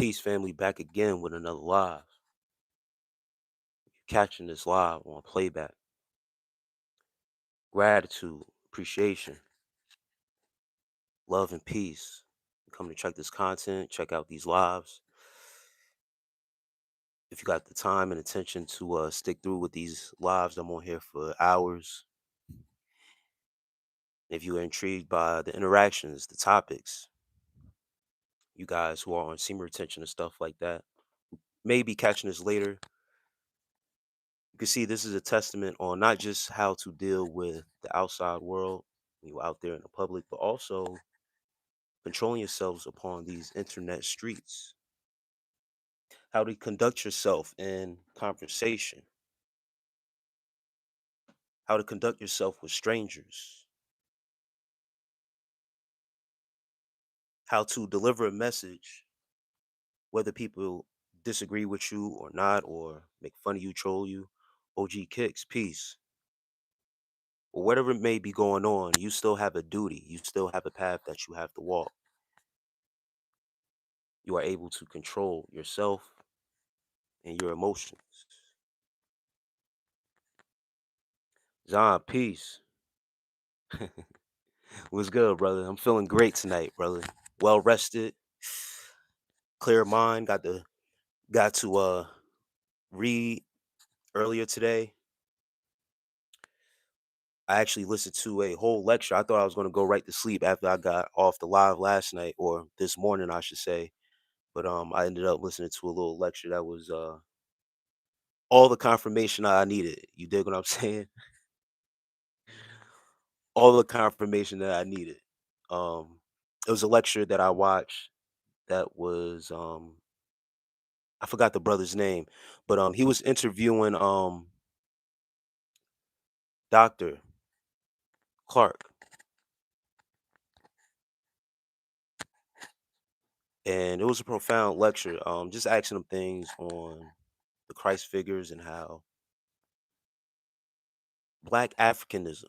Peace, family, back again with another live. Catching this live on playback. Gratitude, appreciation, love, and peace. Come to check this content, check out these lives. If you got the time and attention to stick through with these lives, I'm on here for hours. If you are intrigued by the interactions, the topics, you guys who are on semen retention and stuff like that, maybe catching this later. You can see this is a testament on not just how to deal with the outside world when you're out there in the public, but also controlling yourselves upon these internet streets. How to conduct yourself in conversation, how to conduct yourself with strangers, how to deliver a message, whether people disagree with you or not, or make fun of you, troll you. OG kicks, peace. Or whatever may be going on, you still have a duty. You still have a path that you have to walk. You are able to control yourself and your emotions. John, peace. What's good, brother? I'm feeling great tonight, brother. Well rested, clear mind. Got to read earlier today. I actually listened to a whole lecture. I thought I was going to go right to sleep after I got off the live last night, or this morning, I should say. But I ended up listening to a little lecture that was all the confirmation I needed. You dig what I'm saying? All the confirmation that I needed. It was a lecture that I watched that was I forgot the brother's name, but he was interviewing Dr. Clark, and it was a profound lecture. Just asking him things on the Christ figures and how Black Africanism,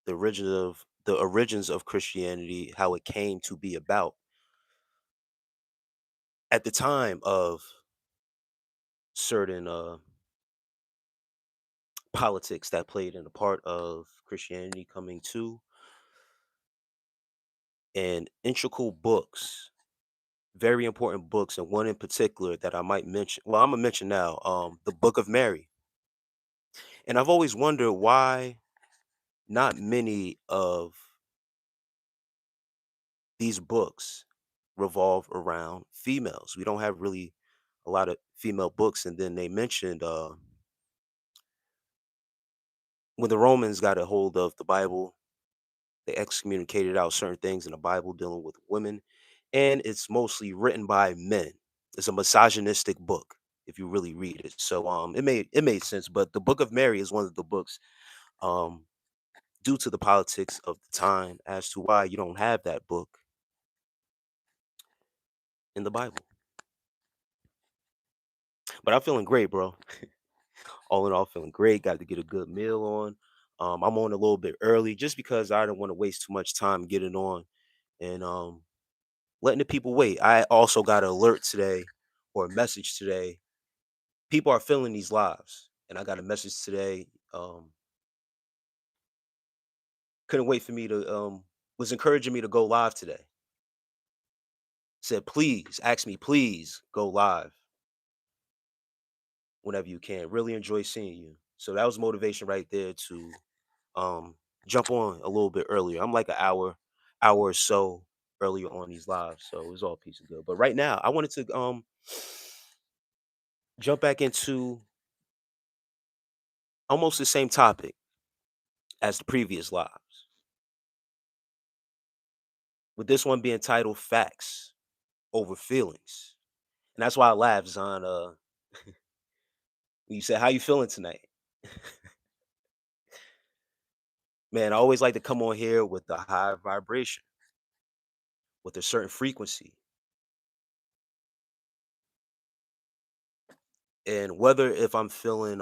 the origins of Christianity, how it came to be about at the time of certain politics that played in a part of Christianity coming to, and integral books, very important books, and one in particular that I might mention. Well, I'm gonna mention now, the Book of Mary. And I've always wondered why not many of these books revolve around females. We don't have really a lot of female books. And then they mentioned when the Romans got a hold of the Bible, they excommunicated out certain things in the Bible dealing with women, and it's mostly written by men. It's a misogynistic book if you really read it. So it made sense. But the Book of Mary is one of the books, um, due to the politics of the time, as to why you don't have that book in the Bible. But I'm feeling great, bro. All in all, feeling great. Got to get a good meal on. I'm on a little bit early just because I don't want to waste too much time getting on and letting the people wait. I also got an alert today or a message today. People are feeling these lives, and I got a message today. Couldn't wait for me to was encouraging me to go live today. Said please, ask me please go live whenever you can. Really enjoy seeing you. So that was motivation right there to um jump on a little bit earlier. I'm like an hour or so earlier on these lives, so it was all piece of good. But right now, I wanted to jump back into almost the same topic as the previous lives, with this one being titled "Facts Over Feelings," and that's why I laughed, Zon. When you said, "How you feeling tonight?" Man, I always like to come on here with a high vibration, with a certain frequency, and whether if I'm feeling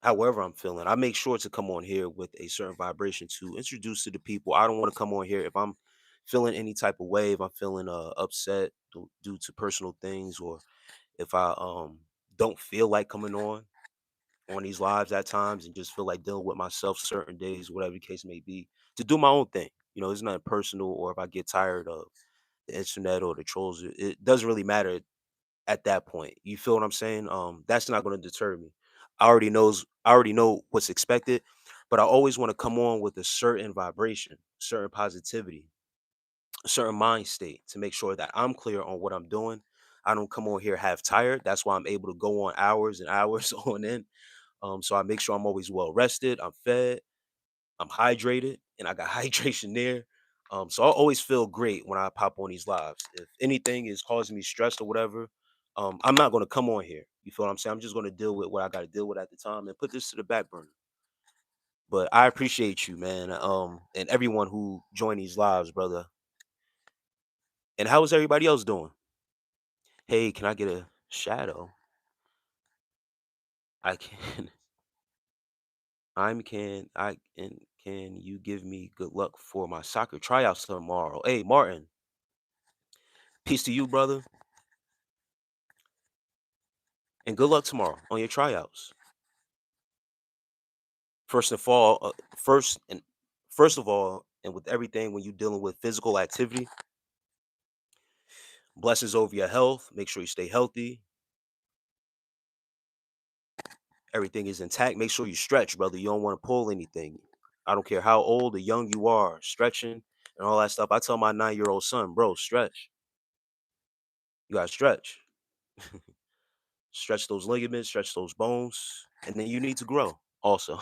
however I'm feeling, I make sure to come on here with a certain vibration to introduce to the people. I don't want to come on here if I'm feeling any type of way, if I'm feeling upset due to personal things, or if I don't feel like coming on these lives at times and just feel like dealing with myself certain days, whatever the case may be, to do my own thing. It's not personal, or if I get tired of the internet or the trolls, it doesn't really matter at that point. You feel what I'm saying? That's not going to deter me. I already know what's expected, but I always want to come on with a certain vibration, certain positivity, a certain mind state to make sure that I'm clear on what I'm doing. I don't come on here half tired. That's why I'm able to go on hours and hours on end. So I make sure I'm always well rested, I'm fed, I'm hydrated, and I got hydration there. So I always feel great when I pop on these lives. If anything is causing me stress or whatever, I'm not going to come on here. You feel what I'm saying? I'm just going to deal with what I got to deal with at the time and put this to the back burner. But I appreciate you, man, and everyone who joined these lives, brother. And how is everybody else doing? Hey, can I get a shadow? I can. Can you give me good luck for my soccer tryouts tomorrow? Hey, Martin, peace to you, brother, and good luck tomorrow on your tryouts. First and all, first of all, and with everything when you're dealing with physical activity, blessings over your health. Make sure you stay healthy. Everything is intact. Make sure you stretch, brother. You don't want to pull anything. I don't care how old or young you are, stretching and all that stuff. I tell my 9-year-old son, bro, stretch. You gotta stretch. Stretch those ligaments, stretch those bones, and then you need to grow also.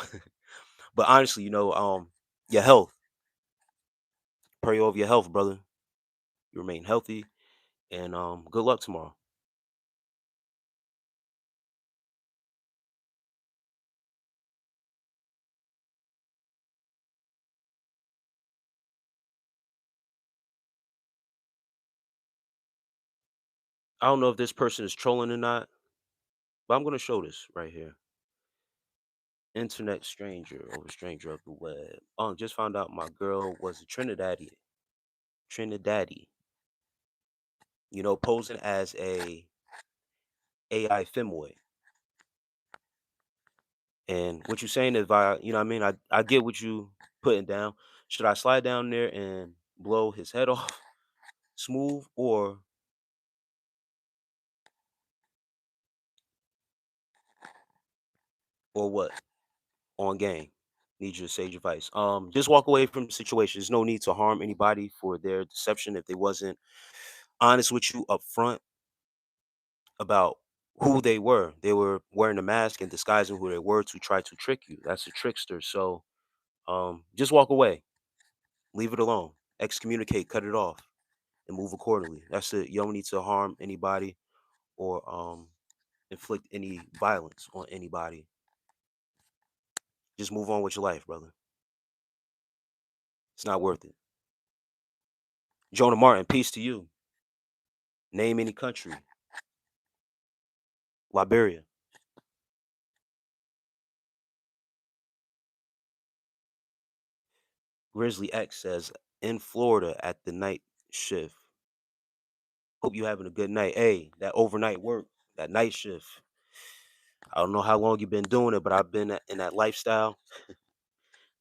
But honestly, your health, pray over your health, brother. You remain healthy, and good luck tomorrow. I don't know if this person is trolling or not, but I'm gonna show this right here. Internet stranger or stranger of the web. Just found out my girl was a Trinidadi. Posing as a AI femoid. And what you saying is, what I mean, I get what you putting down. Should I slide down there and blow his head off smooth, or what? On game. Need your sage advice. Just walk away from the situation. There's no need to harm anybody for their deception if they wasn't honest with you up front about who they were. They were wearing a mask and disguising who they were to try to trick you. That's a trickster. So just walk away. Leave it alone. Excommunicate, cut it off, and move accordingly. That's it. You don't need to harm anybody or inflict any violence on anybody. Just move on with your life, brother. It's not worth it. Jonah Martin, peace to you. Name any country. Liberia. Grizzly X says, in Florida at the night shift. Hope you having a good night. Hey, that overnight work, that night shift. I don't know how long you've been doing it, but I've been in that lifestyle.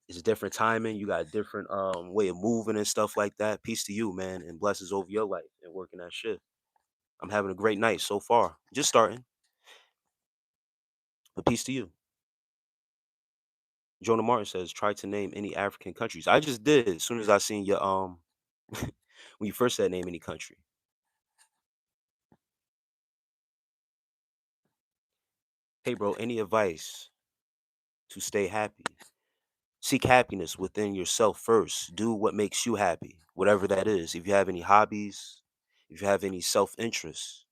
It's a different timing. You got a different way of moving and stuff like that. Peace to you, man, and blessings over your life and working that shift. I'm having a great night so far. Just starting, but peace to you. Jonah Martin says, try to name any African countries. I just did as soon as I seen your when you first said name any country. Hey bro, any advice to stay happy? Seek happiness within yourself first. Do what makes you happy, whatever that is. If you have any hobbies, if you have any self-interest,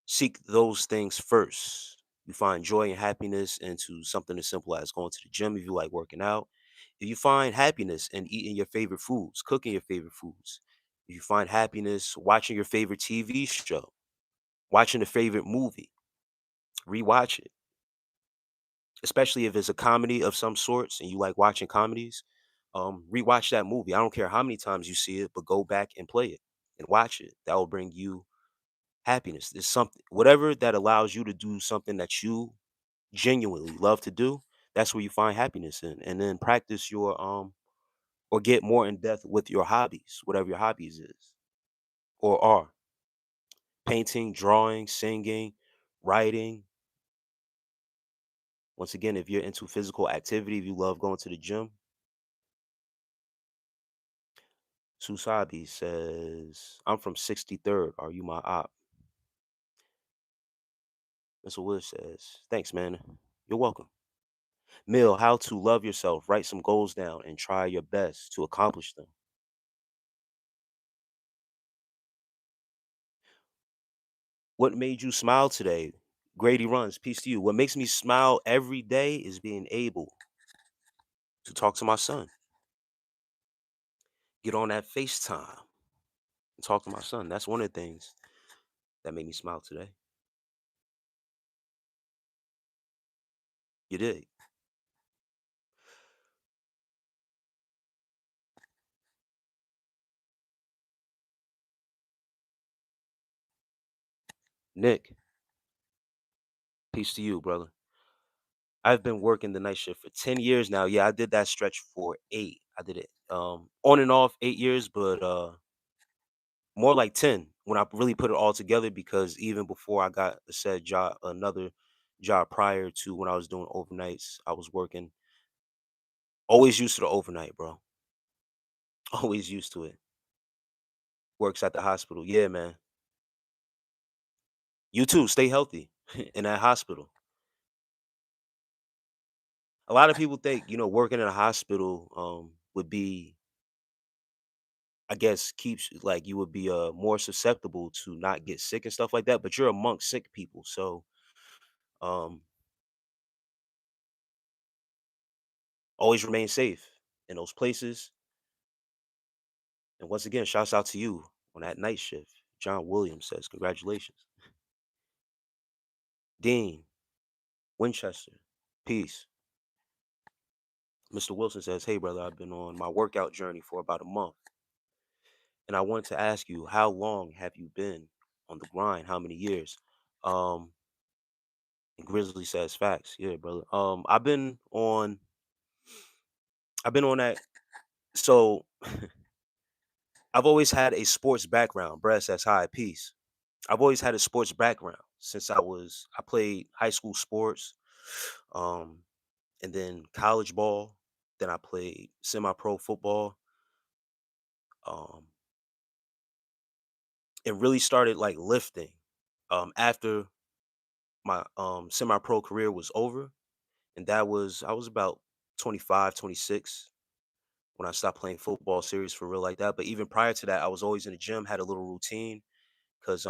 seek those things first. You find joy and happiness into something as simple as going to the gym if you like working out. If you find happiness in eating your favorite foods, cooking your favorite foods, if you find happiness watching your favorite TV show, watching a favorite movie, rewatch it, especially if it's a comedy of some sorts and you like watching comedies. Rewatch that movie. I don't care how many times you see it, but go back and play it and watch it. That will bring you happiness. It's something, whatever that allows you to do something that you genuinely love to do. That's where you find happiness in, and then practice your or get more in depth with your hobbies, whatever your hobbies is or are. Painting, drawing, singing, writing. Once again, if you're into physical activity, if you love going to the gym, Susabi says, I'm from 63rd. Are you my op? Mr. Wood says, thanks, man. You're welcome. Mill, how to love yourself. Write some goals down and try your best to accomplish them. What made you smile today? Grady runs, peace to you. What makes me smile every day is being able to talk to my son, get on that FaceTime and talk to my son. That's one of the things that made me smile today. You did. Nick, peace to you, brother. I've been working the night shift for 10 years now. Yeah, I did that stretch for 8. I did it on and off 8 years, but more like 10 when I really put it all together because even before I got a said job, another job prior to when I was doing overnights, I was working. Always used to the overnight, bro. Always used to it. Works at the hospital. Yeah, man. You too. Stay healthy in that hospital. A lot of people think, working in a hospital would be, I guess, keeps like you would be more susceptible to not get sick and stuff like that. But you're amongst sick people, so um, always remain safe in those places. And once again, shouts out to you on that night shift. John Williams says, congratulations. Dean Winchester, peace. Mr. Wilson says, hey, brother, I've been on my workout journey for about a month. And I wanted to ask you, how long have you been on the grind? How many years? Um, and Grizzly says, facts. Yeah, brother. I've been on that. So I've always had a sports background. Brad says, hi, peace. I've always had a sports background since I played high school sports, um, and then college ball. Then I played semi-pro football. Um, and really started like lifting after my semi-pro career was over, and I was about 25, 26 when I stopped playing football series for real like that. But even prior to that, I was always in the gym, had a little routine because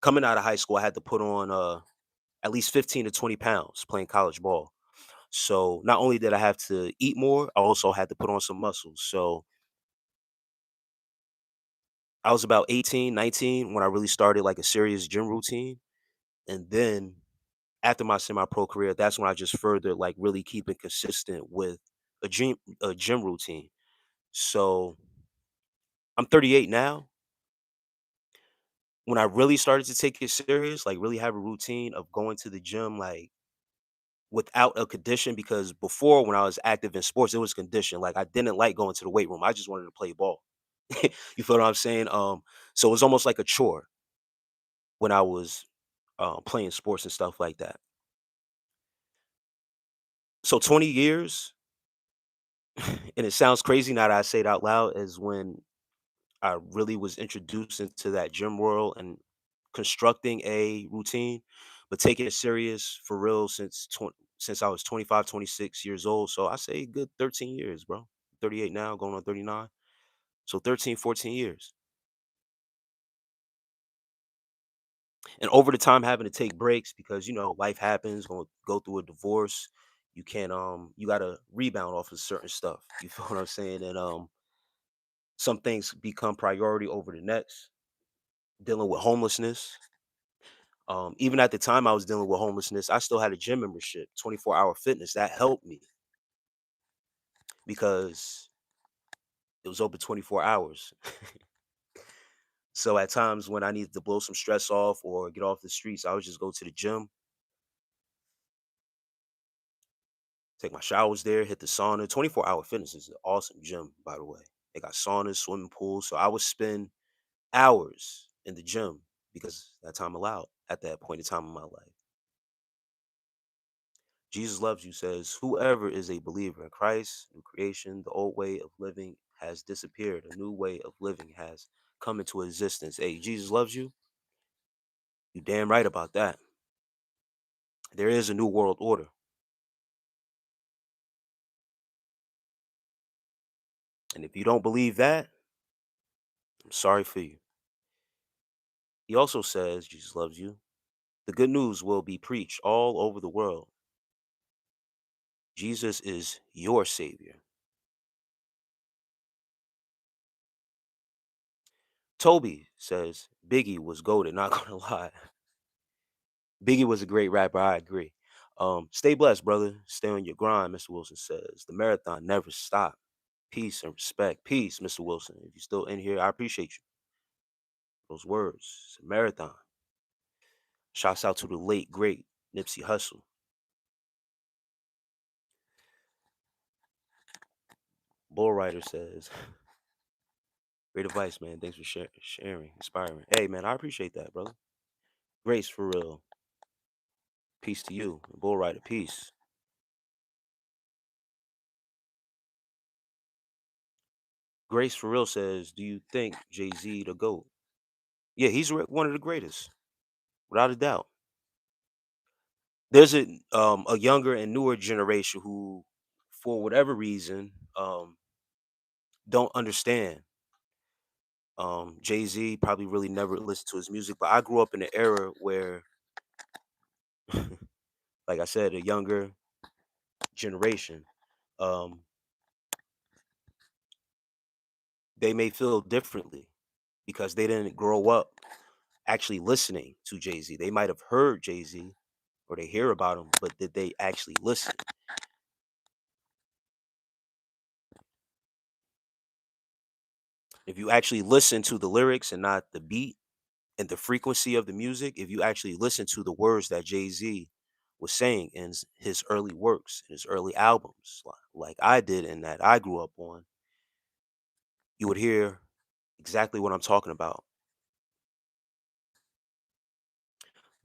coming out of high school, I had to put on at least 15 to 20 pounds playing college ball. So not only did I have to eat more, I also had to put on some muscles. So I was about 18, 19 when I really started like a serious gym routine. And then after my semi-pro career, that's when I just further like really keeping consistent with a gym routine. So I'm 38 now. When I really started to take it serious, like really have a routine of going to the gym, like without a condition, because before when I was active in sports, it was condition. Like I didn't like going to the weight room. I just wanted to play ball. You feel what I'm saying? So it was almost like a chore when I was playing sports and stuff like that. So 20 years, and it sounds crazy now that I say it out loud, is when I really was introduced into that gym world and constructing a routine, but taking it serious for real since I was 25, 26 years old. So I say good 13 years, bro. 38 now, going on 39. So 13, 14 years. And over the time having to take breaks because life happens, go through a divorce. You can't you gotta rebound off of certain stuff. You feel what I'm saying? And some things become priority over the next. Dealing with homelessness. Even at the time I was dealing with homelessness, I still had a gym membership, 24-hour fitness. That helped me. because it was open 24 hours. So at times when I needed to blow some stress off or get off the streets, I would just go to the gym, take my showers there, hit the sauna. 24-hour fitness is an awesome gym, by the way. They got saunas, swimming pools. So I would spend hours in the gym because that time allowed at that point in time in my life. Jesus loves you says, whoever is a believer in Christ, new creation, the old way of living has disappeared. A new way of living has come into existence. Hey, Jesus loves you. You damn right about that. There is a new world order. And if you don't believe that, I'm sorry for you. He also says, Jesus loves you. The good news will be preached all over the world. Jesus is your savior. Toby says, Biggie was goated, not gonna lie. Biggie was a great rapper, I agree. Stay blessed, brother. Stay on your grind, Mr. Wilson says. The marathon never stopped. Peace and respect. Peace, Mr. Wilson. If you're still in here, I appreciate you. Those words. It's a marathon. Shouts out to the late, great Nipsey Hussle. Bull Rider says, great advice, man. Thanks for sharing, inspiring. Hey, man, I appreciate that, brother. Grace, for real. Peace to you. Bull Rider, peace. Grace, for real, says, do you think Jay-Z the GOAT? Yeah, he's one of the greatest, without a doubt. There's a younger and newer generation who, for whatever reason, don't understand. Jay-Z probably really never listened to his music, but I grew up in an era where, like I said, a younger generation, um, they may feel differently because they didn't grow up actually listening to Jay-Z. They might have heard Jay-Z or they hear about him, but did they actually listen? If you actually listen to the lyrics and not the beat and the frequency of the music, if you actually listen to the words that Jay-Z was saying in his early works, in his early albums, like I did and that I grew up on, you would hear exactly what I'm talking about.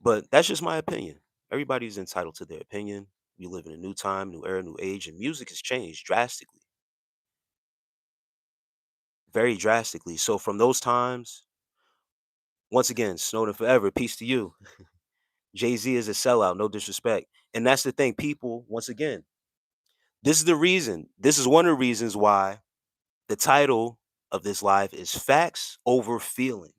But that's just my opinion. Everybody's entitled to their opinion. We live in a new time, new era, new age, and music has changed drastically, very drastically. So from those times, once again, Snowden forever, peace to you. Jay-Z is a sellout, no disrespect. And that's the thing, people, once again, this is the reason. This is one of the reasons why the title of this live is Facts Over Feelings.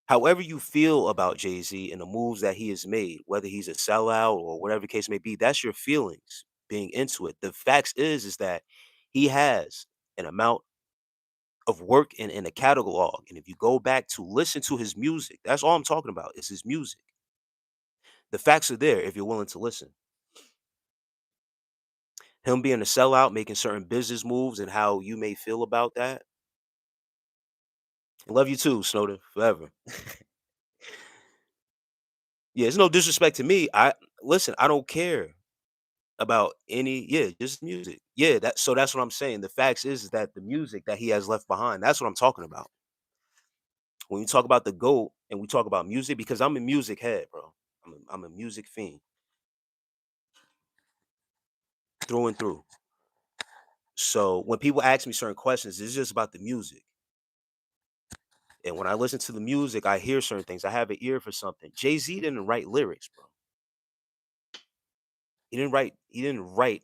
However you feel about Jay-Z and the moves that he has made, whether he's a sellout or whatever the case may be, that's your feelings being into it. The facts is that he has an amount of work in a catalog. And if you go back to listen to his music, that's all I'm talking about is his music. The facts are there if you're willing to listen. Him being a sellout, making certain business moves and how you may feel about that. Love you too, Snowden, forever. Yeah, it's no disrespect to me. I listen, I don't care about any, yeah, just music. Yeah, that's what I'm saying. The facts is that the music that he has left behind, that's what I'm talking about. When we talk about the GOAT and we talk about music, because I'm a music head, bro. I'm a music fiend through and through. So when people ask me certain questions, it's just about the music. And when I listen to the music, I hear certain things. I have an ear for something. Jay-Z didn't write lyrics, bro. He didn't write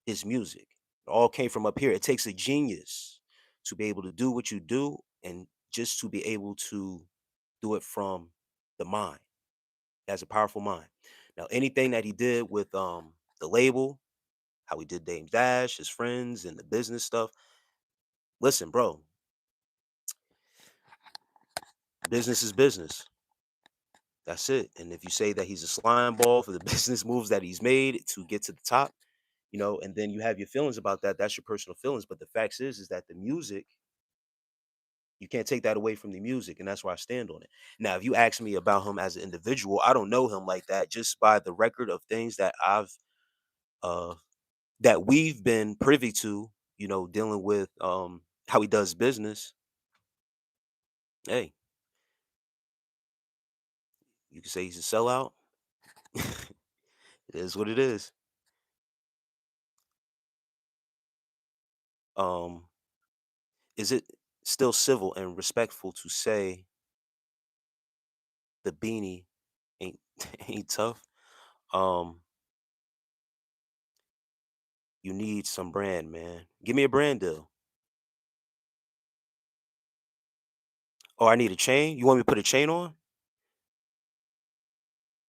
his music. It all came from up here. It takes a genius to be able to do what you do and just to be able to do it from the mind. He has a powerful mind. Now, anything that he did with the label, how he did Dame Dash, his friends, and the business stuff. Listen, bro, business is business. That's it. And if you say that he's a slime ball for the business moves that he's made to get to the top, and then you have your feelings about that. That's your personal feelings. But the facts is that the music, you can't take that away from the music, and that's why I stand on it. Now, if you ask me about him as an individual, I don't know him like that. Just by the record of things that uh that we've been privy to, dealing with how he does business. Hey, you can say he's a sellout. It is what it is. Um, is it still civil and respectful to say the beanie ain't ain't tough? Um, you need some brand, man. Give me a brand deal. Oh, I need a chain. You want me to put a chain on?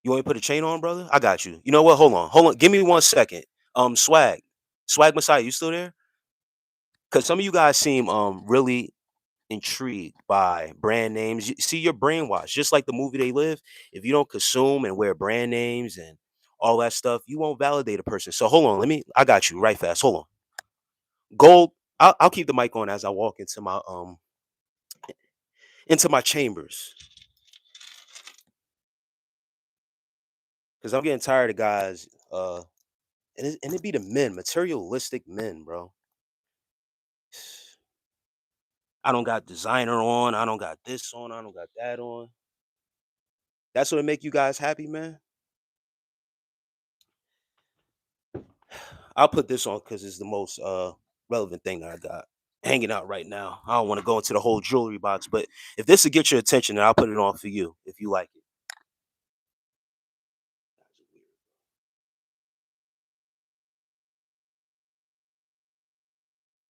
You want me to put a chain on, brother? I got you. You know what? Hold on. Give me 1 second. Swag Messiah, you still there? Because some of you guys seem really intrigued by brand names. See, you're brainwashed, just like the movie They Live. If you don't consume and wear brand names and all that stuff, you won't validate a person. So hold on, I got you right fast. Hold on. Gold. I'll keep the mic on as I walk into my chambers because I'm getting tired of guys. And it be the men, materialistic men, bro. I don't got designer on. I don't got this on. I don't got that on. That's what make you guys happy, man. I'll put this on because it's the most relevant thing that I got hanging out right now. I don't want to go into the whole jewelry box, but if this will get your attention, then I'll put it on for you if you like it.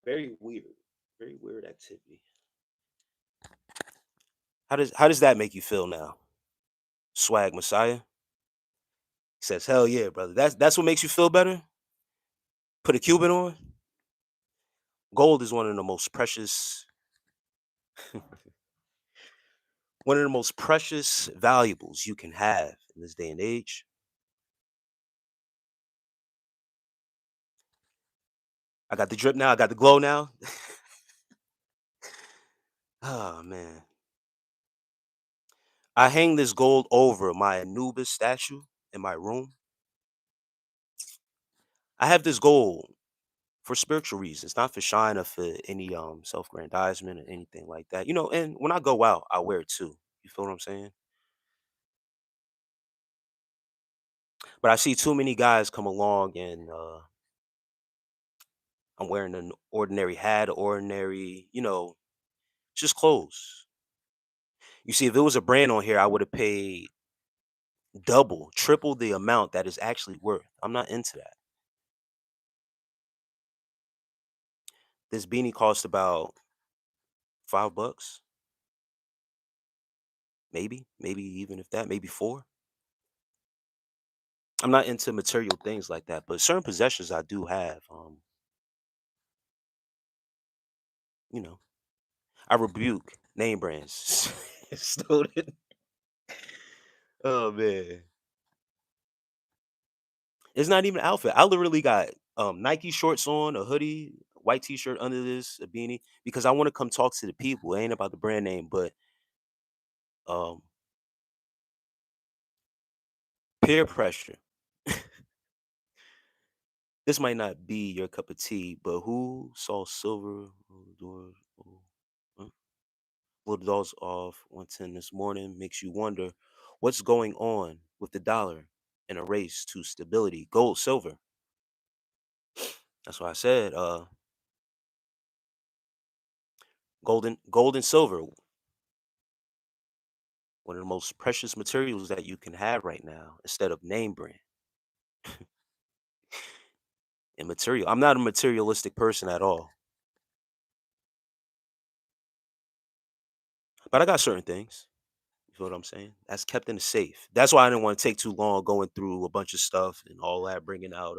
Very weird. Very weird activity. How does that make you feel now? Swag Messiah? He says, hell yeah, brother. That's what makes you feel better? Put a Cuban on? Gold is one of the most precious valuables you can have in this day and age. I got the drip now. I got the glow now. Oh man. I hang this gold over my Anubis statue in my room. I have this gold for spiritual reasons, not for shine or for any self-grandizement or anything like that. And when I go out, I wear it too. You feel what I'm saying? But I see too many guys come along and I'm wearing an ordinary hat, ordinary, just clothes. You see, if it was a brand on here, I would have paid double, triple the amount that is actually worth. I'm not into that. This beanie cost about $5, maybe even if that, maybe four. I'm not into material things like that, but certain possessions I do have. You know, I rebuke name brands. Stolen. Oh man, it's not even an outfit. I literally got Nike shorts on, a hoodie, white t-shirt under this, a beanie, because I want to come talk to the people. It ain't about the brand name, but um, peer pressure. This might not be your cup of tea, but who saw silver doors? Little dollars off 110 this morning makes you wonder what's going on with the dollar in a race to stability. Gold, silver. That's why I said gold and silver, one of the most precious materials that you can have right now instead of name brand and material. I'm not a materialistic person at all, but I got certain things. You feel what I'm saying? That's kept in the safe. That's why I didn't want to take too long going through a bunch of stuff and all that, bringing out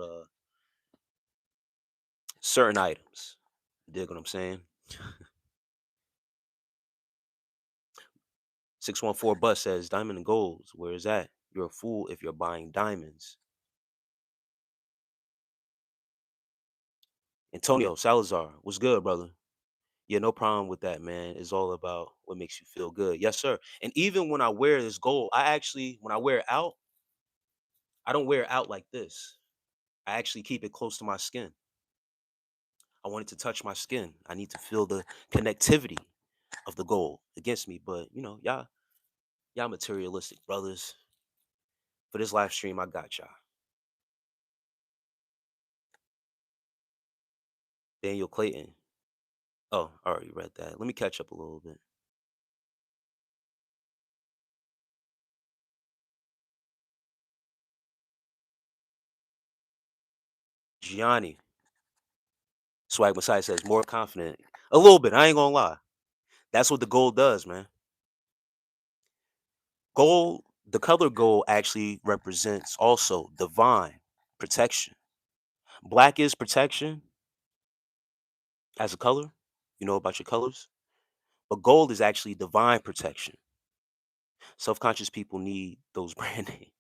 certain items. Dig what I'm saying? 614 Bus says diamond and golds. Where is that? You're a fool if you're buying diamonds. Antonio Salazar, what's good, brother? Yeah, no problem with that, man. It's all about what makes you feel good. Yes, sir. And even when I wear this gold, I actually, when I wear it out, I don't wear it out like this. I actually keep it close to my skin. I want it to touch my skin. I need to feel the connectivity of the gold against me. But y'all materialistic brothers. For this live stream, I got y'all. Daniel Clayton. Oh, I already read that. Let me catch up a little bit. Gianni. Swag Messiah says more confident. A little bit. I ain't gonna lie. That's what the gold does, man. Gold, the color gold actually represents also divine protection. Black is protection as a color. You know about your colors. But gold is actually divine protection. Self-conscious people need those brand names.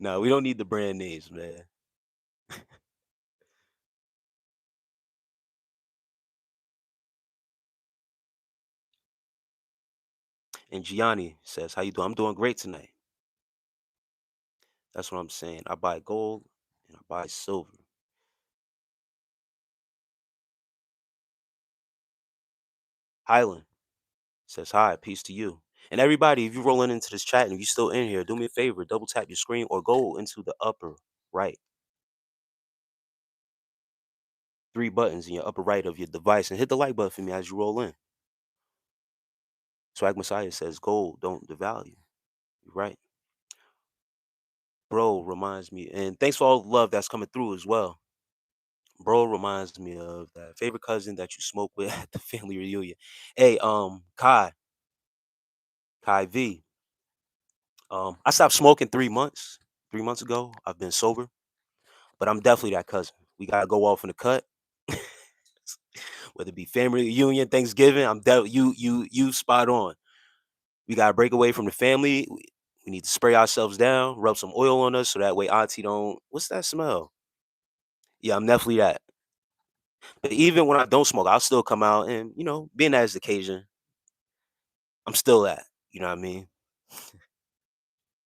No, we don't need the brand names, man. And Gianni says, "How you doing? I'm doing great tonight." That's what I'm saying. I buy gold and I buy silver. Highland says, "Hi, peace to you." And everybody, if you're rolling into this chat and if you're still in here, do me a favor, double tap your screen or go into the upper right. Three buttons in your upper right of your device and hit the like button for me as you roll in. Swag Messiah says, "Gold don't devalue." You're right. Bro reminds me, and thanks for all the love that's coming through as well. Bro reminds me of that favorite cousin that you smoke with at the family reunion. Hey, Kai V. I stopped smoking 3 months. 3 months ago, I've been sober, but I'm definitely that cousin. We gotta go off in the cut, whether it be family reunion, Thanksgiving. You spot on. We gotta break away from the family. We need to spray ourselves down, rub some oil on us, so that way Auntie don't. What's that smell? Yeah, I'm definitely that. But even when I don't smoke, I'll still come out and being that is the occasion, I'm still that. You know what I mean?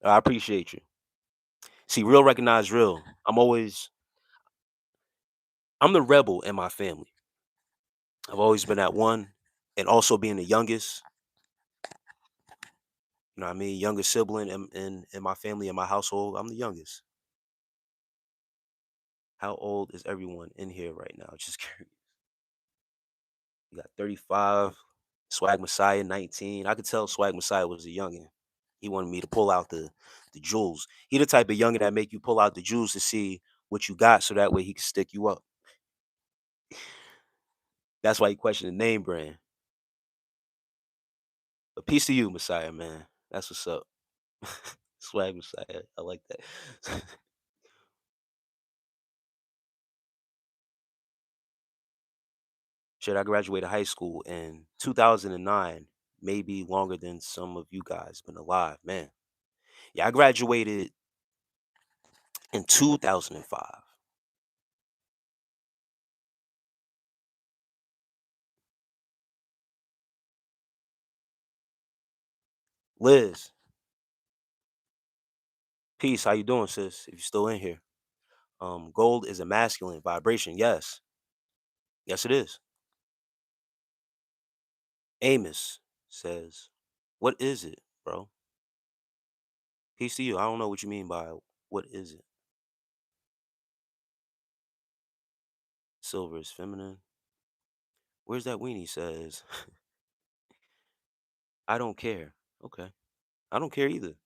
I appreciate you. See, real recognize real. I'm the rebel in my family. I've always been that one, and also being the youngest. You know what I mean? Youngest sibling in my family, in my household. I'm the youngest. How old is everyone in here right now? Just curious. You got 35. Swag Messiah 19. I could tell Swag Messiah was a youngin. He wanted me to pull out the jewels. He the type of youngin that make you pull out the jewels to see what you got, so that way he can stick you up. That's why he questioned the name brand. But peace to you, Messiah, man. That's what's up. Swag Messiah. I like that. Shit, I graduated high school in 2009, maybe longer than some of you guys been alive, man. Yeah, I graduated in 2005. Liz, peace. How you doing, sis? If you're still in here. Gold is a masculine vibration. Yes. Yes, it is. Amos says, "What is it, bro?" Peace to you. I don't know what you mean by what is it. Silver is feminine. Where's that weenie says, "I don't care." Okay. I don't care either.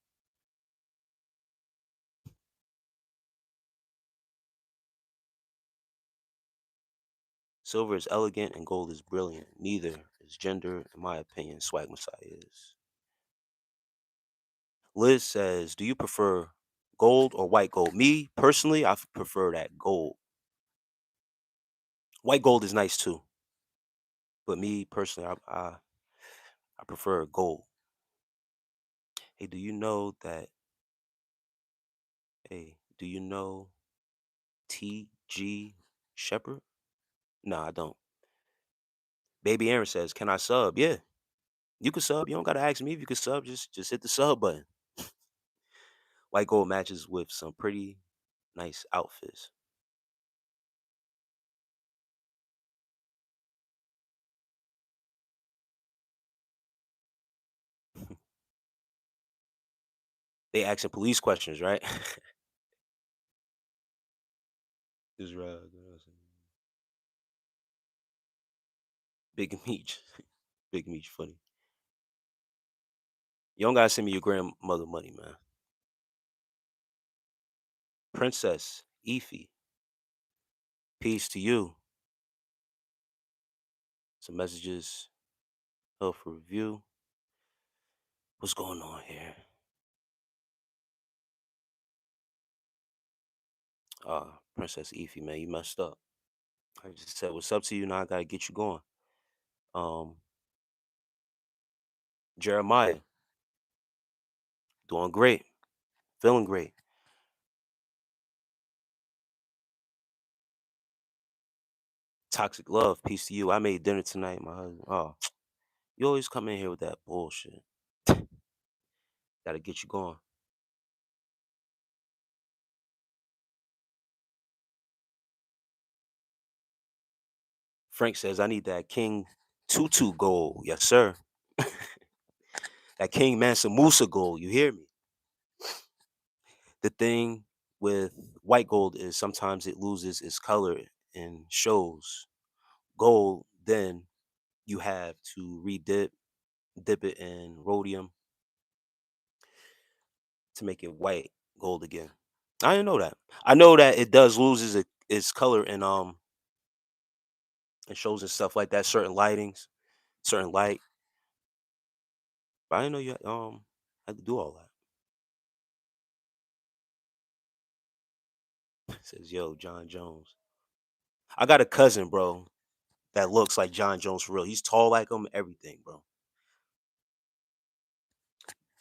Silver is elegant and gold is brilliant. Neither is gender, in my opinion. Swag Messiah is. Liz says, "Do you prefer gold or white gold?" Me, personally, prefer that gold. White gold is nice too. But me, personally, I prefer gold. Hey, do you know that? Hey, do you know T.G. Shepherd? Nah, I don't. Baby Aaron says, "Can I sub?" Yeah, you can sub. You don't gotta ask me if you can sub. Just hit the sub button. White gold matches with some pretty nice outfits. They asking police questions, right? Is right. Big Meech. Big Meech funny. You don't gotta send me your grandmother money, man. Princess Efi, peace to you. Some messages, health review. What's going on here? Princess Efi, man, you messed up. I just said what's up to you. Now I gotta get you going. Um, Jeremiah, doing great, feeling great. Toxic love, peace to you. I made dinner tonight, my husband. Oh, you always come in here with that bullshit. Gotta get you going. Frank says I need that King Tutu goal. Yes, sir. That King Mansa Musa goal. You hear me? The thing with white gold is sometimes it loses its color and shows gold. Then you have to dip it in rhodium to make it white gold again. I didn't know that. I know that it does loses its color and shows and stuff like that. Certain lightings, certain light. But I didn't know you had to do all that. Says yo, John Jones. I got a cousin, bro, that looks like John Jones for real. He's tall like him, everything, bro.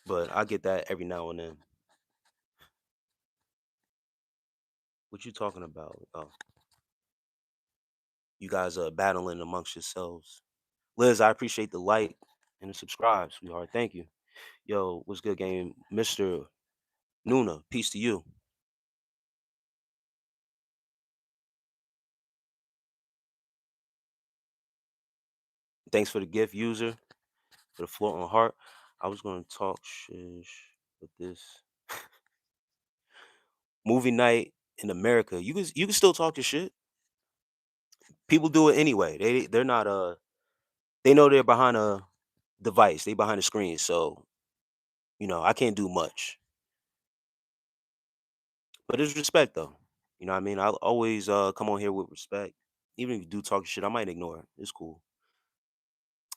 But I get that every now and then. What you talking about? Oh, you guys are battling amongst yourselves. Liz, I appreciate the like and the subscribe, sweetheart. Thank you. Yo, what's good, game? Mr. Nuna, peace to you. Thanks for the gift, user, for the floating heart. I was gonna talk shish with this movie night in America. You can still talk your shit. People do it anyway. They're not they know they're behind a device. They behind a screen. So, I can't do much. But there's respect though. You know what I mean? I'll always come on here with respect. Even if you do talk shit, I might ignore it. It's cool.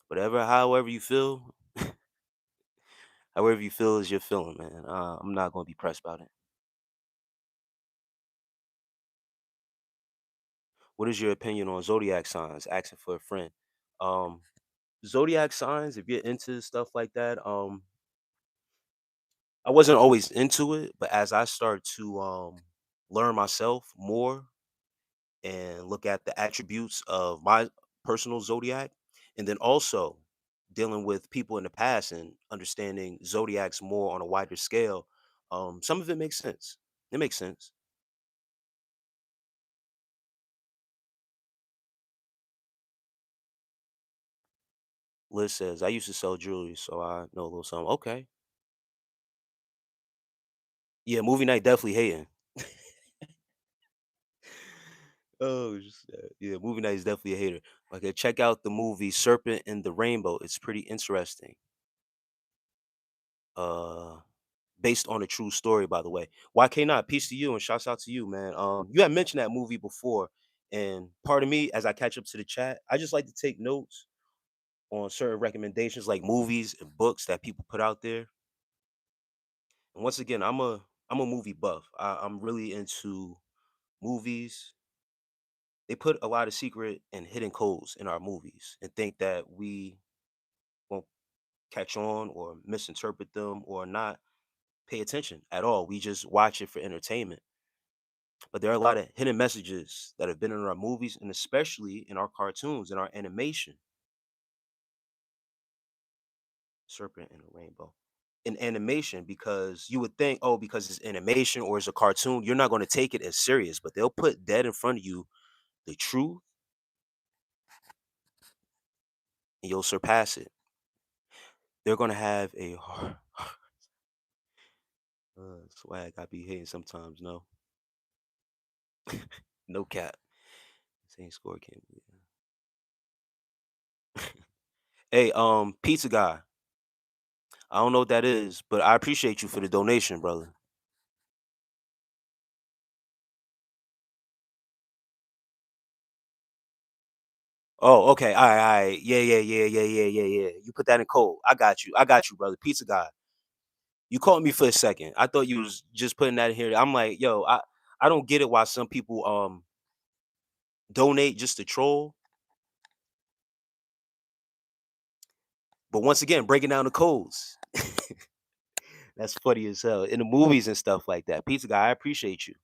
Whatever, however you feel is your feeling, man. I'm not gonna be pressed about it. What is your opinion on zodiac signs? Asking for a friend. Um, Zodiac signs, if you're into stuff like that, I wasn't always into it, but as I start to learn myself more and look at the attributes of my personal zodiac, and then also dealing with people in the past and understanding zodiacs more on a wider scale, some of it makes sense. It makes sense. Liz says, I used to sell jewelry, so I know a little something. Okay. Yeah, movie night definitely hating. Oh, yeah, movie night is definitely a hater. Okay, check out the movie Serpent in the Rainbow. It's pretty interesting. Uh, Based on a true story, by the way. Why can't not? Peace to you and shouts out to you, man. You had mentioned that movie before, and part of me, as I catch up to the chat, I just like to take notes on certain recommendations, like movies and books that people put out there. And once again, I'm a movie buff. I'm really into movies. They put a lot of secret and hidden codes in our movies, and think that we won't catch on or misinterpret them or not pay attention at all. We just watch it for entertainment. But there are a lot of hidden messages that have been in our movies and especially in our cartoons and our animation. Serpent and a rainbow. In animation, because you would think, oh, because it's animation or it's a cartoon, you're not going to take it as serious, but they'll put dead in front of you the truth and you'll surpass it. They're going to have a swag. I be hating sometimes. No, no cap. Same score can't be. Hey, pizza guy. I don't know what that is, but I appreciate you for the donation, brother. Oh, okay. All right, all right. Yeah, yeah, yeah, yeah, yeah, yeah, yeah. You put that in code. I got you. I got you, brother. Pizza guy. You caught me for a second. I thought you was just putting that in here. I'm like, yo, I don't get it why some people donate just to troll. But once again, breaking down the codes. That's funny as hell. In the movies and stuff like that. Pizza guy, I appreciate you.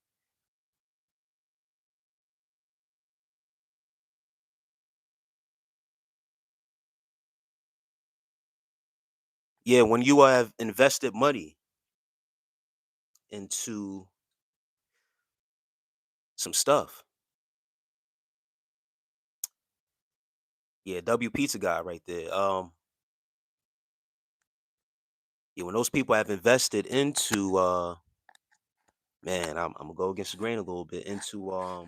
Yeah, when you have invested money into some stuff. Yeah, W Pizza guy right there. Yeah, when those people have invested into man, I'm gonna go against the grain a little bit into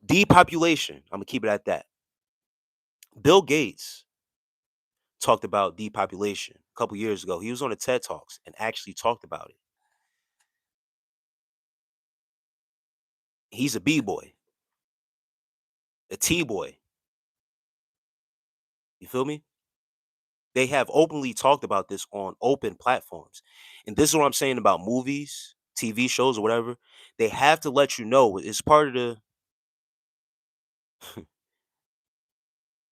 depopulation. I'm gonna keep it at that. Bill Gates talked about depopulation a couple years ago. He was on the TED Talks and actually talked about it. He's a B boy, a T boy. You feel me? They have openly talked about this on open platforms. And this is what I'm saying about movies, TV shows, or whatever. They have to let you know it's part of the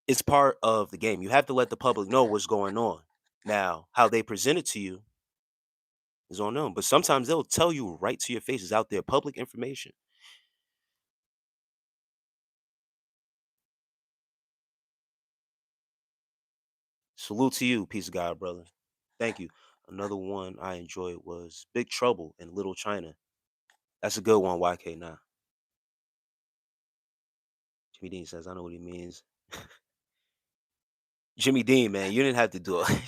it's part of the game. You have to let the public know what's going on. Now, how they present it to you is on them. But sometimes they'll tell you right to your face. It's out there, public information. Salute to you, peace of God, brother. Thank you. Another one I enjoyed was Big Trouble in Little China. That's a good one, YK. Now, Jimmy Dean says, I know what he means. Jimmy Dean, man, you didn't have to do it. Let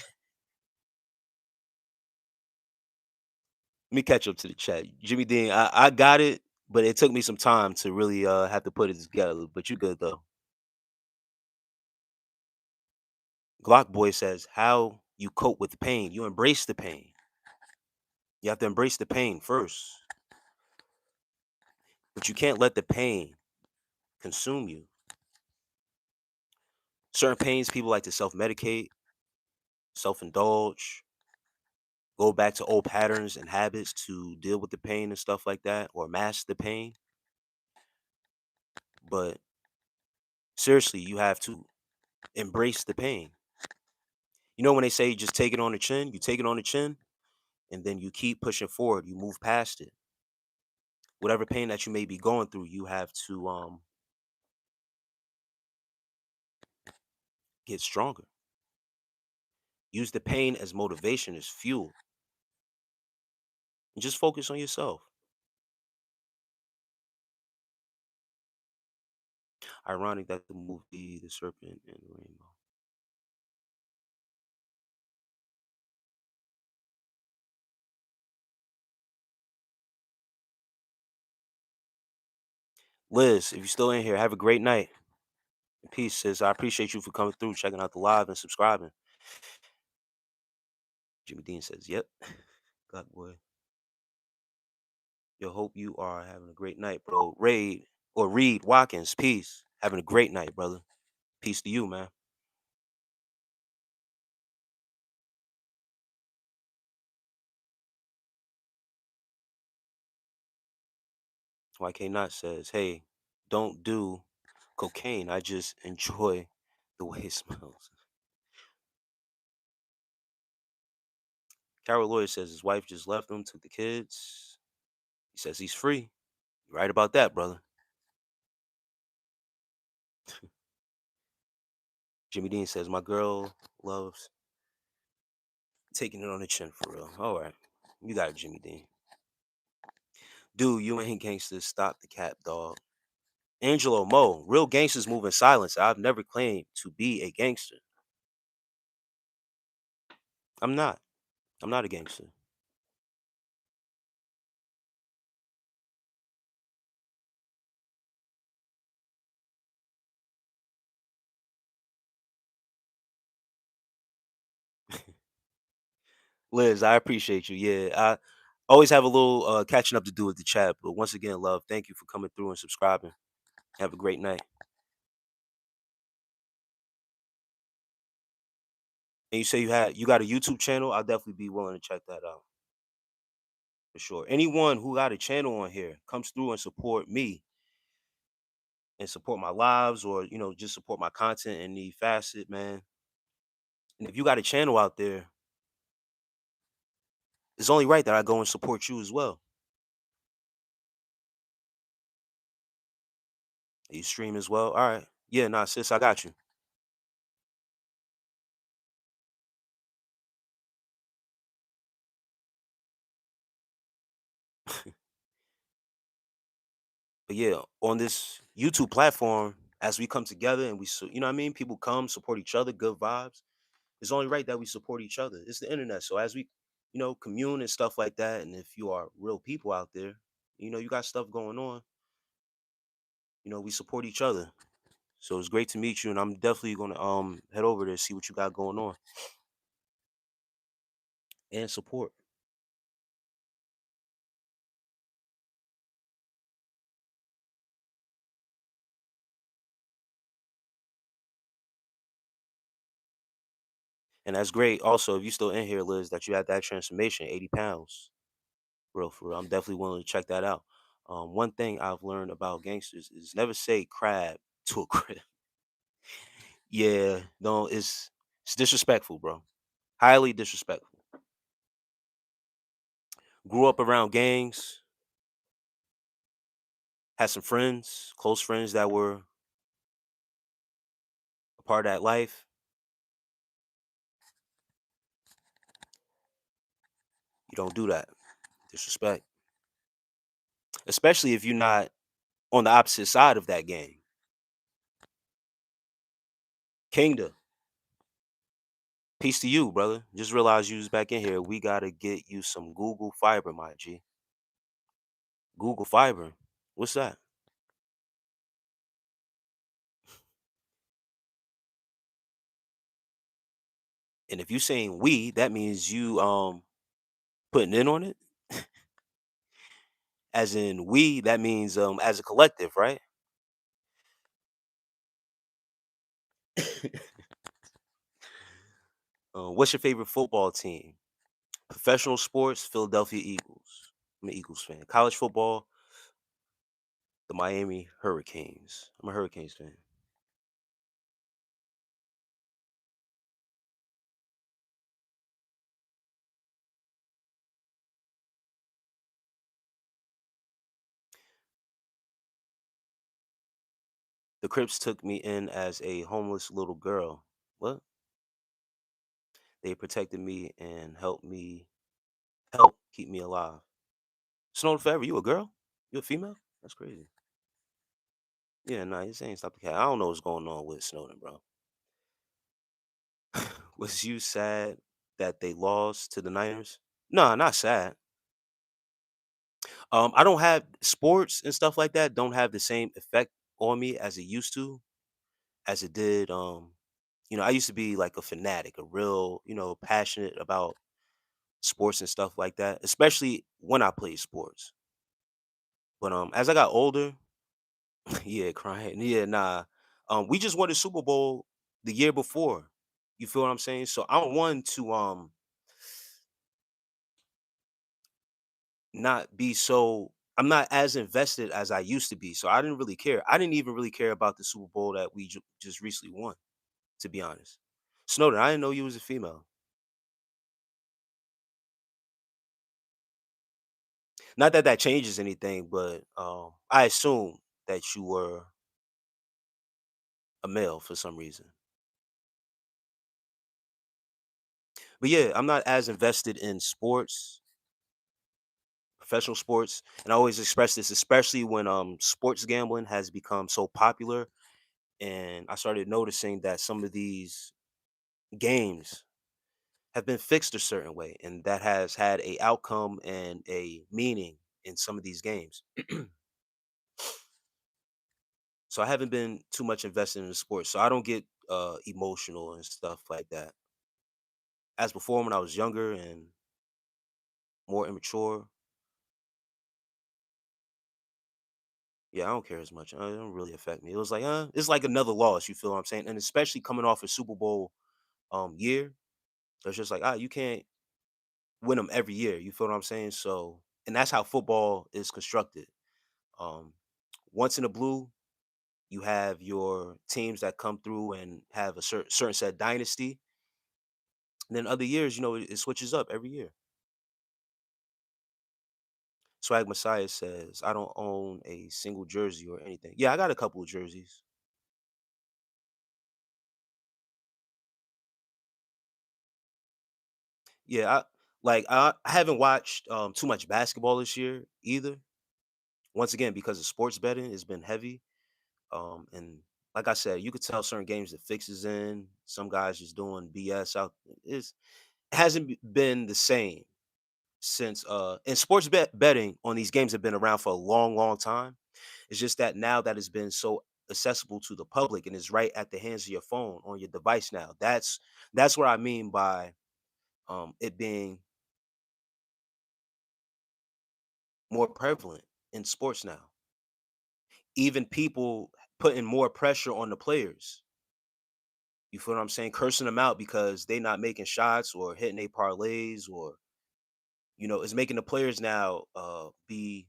me catch up to the chat. Jimmy Dean, I got it, but it took me some time to really have to put it together. But you good though. Glock Boy says, how you cope with pain. You embrace the pain. You have to embrace the pain first. But you can't let the pain consume you. Certain pains, people like to self-medicate, self-indulge, go back to old patterns and habits to deal with the pain and stuff like that, or mask the pain. But seriously, you have to embrace the pain. You know when they say just take it on the chin, you take it on the chin, and then you keep pushing forward. You move past it. Whatever pain that you may be going through, you have to get stronger. Use the pain as motivation, as fuel, and just focus on yourself. Ironic that the movie The Serpent and the Rainbow. Liz, if you're still in here, have a great night. Peace, sis. I appreciate you for coming through, checking out the live and subscribing. Jimmy Dean says, yep. God boy. Yo, hope you are having a great night, bro. Raid or Reed Watkins, peace. Having a great night, brother. Peace to you, man. YK Not says, hey, don't do cocaine. I just enjoy the way it smells. Carol Lawyer says his wife just left him, took the kids. He says he's free. You right about that, brother. Jimmy Dean says my girl loves taking it on the chin for real. All right. You got it, Jimmy Dean. Dude, you ain't gangsters. Stop the cap, dog. Angelo Mo, real gangsters move in silence. I've never claimed to be a gangster. I'm not. I'm not a gangster. Liz, I appreciate you. Yeah, I always have a little catching up to do with the chat. But once again, love, thank you for coming through and subscribing. Have a great night. And you say you got a YouTube channel? I'll definitely be willing to check that out for sure. Anyone who got a channel on here comes through and support me and support my lives, or just support my content in the facet, man. And if you got a channel out there, it's only right that I go and support you as well. You stream as well? All right. Yeah, nah, sis, I got you. But yeah, on this YouTube platform, as we come together and you know what I mean? People come, support each other, good vibes. It's only right that we support each other. It's the internet. So as we, commune and stuff like that, and if you are real people out there, you got stuff going on, we support each other. So it's great to meet you, and I'm definitely gonna head over there, see what you got going on and support. And that's great. Also, if you still in here, Liz, that you had that transformation, 80 pounds. Real for real. I'm definitely willing to check that out. One thing I've learned about gangsters is never say crab to a crib. Yeah, no, it's disrespectful, bro. Highly disrespectful. Grew up around gangs, had some friends, close friends that were a part of that life. You don't do that. Disrespect. Especially if you're not on the opposite side of that gang. Kingdom. Peace to you, brother. Just realized you was back in here. We gotta get you some Google Fiber, my G. Google Fiber. What's that? And if you saying we, that means you putting in on it. As in we, that means as a collective, right? What's your favorite football team? Professional sports, Philadelphia Eagles. I'm an Eagles fan. College football, the Miami Hurricanes. I'm a Hurricanes fan. The Crips took me in as a homeless little girl. What? They protected me and help keep me alive. Snowden forever. You a girl? You a female? That's crazy. Yeah, nah, you saying stop the cat. I don't know what's going on with Snowden, bro. Was you sad that they lost to the Niners? No, not sad. I don't have sports and stuff like that. Don't have the same effect on me as it used to, as it did. I used to be like a fanatic, a real, passionate about sports and stuff like that, especially when I played sports. But as I got older, yeah, crying, yeah, nah. We just won the Super Bowl the year before. You feel what I'm saying? So I'm one to not be so. I'm not as invested as I used to be. So I didn't really care. I didn't even really care about the Super Bowl that we just recently won. To be honest, Snowden, I didn't know you was a female. Not that that changes anything, but I assume that you were a male for some reason. But yeah, I'm not as invested in sports, professional sports, and I always express this, especially when sports gambling has become so popular, and I started noticing that some of these games have been fixed a certain way, and that has had a outcome and a meaning in some of these games. So I haven't been too much invested in the sports, so I don't get emotional and stuff like that. As before, when I was younger and more immature, yeah, I don't care as much. It don't really affect me. It was like, it's like another loss. You feel what I'm saying? And especially coming off a Super Bowl year, it's just like, you can't win them every year. You feel what I'm saying? So, and that's how football is constructed. Um, Once in a blue, you have your teams that come through and have a certain set dynasty. And then other years, it switches up every year. Swag Messiah says, I don't own a single jersey or anything. Yeah, I got a couple of jerseys. Yeah, I haven't watched too much basketball this year either. Once again, because of sports betting, it's been heavy. And like I said, you could tell certain games the fix is in. Some guys just doing BS out. It hasn't been the same since and sports betting on these games have been around for a long, long time. It's just that now that it's been so accessible to the public and is right at the hands of your phone on your device now. That's what I mean by it being more prevalent in sports now. Even people putting more pressure on the players. You feel what I'm saying? Cursing them out because they not making shots or hitting their parlays, or it's making the players now be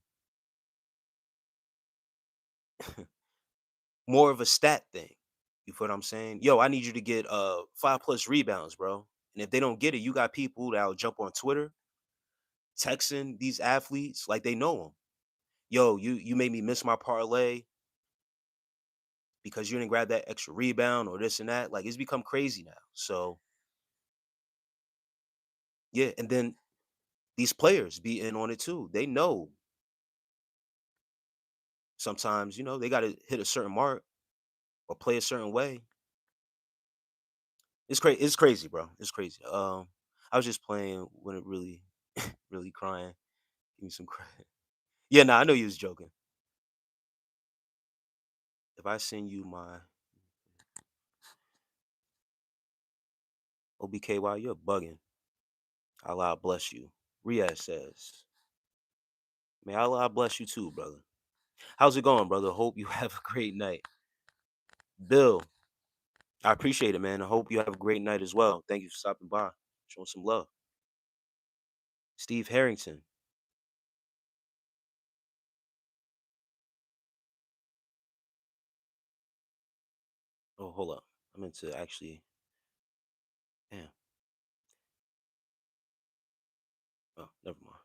more of a stat thing. You feel what I'm saying? Yo, I need you to get 5+ rebounds, bro. And if they don't get it, you got people that'll jump on Twitter texting these athletes like they know them. Yo, you made me miss my parlay because you didn't grab that extra rebound or this and that. Like, it's become crazy now. So yeah, and then these players be in on it too. They know sometimes, they gotta hit a certain mark or play a certain way. It's crazy, bro. It's crazy. I was just playing when it really really crying. Give me some credit. Yeah, nah, I know you was joking. If I send you my OBKY, you're bugging. Allah bless you. Riaz says, may Allah bless you too, brother. How's it going, brother? Hope you have a great night. Bill, I appreciate it, man. I hope you have a great night as well. Thank you for stopping by, showing some love. Steve Harrington. Oh, hold up. I meant to actually. Damn. Oh, never mind.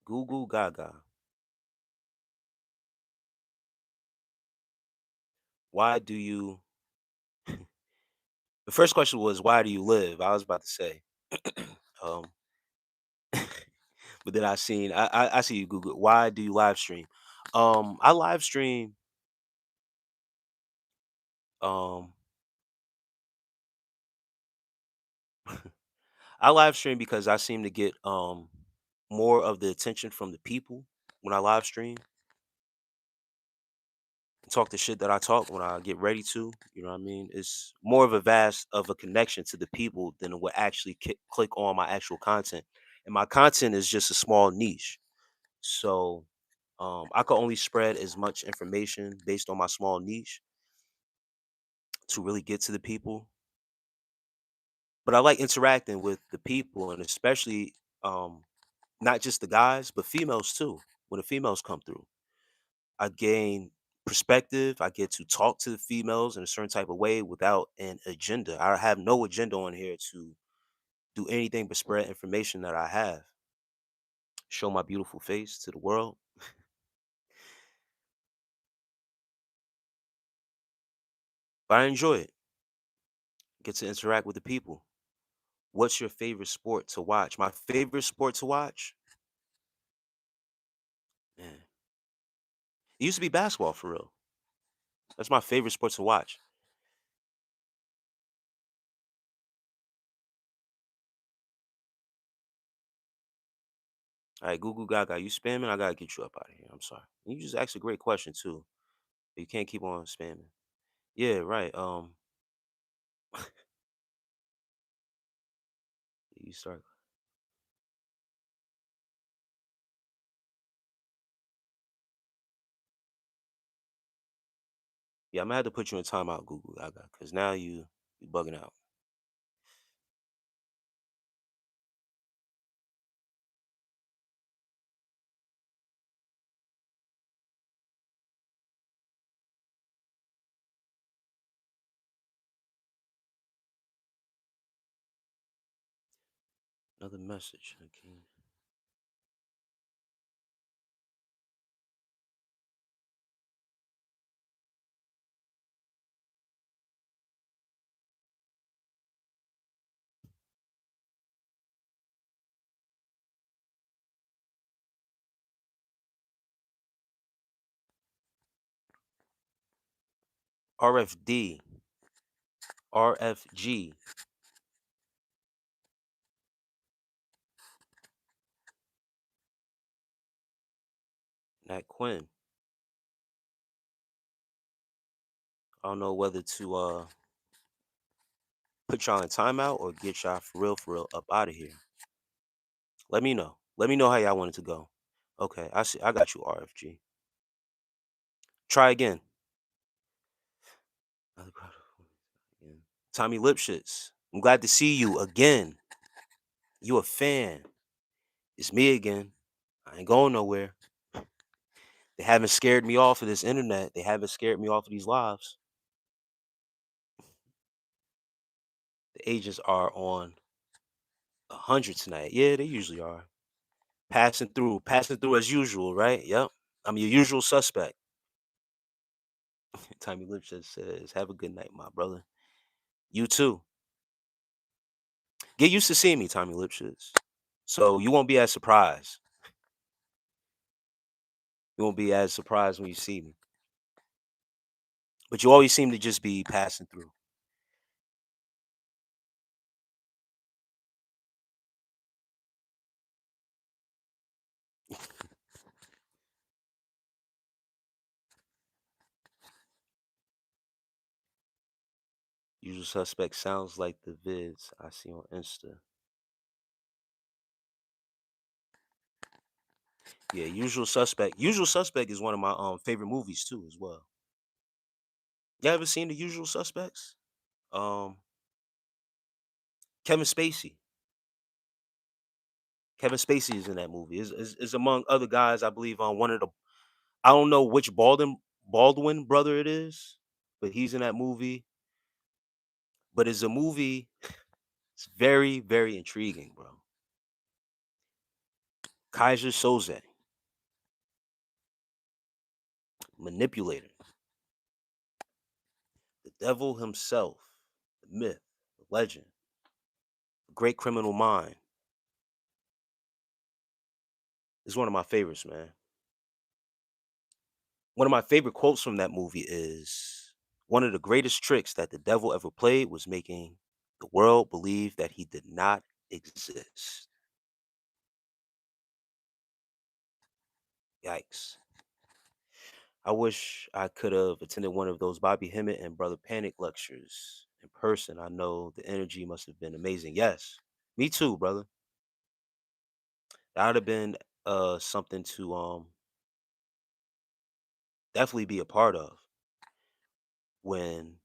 Google Gaga. Why do you? The first question was, why do you live? I was about to say. um, but then I see you Google. Why do you live stream? I live stream. Um, I live stream because I seem to get more of the attention from the people when I live stream. Talk the shit that I talk when I get ready to. You know what I mean? It's more of a vast of a connection to the people than what actually click on my actual content. And my content is just a small niche. So I could only spread as much information based on my small niche to really get to the people. But I like interacting with the people, and especially not just the guys, but females too. When the females come through, I gain perspective. I get to talk to the females in a certain type of way without an agenda. I have no agenda on here to do anything but spread information that I have, show my beautiful face to the world. But I enjoy it. Get to interact with the people. What's your favorite sport to watch? My favorite sport to watch? Man, it used to be basketball for real. That's my favorite sport to watch. All right, Google Gaga, you spamming? I gotta get you up out of here. I'm sorry. You just asked a great question too. You can't keep on spamming. Yeah, right. You start. Yeah, I'm gonna have to put you in timeout, Google Gaga, because now you bugging out. Another message. Okay. RFD, RFG, Nat Quinn. I don't know whether to put y'all in timeout or get y'all for real up out of here. Let me know. Let me know how y'all want it to go. Okay, I see. I got you, RFG. Try again. Another crowd of Boyz again. Tommy Lipschitz. I'm glad to see you again. You a fan. It's me again. I ain't going nowhere. They haven't scared me off of this internet. They haven't scared me off of these lives. The agents are on 100 tonight. Yeah, they usually are. Passing through as usual, right? Yep. I'm your usual suspect. Tommy Lipschitz says, "Have a good night, my brother. You too. Get used to seeing me, Tommy Lipschitz. So you won't be as surprised. You won't be as surprised when you see me. But you always seem to just be passing through. Usual suspect sounds like the vids I see on Insta. Yeah, usual suspect. Usual suspect is one of my favorite movies too, as well. You ever seen the usual suspects? Um, Kevin Spacey. Kevin Spacey is in that movie. Is among other guys, I believe, on one of the. I don't know which Baldwin brother it is, but he's in that movie. But it's a movie. It's very intriguing, bro. Kaiser Soze, manipulator, the devil himself, the myth, the legend, the great criminal mind. Is one of my favorites, man. One of my favorite quotes from that movie is, "One of the greatest tricks that the devil ever played was making the world believe that he did not exist." Yikes. I wish I could have attended one of those Bobby Hemmett and Brother Panic lectures in person. I know the energy must have been amazing. Yes, me too, brother. That would have been something to definitely be a part of when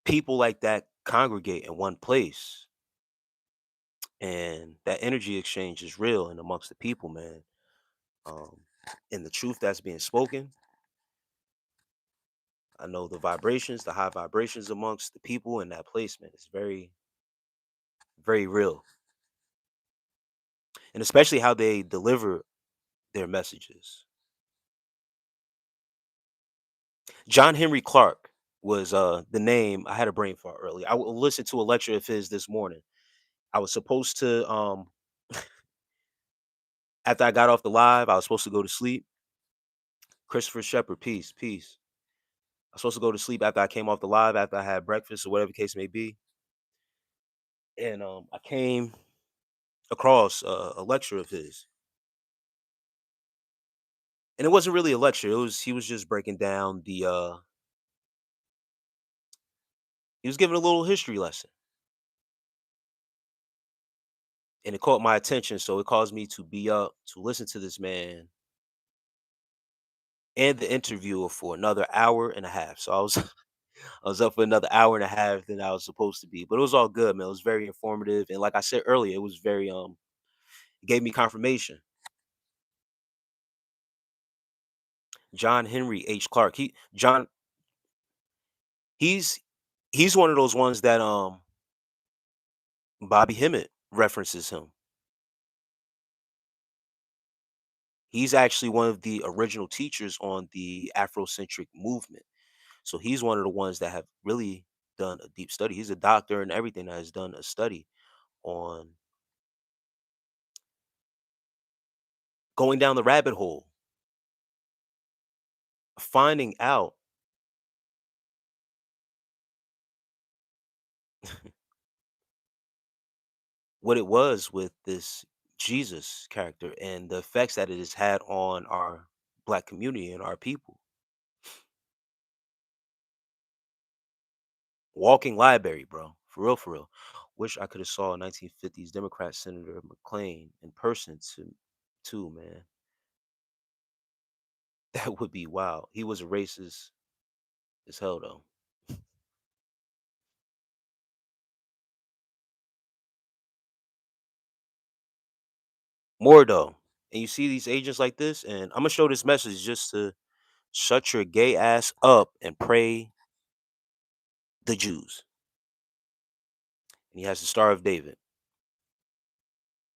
people like that congregate in one place and that energy exchange is real and amongst the people, man. um, and the truth that's being spoken. I know the vibrations, the high vibrations amongst the people in that placement is very, very real, and especially how they deliver their messages. John Henry Clark was the name. I had a brain fart earlier. Listened to a lecture of his this morning. I was supposed to after I got off the live, I was supposed to go to sleep. Christopher Shepherd, peace, peace. I was supposed to go to sleep after I came off the live, after I had breakfast or whatever the case may be. And I came across a lecture of his, and it wasn't really a lecture. It was he was just breaking down the. He was giving a little history lesson, and it caught my attention. So it caused me to be up to listen to this man and the interviewer for another hour and a half. So I was I was up for another hour and a half than I was supposed to be, but it was all good, man. It was very informative, and like I said earlier, it was very it gave me confirmation. John Henry H. Clark. He's he's one of those ones that Bobby Hemmett references him. He's actually one of the original teachers on the Afrocentric movement. So he's one of the ones that have really done a deep study. He's a doctor and everything that has done a study on going down the rabbit hole, finding out what it was with this Jesus character and the effects that it has had on our black community and our people. Walking library, bro. For real, for real. Wish I could have saw 1950s Democrat Senator McLean in person too, man. That would be wild. He was a racist as hell though. More though. And you see these agents like this, and I'm gonna show this message just to shut your gay ass up and pray the Jews. And he has the Star of David.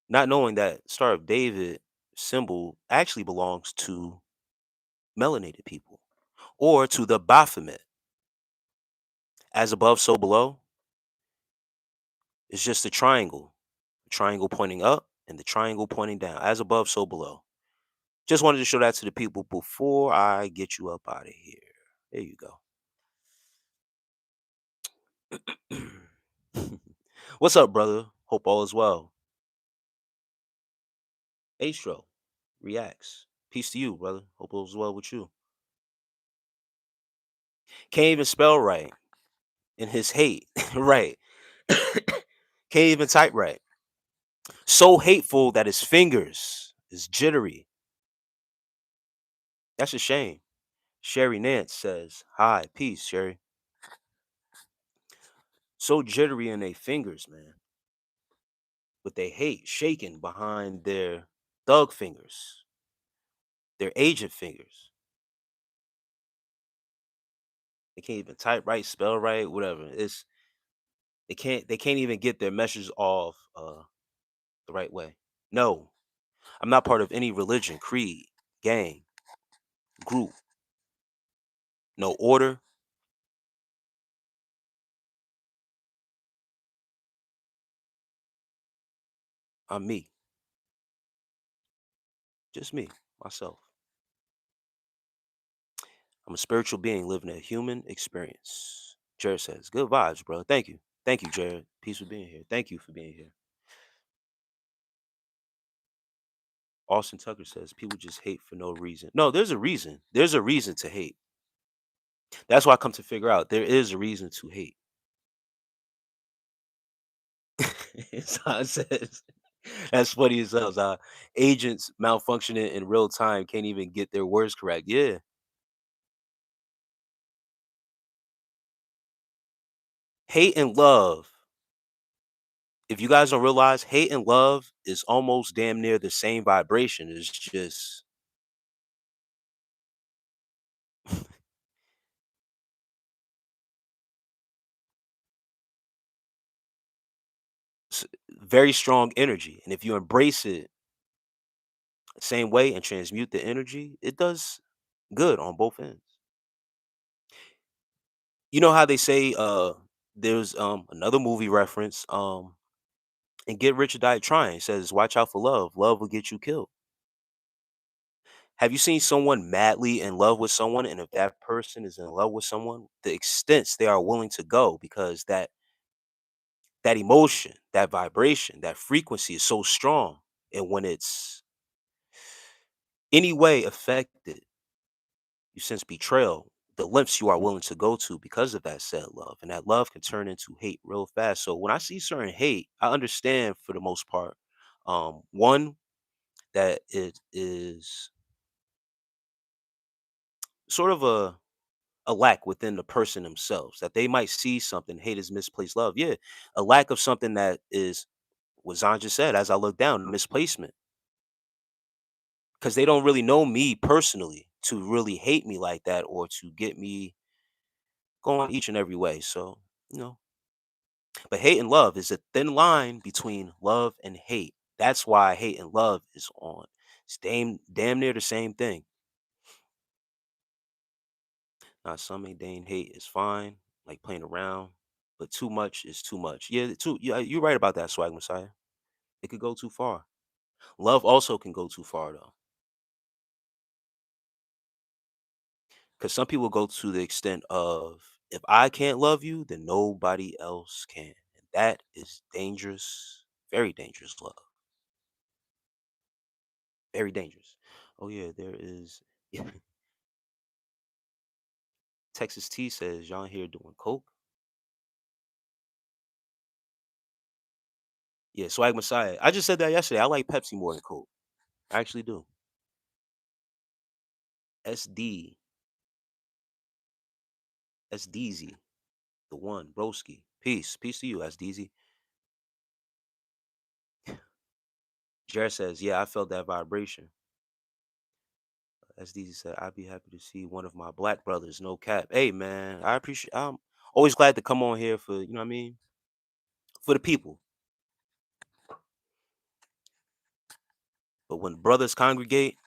Not knowing that Star of David symbol actually belongs to melanated people or to the Baphomet. As above, so below. It's just a triangle. The triangle pointing up and the triangle pointing down. As above, so below. Just wanted to show that to the people before I get you up out of here. There you go. What's up, brother? Hope all is well. Astro reacts. Peace to you, brother. Hope all is well with you. Can't even spell right in his hate. Right. Can't even type right. So hateful that his fingers is jittery. That's a shame. Sherry Nance says, hi, peace, Sherry. So jittery in their fingers, man. But they hate shaking behind their thug fingers, their agent fingers. They can't even type right, spell right, whatever. They can't even get their messages off the right way. No, I'm not part of any religion, creed, gang, group, no order. I'm me. Just me, myself. I'm a spiritual being living a human experience. Jared says, good vibes, bro. Thank you. Thank you, Jared. Peace for being here. Thank you for being here. Austin Tucker says, people just hate for no reason. No, there's a reason. There's a reason to hate. That's why I come to figure out there is a reason to hate. Hassan says, that's funny as hell. Agents malfunctioning in real time can't even get their words correct. Yeah. Hate and love. If you guys don't realize, hate and love is almost damn near the same vibration. It's just very strong energy. And if you embrace it the same way and transmute the energy, it does good on both ends. You know how they say there's another movie reference, and Get Rich or Die Trying says, watch out for love. Love will get you killed. Have you seen someone madly in love with someone, and if that person is in love with someone, the extents they are willing to go because that emotion, that vibration, that frequency is so strong, and when it's any way affected, you sense betrayal. The lengths you are willing to go to because of that said love, and that love can turn into hate real fast. So when I see certain hate, I understand for the most part. One that it is sort of a lack within the person themselves, that they might see something. Hate is misplaced love. Yeah, a lack of something that is what Zan just said. As I look down, misplacement, because they don't really know me personally to really hate me like that or to get me going each and every way. So you know, but hate and love is a thin line between love and hate. That's why hate and love is on. It's damn near the same thing. Now, some maintain hate is fine, like playing around, but too much is too much. Yeah, yeah, you're right about that, Swag Messiah. It could go too far. Love also can go too far though, because some people go to the extent of, if I can't love you, then nobody else can, and that is dangerous, very dangerous love, very dangerous. Oh yeah, there is. Texas T says y'all here doing coke. Yeah, Swag Messiah. I just said that yesterday. I like Pepsi more than Coke. I actually do. SD, SDZ, the one, broski. Peace to you, SDZ. Jared says, yeah, I felt that vibration. SDZ said, I'd be happy to see one of my black brothers, no cap. Hey man, I appreciate. I'm always glad to come on here for, you know what I mean, for the people. But when brothers congregate,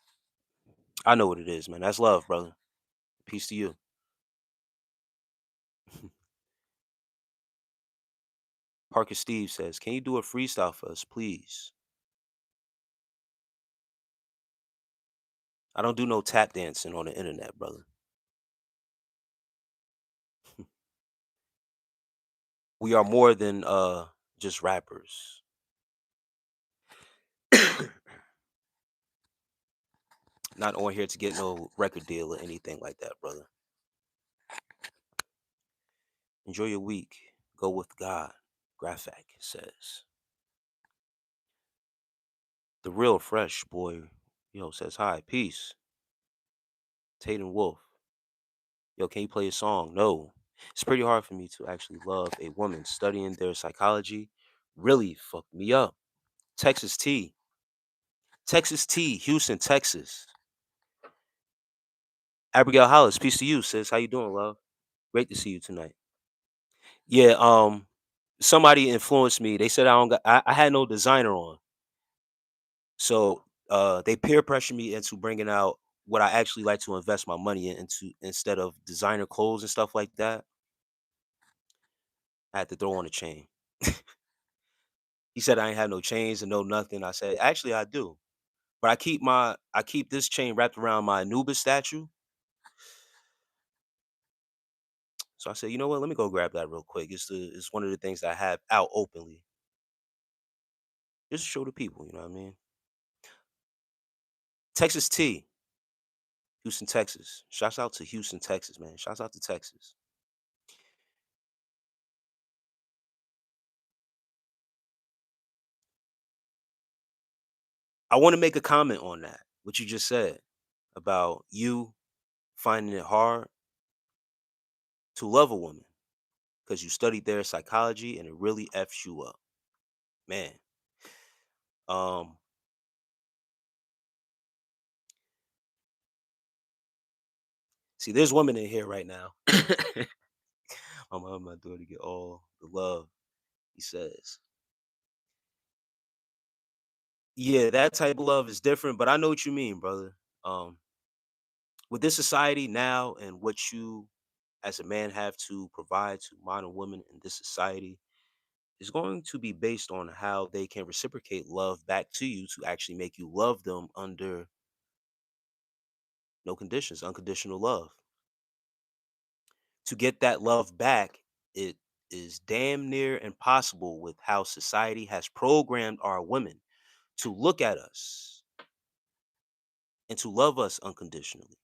I know what it is, man. That's love, brother. Peace to you. Parker Steve says, can you do a freestyle for us, please? I don't do no tap dancing on the internet, brother. We are more than just rappers. Not on here to get no record deal or anything like that, brother. Enjoy your week. Go with God. Graphic says. The real fresh boy, yo, says hi. Peace. Tatum Wolf. Yo, can you play a song? No. It's pretty hard for me to actually love a woman. Studying their psychology really fucked me up. Texas T. Texas T, Houston, Texas. Abigail Hollis, peace to you, sis. How you doing, love? Great to see you tonight. Yeah, somebody influenced me. They said I don't got I had no designer on. So they peer pressured me into bringing out what I actually like to invest my money into instead of designer clothes and stuff like that. I had to throw on a chain. He said I ain't have no chains and no nothing. I said, actually I do. But I keep this chain wrapped around my Anubis statue. So I said, you know what? Let me go grab that real quick. It's one of the things that I have out openly. Just to show the people, you know what I mean? Texas T, Houston, Texas. Shouts out to Houston, Texas, man. Shouts out to Texas. I want to make a comment on that, what you just said about you finding it hard to love a woman because you studied their psychology and it really F's you up. Man. Um, See, there's women in here right now. I'm not doing to get all the love, he says. Yeah, that type of love is different, but I know what you mean, brother. Um, with this society now and what you as a man have to provide to modern women in this society is going to be based on how they can reciprocate love back to you to actually make you love them under no conditions, unconditional love. To get that love back, it is damn near impossible with how society has programmed our women to look at us and to love us unconditionally.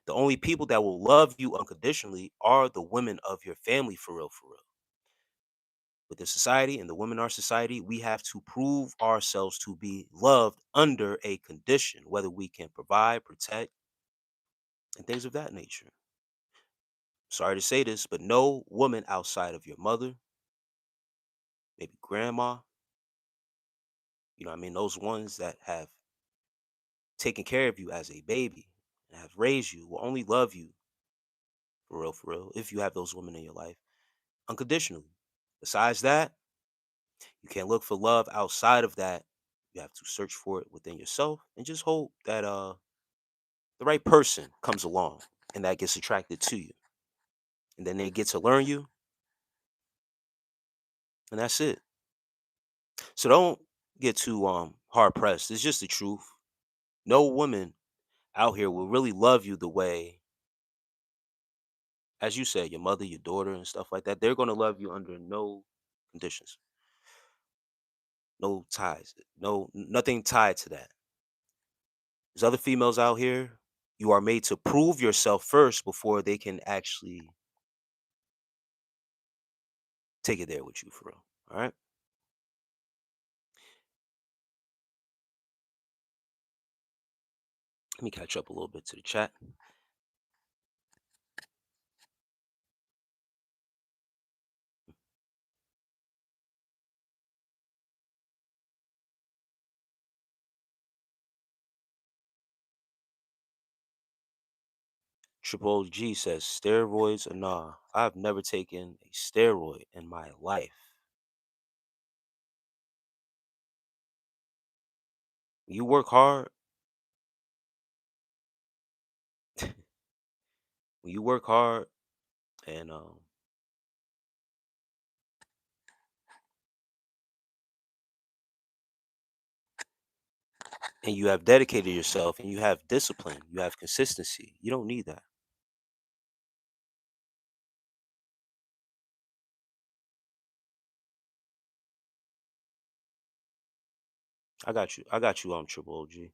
The only people that will love you unconditionally are the women of your family, for real, for real. With the society and the women in our society, we have to prove ourselves to be loved under a condition, whether we can provide, protect, and things of that nature. Sorry to say this, but no woman outside of your mother, maybe grandma, you know what I mean, those ones that have taken care of you as a baby and have raised you will only love you for real, if you have those women in your life unconditionally. Besides that, you can't look for love outside of that. You have to search for it within yourself and just hope that the right person comes along and that gets attracted to you. And then they get to learn you, and that's it. So don't get too hard pressed. It's just the truth. No woman out here will really love you the way, as you said, your mother, your daughter, and stuff like that. They're gonna love you under no conditions, no ties, nothing tied to that. There's other females out here. You are made to prove yourself first before they can actually take it there with you for real. All right. Let me catch up a little bit to the chat. Triple G says steroids or nah. I've never taken a steroid in my life. When you work hard, when you work hard and you have dedicated yourself and you have discipline, you have consistency. You don't need that. I got you. I got you, Triple OG.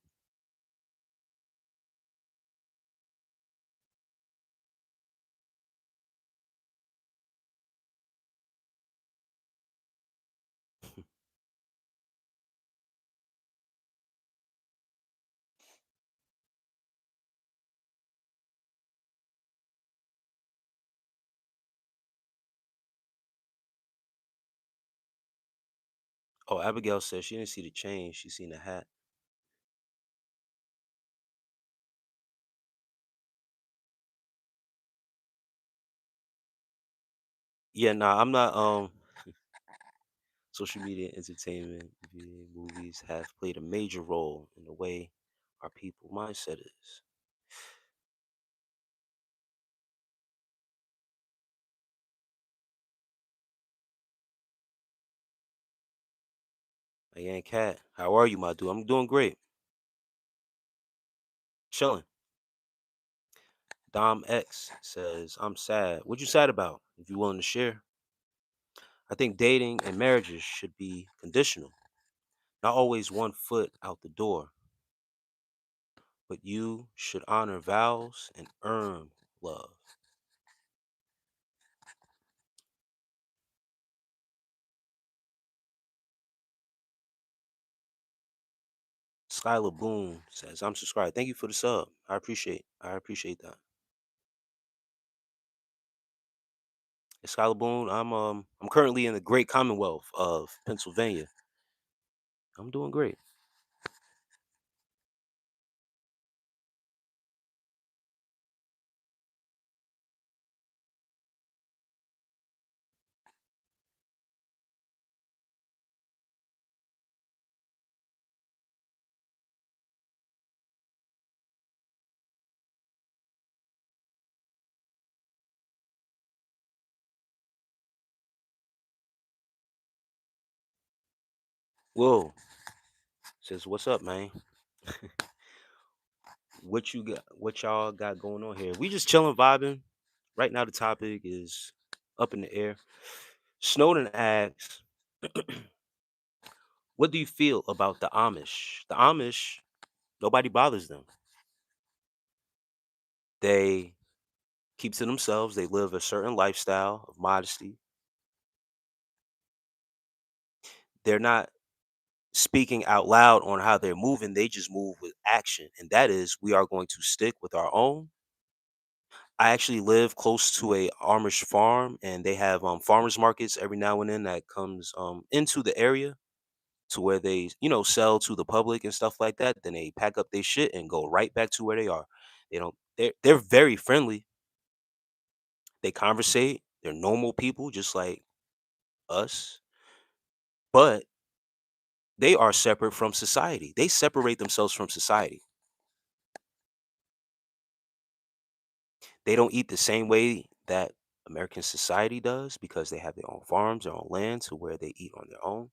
Oh, Abigail says she didn't see the chain, she seen the hat. Yeah, nah, I'm not social media, entertainment, video, movies have played a major role in the way our people mindset is. Hey, Aunt Cat, how are you, my dude? I'm doing great. Chilling. Dom X says, I'm sad. What you sad about? If you're willing to share. I think dating and marriages should be conditional, not always one foot out the door, but you should honor vows and earn love. Skylar Boone says, I'm subscribed. Thank you for the sub. I appreciate that. And Skylar Boone, I'm currently in the great Commonwealth of Pennsylvania. I'm doing great. Whoa, says what's up, man? What you got? What y'all got going on here? We just chilling, vibing. Right now, the topic is up in the air. Snowden asks, "What do you feel about the Amish? The Amish, nobody bothers them. They keep to themselves. They live a certain lifestyle of modesty. They're not speaking out loud on how they're moving. They just move with action, and that is, we are going to stick with our own. I actually live close to a Amish farm, and they have farmers markets every now and then that comes into the area to where they sell to the public and stuff like that. Then they pack up their shit and go right back to where they are. They don't. They're very friendly. They conversate. They're normal people just like us, but they are separate from society. They separate themselves from society. They don't eat the same way that American society does because they have their own farms, their own land to where they eat on their own.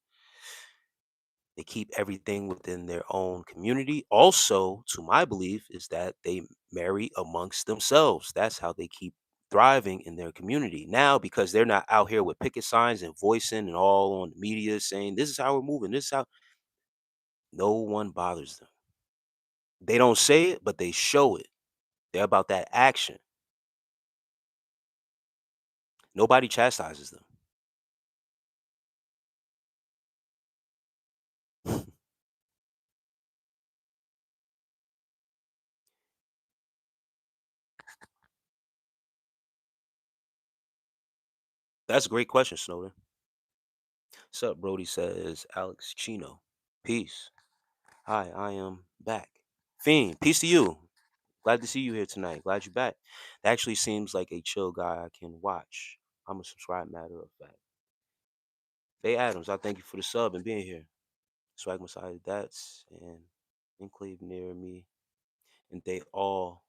They keep everything within their own community. Also, to my belief, is that they marry amongst themselves. That's how they keep thriving in their community. Now, because they're not out here with picket signs and voicing and all on the media saying, this is how we're moving, this is how, no one bothers them. They don't say it, but they show it. They're about that action. Nobody chastises them. That's a great question, Snowden. What's up, Brody says Alex Chino. Peace. Hi, I am back. Fiend, peace to you. Glad to see you here tonight. Glad you're back. That actually seems like a chill guy I can watch. I'm a subscribed, matter of fact. Faye Adams, I thank you for the sub and being here. Swag Messiah, that's an enclave near me, and they all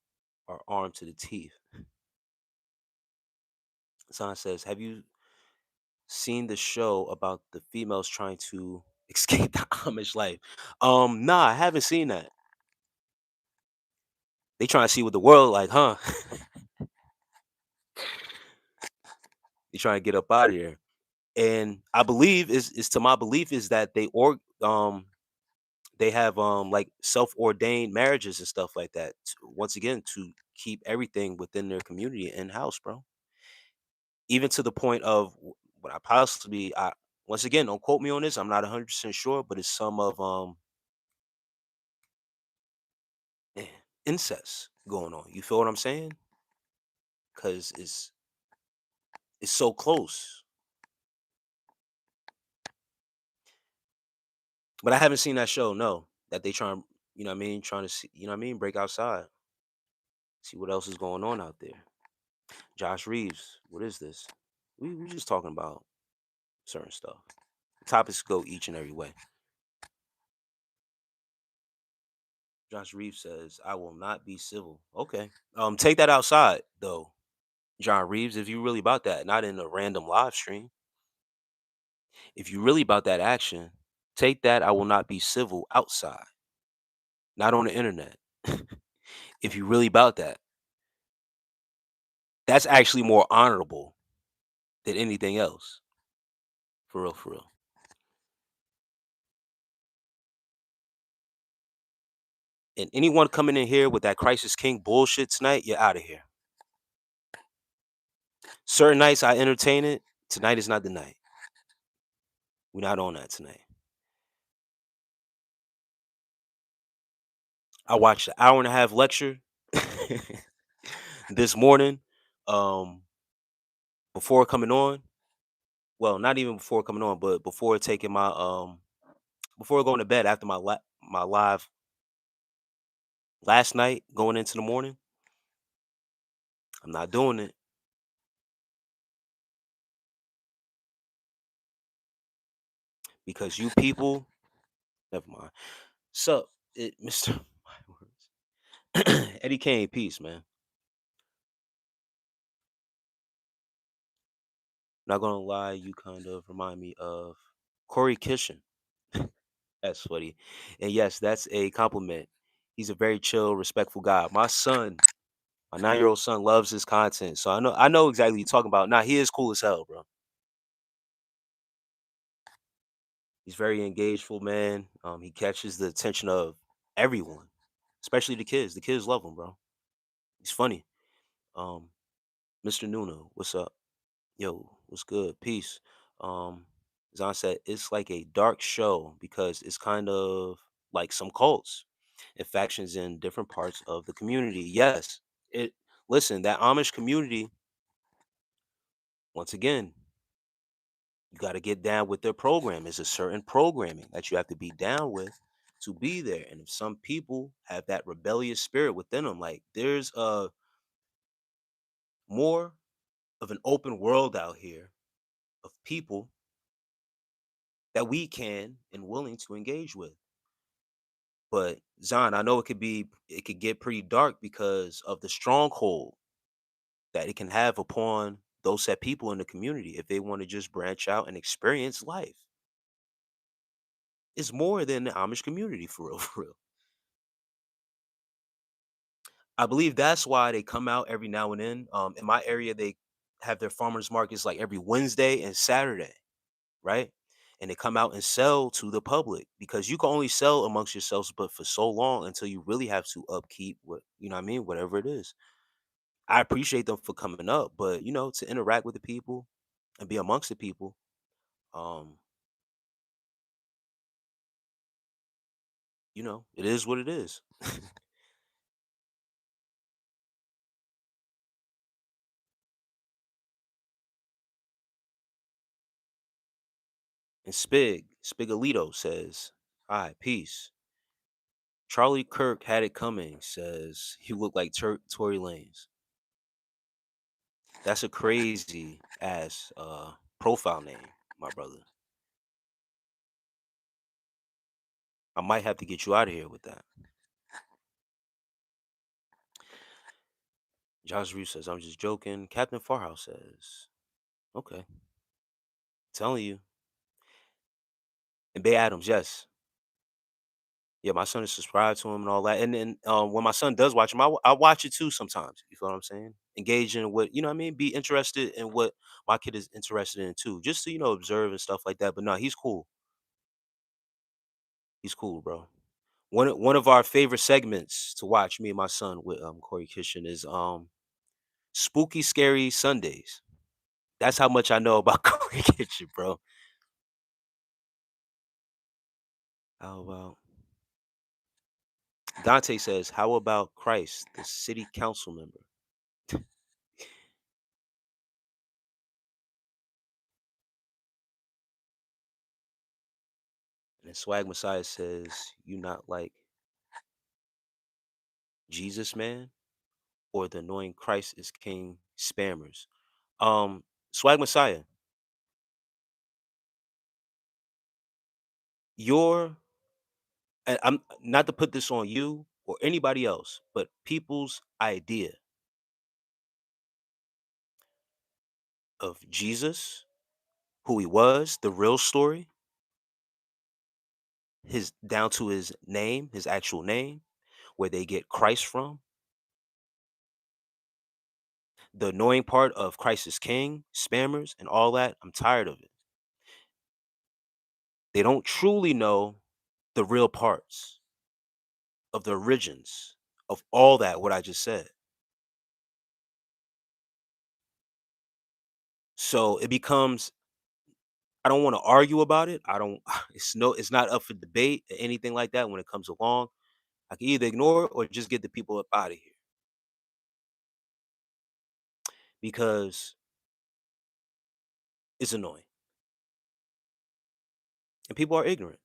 are armed to the teeth. Sana says, have you seen the show about the females trying to escape the Amish life? Nah, I haven't seen that. They trying to see what the world like, huh? They trying to get up out of here. And I believe is to my belief is that they have like self-ordained marriages and stuff like that. Once again, to keep everything within their community in house, bro. Even to the point of what I possibly I once again, don't quote me on this. I'm not 100% sure, but it's some of eh, incest going on. You feel what I'm saying? Cuz it's so close. But I haven't seen that show, no. That they trying, what I mean, trying to see, what I mean, break outside, see what else is going on out there. Josh Reeves, what is this? We just talking about certain stuff. Topics go each and every way. Josh Reeves says, "I will not be civil." Okay, take that outside though, John Reeves. If you really about that, not in a random live stream. If you really about that action, take that. I will not be civil outside, not on the internet. If you really about that, that's actually more honorable than anything else. For real, for real. And anyone coming in here with that Crisis King bullshit tonight, you're out of here. Certain nights I entertain it. Tonight is not the night. We're not on that tonight. I watched an hour and a half lecture this morning, um, before coming on. Well, not even before coming on, but before going to bed after my live last night, going into the morning. I'm not doing it because you people. Never mind. So, Mr. My words. Eddie Kane, peace, man. Not gonna lie, you kind of remind me of Corey Kishin. That's funny. And yes, that's a compliment. He's a very chill, respectful guy. My 9-year-old son loves his content. So I know exactly what you're talking about. Nah, he is cool as hell, bro. He's very engageful, man. He catches the attention of everyone, especially the kids. The kids love him, bro. He's funny. Um, Mr. Nuno, what's up? Yo, what's good? Peace. Um, Zan said it's like a dark show because it's kind of like some cults and factions in different parts of the community. Yes, it. Listen, that Amish community. Once again, you got to get down with their program. There's a certain programming that you have to be down with to be there. And if some people have that rebellious spirit within them, like there's more of an open world out here of people that we can and willing to engage with. But Zon, I know it could get pretty dark because of the stronghold that it can have upon those set people in the community if they want to just branch out and experience life. It's more than the Amish community for real, for real. I believe that's why they come out every now and then. In my area, they have their farmers markets like every Wednesday and Saturday, right? And they come out and sell to the public because you can only sell amongst yourselves, but for so long until you really have to upkeep what you know what I mean, whatever it is. I appreciate them for coming up, but to interact with the people and be amongst the people, um, it is what it is. And Spigolito says, "Hi, peace." Charlie Kirk had it coming. Says he looked like Tory Lanez. That's a crazy ass profile name, my brother. I might have to get you out of here with that. Josh Reeves says, "I'm just joking." Captain Farhouse says, "Okay, telling you." And Bay Adams, yes. Yeah, my son is subscribed to him and all that. And then when my son does watch him, I watch it too sometimes. You feel what I'm saying? Engage in what, you know what I mean? Be interested in what my kid is interested in too. Just to, observe and stuff like that. But no, he's cool. He's cool, bro. One of our favorite segments to watch, me and my son with Corey Kishan, is Spooky Scary Sundays. That's how much I know about Corey Kitchen, bro. How about Dante says, how about Christ, the city council member? And then Swag Messiah says, you not like Jesus, man, or the annoying Christ is King spammers. Swag Messiah, your and I'm not to put this on you or anybody else, but people's idea of Jesus, who he was, the real story, his down to his name, his actual name, where they get Christ from. The annoying part of Christ is King, spammers, and all that, I'm tired of it. They don't truly know the real parts of the origins of all that, what I just said. So it becomes, I don't want to argue about it. I don't, it's not up for debate or anything like that when it comes along. I can either ignore it or just get the people up out of here because it's annoying and people are ignorant.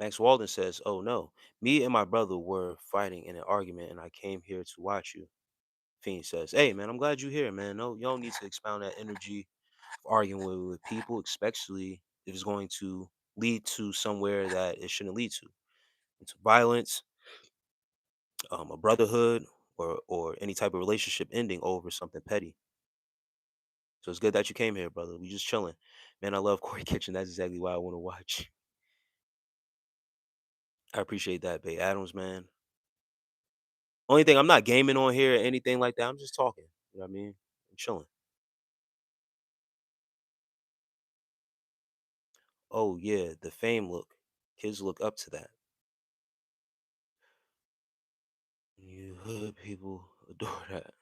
Max Walden says, "Oh no, me and my brother were fighting in an argument, and I came here to watch you." Fiend says, "Hey man, I'm glad you're here, man. No, you don't need to expound that energy of arguing with people, especially if it's going to lead to somewhere that it shouldn't lead to, into violence a brotherhood, or any type of relationship ending over something petty. So it's good that you came here, brother. We just chilling. Man, I love Corey Kitchen. That's exactly why I want to watch. I appreciate that, Bay Adams, man. Only thing, I'm not gaming on here or anything like that. I'm just talking. You know what I mean? I'm chilling. Oh yeah, the fame look. Kids look up to that. You hood people adore that.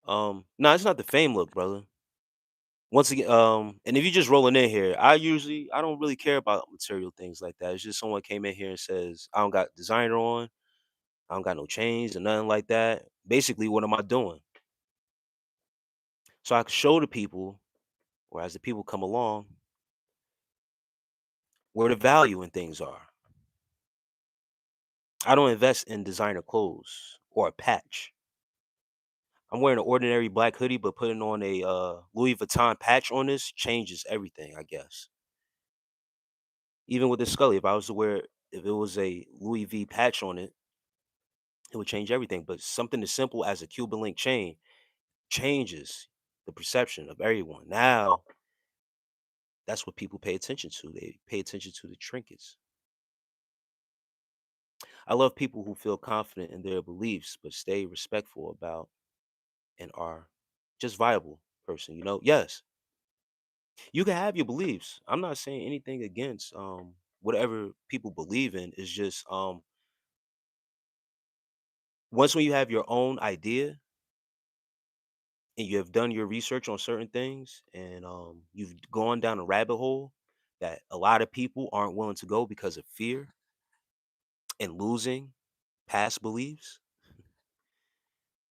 No, it's not the fame look, brother. Once again, and if you're just rolling in here, I don't really care about material things like that. It's just someone came in here and says, I don't got designer on, I don't got no chains or nothing like that. Basically, what am I doing? So I can show the people, or as the people come along, where the value in things are. I don't invest in designer clothes or a patch. I'm wearing an ordinary black hoodie, but putting on a Louis Vuitton patch on this changes everything, I guess. Even with the Scully, if I was to wear, if it was a Louis V patch on it, it would change everything. But something as simple as a Cuban link chain changes the perception of everyone. Now, that's what people pay attention to. They pay attention to the trinkets. I love people who feel confident in their beliefs, but stay respectful about and are just viable person. Yes, you can have your beliefs. I'm not saying anything against whatever people believe in. Is just once when you have your own idea and you have done your research on certain things and you've gone down a rabbit hole that a lot of people aren't willing to go because of fear and losing past beliefs,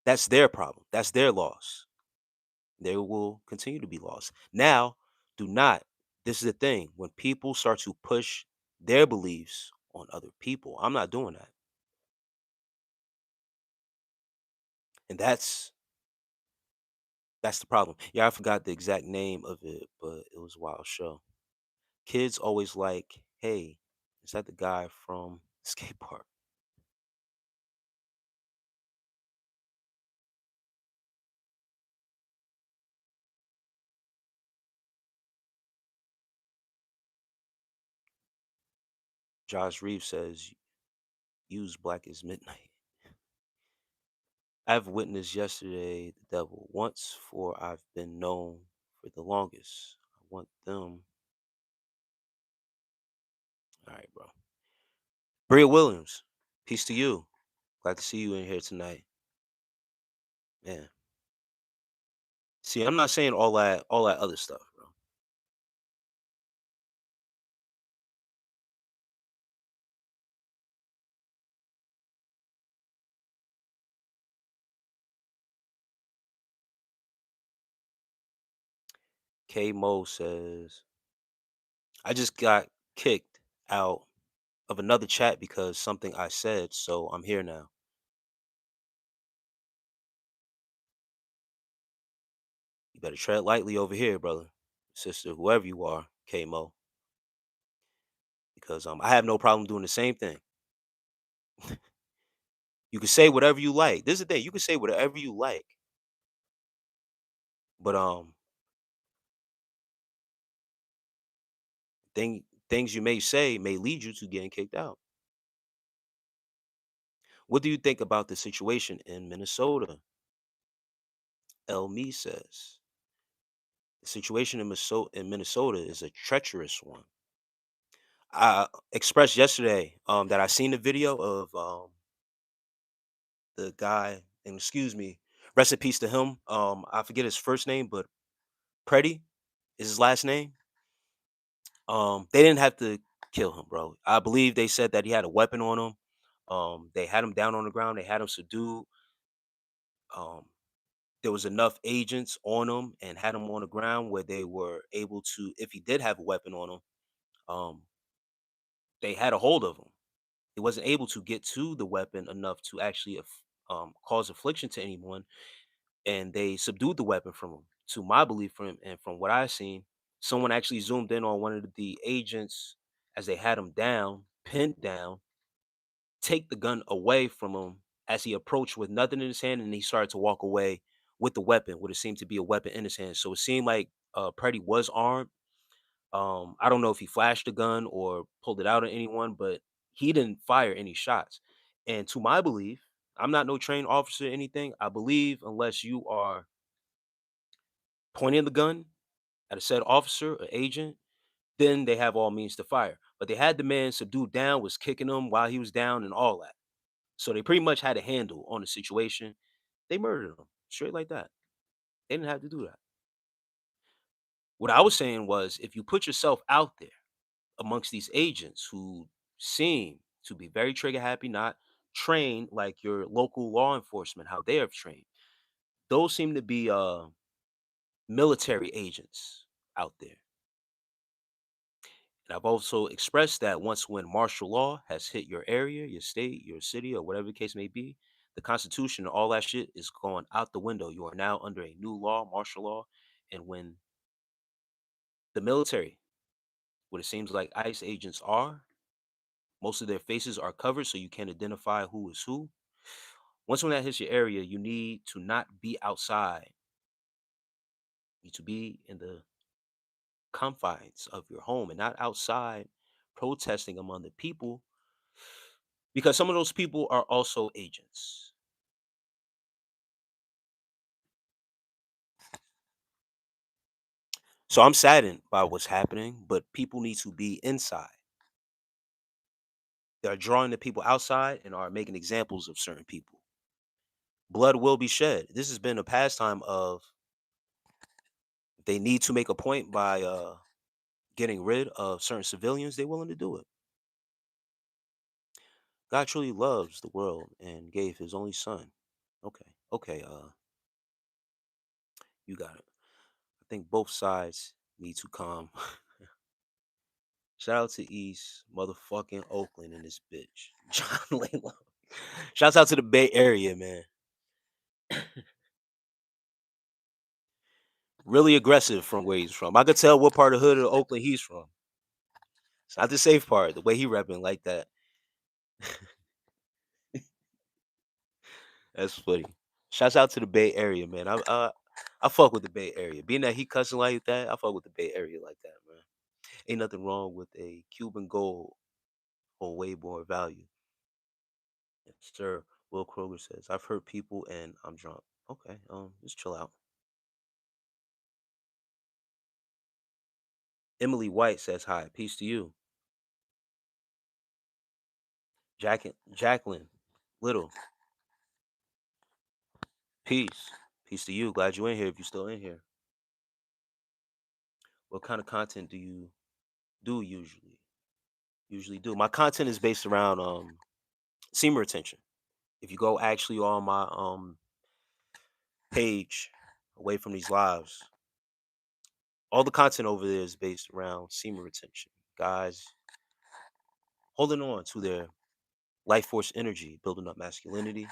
that's their problem. That's their loss. They will continue to be lost. Now, do not, this is the thing, when people start to push their beliefs on other people, I'm not doing that. And that's the problem. Yeah, I forgot the exact name of it, but it was a wild show. Kids always like, hey, is that the guy from skate park? Josh Reeves says, use black as midnight. I've witnessed yesterday the devil once, for I've been known for the longest. I want them. All right, bro. Bria Williams, peace to you. Glad to see you in here tonight. Man. See, I'm not saying all that other stuff, bro. K Mo says, I just got kicked out of another chat because something I said, so I'm here now. You better tread lightly over here, brother, sister, whoever you are, K Mo, because I have no problem doing the same thing. You can say whatever you like. This is the thing, you can say whatever you like, but things you may say may lead you to getting kicked out. What do you think about the situation in Minnesota? Elmi says the situation in Minnesota is a treacherous one. I expressed yesterday that I seen the video of the guy, and excuse me, rest in peace to him. I forget his first name, but Preddy is his last name. They didn't have to kill him, bro. I believe they said that he had a weapon on him. They had him down on the ground. They had him subdued. Um, there was enough agents on him and had him on the ground where they were able to, if he did have a weapon on him, um, they had a hold of him. He wasn't able to get to the weapon enough to actually cause affliction to anyone, and they subdued the weapon from him. To my belief, from and from what I've seen, someone actually zoomed in on one of the agents as they had him down, pinned down, take the gun away from him as he approached with nothing in his hand, and he started to walk away with the weapon, what it seemed to be a weapon in his hand. So it seemed like Preddy was armed. I don't know if he flashed a gun or pulled it out at anyone, but he didn't fire any shots. And to my belief, I'm not no trained officer or anything. I believe unless you are pointing the gun at a said officer or agent, then they have all means to fire. But they had the man subdued down, was kicking him while he was down and all that. So they pretty much had a handle on the situation. They murdered him straight like that. They didn't have to do that. What I was saying was if you put yourself out there amongst these agents who seem to be very trigger happy, not trained like your local law enforcement, how they are trained, those seem to be military agents out there. And I've also expressed that once when martial law has hit your area, your state, your city, or whatever the case may be, the Constitution and all that shit is going out the window. You are now under a new law, martial law. And when the military, what it seems like ICE agents are, most of their faces are covered so you can't identify who is who. Once when that hits your area, you need to not be outside. You need to be in the confines of your home and not outside protesting among the people because some of those people are also agents. So I'm saddened by what's happening, but people need to be inside. They're drawing the people outside and are making examples of certain people. Blood will be shed. This has been a pastime of they need to make a point by getting rid of certain civilians. They're willing to do it. God truly loves the world and gave his only son. Okay. Okay, you got it. I think both sides need to calm. Shout out to East motherfucking Oakland in this bitch. John Laylo. Shouts out to the Bay Area, man. Really aggressive from where he's from. I could tell what part of hood of Oakland he's from. It's not the safe part, the way he rapping like that. That's funny. Shouts out to the Bay Area, man. I fuck with the Bay Area. Being that he cussing like that, I fuck with the Bay Area like that, man. Ain't nothing wrong with a Cuban gold or way more value. Yes, sir. Will Kroger says, I've hurt people and I'm drunk. Okay, just chill out. Emily White says hi. Peace to you. Jacqueline Little. Peace. Peace to you. Glad you in here if you still in here. What kind of content do you do usually? Usually do. My content is based around semen retention. If you go actually on my page away from these lives, all the content over there is based around semen retention. Guys holding on to their life force energy, building up masculinity.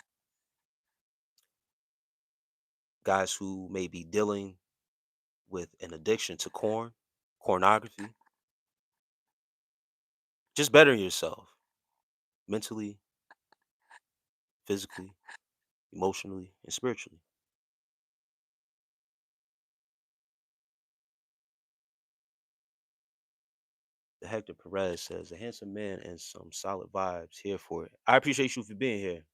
Guys who may be dealing with an addiction to pornography. Just bettering yourself mentally, physically, emotionally, and spiritually. The Hector Perez says, a handsome man and some solid vibes here for it. I appreciate you for being here.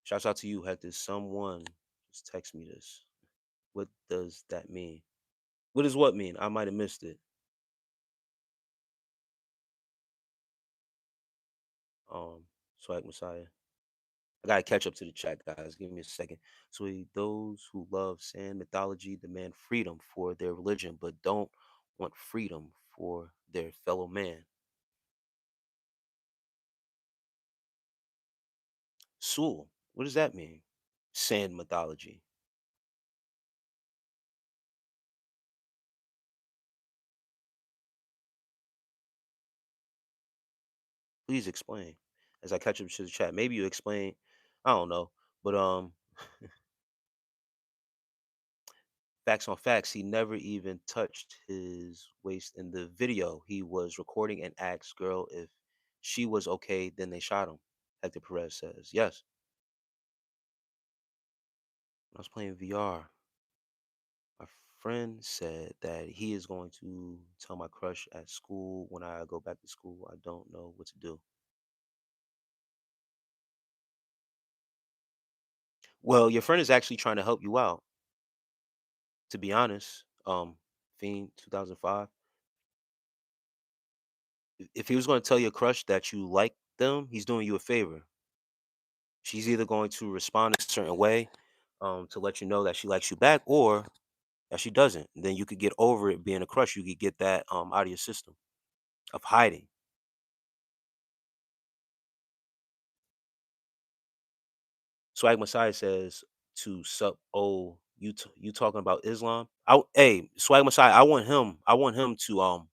Shouts out to you, Hector. Someone just text me this. What does that mean? What does what mean? I might have missed it. Swag Messiah. I gotta catch up to the chat, guys. Give me a second. So those who love sand mythology demand freedom for their religion, but don't want freedom for their fellow man. Sewell, what does that mean? Sand mythology. Please explain. As I catch up to the chat, maybe you explain. I don't know, but Facts on facts, he never even touched his waist in the video. He was recording and asked girl if she was okay, then they shot him. Hector Perez says, yes. I was playing VR. My friend said that he is going to tell my crush at school when I go back to school. I don't know what to do. Well, your friend is actually trying to help you out, to be honest. Fiend 2005. If he was going to tell your crush that you like them, he's doing you a favor. She's either going to respond a certain way to let you know that she likes you back, or that she doesn't. Then you could get over it being a crush. You could get that out of your system of hiding. Swag Messiah says to sup. Oh, you talking about Islam? Hey, Swag Messiah. I want him to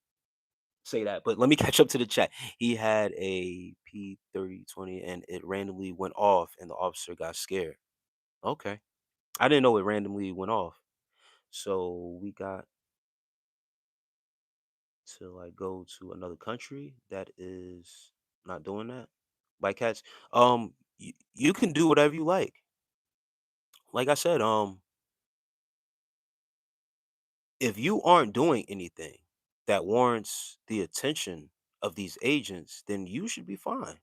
say that. But let me catch up to the chat. He had a P3020 and it randomly went off, and the officer got scared. Okay, I didn't know it randomly went off. So we got to like go to another country that is not doing that. By cats, you can do whatever you like. Like I said, if you aren't doing anything that warrants the attention of these agents, then you should be fine.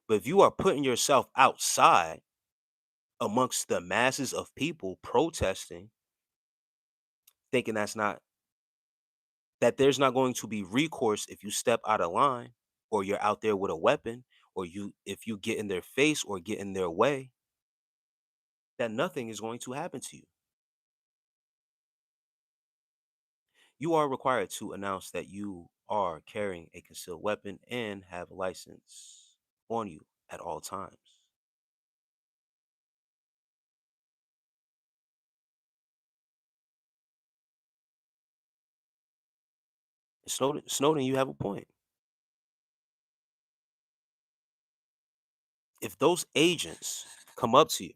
But if you are putting yourself outside amongst the masses of people protesting, thinking that there's not going to be recourse if you step out of line, or you're out there with a weapon, or you if you get in their face or get in their way, that nothing is going to happen to you. You are required to announce that you are carrying a concealed weapon and have a license on you at all times. Snowden, you have a point. If those agents come up to you,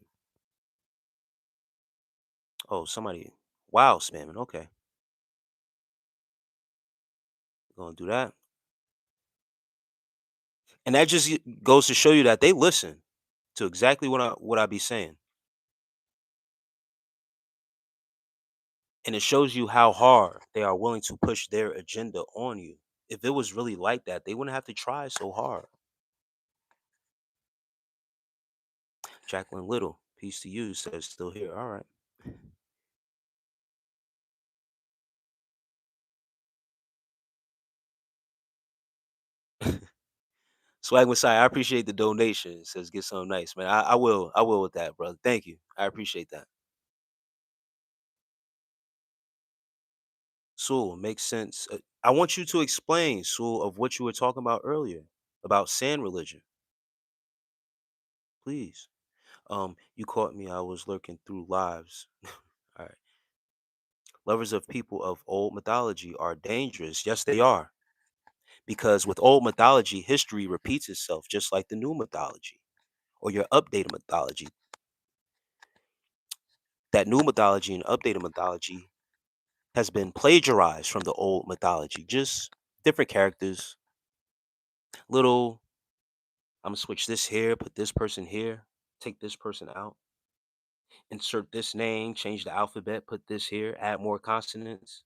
oh, somebody, wow, spamming. Okay, gonna do that, and that just goes to show you that they listen to exactly what I be saying, and it shows you how hard they are willing to push their agenda on you. If it was really like that, they wouldn't have to try so hard. Jacqueline Little, peace to you, says still here. All right. Swag Messiah, I appreciate the donation. Says get something nice, man. I will with that, brother. Thank you. I appreciate that. Sewell, makes sense. I want you to explain, Sewell, of what you were talking about earlier about sand religion, please. You caught me. I was lurking through lives. All right. Lovers of people of old mythology are dangerous. Yes, they are. Because with old mythology, history repeats itself just like the new mythology or your updated mythology. That new mythology and updated mythology has been plagiarized from the old mythology. Just different characters. Little, I'm gonna switch this here, put this person here, take this person out, insert this name, change the alphabet, put this here, add more consonants.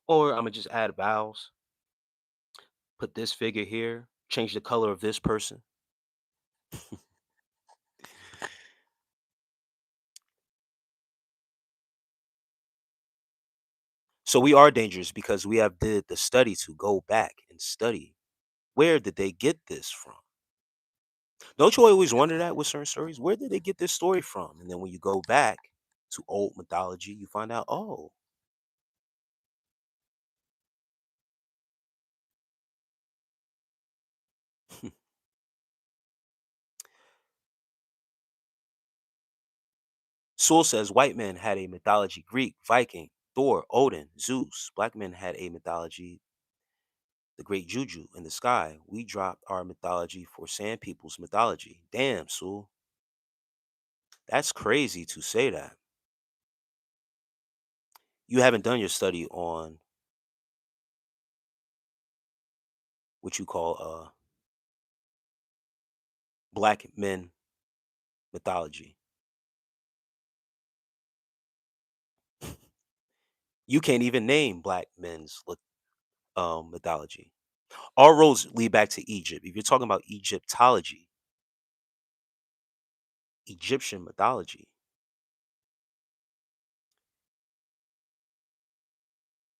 Or I'm gonna just add vowels, put this figure here, change the color of this person. So we are dangerous because we have did the study to go back and study where did they get this from? Don't you always wonder that with certain stories? Where did they get this story from? And then when you go back to old mythology, you find out, oh, Sewell says white men had a mythology Greek, Viking, Thor, Odin, Zeus. Black men had a mythology, the great Juju in the sky. We dropped our mythology for sand people's mythology. Damn, Sewell. That's crazy to say that. you haven't done your study on what you call black men mythology. You can't even name black men's mythology. All roads lead back to Egypt. If you're talking about Egyptology, Egyptian mythology,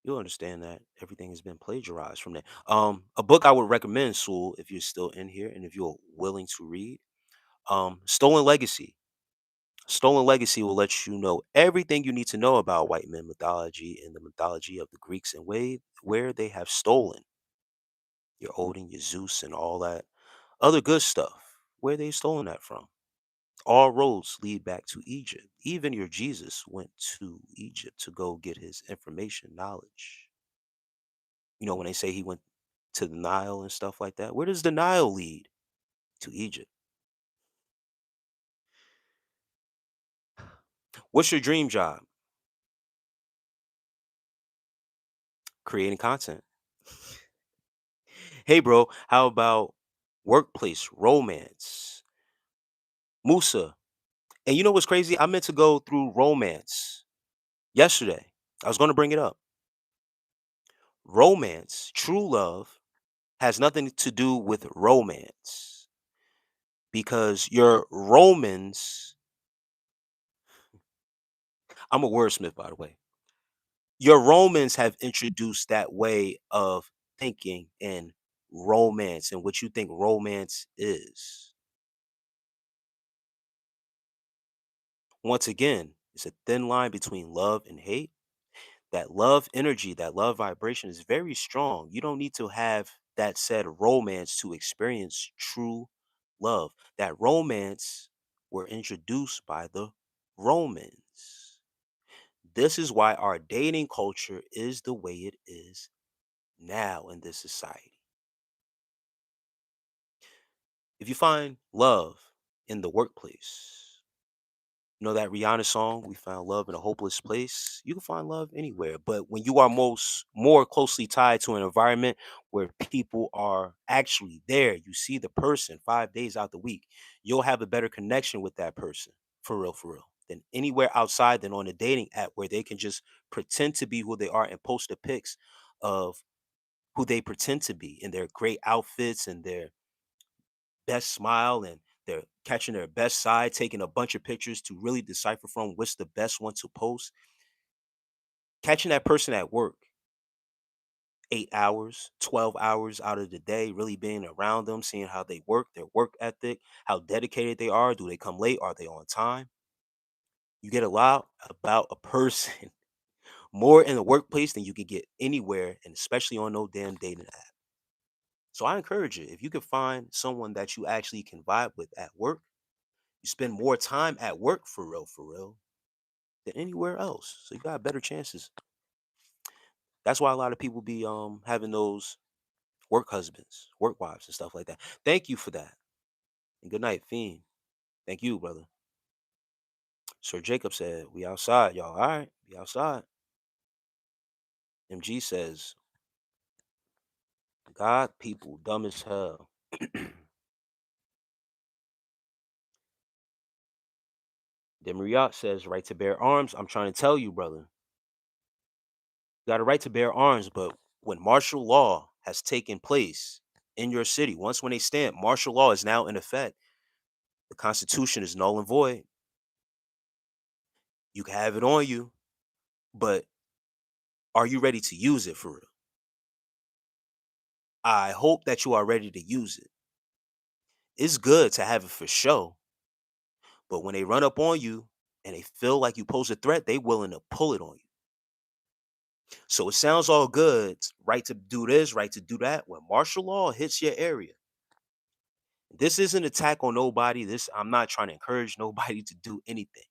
you'll understand that everything has been plagiarized from there. A book I would recommend, Sewell, if you're still in here and if you're willing to read, Stolen Legacy. Stolen Legacy will let you know everything you need to know about white men mythology and the mythology of the Greeks and where they have stolen your Odin, your Zeus, and all that other good stuff. Where they stolen that from? All roads lead back to Egypt. Even your Jesus went to Egypt to go get his information, knowledge. You know, when they say he went to the Nile and stuff like that, where does the Nile lead? To Egypt. What's your dream job? Creating content. Hey, bro, how about workplace romance? Musa. And you know what's crazy? I meant to go through romance yesterday. I was going to bring it up. Romance, true love, has nothing to do with romance because your Romans, I'm a wordsmith, by the way. Your Romans have introduced that way of thinking in romance and what you think romance is. Once again, it's a thin line between love and hate. That love energy, that love vibration is very strong. You don't need to have that said romance to experience true love. That romance were introduced by the Romans. This is why our dating culture is the way it is now in this society. If you find love in the workplace, you know that Rihanna song, "We Found Love in a Hopeless Place." You can find love anywhere, but when you are more closely tied to an environment where people are actually there, you see the person 5 days out the week, you'll have a better connection with that person, for real, than anywhere outside than on a dating app where they can just pretend to be who they are and post the pics of who they pretend to be in their great outfits and their best smile and they're catching their best side, taking a bunch of pictures to really decipher from what's the best one to post. Catching that person at work 8 hours, 12 hours out of the day, really being around them, seeing how they work, their work ethic, how dedicated they are. Do they come late? Are they on time? You get a lot about a person more in the workplace than you can get anywhere, and especially on no damn dating app. So I encourage you, if you can find someone that you actually can vibe with at work, you spend more time at work for real, than anywhere else. So you got better chances. That's why a lot of people be having those work husbands, work wives, and stuff like that. Thank you for that. And good night, Fiend. Thank you, brother. Sir Jacob said, "We outside, y'all. All right, be outside." MG says, "God, people dumb as hell." Demiriot says, "Right to bear arms. I'm trying to tell you, brother. You got a right to bear arms, but when martial law has taken place in your city, once when they stamp, martial law is now in effect. The Constitution is null and void. You can have it on you, but are you ready to use it for real? I hope that you are ready to use it. It's good to have it for show, but when they run up on you and they feel like you pose a threat, they willing to pull it on you. So it sounds all good, right to do this, right to do that. When martial law hits your area, this isn't an attack on nobody. This I'm not trying to encourage nobody to do anything.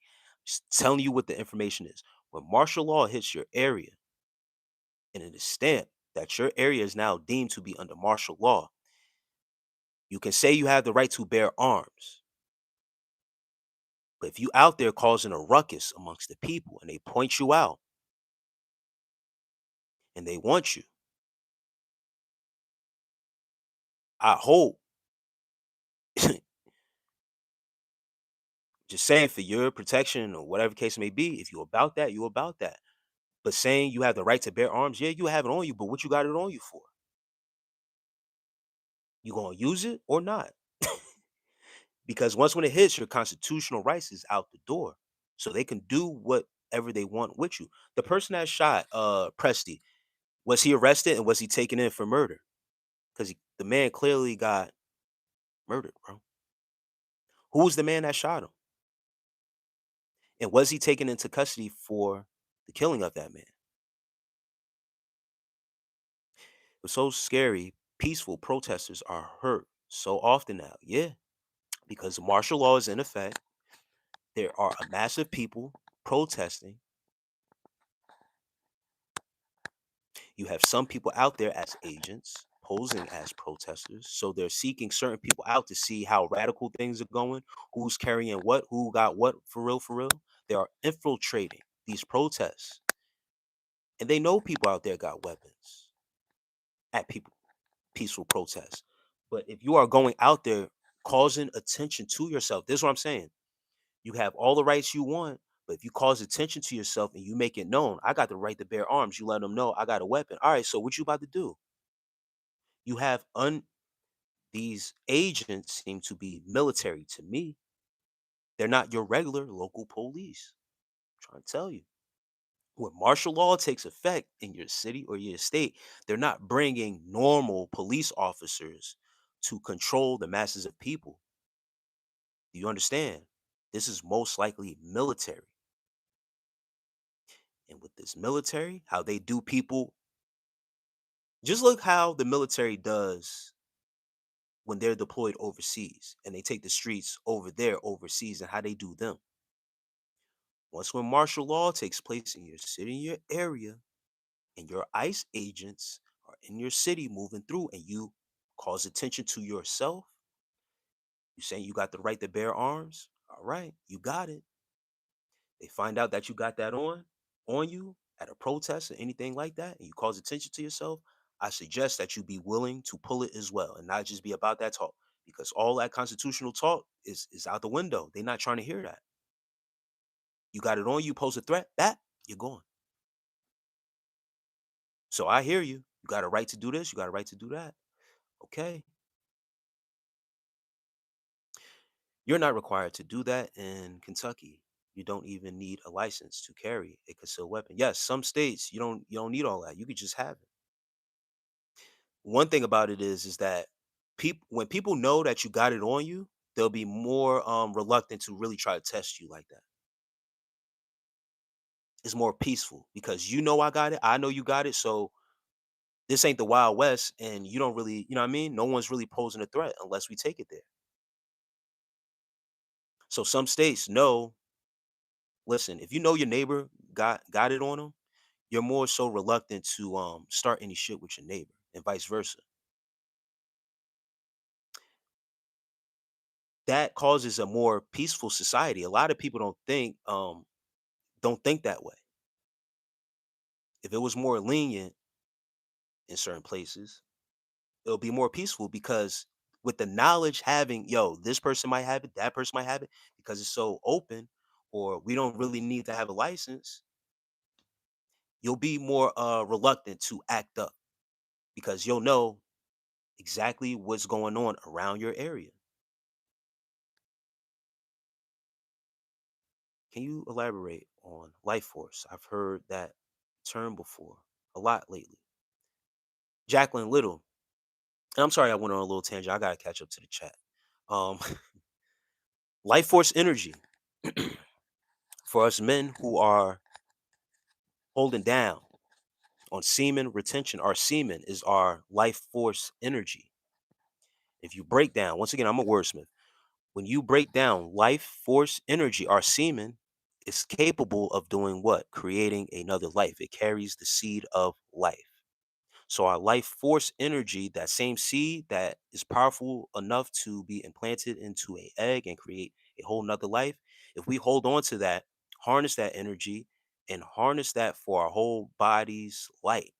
Just telling you what the information is. When martial law hits your area and it is stamped that your area is now deemed to be under martial law, you can say you have the right to bear arms. But if you out there causing a ruckus amongst the people and they point you out, and they want you. I hope, just saying for your protection or whatever case may be, if you about that, you about that. But saying you have the right to bear arms, yeah, you have it on you, but what you got it on you for? You gonna use it or not? Because once when it hits, your constitutional rights is out the door. So they can do whatever they want with you. The person that shot Presty, was he arrested and was he taken in for murder? Because the man clearly got murdered, bro. Who was the man that shot him? And was he taken into custody for the killing of that man? It was so scary. Peaceful protesters are hurt so often now. Yeah, because martial law is in effect. There are a mass of people protesting. You have some people out there as agents posing as protesters. So they're seeking certain people out to see how radical things are going, who's carrying what, who got what for real, for real. They are infiltrating these protests. And they know people out there got weapons at people peaceful protests. But if you are going out there causing attention to yourself, this is what I'm saying. You have all the rights you want, but if you cause attention to yourself and you make it known, I got the right to bear arms. You let them know I got a weapon. All right, so what you about to do? You have these agents seem to be military to me. They're not your regular local police. I'm trying to tell you. When martial law takes effect in your city or your state, they're not bringing normal police officers to control the masses of people. Do you understand? This is most likely military. And with this military, how they do people, just look how the military does when they're deployed overseas and they take the streets over there overseas and how they do them. Once when martial law takes place in your city, in your area, and your ICE agents are in your city moving through and you cause attention to yourself, you saying you got the right to bear arms, all right, you got it. They find out that you got that on you at a protest or anything like that, and you cause attention to yourself, I suggest that you be willing to pull it as well and not just be about that talk. Because all that constitutional talk is out the window. They're not trying to hear that. You got it on you, pose a threat, that you're gone. So I hear you. You got a right to do this, you got a right to do that. Okay. You're not required to do that in Kentucky. You don't even need a license to carry a concealed weapon. Yes, some states you don't need all that. You could just have it. One thing about it is that people when people know that you got it on you, they'll be more reluctant to really try to test you like that. It's more peaceful because you know I got it, I know you got it, so this ain't the Wild West and you don't really, you know what I mean? No one's really posing a threat unless we take it there. So some states know, listen, if you know your neighbor got it on them, you're more so reluctant to start any shit with your neighbor and vice versa. That causes a more peaceful society. A lot of people don't think that way. If it was more lenient in certain places, it'll be more peaceful because with the knowledge having, yo, this person might have it, that person might have it, because it's so open, or we don't really need to have a license, you'll be more reluctant to act up because you'll know exactly what's going on around your area. Can you elaborate on life force? I've heard that term before a lot lately. Jacqueline Little, and I'm sorry I went on a little tangent. I gotta catch up to the chat. Um, life force energy for us men who are holding down on semen retention. Our semen is our life force energy. If you break down, once again, I'm a wordsmith. When you break down life force energy, our semen is capable of doing what? Creating another life. It carries the seed of life. So our life force energy, that same seed that is powerful enough to be implanted into a egg and create a whole nother life, if we hold on to that, harness that energy, and harness that for our whole body's light,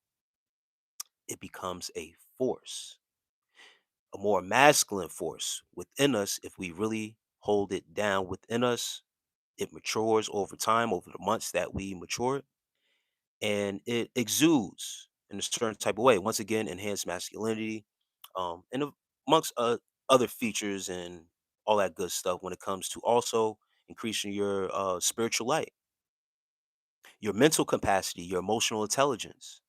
it becomes a force, a more masculine force within us. If we really hold it down within us, it matures over time, over the months that we mature, and it exudes in a certain type of way. Once again, enhanced masculinity, and amongst other features and all that good stuff when it comes to also increasing your spiritual light, your mental capacity, your emotional intelligence.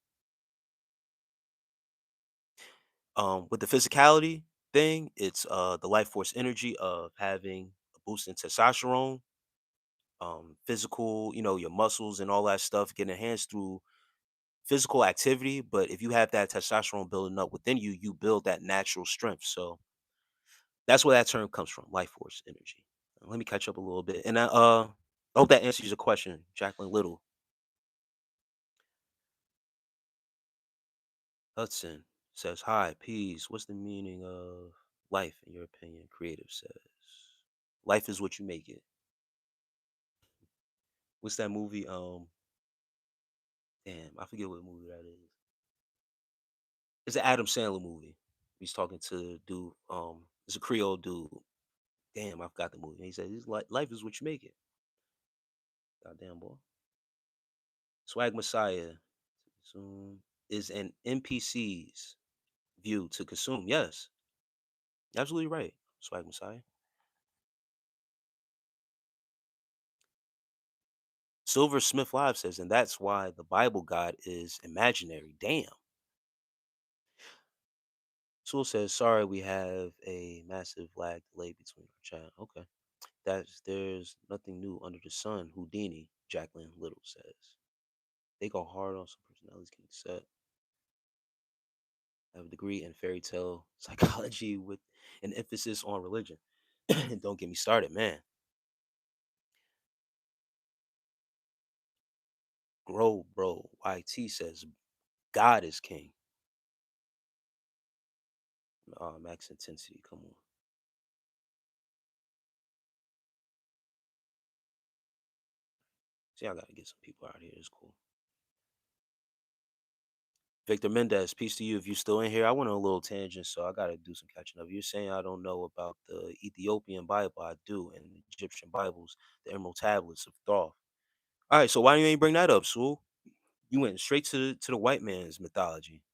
With the physicality thing, it's the life force energy of having a boost in testosterone, physical, your muscles and all that stuff get enhanced through physical activity. But if you have that testosterone building up within you, you build that natural strength. So that's where that term comes from, life force energy. Let me catch up a little bit. And I hope that answers your question, Jacqueline Little. Hudson says, "Hi, peace. What's the meaning of life in your opinion?" Creative says, "Life is what you make it." What's that movie? Damn, I forget what movie that is. It's an Adam Sandler movie. He's talking to dude. It's a Creole dude. Damn, I forgot the movie. He said, "Life is what you make it." Goddamn boy. Swag Messiah consume is an NPC's view to consume. Yes, absolutely right. Swag Messiah. Silver Smith Live says, and that's why the Bible God is imaginary. Damn. Sewell says, sorry, we have a massive lag delay between our chat. Okay. There's nothing new under the sun. Houdini, Jacqueline Little says. They go hard on some personalities can accept. Have a degree in fairy tale psychology with an emphasis on religion. Don't get me started, man. Grow, bro. YT says, God is king. Max intensity. Come on. See, I gotta get some people out here. It's cool. Victor Mendez, peace to you. If you're still in here, I went on a little tangent, so I gotta do some catching up. You're saying I don't know about the Ethiopian Bible. I do, and the Egyptian Bibles, the Emerald Tablets of Thoth. All right, so why do you ain't bring that up, Sewell? You went straight to the white man's mythology.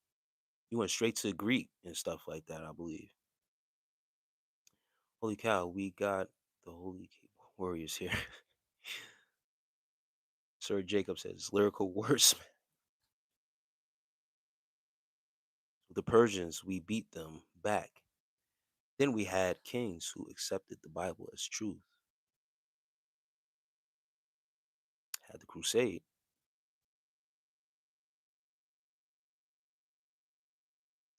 You went straight to Greek and stuff like that, I believe. Holy cow, we got the holy warriors here. Sir Jacob says lyrical wordsmith. The Persians, we beat them back. Then we had kings who accepted the Bible as truth. Had the crusade.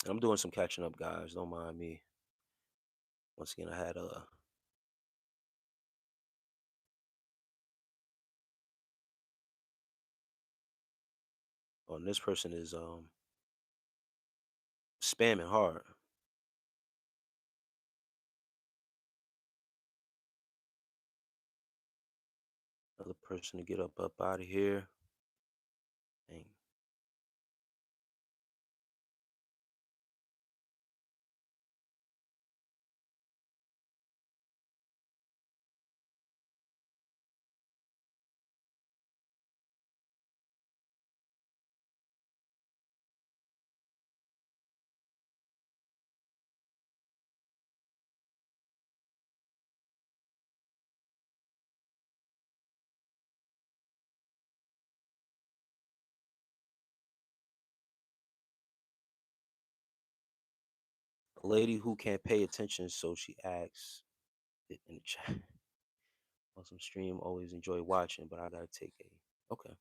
I'm doing some catching up, guys. Don't mind me. Once again, I had this person is spamming hard. Another person to get up out of here. Dang. A lady who can't pay attention, so she asks it in the chat. Awesome stream. Always enjoy watching, but I gotta take a. Okay.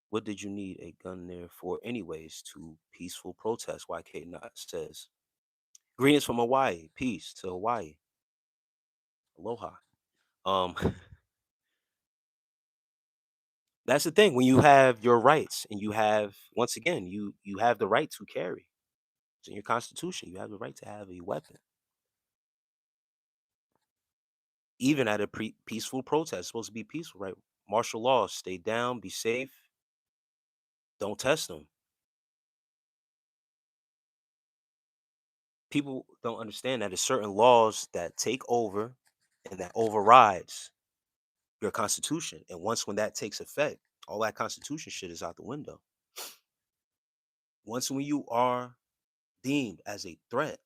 What did you need a gun there for, anyways? To peaceful protest. YK Not says. Greetings from Hawaii. Peace to Hawaii. Aloha. Um, that's the thing. When you have your rights, and you have, once again, you have the right to carry. It's in your constitution. You have the right to have a weapon. Even at a peaceful protest, it's supposed to be peaceful, right? Martial law, stay down, be safe, don't test them. People don't understand that there's certain laws that take over and that overrides your constitution. And once when that takes effect, all that constitution shit is out the window. Once when you are deemed as a threat,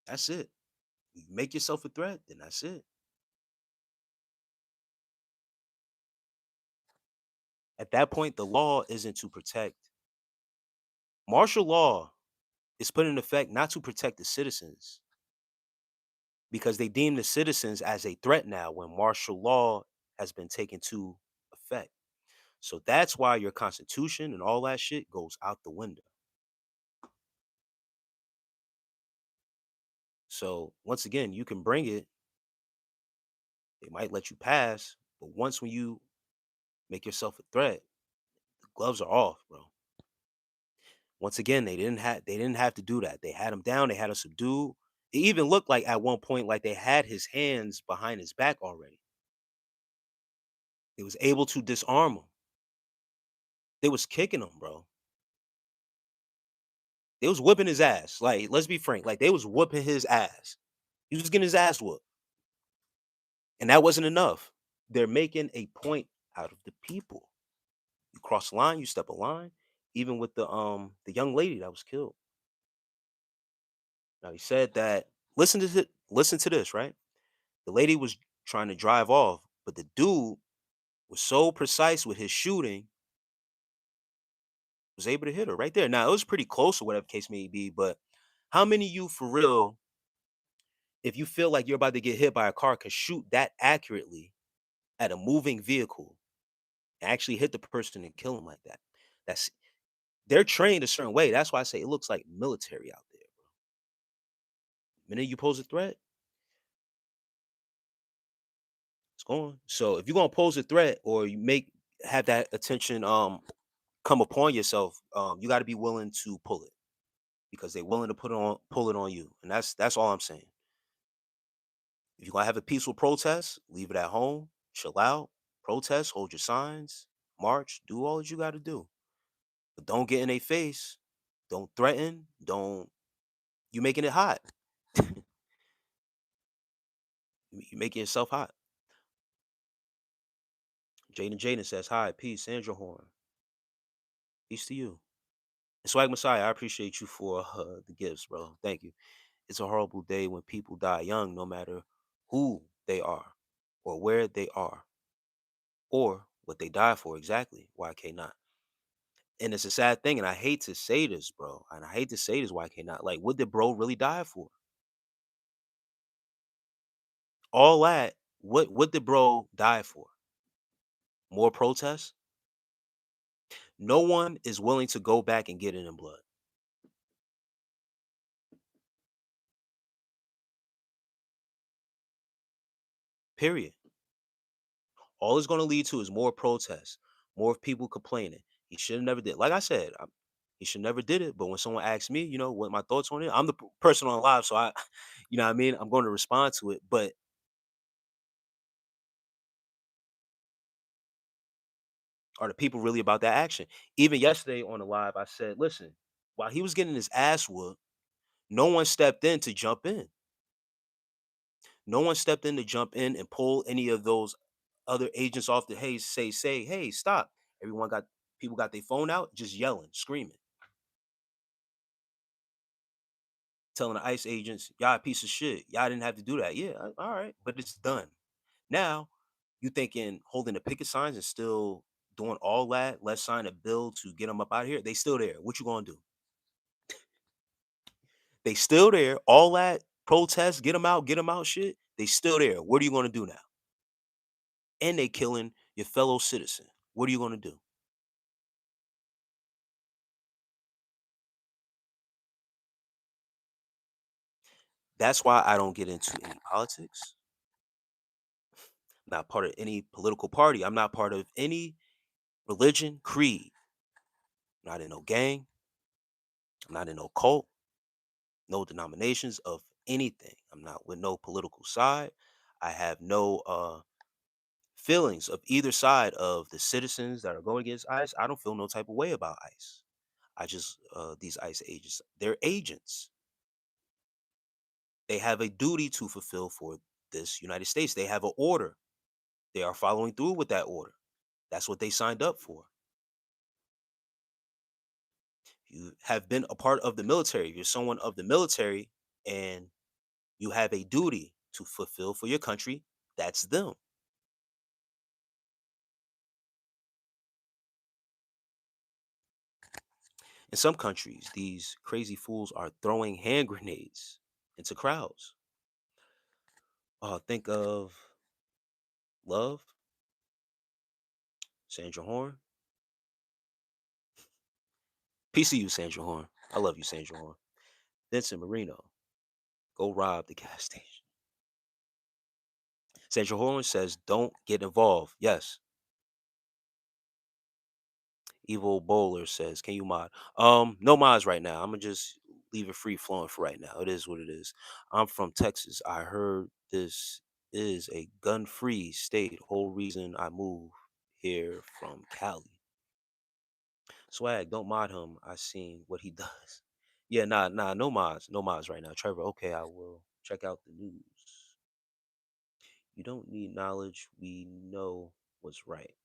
that's it. You make yourself a threat, then that's it. At that point, the law isn't to protect. Martial law is put in effect not to protect the citizens because they deem the citizens as a threat now when martial law has been taken to effect. So that's why your constitution and all that shit goes out the window. So once again, you can bring it, they might let you pass, but once when you make yourself a threat, the gloves are off, bro. Once again, they didn't have to do that. They had him down, they had him subdued. It even looked like at one point like they had his hands behind his back already. They was able to disarm him. They was kicking him, bro. They was whipping his ass. Like, let's be frank. Like, they was whooping his ass. He was getting his ass whooped. And that wasn't enough. They're making a point out of the people. You cross the line, you step a line. Even with the young lady that was killed. Now he said that listen to this, right? The lady was trying to drive off, but the dude was so precise with his shooting, was able to hit her right there. Now it was pretty close or whatever case may be, but how many of you for real, if you feel like you're about to get hit by a car, can shoot that accurately at a moving vehicle and actually hit the person and kill him like that? That's they're trained a certain way. That's why I say it looks like military out there. The minute you pose a threat, it's gone. So if you're gonna pose a threat or you have that attention come upon yourself, you got to be willing to pull it because they're willing to pull it on you, and that's all I'm saying. If you're gonna have a peaceful protest, leave it at home, chill out, protest, hold your signs, march, do all that you got to do, but don't get in their face, don't threaten, don't you making it hot. You making yourself hot. Jaden says hi, peace, Sandra Horn, peace to you. And Swag Messiah, I appreciate you for the gifts, bro. Thank you. It's a horrible day when people die young, no matter who they are, or where they are, or what they die for exactly. YK not. And it's a sad thing, and I hate to say this, bro. And I hate to say this, YK not. Like, what did bro really die for? All that, what did bro die for? More protests? No one is willing to go back and get it in blood. Period. All it's going to lead to is more protests, more people complaining. He should have never did. Like I said, he should never did it. But when someone asks me, what my thoughts on it, I'm the person on live, so I, what I mean, I'm going to respond to it. But are the people really about that action? Even yesterday on the live, I said, listen, while he was getting his ass whooped, no one stepped in to jump in. No one stepped in to jump in and pull any of those other agents off the hey, hey, stop. Everyone got people got their phone out, just yelling, screaming, telling the ICE agents, y'all a piece of shit. Y'all didn't have to do that. Yeah, all right, but it's done. Now, you thinking holding the picket signs and still doing all that, let's sign a bill to get them up out of here. They still there. What you gonna do? They still there. All that protest, get them out shit. They still there. What are you gonna do now? And they killing your fellow citizen. What are you gonna do? That's why I don't get into any politics. Not part of any political party. I'm not part of any religion, creed. Not in no gang. I'm not in no cult. No denominations of anything. I'm not with no political side. I have no feelings of either side of the citizens that are going against ICE. I don't feel no type of way about ICE. I just these ICE agents, they're agents. They have a duty to fulfill for this United States. They have an order. They are following through with that order. That's what they signed up for. You have been a part of the military. You're someone of the military and you have a duty to fulfill for your country. That's them. In some countries, these crazy fools are throwing hand grenades into crowds. Think of Love, Sandra Horn. Peace to you, Sandra Horn. I love you, Sandra Horn. Vincent Marino, go rob the gas station. Sandra Horn says, don't get involved. Yes. Evil Bowler says, can you mod? No mods right now. I'm gonna just leave it free flowing for right now. It is what it is. I'm from Texas. I heard this is a gun-free state. Whole reason I moved here from Cali. Swag, don't mod him. I seen what he does. Yeah, nah, no mods right now. Trevor, okay, I will check out the news. You don't need knowledge. We know what's right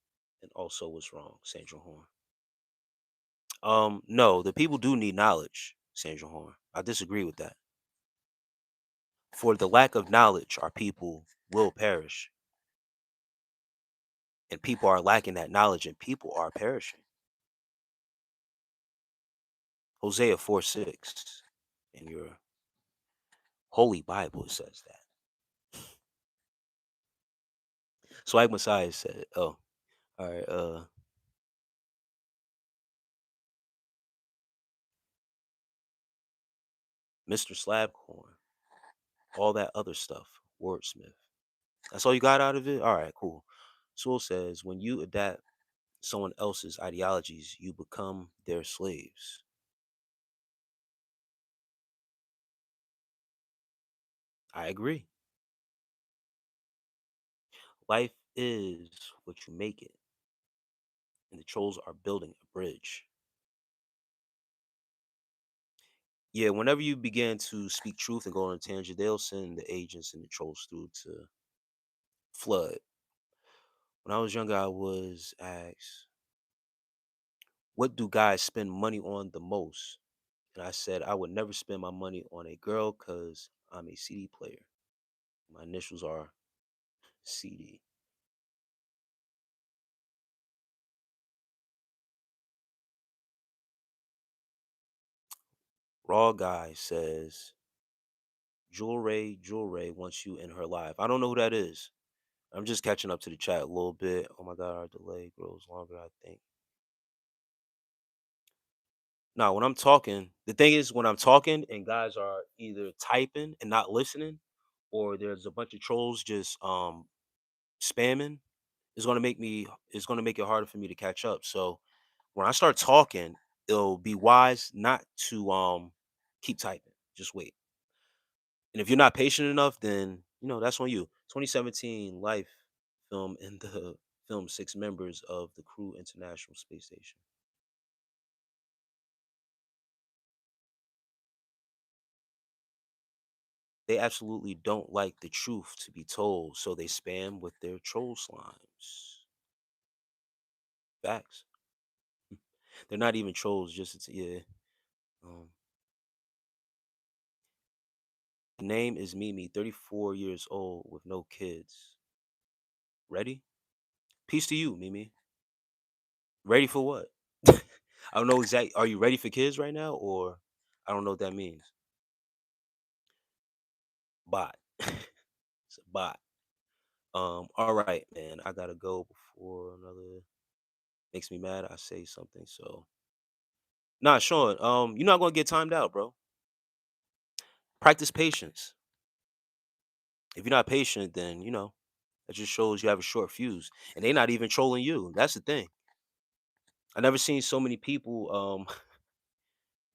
and also what's wrong. Sandra Horn. No, the people do need knowledge. Sandra Horn. I disagree with that. For the lack of knowledge, our people will perish, and people are lacking that knowledge, and people are perishing. Hosea 4:6, in your holy Bible it says that. Swag Messiah said, "Oh, all right. Mr. Slabcorn, all that other stuff. Wordsmith. That's all you got out of it. All right, cool." Sewell says, "When you adapt someone else's ideologies, you become their slaves." I agree. Life is what you make it, and the trolls are building a bridge. Yeah, whenever you begin to speak truth and go on a tangent, they'll send the agents and the trolls through to flood. When I was younger, I was asked, what do guys spend money on the most? And I said, I would never spend my money on a girl because I'm a CD player. My initials are CD. Raw Guy says, Jewelry wants you in her live. I don't know who that is. I'm just catching up to the chat a little bit. Oh my God, our delay grows longer, I think. Now, when I'm talking, the thing is, when I'm talking and guys are either typing and not listening, or there's a bunch of trolls just spamming, it's gonna make it harder for me to catch up. So when I start talking, it'll be wise not to keep typing. Just wait. And if you're not patient enough, then that's on you. 2017 Life film in the film six members of the crew International Space Station. They absolutely don't like the truth to be told, so they spam with their troll slimes. Facts. They're not even trolls, just yeah. Um, the name is Mimi, 34 years old with no kids. Ready? Peace to you, Mimi. Ready for what? I don't know exactly. Are you ready for kids right now, or I don't know what that means. Bot. It's a bot. All right, man. I gotta go before another makes me mad. I say something. So, nah, Sean. You're not gonna get timed out, bro. Practice patience. If you're not patient, then that just shows you have a short fuse, and they're not even trolling you. That's the thing. I never seen so many people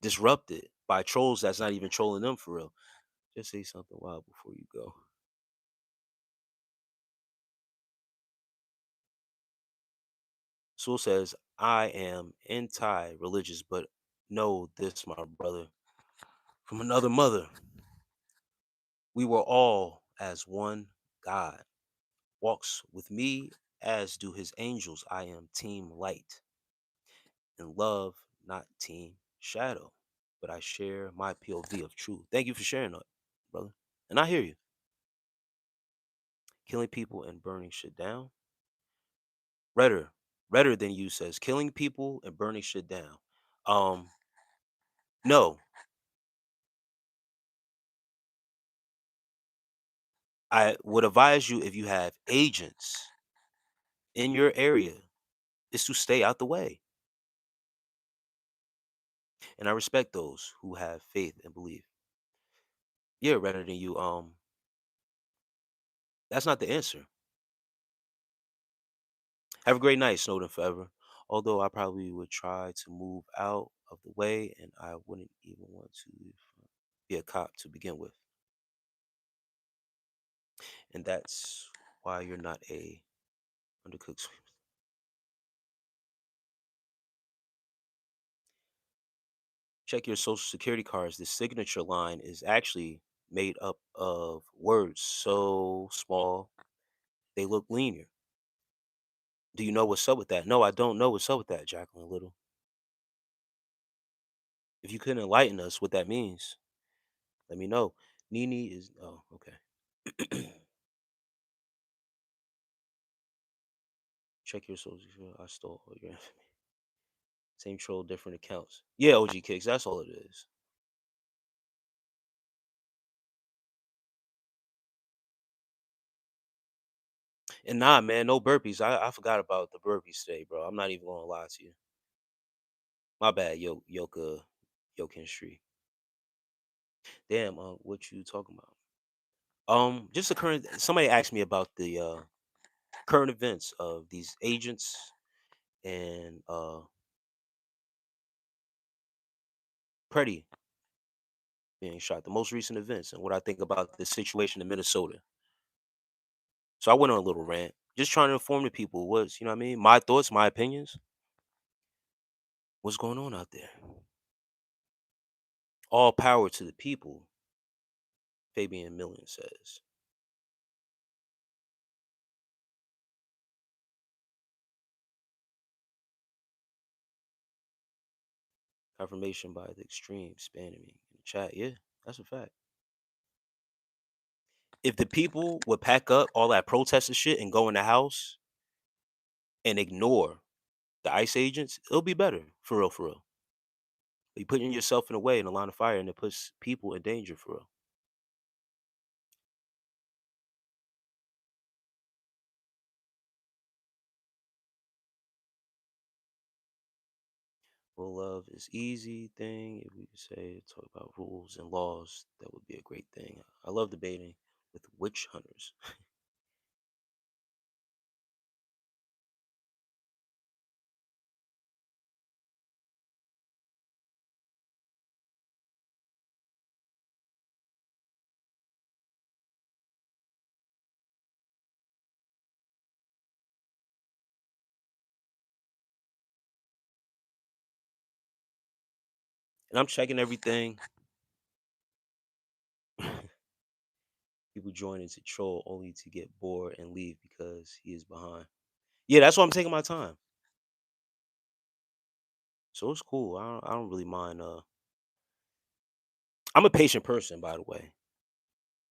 disrupted by trolls that's not even trolling them for real. Just say something wild before you go. Sewell says, I am anti-religious, but know this, my brother, from another mother. We were all as one God. Walks with me as do his angels. I am team light and love, not team shadow. But I share my POV of truth. Thank you for sharing that, brother. And I hear you. Killing people and burning shit down. Redder, redder than you says killing people and burning shit down. Um, no, I would advise you if you have agents in your area is to stay out the way. And I respect those who have faith and believe. Yeah, rather than you. That's not the answer. Have a great night, Snowden forever. Although I probably would try to move out of the way, and I wouldn't even want to be a cop to begin with. And that's why you're not a undercooked. Check your social security cards. The signature line is actually made up of words so small they look linear. Do you know what's up with that? No, I don't know what's up with that, Jacqueline Little. If you could enlighten us what that means, let me know. Nini is oh, okay. Check your social security. I stole all your information. Same troll, different accounts. Yeah, OG kicks. That's all it is. And nah, man, no burpees. I forgot about the burpees today, bro. I'm not even gonna lie to you. My bad, Yokin Street. Damn, what you talking about? Just the current. Somebody asked me about the current events of these agents and Pretty being shot. The most recent events and what I think about the situation in Minnesota. So I went on a little rant, just trying to inform the people what's you know what I mean. My thoughts, my opinions. What's going on out there? All power to the people. Fabian Million says. Confirmation by the extreme spamming me in the chat. Yeah, that's a fact. If the people would pack up all that protest and shit and go in the house and ignore the ICE agents, it'll be better. For real, for real. You putting yourself in a way in a line of fire and it puts people in danger for real. Well, love is easy thing. If we could say talk about rules and laws, that would be a great thing. I love debating with witch hunters. And I'm checking everything. People joining to troll only to get bored and leave because he is behind. Yeah, that's why I'm taking my time. So it's cool. I don't really mind. I'm a patient person, by the way.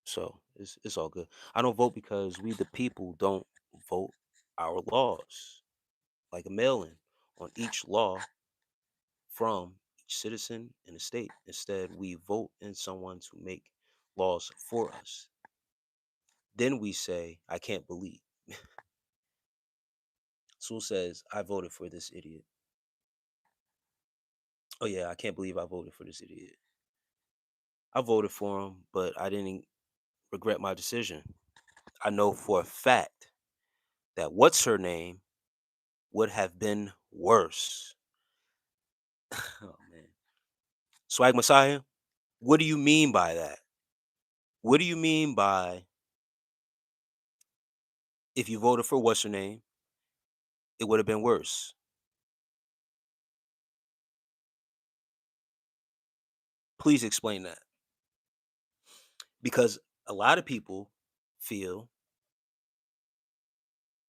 So it's all good. I don't vote because we the people don't vote our laws like a mail-in on each law from each citizen in the state. Instead, we vote in someone to make laws for us. Then we say, I can't believe. Sewell says, I voted for this idiot. Oh yeah, I can't believe I voted for this idiot. I voted for him, but I didn't regret my decision. I know for a fact that what's her name would have been worse. Oh man. Swag Messiah, what do you mean by that? What do you mean by if you voted for what's her name, it would have been worse? Please explain that. Because a lot of people feel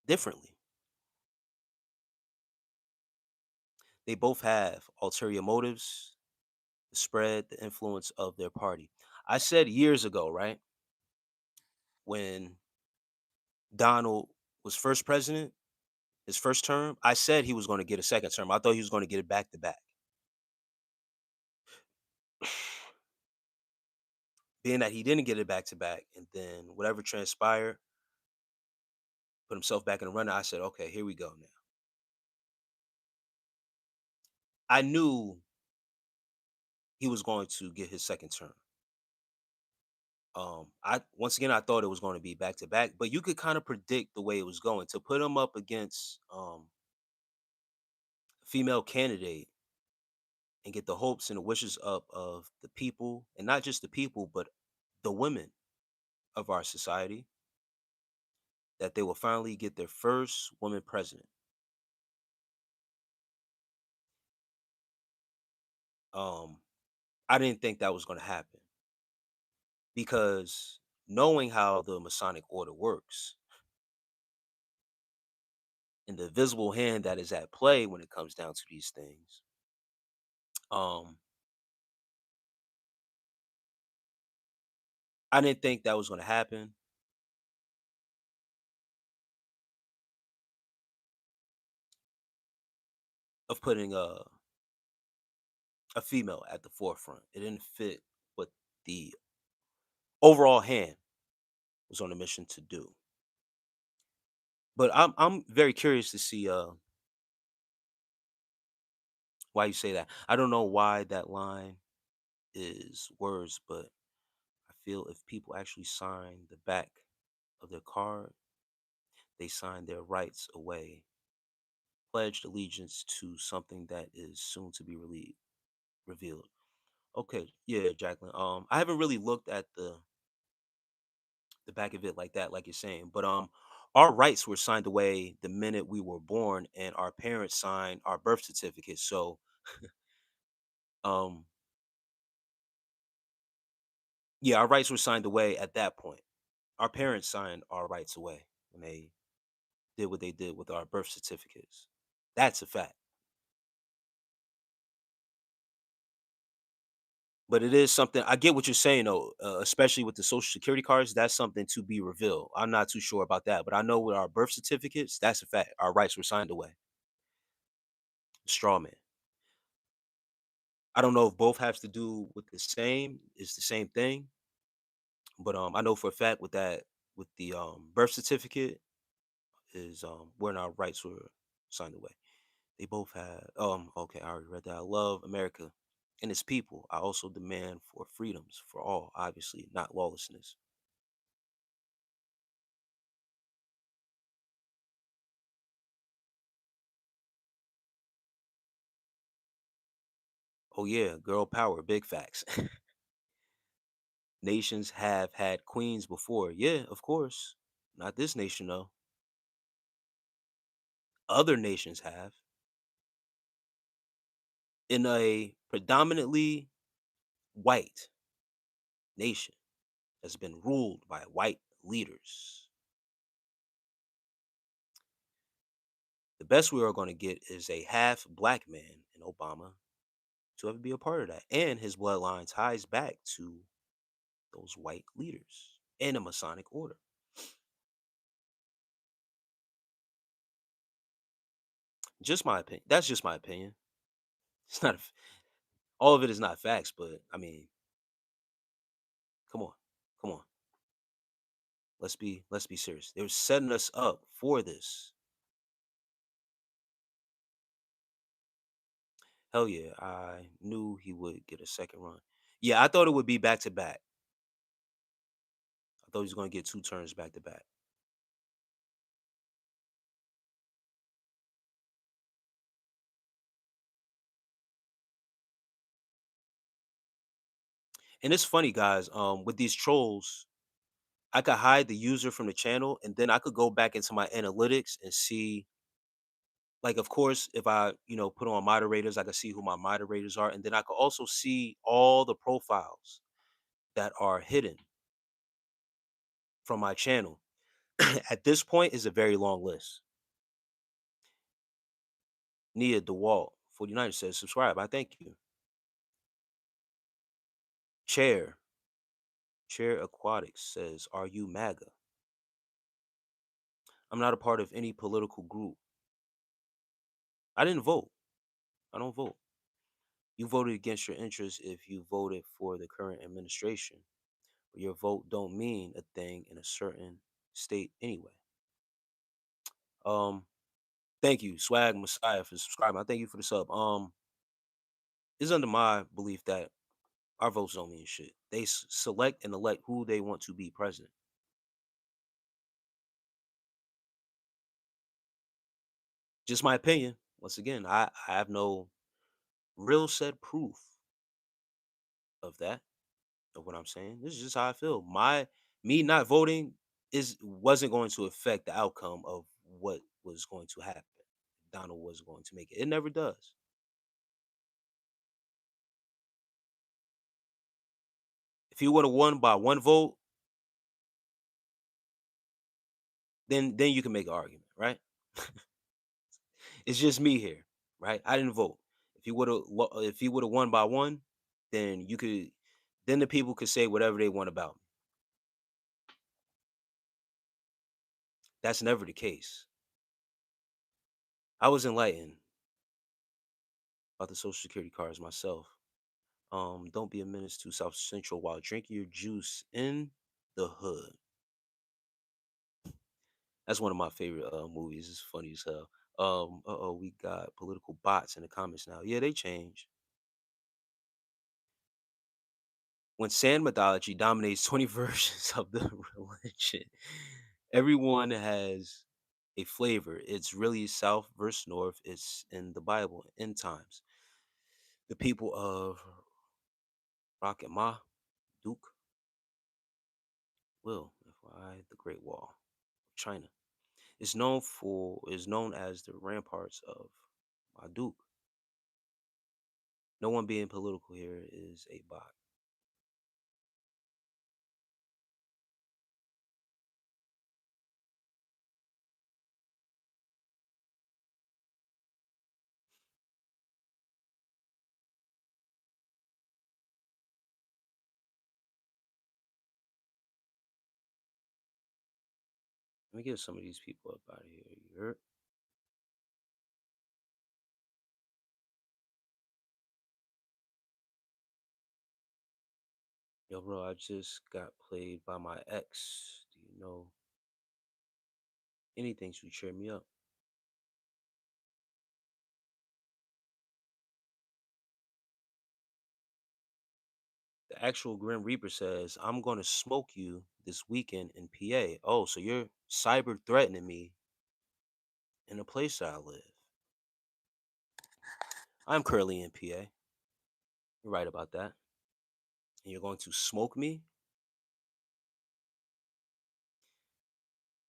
differently. They both have ulterior motives, the spread, the influence of their party. I said years ago, right, when Donald was first president, his first term, I said he was going to get a second term. I thought he was going to get it back to back. Being that he didn't get it back to back, and then whatever transpired, put himself back in the running, I said, okay, here we go now. I knew he was going to get his second term. I once again I thought it was going to be back to back, but you could kind of predict the way it was going. To put him up against a female candidate and get the hopes and the wishes up of the people, and not just the people, but the women of our society, that they will finally get their first woman president. Um, I didn't think that was going to happen because knowing how the Masonic order works and the visible hand that is at play when it comes down to these things, um, I didn't think that was going to happen. Of putting a female at the forefront, it didn't fit what the overall hand was on a mission to do. But I'm very curious to see why you say that. I don't know why that line is words, but I feel if people actually sign the back of their card, they sign their rights away, pledged allegiance to something that is soon to be revealed. Okay, yeah, Jacqueline. I haven't really looked at the back of it like that, like you're saying, but our rights were signed away the minute we were born, and our parents signed our birth certificate. So, um, yeah, our rights were signed away at that point. Our parents signed our rights away when they did what they did with our birth certificates. That's a fact. But it is something I get what you're saying though, especially with the social security cards. That's something to be revealed. I'm not too sure about that, but I know with our birth certificates, that's a fact. Our rights were signed away. Straw man. I don't know if both has to do with the same. It's the same thing, but I know for a fact with that with the birth certificate is when our rights were signed away. They both had okay, I already read that. I love America and its people. I also demand for freedoms for all, obviously, not lawlessness. Oh yeah, girl power, big facts. Nations have had queens before. Yeah, of course. Not this nation though. Other nations have. In a predominantly white nation has been ruled by white leaders. The best we are going to get is a half black man in Obama to ever be a part of that. And his bloodline ties back to those white leaders and a Masonic order. Just my opinion. That's just my opinion. It's not all of it is not facts, but I mean, come on. Come on. Let's be serious. They were setting us up for this. Hell yeah, I knew he would get a second run. Yeah, I thought it would be back to back. I thought he was going to get two turns back to back. And it's funny, guys. With these trolls, I could hide the user from the channel, and then I could go back into my analytics and see, like, of course, if I, put on moderators, I could see who my moderators are, and then I could also see all the profiles that are hidden from my channel. At this point, is a very long list. Nia DeWalt 49 says, subscribe. I thank you. Chair. Chair Aquatics says, are you MAGA? I'm not a part of any political group. I didn't vote. I don't vote. You voted against your interests if you voted for the current administration. But your vote don't mean a thing in a certain state anyway. Um, Thank you, Swag Messiah, for subscribing. I thank you for the sub. It's under my belief that our votes don't mean shit. They select and elect who they want to be president. Just my opinion. Once again, I have no real set proof of that, of what I'm saying. This is just how I feel. Me not voting wasn't going to affect the outcome of what was going to happen. Donald was going to make it. It never does. If he would have won by one vote, then you can make an argument, right? It's just me here, right? I didn't vote. If he would have won by one, then then the people could say whatever they want about me. That's never the case. I was enlightened about the social security cards myself. Don't be a menace to South Central while drinking your juice in the hood. That's one of my favorite movies. It's funny as hell. We got political bots in the comments now. Yeah, they change. When sand mythology dominates 20 versions of the religion, everyone has a flavor. It's really South versus North. It's in the Bible, end times. The people of Rocket Ma, Duke, Will, FYI, the Great Wall of China, is known as the ramparts of Marduk. No one being political here is a bot. Let me get some of these people up out of here. You heard? Yo, bro, I just got played by my ex. Do you know anything to cheer me up? The actual Grim Reaper says, I'm going to smoke you this weekend in PA. Oh, so you're cyber threatening me in the place that I live. I'm currently in PA. You're right about that. And you're going to smoke me?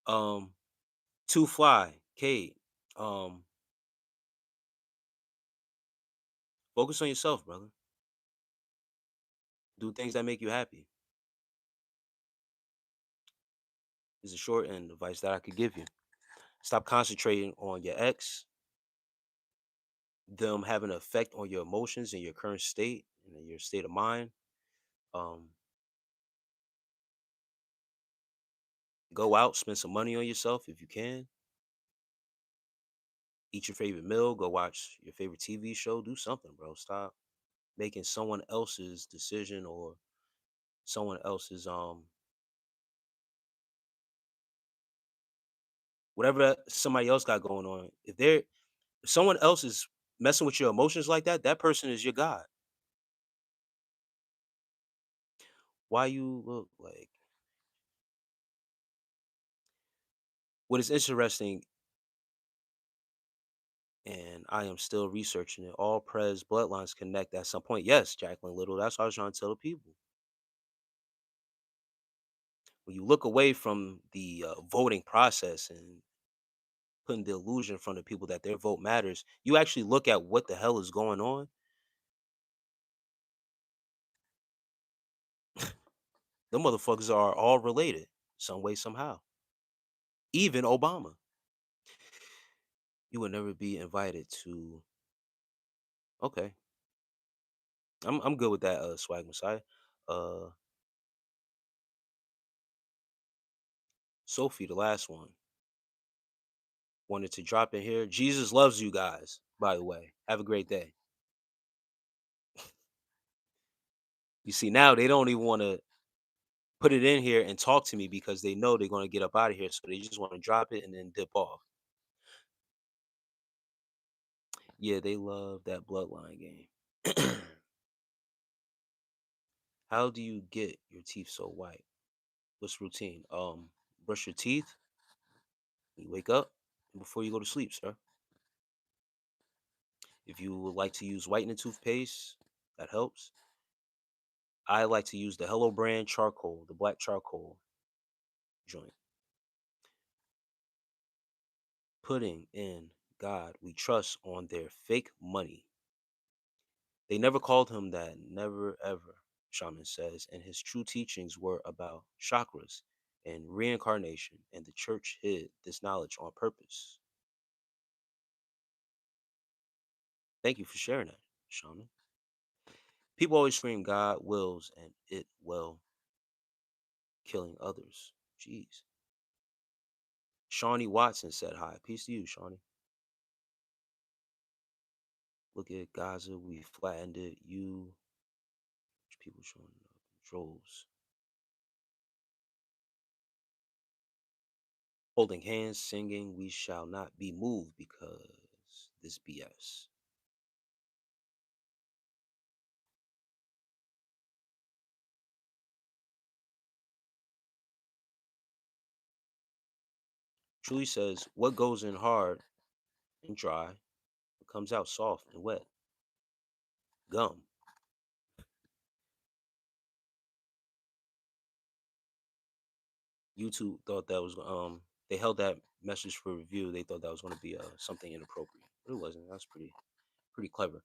Um, Two Fly, Kate. Um, Focus on yourself, brother. Do things that make you happy. Is a short end advice that I could give you. Stop concentrating on your ex, them having an effect on your emotions and your current state and your state of mind. Um, Go out, spend some money on yourself if you can. Eat your favorite meal. Go watch your favorite TV show. Do something, bro. Stop making someone else's decision or someone else's whatever somebody else got going on. If someone else is messing with your emotions like that, that person is your god. Why you look like what is interesting, and I am still researching it. All Prez bloodlines connect at some point. Yes, Jacqueline Little. That's what I was trying to tell the people. When you look away from the voting process and putting the illusion in front of people that their vote matters, you actually look at what the hell is going on. The motherfuckers are all related, some way, somehow. Even Obama. You would never be invited to. Okay, I'm good with that. Swag Messiah. Uh, Sophie, the last one, wanted to drop in here. Jesus loves you guys. By the way, have a great day. You see, now they don't even want to put it in here and talk to me because they know they're going to get up out of here. So they just want to drop it and then dip off. Yeah, they love that bloodline game. How do you get your teeth so white? What's routine? Brush your teeth when you wake up and before you go to sleep, sir. If you would like to use whitening toothpaste, that helps. I like to use the Hello brand charcoal, the black charcoal joint. Putting in God we trust on their fake money. They never called him that, never ever, Shaman says, and his true teachings were about chakras and reincarnation, and the church hid this knowledge on purpose. Thank you for sharing that, Shaman. People always scream God wills and it will, killing others. Jeez. Shawnee Watson said hi. Peace to you, Shawnee. Look at Gaza. We flattened it. You, people showing up in droves. Holding hands, singing, we shall not be moved because this BS. Truly says, what goes in hard and dry comes out soft and wet. Gum. YouTube thought that was they held that message for review. They thought that was going to be something inappropriate, but it wasn't. That's pretty clever.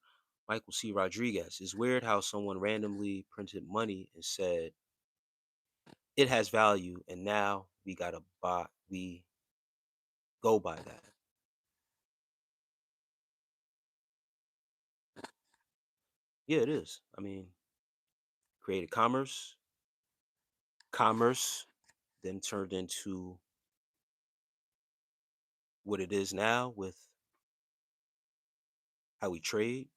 Michael C. Rodriguez. It's weird how someone randomly printed money and said it has value, and now we go by that. Yeah, it is. I mean, created commerce then turned into what it is now with how we trade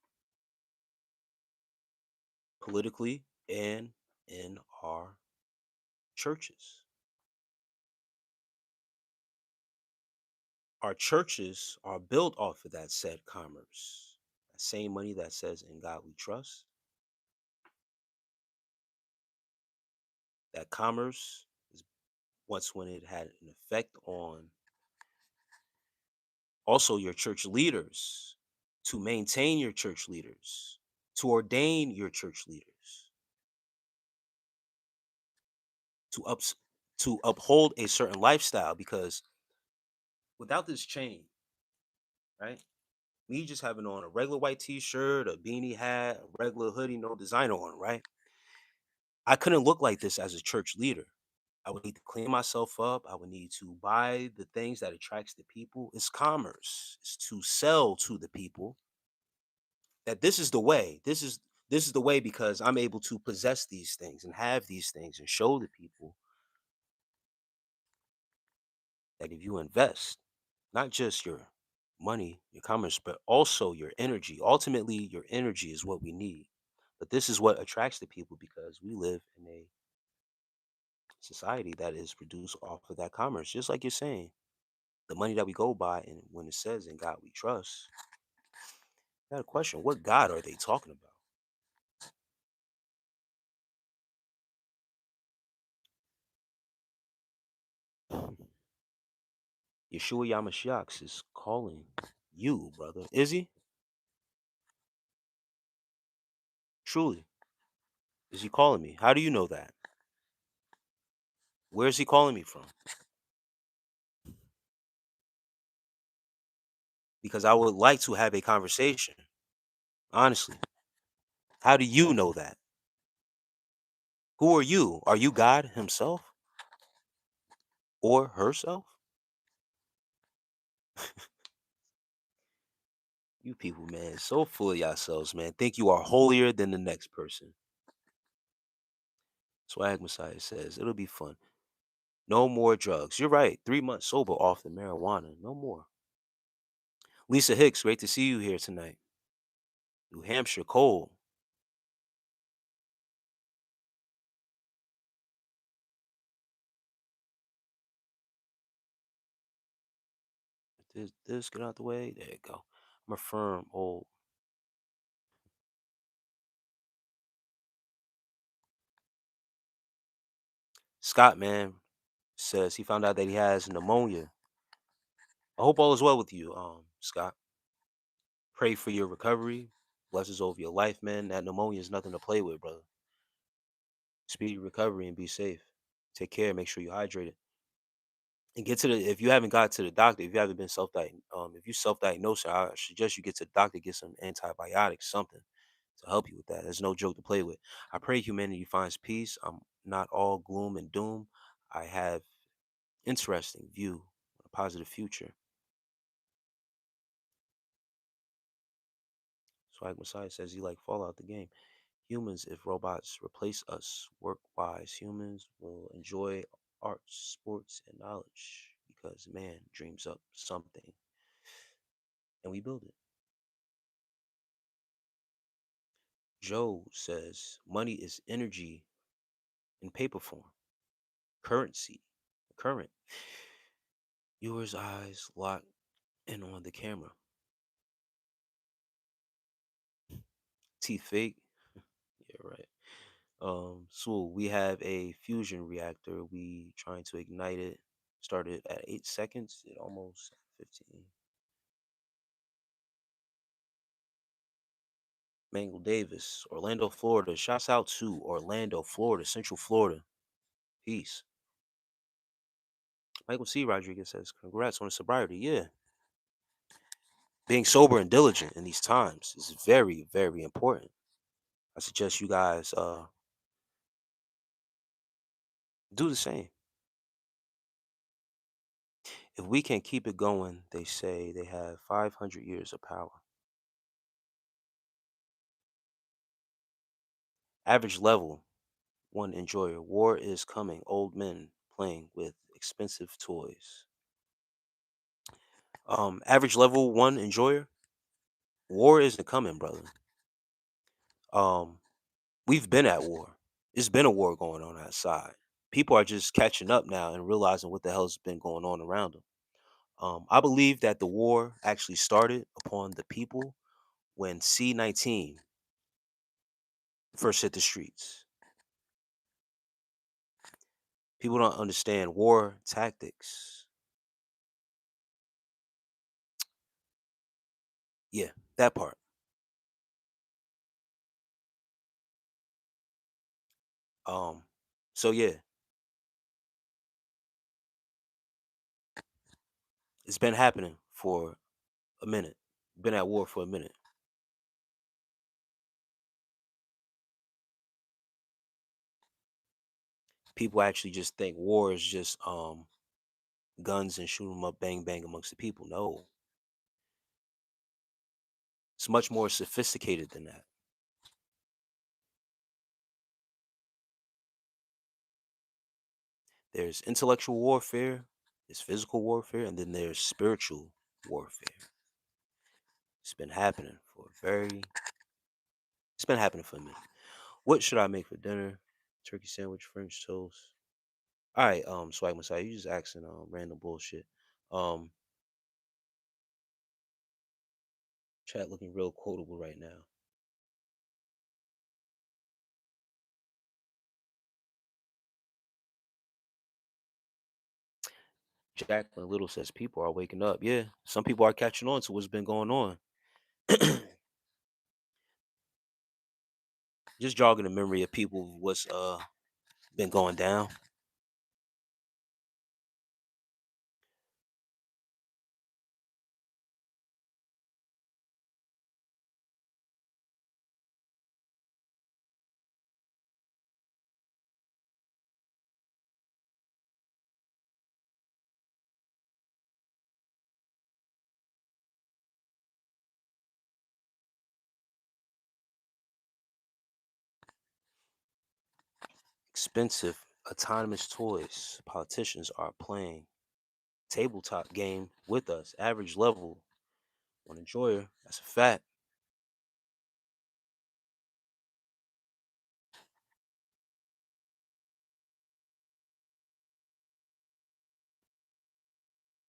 politically and in our churches. Our churches are built off of that said commerce. That same money that says in God we trust. That commerce is once when it had an effect on also your church leaders, to maintain your church leaders, to ordain your church leaders, to ups to uphold a certain lifestyle. Because without this chain, right? Me just having on a regular white t-shirt, a beanie hat, a regular hoodie, no designer on, right? I couldn't look like this as a church leader. I would need to clean myself up. I would need to buy the things that attracts the people. It's commerce. It's to sell to the people that this is the way. This is the way because I'm able to possess these things and have these things and show the people that if you invest not just your money, your commerce, but also your energy. Ultimately, your energy is what we need. But this is what attracts the people because we live in a society that is produced off of that commerce. Just like you're saying, the money that we go by, and when it says in God we trust, I got a question. What God are they talking about? Yeshua Yamashiach is calling you, brother. Is he? Truly. Is he calling me? How do you know that? Where's he calling me from? Because I would like to have a conversation. Honestly, how do you know that? Who are you? Are you God himself or herself? You people, man, so full of yourselves, man. Think you are holier than the next person. Swag Messiah says it'll be fun. No more drugs. You're right. 3 months sober off the marijuana. No more. Lisa Hicks, great to see you here tonight. New Hampshire, cold. This get out the way. There you go. I'm a firm old Scott, man, says he found out that he has pneumonia. I hope all is well with you, Scott. Pray for your recovery. Blessings over your life, man. That pneumonia is nothing to play with, brother. Speedy recovery and be safe. Take care. Make sure you hydrated. And get to the if you haven't got to the doctor, if you haven't been if you self-diagnosed, I suggest you get to the doctor, get some antibiotics, something to help you with that. There's no joke to play with. I pray humanity finds peace. I'm not all gloom and doom. I have interesting view, a positive future. Swag Messiah says he like Fallout the game. Humans, if robots replace us work wise, humans will enjoy arts, sports, and knowledge because man dreams up something and we build it. Joe says money is energy in paper form, currency, current. Viewers' eyes locked in on the camera. Teeth fake. Yeah, right. So we have a fusion reactor. We trying to ignite it. Started at 8 seconds. It almost 15. Mangle Davis, Orlando, Florida. Shouts out to Orlando, Florida, Central Florida. Peace. Michael C. Rodriguez says, congrats on the sobriety. Yeah. Being sober and diligent in these times is very, very important. I suggest you guys do the same. If we can keep it going, they say they have 500 years of power. Average level, one enjoyer. War is coming. Old men playing with expensive toys. Average level, one enjoyer. War isn't coming, brother. Um, we've been at war. It's been a war going on outside. People are just catching up now and realizing what the hell's been going on around them. I believe that the war actually started upon the people when C-19 first hit the streets. People don't understand war tactics. Yeah, that part. Um, so yeah, it's been happening for a minute. Been at war for a minute. People actually just think war is just guns and shoot 'em up, bang bang amongst the people. No, it's much more sophisticated than that. There's intellectual warfare, there's physical warfare, and then there's spiritual warfare. It's been happening for a very. It's been happening for a minute. What should I make for dinner? Turkey sandwich, French toast. All right, Swag Messiah, you just asking random bullshit. Um, Chat looking real quotable right now. Jacqueline Little says people are waking up. Yeah, some people are catching on to what's been going on. Just jogging the memory of people what's been going down. expensive autonomous toys politicians are playing tabletop game with us. Average level on enjoyer. That's a fact.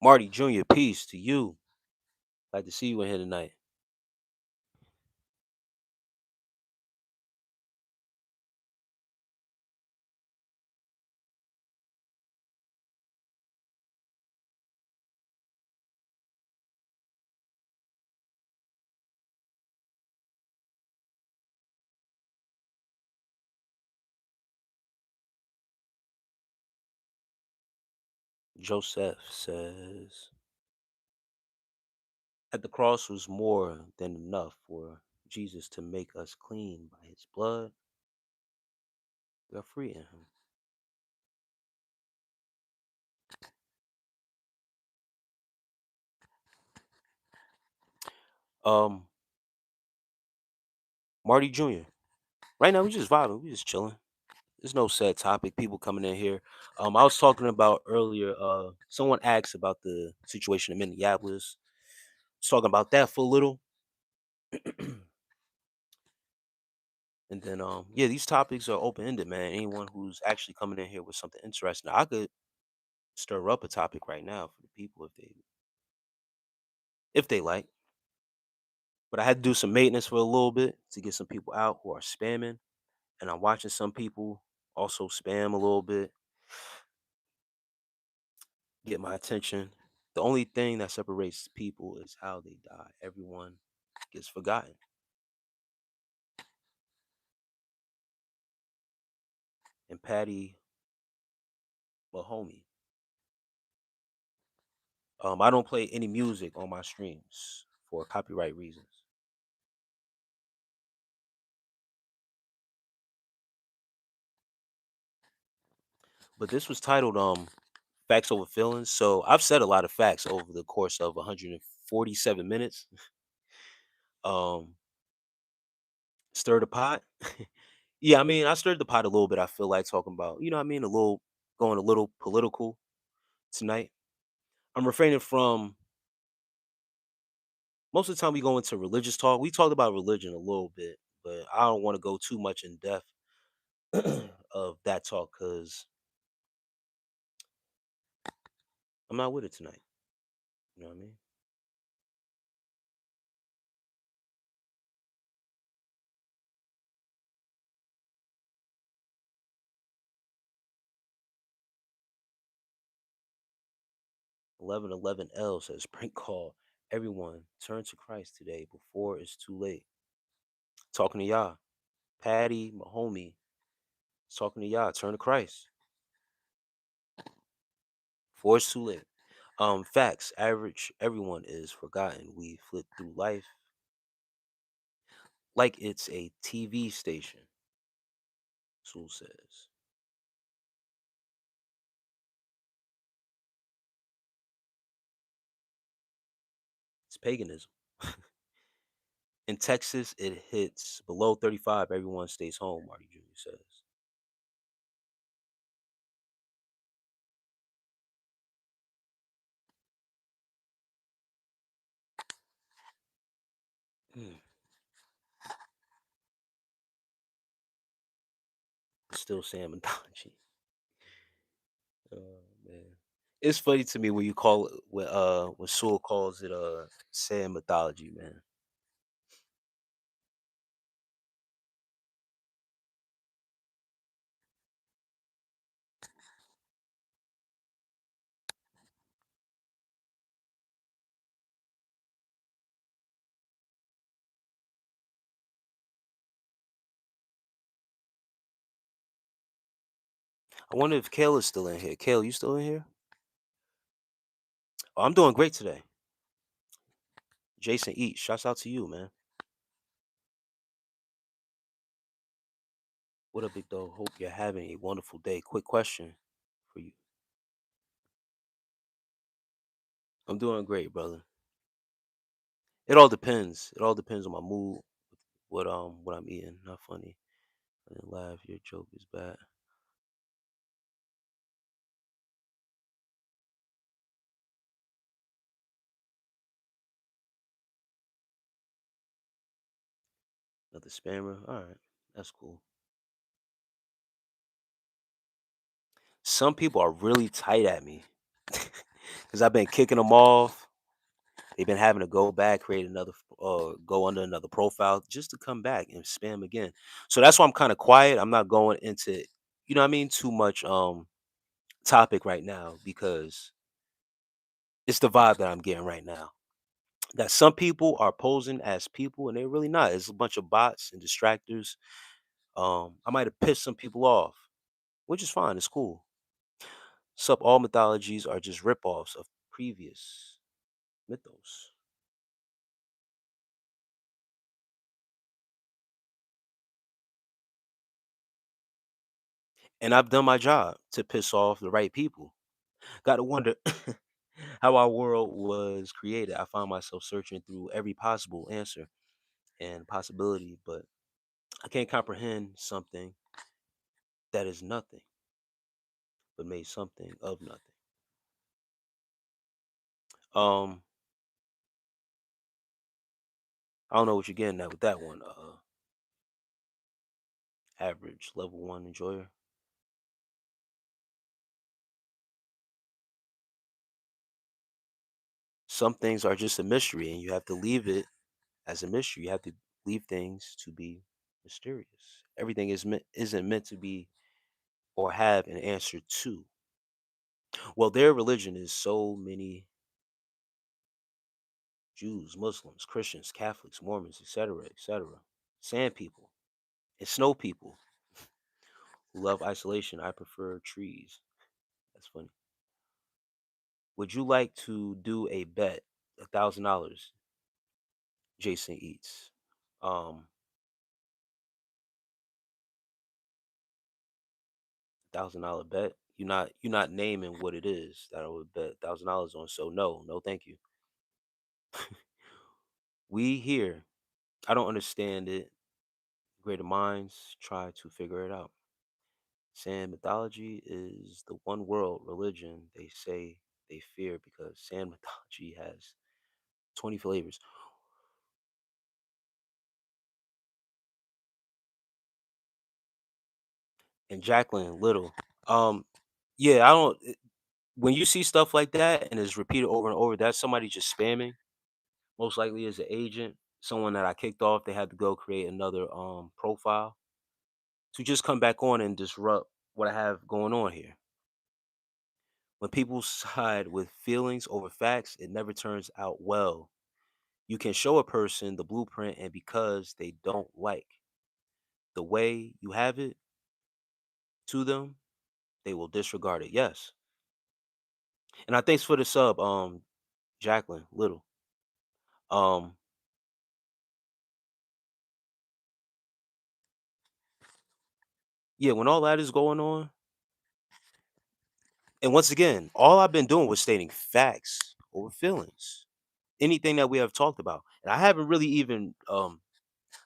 Marty Jr., peace to you. Glad to see you in here tonight. Joseph says, at the cross was more than enough for Jesus to make us clean by his blood. We are free in him. Um, Marty Jr. Right now we just vibing, we just chilling. There's no set topic. People coming in here. I was talking about earlier. Someone asked about the situation in Minneapolis. Was talking about that for a little, and then yeah, these topics are open ended, man. Anyone who's actually coming in here with something interesting, I could stir up a topic right now for the people if they like. But I had to do some maintenance for a little bit to get some people out who are spamming, and I'm watching some people also spam a little bit, get my attention. The only thing that separates people is how they die. Everyone gets forgotten. And Patty Mahomey. I don't play any music on my streams for copyright reasons. But this was titled Facts Over Feelings. So I've said a lot of facts over the course of 147 minutes. Um, stir the pot. Yeah, I mean, I stirred the pot a little bit. I feel like talking about, you know what I mean, a little going a little political tonight. I'm refraining from most of the time we go into religious talk. We talked about religion a little bit, but I don't want to go too much in depth of that talk because I'm not with it tonight. You know what I mean? 1111L says prank call. Everyone turn to Christ today before it's too late. Talking to y'all. Patty Mahomey is talking to y'all. Turn to Christ before it's too late. Facts. Average everyone is forgotten. We flip through life like it's a TV station. Sewell says. It's paganism. In Texas, it hits below 35. Everyone stays home, Marty Jr. says. Mm, still saying mythology. Oh man. It's funny to me when you call it when Sewell calls it saying mythology, man. I wonder if Kale is still in here. Kale, you still in here? Oh, I'm doing great today. Jason Eat, shouts out to you, man. What up, big dog? Hope you're having a wonderful day. Quick question for you. I'm doing great, brother. It all depends. It all depends on my mood, what I'm eating. Not funny. I didn't laugh. Your joke is bad. Another spammer. All right, that's cool. Some people are really tight at me because I've been kicking them off. They've been having to go back, create another, go under another profile just to come back and spam again. So that's why I'm kind of quiet. I'm not going into, you know what I mean, too much topic right now because it's the vibe that I'm getting right now. That some people are posing as people and they're really not. It's a bunch of bots and distractors. I might have pissed some people off, which is fine. It's cool. Sup, all mythologies are just ripoffs of previous mythos. And I've done my job to piss off the right people. Got to wonder how our world was created. I find myself searching through every possible answer and possibility, but I can't comprehend something that is nothing, but made something of nothing. Um, I don't know what you're getting at with that one. Average level one enjoyer. Some things are just a mystery, and you have to leave it as a mystery. You have to leave things to be mysterious. Everything isn't meant to be or have an answer to. Well, their religion is so many Jews, Muslims, Christians, Catholics, Mormons, etc., etc. Sand people and snow people who love isolation. I prefer trees. That's funny. Would you like to do a bet? $1,000. Jason eats. $1,000 bet. You're not naming what it is that I would bet $1,000 on. So no, no, thank you. We here. I don't understand it. Greater minds try to figure it out. Sand mythology is the one world religion they say they fear because sand mythology has 20 flavors. And Jacqueline Little. Um, yeah, I don't. When you see stuff like that and it's repeated over and over, that's somebody just spamming. Most likely is an agent, someone that I kicked off. They had to go create another profile to just come back on and disrupt what I have going on here. When people side with feelings over facts, it never turns out well. You can show a person the blueprint, and because they don't like the way you have it to them, they will disregard it. Yes. And I thanks for the sub, Jacqueline Little. Um, yeah, when all that is going on, and once again, all I've been doing was stating facts over feelings. Anything that we have talked about. And I haven't really even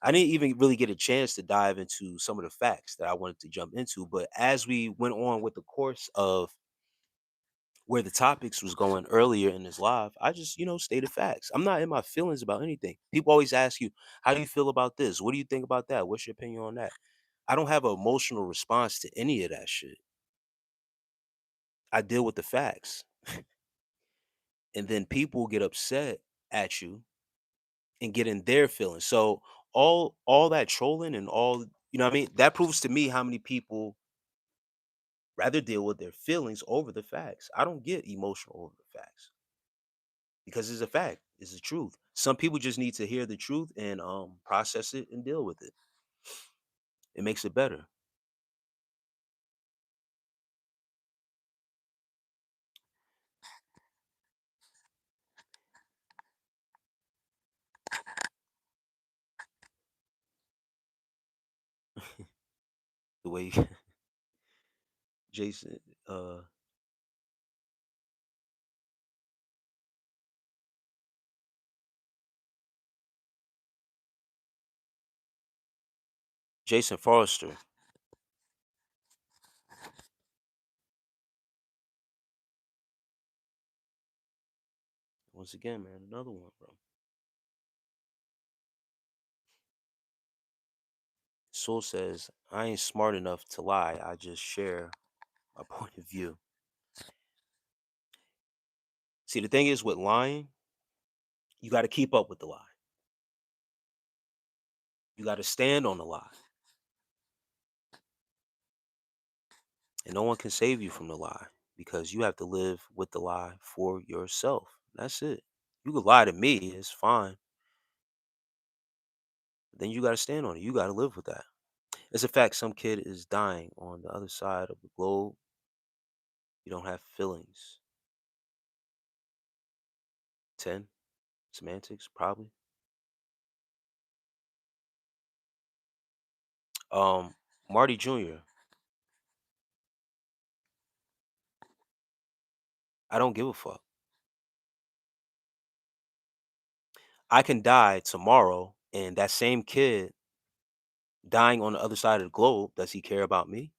I didn't even really get a chance to dive into some of the facts that I wanted to jump into. But as we went on with the course of where the topics was going earlier in this live, I just, stated facts. I'm not in my feelings about anything. People always ask you, how do you feel about this? What do you think about that? What's your opinion on that? I don't have an emotional response to any of that shit. I deal with the facts. And then people get upset at you and get in their feelings. So all that trolling and all, what I mean? That proves to me how many people rather deal with their feelings over the facts. I don't get emotional over the facts because it's a fact. It's the truth. Some people just need to hear the truth and process it and deal with it. It makes it better. The way Jason uh Jason Forrester. Once again, man, another one, bro. Soul says, I ain't smart enough to lie. I just share my point of view. See, the thing is with lying, you got to keep up with the lie. You got to stand on the lie. And no one can save you from the lie because you have to live with the lie for yourself. That's it. You could lie to me, it's fine. But then you got to stand on it. You got to live with that. It's a fact some kid is dying on the other side of the globe. You don't have feelings. 10 semantics, probably. Um, Marty Jr., I don't give a fuck. I can die tomorrow, and that same kid dying on the other side of the globe, does he care about me?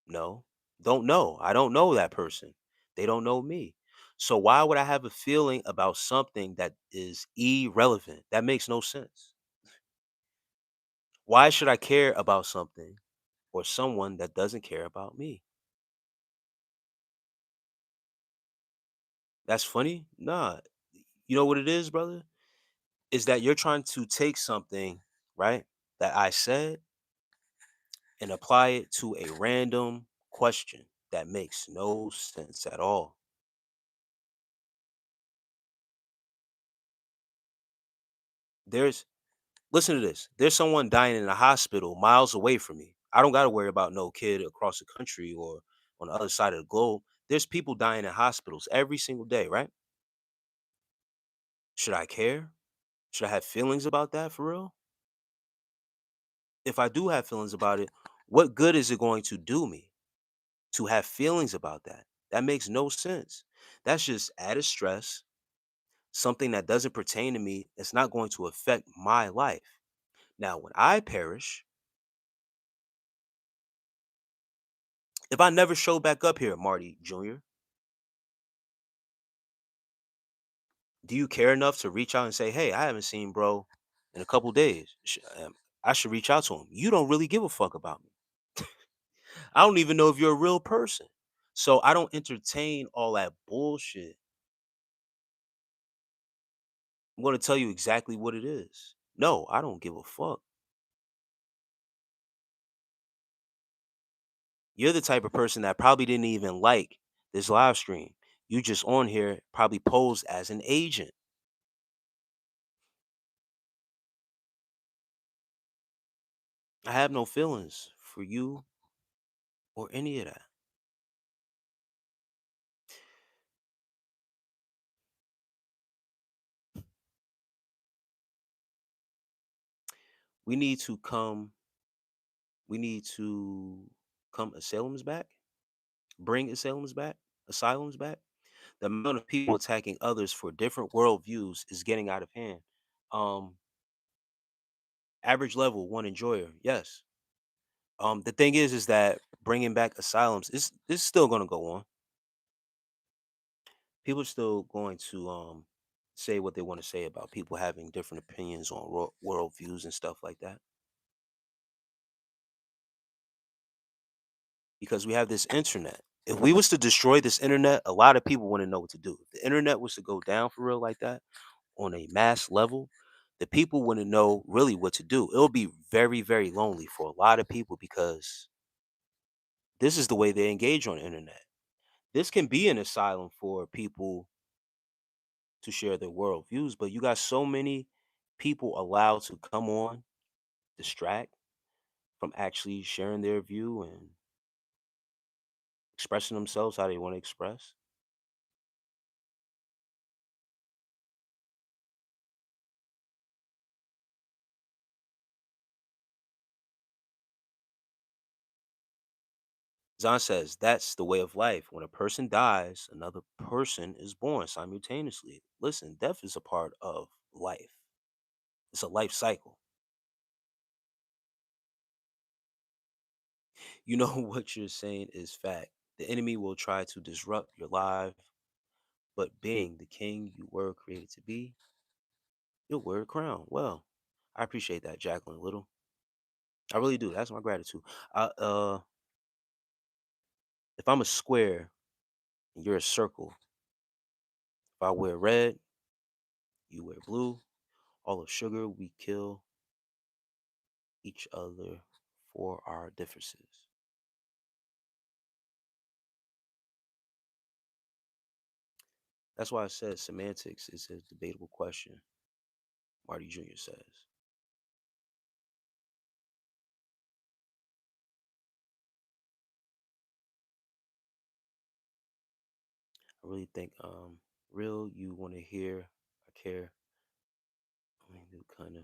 No. Don't know. I don't know that person. They don't know me. So why would I have a feeling about something that is irrelevant? That makes no sense. Why should I care about something or someone that doesn't care about me? That's funny? Nah. You know what it is, brother? Is that you're trying to take something, right, that I said and apply it to a random question that makes no sense at all. There's Listen to this. There's someone dying in a hospital miles away from me. I don't got to worry about no kid across the country or on the other side of the globe. There's people dying in hospitals every single day, right? Should I care? Should I have feelings about that for real? If I do have feelings about it, what good is it going to do me to have feelings about that? That makes no sense. That's just added stress, something that doesn't pertain to me. It's not going to affect my life. Now, when I perish, if I never show back up here, Marty Jr., do you care enough to reach out and say, "Hey, I haven't seen bro in a couple days. I should reach out to him." You don't really give a fuck about me. I don't even know if you're a real person. So I don't entertain all that bullshit. I'm going to tell you exactly what it is. No, I don't give a fuck. You're the type of person that probably didn't even like this live stream. You just on here probably posed as an agent. I have no feelings for you or any of that. We need to come, we need to come asylums back, bring asylums back. The amount of people attacking others for different worldviews is getting out of hand. Um, Average level, one enjoyer, yes. The thing is that bringing back asylums is still going to go on. People are still going to say what they want to say about people having different opinions on worldviews and stuff like that. Because we have this internet. If we was to destroy this internet, a lot of people wouldn't know what to do. If the internet was to go down for real like that on a mass level, the people wouldn't know really what to do. It'll be very, very lonely for a lot of people because this is the way they engage on the internet. This can be an asylum for people to share their worldviews, but you got so many people allowed to come on, distract from actually sharing their view and expressing themselves how they want to express. Zahn says that's the way of life. When a person dies, another person is born simultaneously. Listen, death is a part of life. It's a life cycle. You know what you're saying is fact. The enemy will try to disrupt your life, but being the king you were created to be, you'll wear a crown. Well, I appreciate that, Jacqueline Little. I really do. That's my gratitude. If I'm a square and you're a circle, if I wear red, you wear blue, all of sugar, we kill each other for our differences. That's why I said semantics is a debatable question, Marty Jr. says. I really think real you want to hear, I care. I mean, you kind of,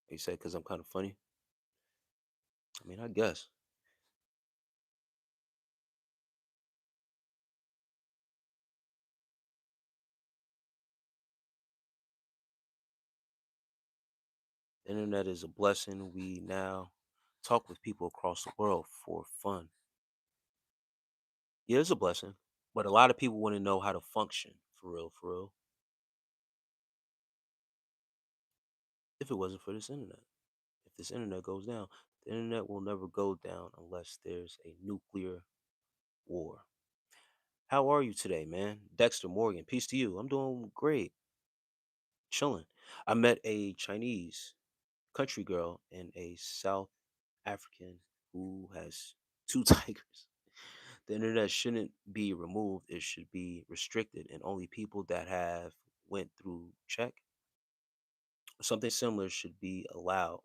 he said, because I'm kind of funny. I mean, I guess. The internet is a blessing. We now talk with people across the world for fun. Yeah, it's a blessing. But a lot of people want to know how to function for real, for real. If it wasn't for this internet. If this internet goes down, the internet will never go down unless there's a nuclear war. How are you today, man? Dexter Morgan, peace to you. I'm doing great, chilling. I met a Chinese country girl and a South African who has two tigers. The internet shouldn't be removed. It should be restricted, and only people that have went through check or something similar should be allowed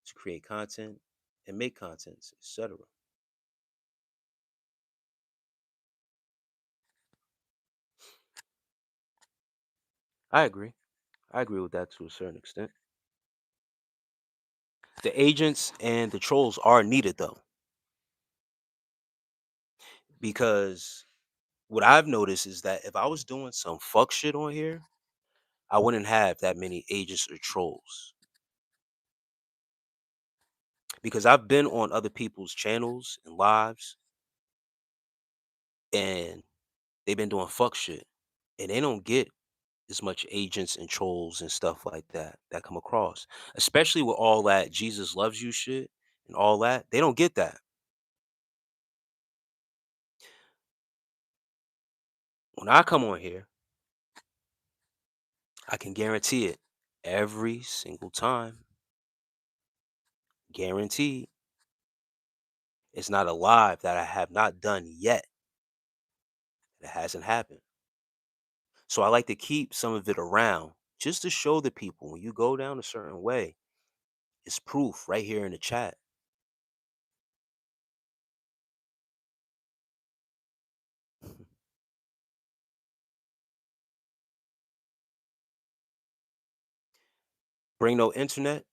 to create content and make contents, etc. I agree. I agree with that to a certain extent. The agents and the trolls are needed though, because what I've noticed is that if I was doing some fuck shit on here, I wouldn't have that many agents or trolls. Because I've been on other people's channels and lives and they've been doing fuck shit and they don't get as much agents and trolls and stuff like that come across. Especially with all that Jesus loves you shit and all that. They don't get that. When I come on here, I can guarantee it every single time. Guaranteed. It's not a live that I have not done yet. It hasn't happened. So I like to keep some of it around just to show the people when you go down a certain way, it's proof right here in the chat. Bring no internet,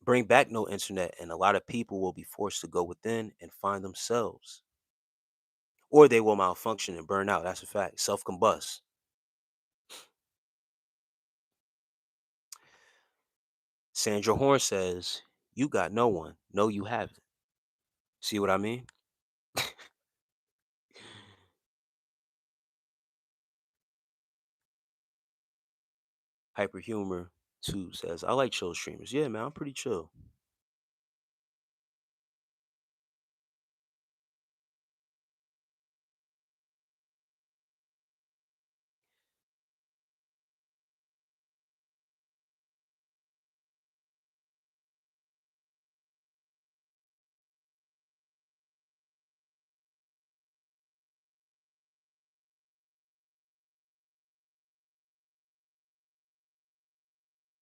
bring back no internet, and a lot of people will be forced to go within and find themselves. Or they will malfunction and burn out. That's a fact. Self combust. Sandra Horn says, you got no one. No, you haven't. See what I mean? Hyper Humor 2 says, I like chill streamers. Yeah, man, I'm pretty chill.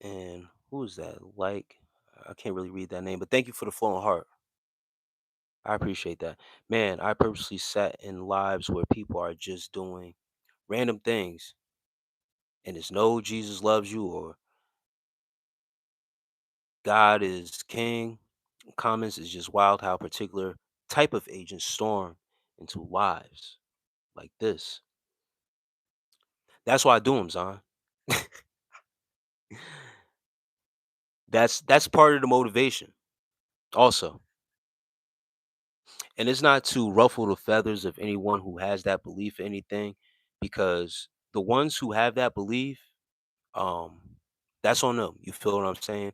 And who is that? Like, I can't really read that name, but thank you for the flowing heart. I appreciate that. Man, I purposely sat in lives where people are just doing random things and it's no Jesus loves you or God is king. Comments is just wild how a particular type of agent storm into lives like this. That's why I do them, Zon. That's part of the motivation also. And it's not to ruffle the feathers of anyone who has that belief or anything, because the ones who have that belief, um, that's on them. You feel what I'm saying?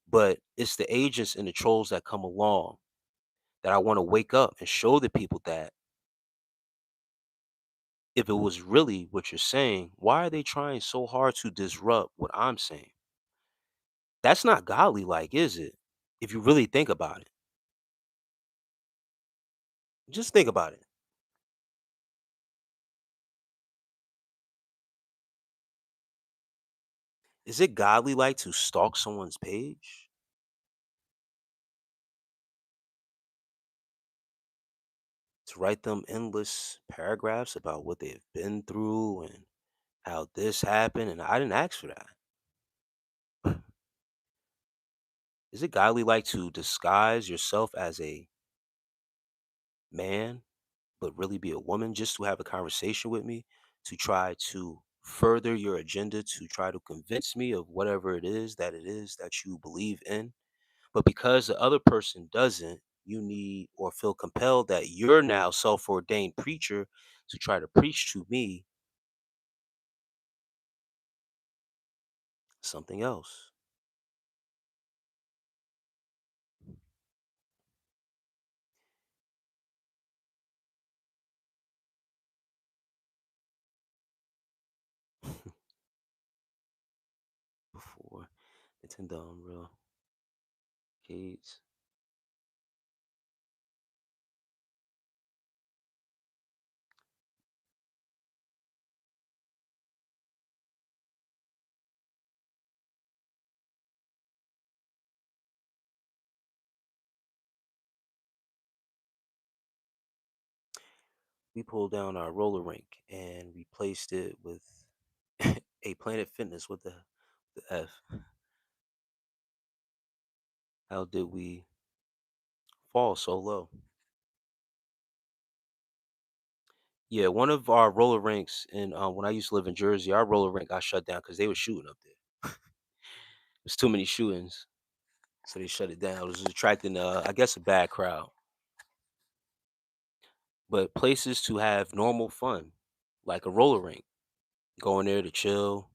But it's the agents and the trolls that come along that I want to wake up and show the people that if it was really what you're saying, why are they trying so hard to disrupt what I'm saying? That's not godly like, is it? If you really think about it. Just think about it. Is it godly like to stalk someone's page? To write them endless paragraphs about what they've been through and how this happened and I didn't ask for that. Is it godly like to disguise yourself as a man but really be a woman just to have a conversation with me, to try to further your agenda, to try to convince me of whatever it is that you believe in? But because the other person doesn't, you need or feel compelled that you're now self-ordained preacher to try to preach to me something else. Before Nintendo Unreal Cades. We pulled down our roller rink and replaced it with a Planet Fitness. What the F? How did we fall so low? Yeah, one of our roller rinks in when I used to live in Jersey, our roller rink got shut down because they were shooting up there. There's too many shootings, so they shut it down. It was attracting, I guess, a bad crowd. But places to have normal fun, like a roller rink, going there to chill,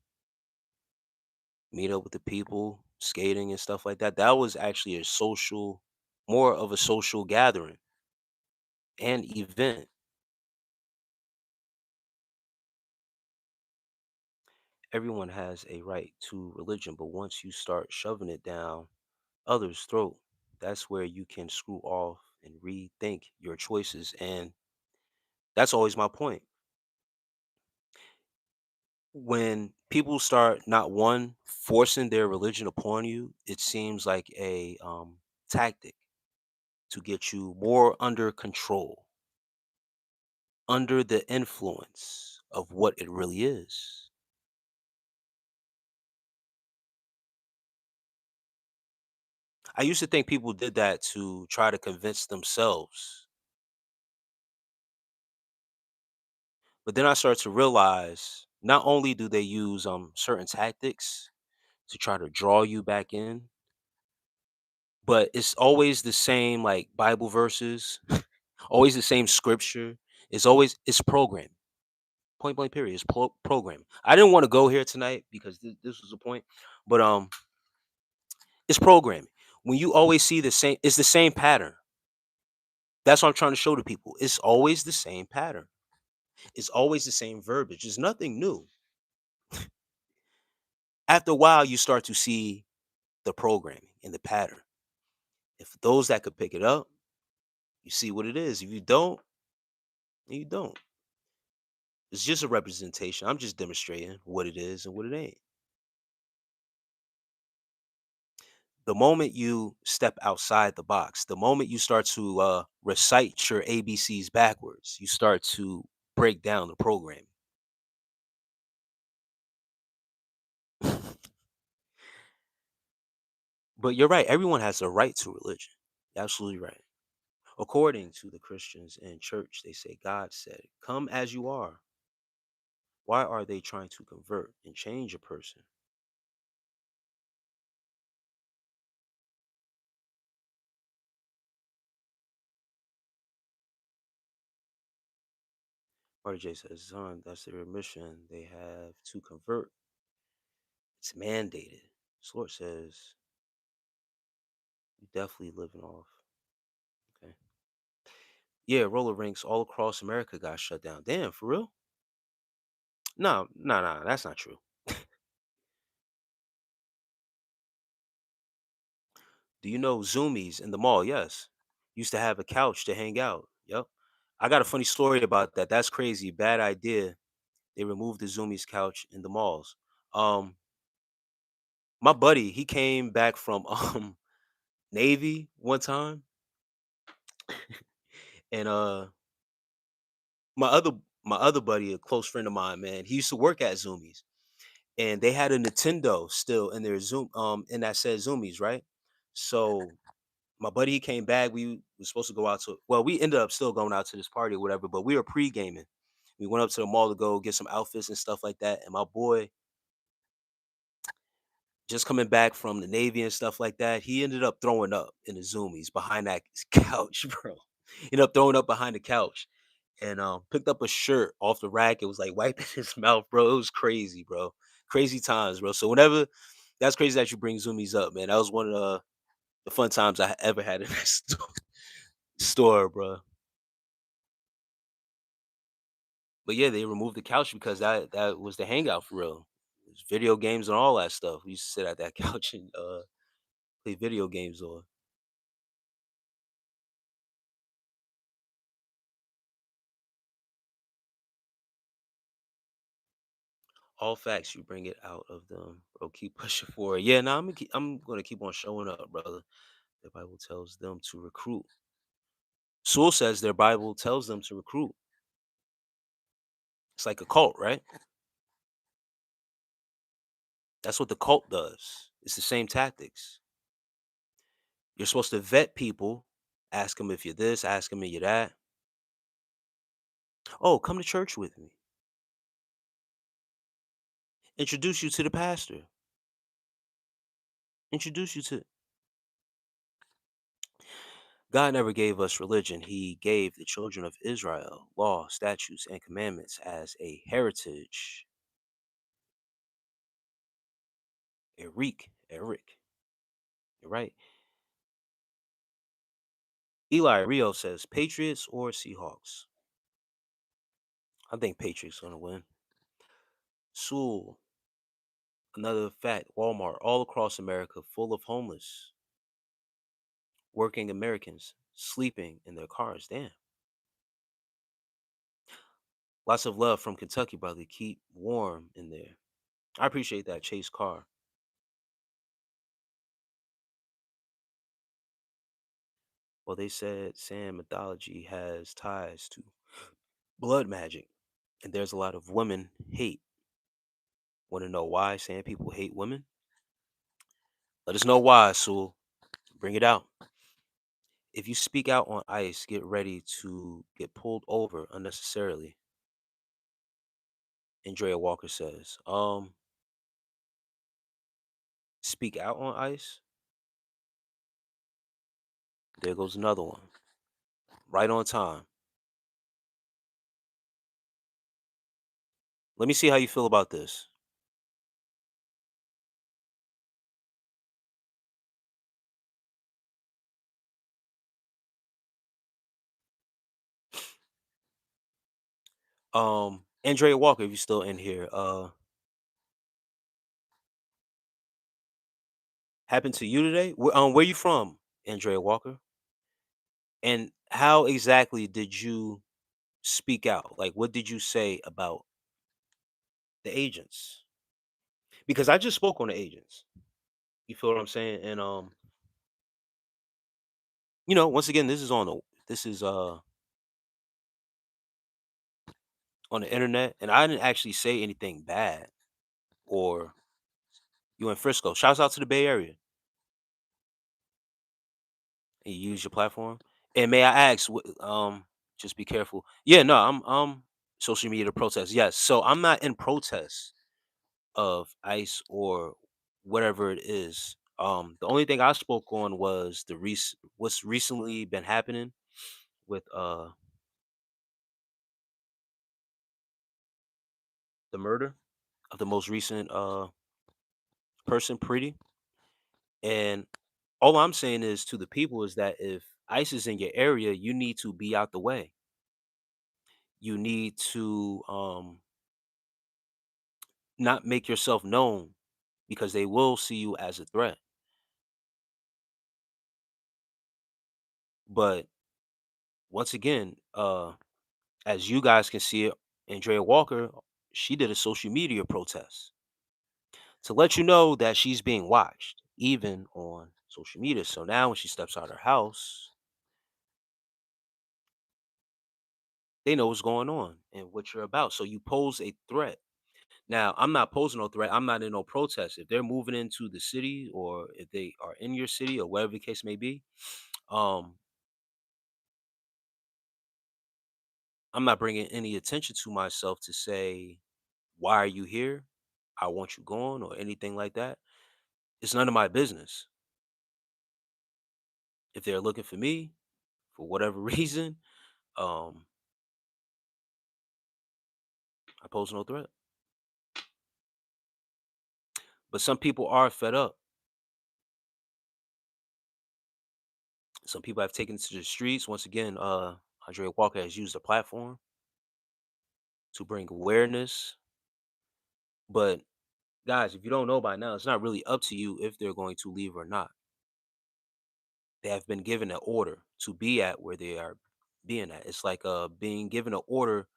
meet up with the people, skating and stuff like that. That was actually a social, more of a social gathering and event. Everyone has a right to religion, but once you start shoving it down others' throat, that's where you can screw off and rethink your choices. And that's always my point. When people start not one forcing their religion upon you, it seems like a tactic to get you more under control, under the influence of what it really is. I used to think people did that to try to convince themselves, but then I started to realize not only do they use certain tactics to try to draw you back in, but it's always the same like Bible verses, always the same scripture. It's programming. Point blank period. It's programming. I didn't want to go here tonight because this was the point, but it's programming. When you always see the same, it's the same pattern. That's what I'm trying to show to people. It's always the same pattern. It's always the same verbiage. There's nothing new. After a while, you start to see the programming and the pattern. If those that could pick it up, you see what it is. If you don't, you don't. It's just a representation. I'm just demonstrating what it is and what it ain't. The moment you step outside the box, the moment you start to recite your ABCs backwards, you start to break down the program. But you're right. Everyone has a right to religion. You're absolutely right. According to the Christians in church, they say God said, "Come as you are." Why are they trying to convert and change a person? RJ says, "Son, that's their mission. They have to convert. It's mandated." Lord says, definitely living off. Okay. Yeah, roller rinks all across America got shut down. Damn, for real? No, no, no, that's not true. Do you know Zoomies in the mall? Yes. Used to have a couch to hang out. Yep. I got a funny story about that. That's crazy. Bad idea. They removed the Zoomies couch in the malls. Um, my buddy, he came back from Navy one time, and my other my other buddy, a close friend of mine, man, he used to work at Zoomies, and they had a Nintendo still in their in that said Zoomies, right? So my buddy he came back. We were supposed to go out to we ended up still going out to this party or whatever, but we were pre-gaming. We went up to the mall to go get some outfits and stuff like that. And my boy, just coming back from the Navy and stuff like that, he ended up throwing up in the Zoomies behind that couch, bro. He ended up throwing up behind the couch and picked up a shirt off the rack. It was like wiping his mouth, bro. It was crazy, bro. Crazy times, bro. So whenever that's crazy that you bring Zoomies up, man. That was one of the fun times I ever had in that store, bro. But yeah, they removed the couch because that was the hangout for real. It was video games and all that stuff. We used to sit at that couch and play video games on. All facts, you bring it out of them, bro. Keep pushing forward. Yeah, no, I'm gonna keep on showing up, brother. The Bible tells them to recruit. Sewell says their Bible tells them to recruit. It's like a cult, right? That's what the cult does. It's the same tactics. You're supposed to vet people, ask them if you're this, ask them if you're that. Oh, come to church with me. Introduce you to the pastor. Introduce you to God never gave us religion. He gave the children of Israel law, statutes, and commandments as a heritage. Eric. You're right. Eli Rio says Patriots or Seahawks. I think Patriots gonna win. Sewell, another fact. Walmart all across America full of homeless, working Americans sleeping in their cars. Damn. Lots of love from Kentucky, brother. Keep warm in there. I appreciate that, Chase Carr. Well, they said Sam mythology has ties to blood magic, and there's a lot of women hate. Want to know why Sam people hate women? Let us know why, Sewell. Bring it out. If you speak out on ice, get ready to get pulled over unnecessarily. Andrea Walker says, speak out on ice. There goes another one. Right on time. Let me see how you feel about this. Andrea Walker, if you're still in here, happened to you today? Where you from, Andrea Walker? And how exactly did you speak out? Like, what did you say about the agents? Because I just spoke on the agents. You feel what I'm saying? And once again, this is on the internet, and I didn't actually say anything bad or you in Frisco. Shouts out to the Bay Area and you use your platform. And may I ask, just be careful. Yeah, no, I'm social media to protest. Yes, so I'm not in protest of ICE or whatever it is. The only thing I spoke on was what's recently been happening with the murder of the most recent person, Pretty, and All I'm saying is to the people is that if ICE is in your area, you need to be out the way. You need to not make yourself known because they will see you as a threat. But once again, as you guys can see it, Andrea Walker, she did a social media protest to let you know that she's being watched, even on social media. So now when she steps out of her house, they know what's going on and what you're about. So you pose a threat. Now, I'm not posing no threat. I'm not in no protest. If they're moving into the city or if they are in your city or whatever the case may be, um, I'm not bringing any attention to myself to say, why are you here? I want you gone or anything like that. It's none of my business. If they're looking for me for whatever reason, um, I pose no threat. But some people are fed up. Some people have taken to the streets. Once again, Andrea Walker has used a platform to bring awareness. But guys, if you don't know by now, it's not really up to you if they're going to leave or not. They have been given an order to be at where they are being at. It's like being given an order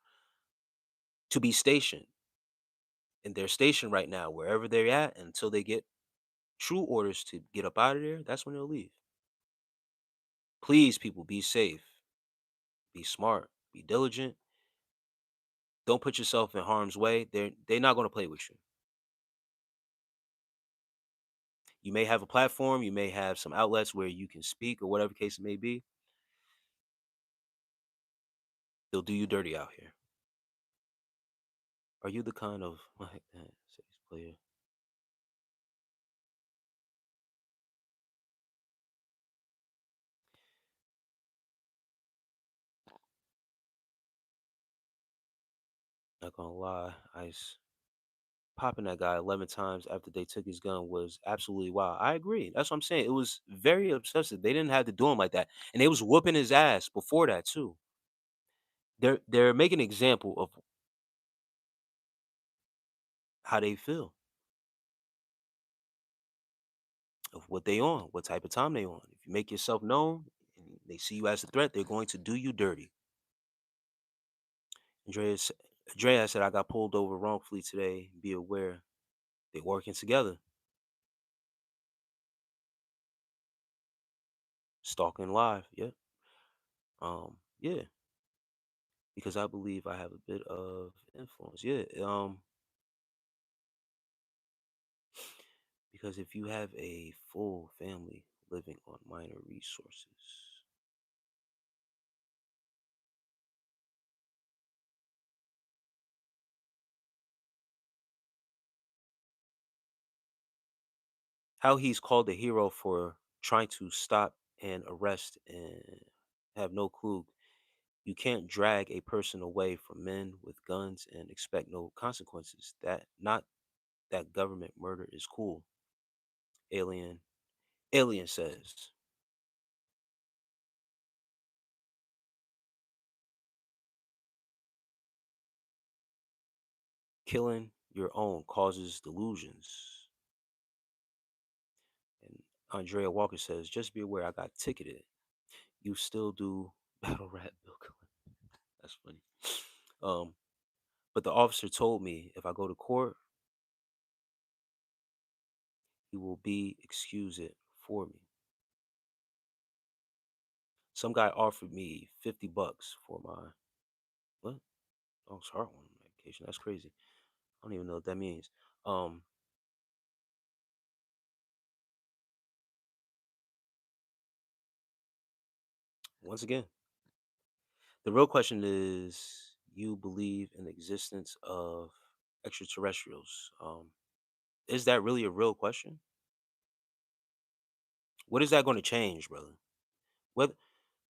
to be stationed. And they're stationed right now wherever they're at until they get true orders to get up out of there. That's when they'll leave. Please, people, be safe, be smart, be diligent. Don't put yourself in harm's way. They're not going to play with you. You may have a platform, you may have some outlets where you can speak or whatever case it may be. They'll do you dirty out here. Are you the kind of like that sex player? Not gonna lie, Ice popping that guy 11 times after they took his gun was absolutely wild. I agree. That's what I'm saying. It was very obsessive. They didn't have to do him like that, and they was whooping his ass before that too. They're making an example of how they feel, of what they on, what type of time they on. If you make yourself known and they see you as a threat, they're going to do you dirty. Andreas, Andrea said, I got pulled over wrongfully today. Be aware. They're working together. Stalking live. Yep. Yeah. Because I believe I have a bit of influence. Yeah. Because if you have a full family living on minor resources, how he's called a hero for trying to stop and arrest and have no clue. You can't drag a person away from men with guns and expect no consequences. That not that government murder is cool. Alien. Alien says killing your own causes delusions. And Andrea Walker says, just be aware I got ticketed. You still do battle rap, Bill Clinton. That's funny. Um, but the officer told me if I go to court, he will be excuse it for me. Some guy offered me $50 for my what? Oh, it's heartworm medication. That's crazy. I don't even know what that means. Um, once again, the real question is: you believe in the existence of extraterrestrials? Is that really a real question? What is that going to change, brother? Whether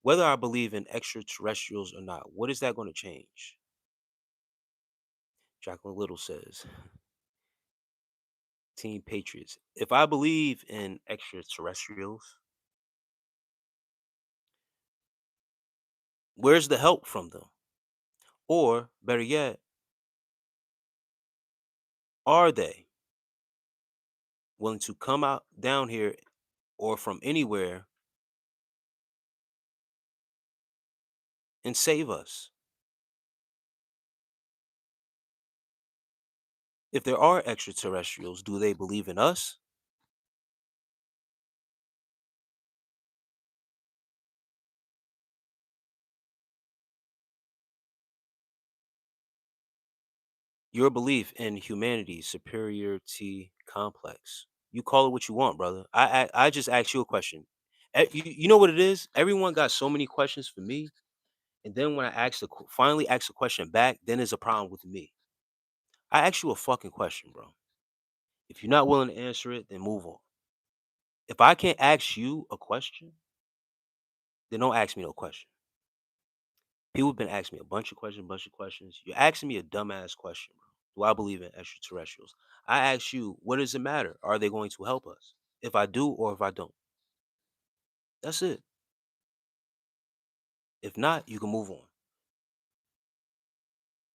whether I believe in extraterrestrials or not, what is that going to change? Jacqueline Little says, Team Patriots. If I believe in extraterrestrials, Where's the help from them? Or better yet, are they willing to come out down here or from anywhere and save us? If there are extraterrestrials, do they believe in us? Your belief in humanity's superiority complex. You call it what you want, brother. I just asked you a question. You know what it is? Everyone got so many questions for me, and then when I finally ask the question back, then there's a problem with me. I asked you a fucking question, bro. If you're not willing to answer it, then move on. If I can't ask you a question, then don't ask me no question. People have been asking me a bunch of questions. You're asking me a dumbass question, bro. Do I believe in extraterrestrials? I ask you, what does it matter? Are they going to help us? If I do or if I don't. That's it. If not, you can move on.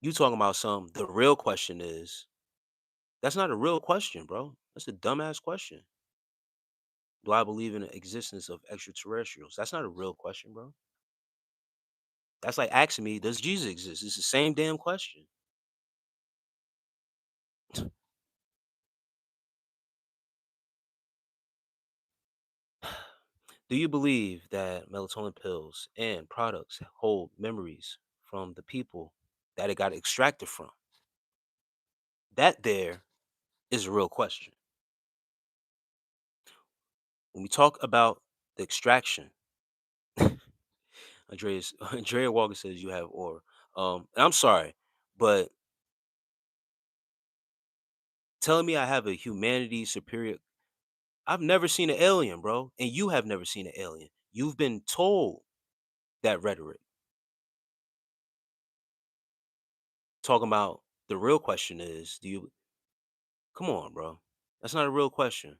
You talking about some, the real question is, that's not a real question, bro. That's a dumbass question. Do I believe in the existence of extraterrestrials? That's not a real question, bro. That's like asking me, does Jesus exist? It's the same damn question. Do you believe that melatonin pills and products hold memories from the people that it got extracted from? That there is a real question. When we talk about the extraction, Andrea Walker says you have aura. And I'm sorry, but telling me I have a humanity superior, I've never seen an alien, bro, and you have never seen an alien. You've been told that rhetoric. Talking about the real question is, do you come on, bro? That's not a real question.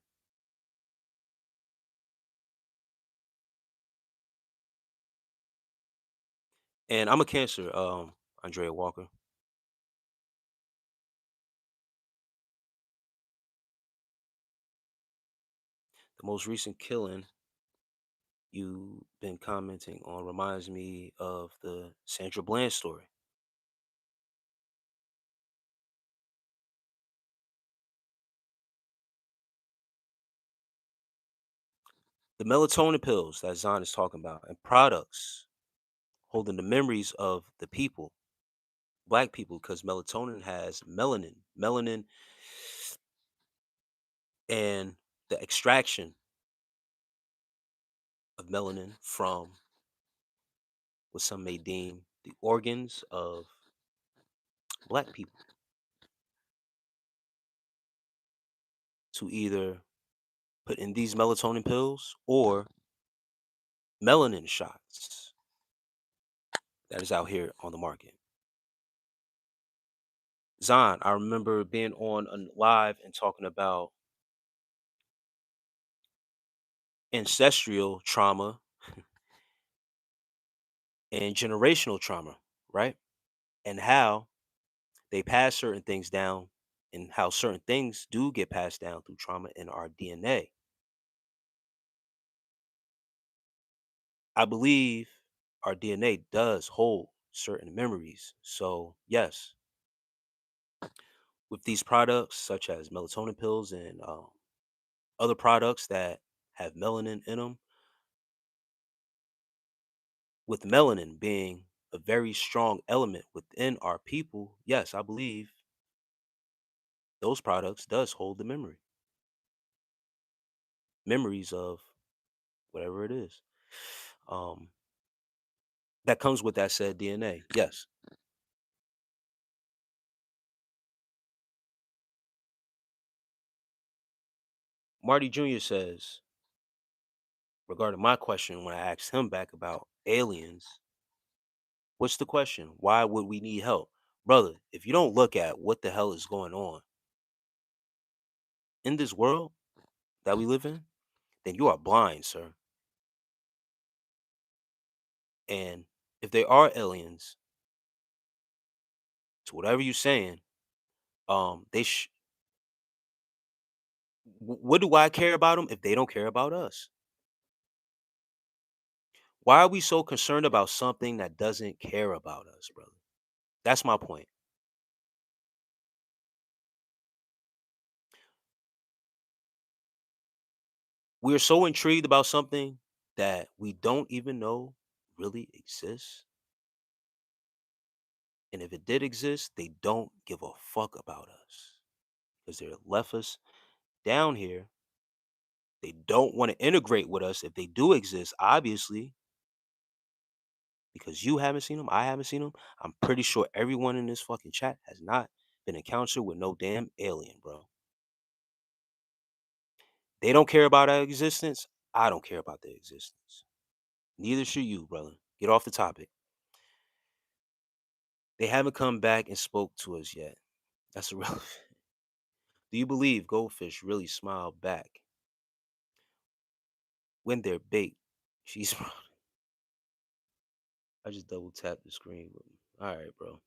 And I'm a Cancer, Andrea Walker. The most recent killing you've been commenting on reminds me of the Sandra Bland story. The melatonin pills that Zahn is talking about and products holding the memories of the people, black people, because melatonin has melanin. Melanin and the extraction of melanin from what some may deem the organs of black people to either put in these melatonin pills or melanin shots that is out here on the market. Zahn, I remember being on a live and talking about ancestral trauma and generational trauma, right? And how they pass certain things down and how certain things do get passed down through trauma in our DNA. I believe our DNA does hold certain memories. So, yes, with these products such as melatonin pills and other products that have melanin in them, with melanin being a very strong element within our people, yes, I believe those products does hold the memories of whatever it is. Um, that comes with that said DNA. Yes. Marty Jr. says, regarding my question when I asked him back about aliens, what's the question? Why would we need help? Brother, if you don't look at what the hell is going on in this world that we live in, then you are blind, sir. And if they are aliens, to whatever you're saying, they what do I care about them if they don't care about us? Why are we so concerned about something that doesn't care about us, brother? That's my point. We're so intrigued about something that we don't even know really exists. And if it did exist, they don't give a fuck about us because they left us down here. They don't want to integrate with us if they do exist, obviously, because you haven't seen them. I haven't seen them. I'm pretty sure everyone in this fucking chat has not been encountered with no damn alien, bro. They don't care about our existence. I don't care about their existence. Neither should you, brother. Get off the topic. They haven't come back and spoke to us yet. That's irrelevant. Do you believe goldfish really smile back when they're bait? She's. I just double tapped the screen. All right, bro.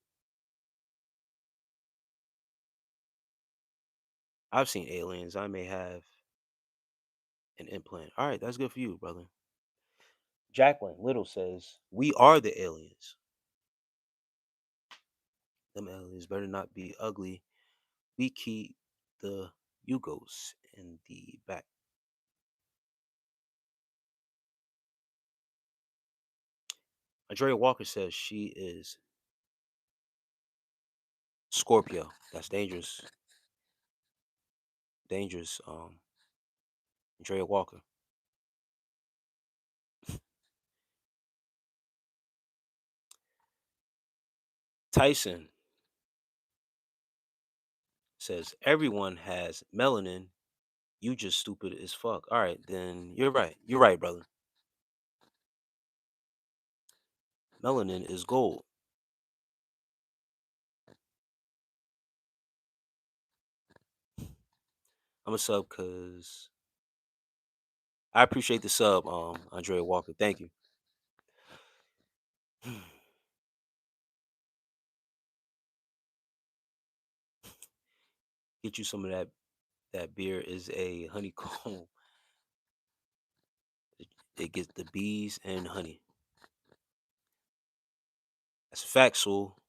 I've seen aliens. I may have an implant. All right, that's good for you, brother. Jacqueline Little says, "We are the aliens. Them aliens better not be ugly. We keep the Yugos in the back." Andrea Walker says she is Scorpio. That's dangerous. Dangerous. Andrea Walker. Tyson says everyone has melanin. You just stupid as fuck. All right, then you're right. You're right, brother. Melanin is gold. I'm a sub because I appreciate the sub, Andrea Walker. Thank you. Get you some of that. That beer is a honeycomb. It gets the bees and honey. That's factual.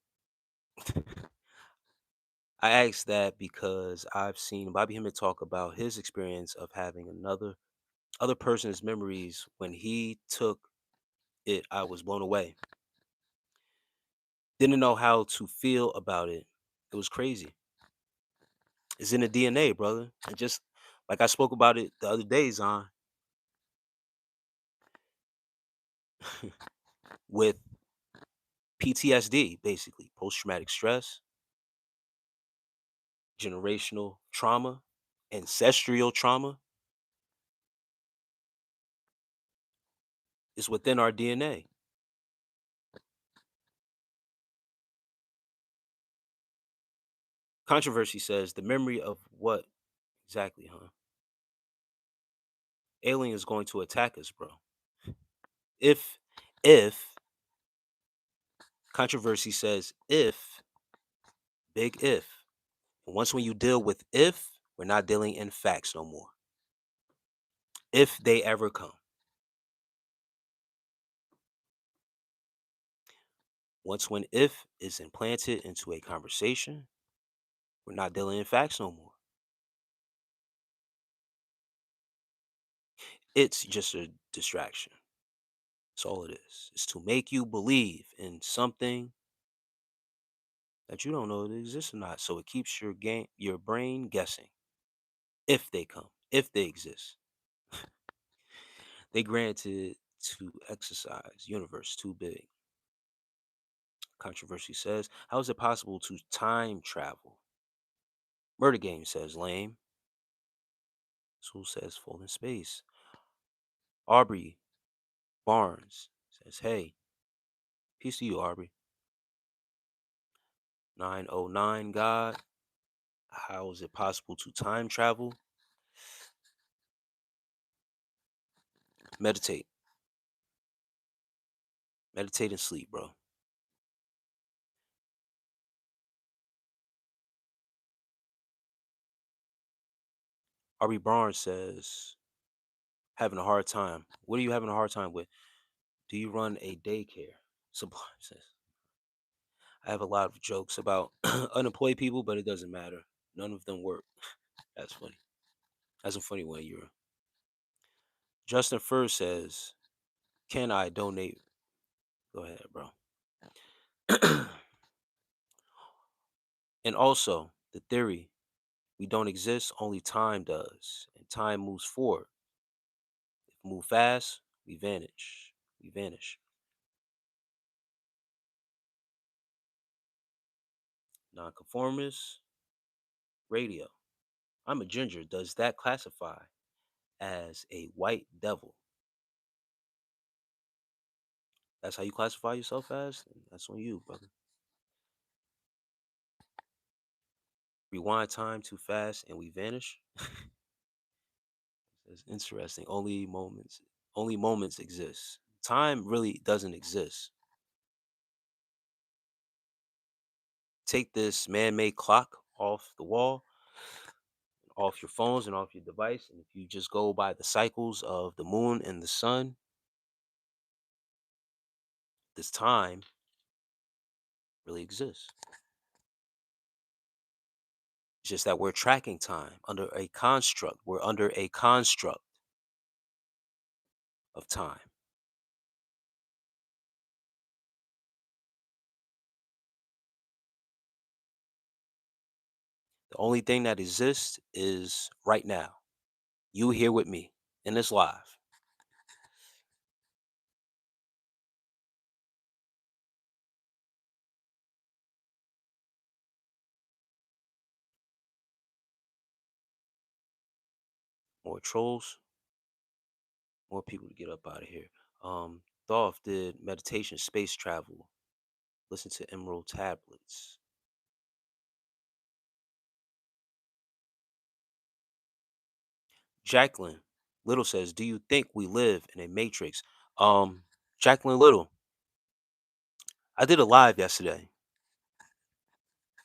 I asked that because I've seen Bobby Hemmett talk about his experience of having other person's memories. When he took it, I was blown away. Didn't know how to feel about it. It was crazy. It's in the DNA, brother. And just like I spoke about it the other days on with PTSD, basically post traumatic stress, generational trauma, ancestral trauma is within our DNA. Controversy says the memory of what exactly, huh? Alien is going to attack us, bro. If controversy says if, big if. And once when you deal with if, we're not dealing in facts no more. If they ever come. Once when if is implanted into a conversation, we're not dealing in facts no more. It's just a distraction. That's all it is. It's to make you believe in something that you don't know if it exists or not. So it keeps your brain guessing. If they come, if they exist. They granted to exercise. Universe too big. Controversy says, how is it possible to time travel? Murder Game says lame. Soul says full in space. Aubrey Barnes says, hey, peace to you, Aubrey. 909 God. How is it possible to time travel? Meditate. Meditate and sleep, bro. Ari Barnes says, having a hard time. What are you having a hard time with? Do you run a daycare? Sublime says, I have a lot of jokes about unemployed people, but it doesn't matter. None of them work. That's funny. That's a funny one, Euro. Justin Fur says, can I donate? Go ahead, bro. And also, the theory, we don't exist, only time does. And time moves forward. If we move fast, we vanish. We vanish. Nonconformist, radio. I'm a ginger. Does that classify as a white devil? That's how you classify yourself as? That's on you, brother. Rewind time too fast and we vanish. It's interesting. Only moments exist. Time really doesn't exist. Take this man-made clock off the wall, off your phones and off your device, and if you just go by the cycles of the moon and the sun, this time really exists. It's just that we're tracking time under a construct. We're under a construct of time. The only thing that exists is right now. You here with me in this live. More trolls, more people to get up out of here. Dolph did meditation, space travel, listen to Emerald tablets. Jacqueline Little says, "Do you think we live in a matrix?" Jacqueline Little, I did a live yesterday,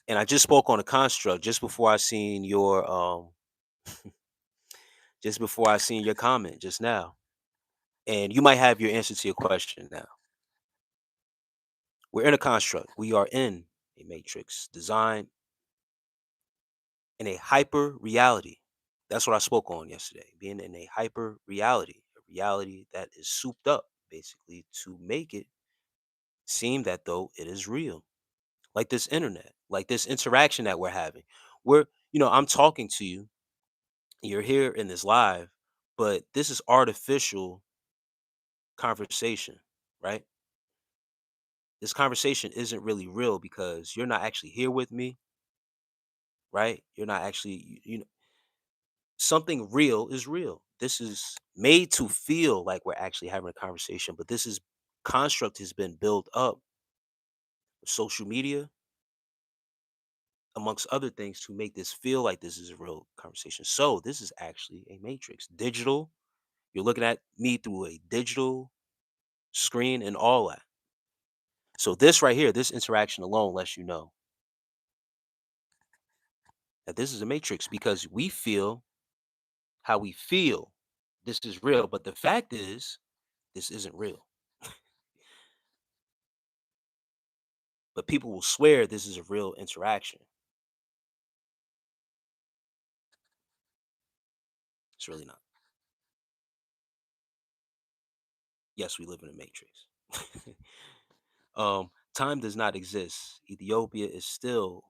and I just spoke on a construct just before I seen your comment just now, and you might have your answer to your question now. We're in a construct. We are in a matrix designed in a hyper reality. That's what I spoke on yesterday. Being in a hyper reality, a reality that is souped up basically to make it seem that though it is real. Like this internet, like this interaction that we're having. I'm talking to you, you're here in this live, but this is artificial conversation, right? This conversation isn't really real because you're not actually here with me, right? You're not actually, something real is real. This is made to feel like we're actually having a conversation, but this is construct has been built up with social media, amongst other things, to make this feel like this is a real conversation. So this is actually a matrix. Digital, you're looking at me through a digital screen and all that. So this right here, this interaction alone lets you know that this is a matrix because we feel how we feel. This is real, but the fact is, this isn't real. But people will swear this is a real interaction. It's really not. Yes, we live in a matrix. Time does not exist. Ethiopia is still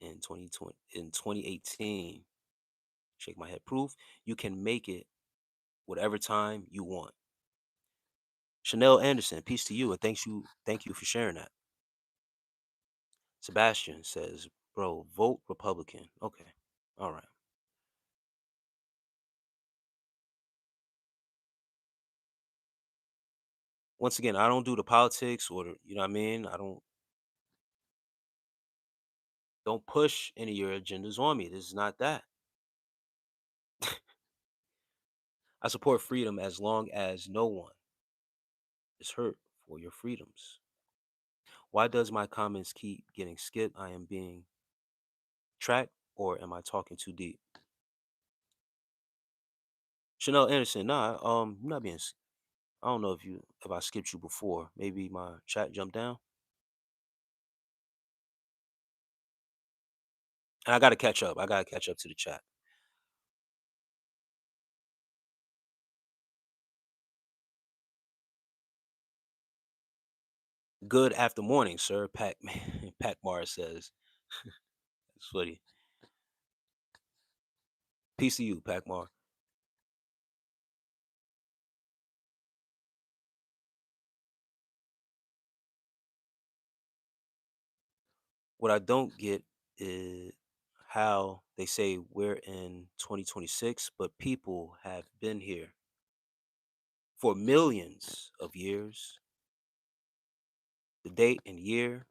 in 2020 in 2018. Shake my head. Proof you can make it whatever time you want. Chanel Anderson, peace to you, and thank you for sharing that. Sebastian says, "Bro, vote Republican." Okay, all right. Once again, I don't do the politics or you know what I mean. I don't push any of your agendas on me. This is not that. I support freedom as long as no one is hurt for your freedoms. Why does my comments keep getting skipped? I am being tracked, or am I talking too deep? Chanel Anderson, nah, you're not being. I don't know if I skipped you before. Maybe my chat jumped down, and I got to catch up. I got to catch up to the chat. Good after morning, sir. Pac Pac Mars says. It's funny. Peace to you, Pac Mar. What I don't get is how they say we're in 2026, but people have been here for millions of years. The date and year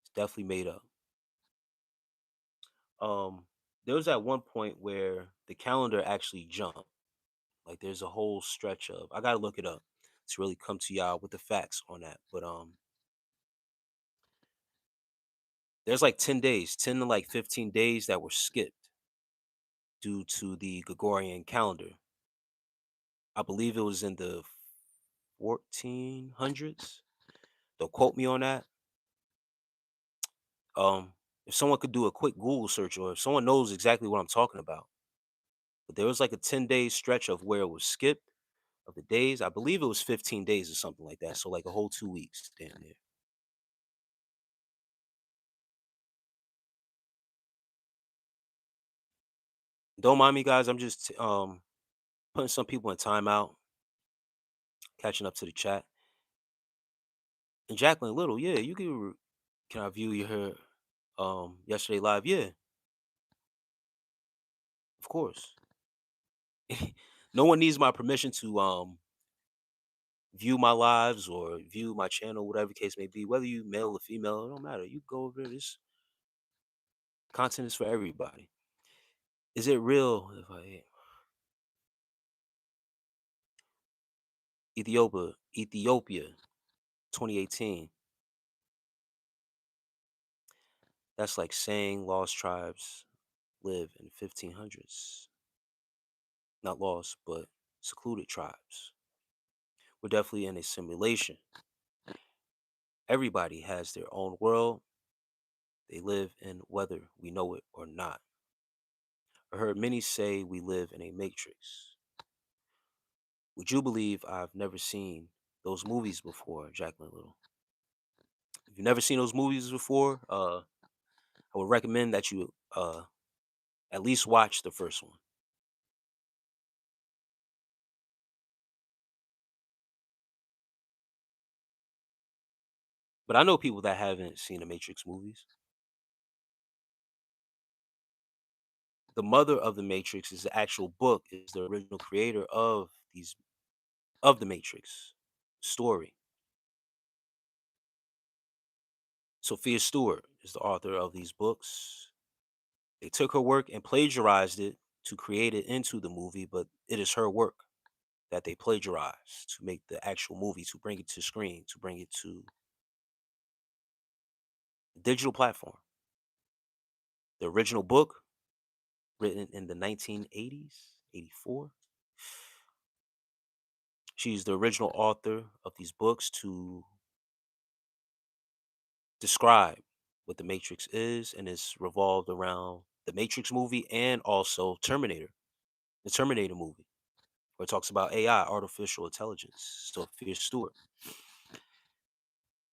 is definitely made up. Um, there was at one point where the calendar actually jumped. Like there's a whole stretch of I gotta look it up to really come to y'all with the facts on that. But there's like 10 days, 10 to like 15 days that were skipped due to the Gregorian calendar. I believe it was in the 1400s. Don't quote me on that. Um, if someone could do a quick Google search, or if someone knows exactly what I'm talking about, but there was like a 10-day stretch of where it was skipped of the days. I believe it was 15 days or something like that. So like a whole 2 weeks damn near. Don't mind me, guys. I'm just putting some people in timeout, catching up to the chat. And Jacqueline Little, yeah, can I view your yesterday live? Yeah, of course. No one needs my permission to view my lives or view my channel, whatever the case may be, whether you male or female, it don't matter. You go over there, this content is for everybody. Is it real if I Ethiopia 2018? That's like saying lost tribes live in 1500s. Not lost, but secluded tribes. We're definitely in a simulation. Everybody has their own world they live in, whether we know it or not. I heard many say we live in a matrix. Would you believe I've never seen those movies before, Jacqueline Little? If you've never seen those movies before, I would recommend that you at least watch the first one. But I know people that haven't seen the Matrix movies. The mother of the Matrix is the actual book, is the original creator of the Matrix story. Sophia Stewart is the author of these books. They took her work and plagiarized it to create it into the movie, but it is her work that they plagiarized to make the actual movie, to bring it to screen, to bring it to the digital platform. The original book, written in the 1980s, 84. She's the original author of these books to describe what the Matrix is, and it's revolved around the Matrix movie and also Terminator, the Terminator movie, where it talks about AI, artificial intelligence. Sophia Stewart.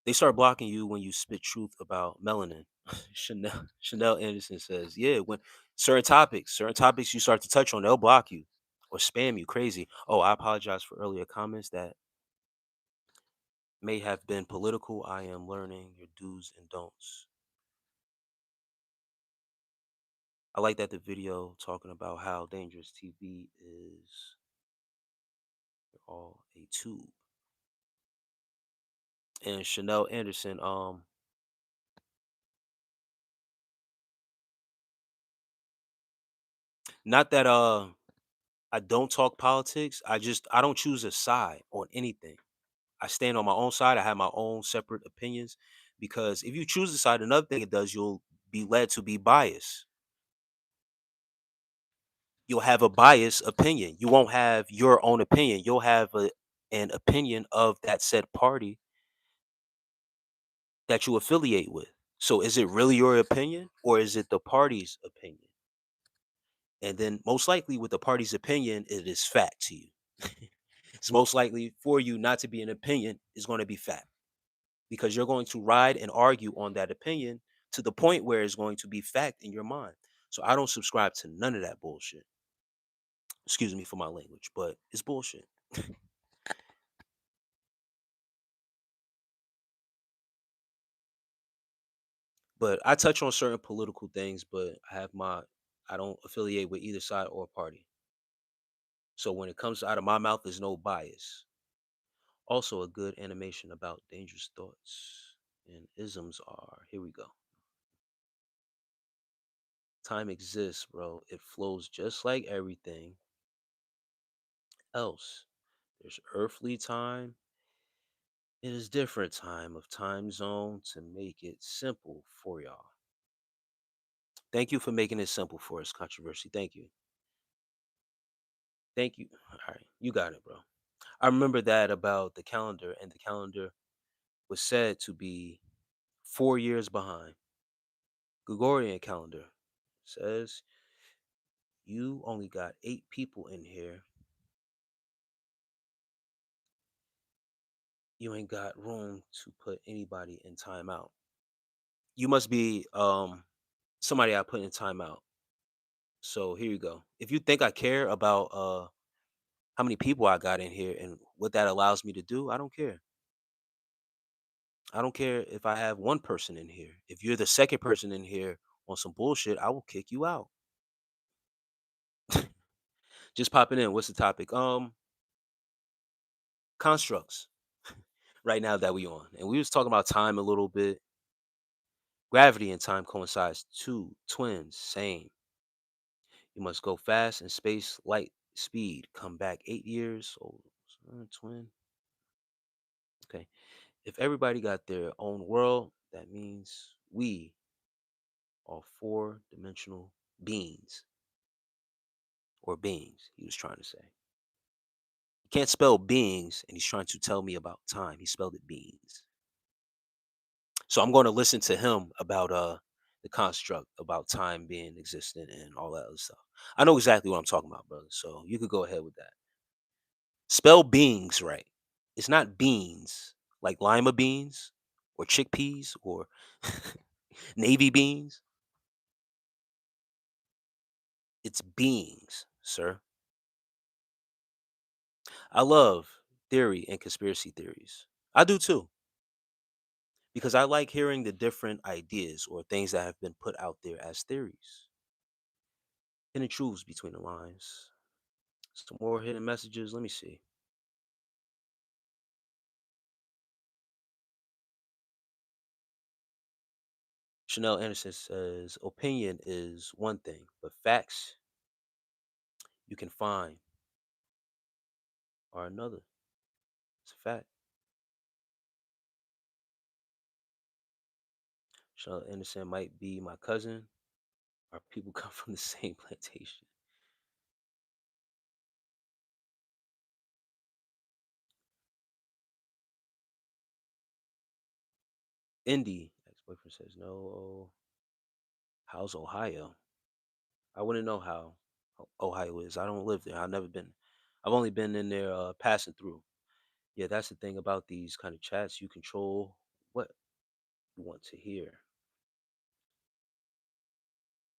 They start blocking you when you spit truth about melanin. Chanel Anderson says, yeah, when certain topics you start to touch on, they'll block you or spam you crazy. Oh, I apologize for earlier comments that may have been political. I am learning your do's and don'ts. I like that the video talking about how dangerous TV is all a tube. And Chanel Anderson, not that I don't talk politics. I don't choose a side on anything. I stand on my own side. I have my own separate opinions because if you choose a side, another thing it does, you'll be led to be biased. You'll have a biased opinion. You won't have your own opinion. You'll have an opinion of that said party that you affiliate with. So is it really your opinion or is it the party's opinion? And then most likely with the party's opinion, it is fact to you. It's most likely for you not to be an opinion is going to be fact because you're going to ride and argue on that opinion to the point where it's going to be fact in your mind. So I don't subscribe to none of that bullshit. Excuse me for my language, but it's bullshit. But I touch on certain political things, but I don't affiliate with either side or party. So when it comes out of my mouth, there's no bias. Also, a good animation about dangerous thoughts and isms are here we go. Time exists, bro. It flows just like everything else. There's earthly time. It is different time of time zone to make it simple for y'all. Thank you for making it simple for us, controversy. Thank you. Thank you. All right, you got it, bro. I remember that about the calendar, and the calendar was said to be 4 years behind. Gregorian calendar says you only got 8 people in here. You ain't got room to put anybody in timeout. You must be somebody I put in timeout. So here you go. If you think I care about how many people I got in here and what that allows me to do, I don't care. I don't care if I have one person in here. If you're the second person in here on some bullshit, I will kick you out. Just popping in. What's the topic? Constructs. Right now that we on, and we was talking about time a little bit. Gravity and time coincides. Two twins, same. You must go fast in space, light speed. Come back 8 years old. Twin. Okay. If everybody got their own world, that means we are four-dimensional beings or beings. He was trying to say. He can't spell beings, and he's trying to tell me about time. He spelled it beings. So I'm going to listen to him about the construct about time being existent and all that other stuff. I know exactly what I'm talking about, brother. So you could go ahead with that. Spell beings right. It's not beans like lima beans or chickpeas or navy beans. It's beings, sir. I love theory and conspiracy theories. I do too, because I like hearing the different ideas or things that have been put out there as theories. Hidden truths between the lines. Some more hidden messages. Let me see. Chanel Anderson says opinion is one thing, but facts you can find are another. It's a fact. Chanel Anderson might be my cousin. Our people come from the same plantation. Indy, ex-boyfriend says no. How's Ohio? I wouldn't know how Ohio is. I don't live there. I've never been. I've only been in there passing through. Yeah, that's the thing about these kind of chats. You control what you want to hear.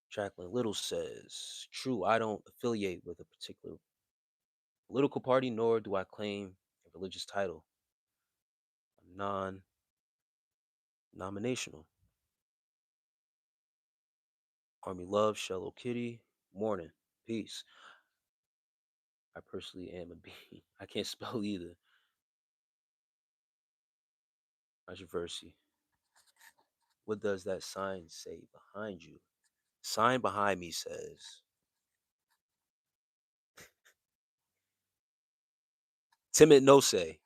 Jacqueline Little says, true, I don't affiliate with a particular political party, nor do I claim a religious title. I'm non nominational. Army Love, Shallow Kitty, Morning, Peace. I personally am a B. I can't spell either. Controversy. What does that sign say behind you? Sign behind me says, timid no say.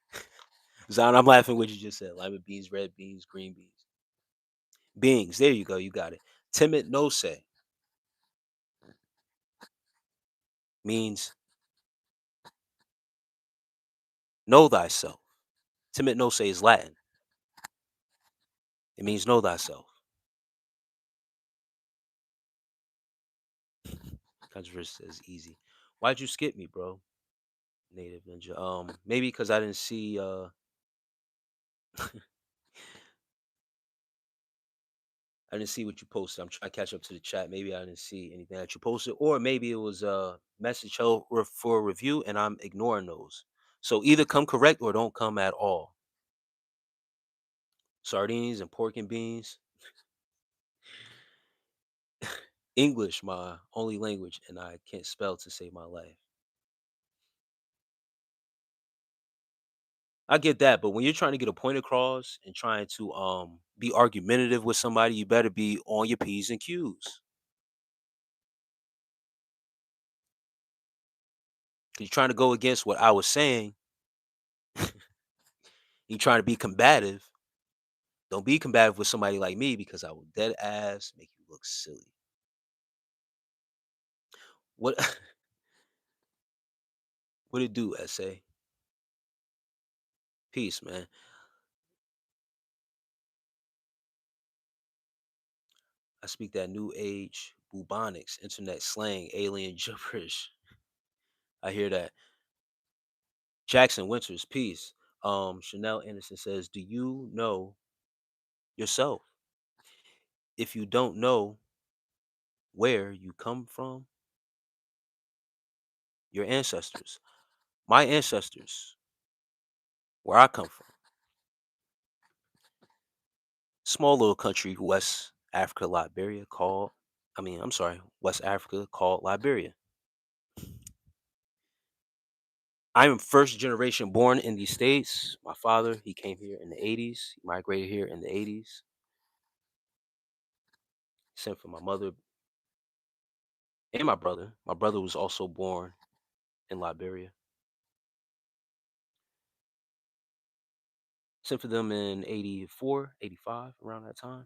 Zion, I'm laughing what you just said. Lima beans, red beans, green beans. Beings. There you go. You got it. Timid no say means know thyself. Timid no say is Latin. It means know thyself. Controversy is easy. Why'd you skip me, bro? Native ninja. Maybe because I didn't see I didn't see what you posted. I'm trying to catch up to the chat. Maybe I didn't see anything that you posted, or maybe it was a message held for a review, and I'm ignoring those. So either come correct or don't come at all. Sardines and pork and beans. English, my only language, and I can't spell to save my life. I get that, but when you're trying to get a point across and trying to be argumentative with somebody, you better be on your P's and Q's. You're trying to go against what I was saying. You're trying to be combative. Don't be combative with somebody like me because I will dead ass make you look silly. What what it do, essay? Peace, man. I speak that new age bubonics, internet slang, alien gibberish. I hear that. Jackson Winters, peace. Chanel Anderson says, "Do you know yourself? If you don't know where you come from, your ancestors, my ancestors, where I come from, small little country, West Africa, Liberia, called, I'm sorry, West Africa called Liberia. I am first generation born in these states. My father, he came here in the 80s. He migrated here in the 80s. Sent for my mother and my brother. My brother was also born in Liberia. Sent for them in 84, 85, around that time.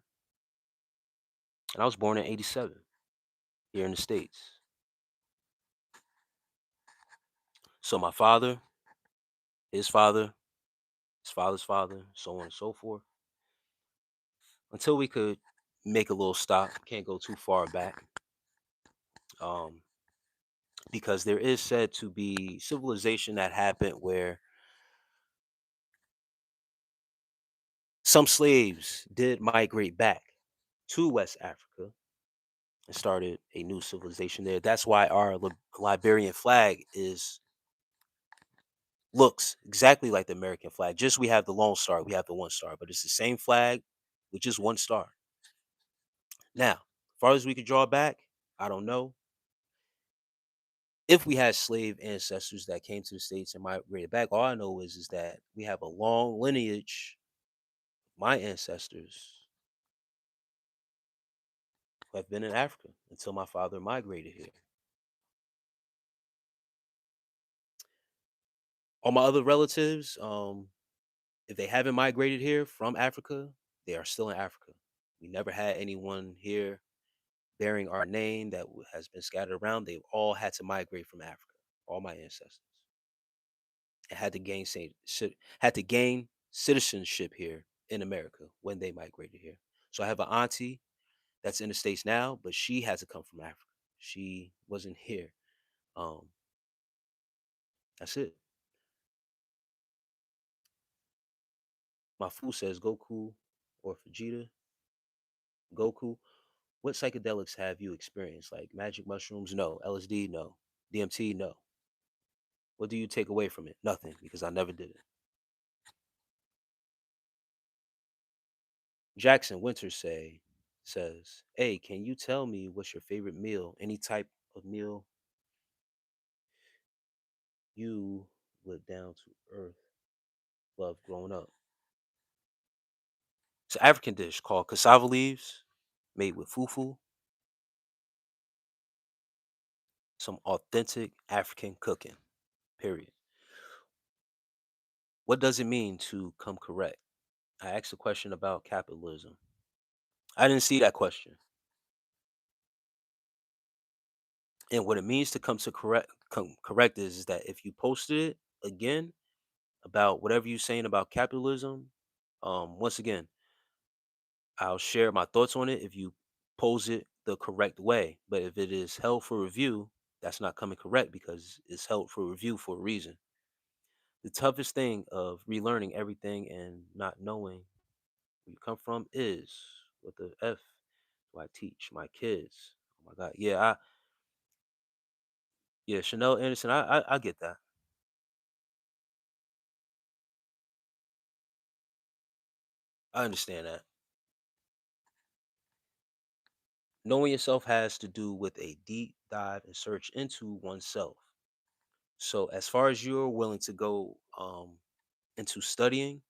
And I was born in 87 here in the States. So my father, his father, his father's father, so on and so forth. Until we could make a little stop, can't go too far back. Um, because there is said to be civilization that happened where some slaves did migrate back to West Africa and started a new civilization there. That's why our Liberian flag is looks exactly like the American flag. Just we have the Lone Star, we have the one star, but it's the same flag with just one star. Now, as far as we could draw back, I don't know. If we had slave ancestors that came to the States and migrated back, all I know is that we have a long lineage. My ancestors who have been in Africa until my father migrated here. All my other relatives, if they haven't migrated here from Africa, they are still in Africa. We never had anyone here bearing our name that has been scattered around. They've all had to migrate from Africa. All my ancestors and had to gain citizenship here in America when they migrated here. So I have an auntie that's in the States now, but she had to come from Africa. She wasn't here. Um, that's it. My fool says Goku or Vegeta. Goku. What psychedelics have you experienced? Like magic mushrooms? No. LSD? No. DMT? No. What do you take away from it? Nothing, because I never did it. Jackson Winters says, "Hey, can you tell me what's your favorite meal? Any type of meal you would down to earth love growing up?" It's an African dish called cassava leaves, made with fufu. Some authentic African cooking. Period. What does it mean to come correct? I asked a question about capitalism. I didn't see that question. And what it means to come correct is that if you posted it again about whatever you're saying about capitalism, once again, I'll share my thoughts on it if you pose it the correct way. But if it is held for review, that's not coming correct because it's held for review for a reason. The toughest thing of relearning everything and not knowing where you come from is what the F do I teach my kids? Oh my God. Yeah, Chanel Anderson, I get that. I understand that. Knowing yourself has to do with a deep dive and search into oneself. So as far as you're willing to go into studying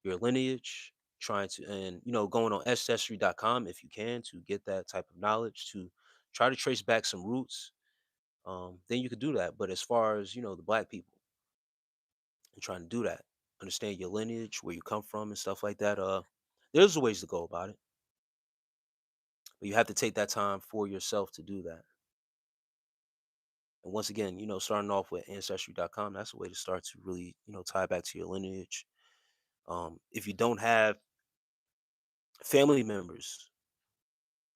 your lineage, trying to and going on ancestry.com if you can to get that type of knowledge to try to trace back some roots, then you could do that. But as far as the black people and trying to do that, understand your lineage, where you come from and stuff like that, there's ways to go about it. But you have to take that time for yourself to do that. And once again, starting off with ancestry.com, that's a way to start to really, tie back to your lineage. If you don't have family members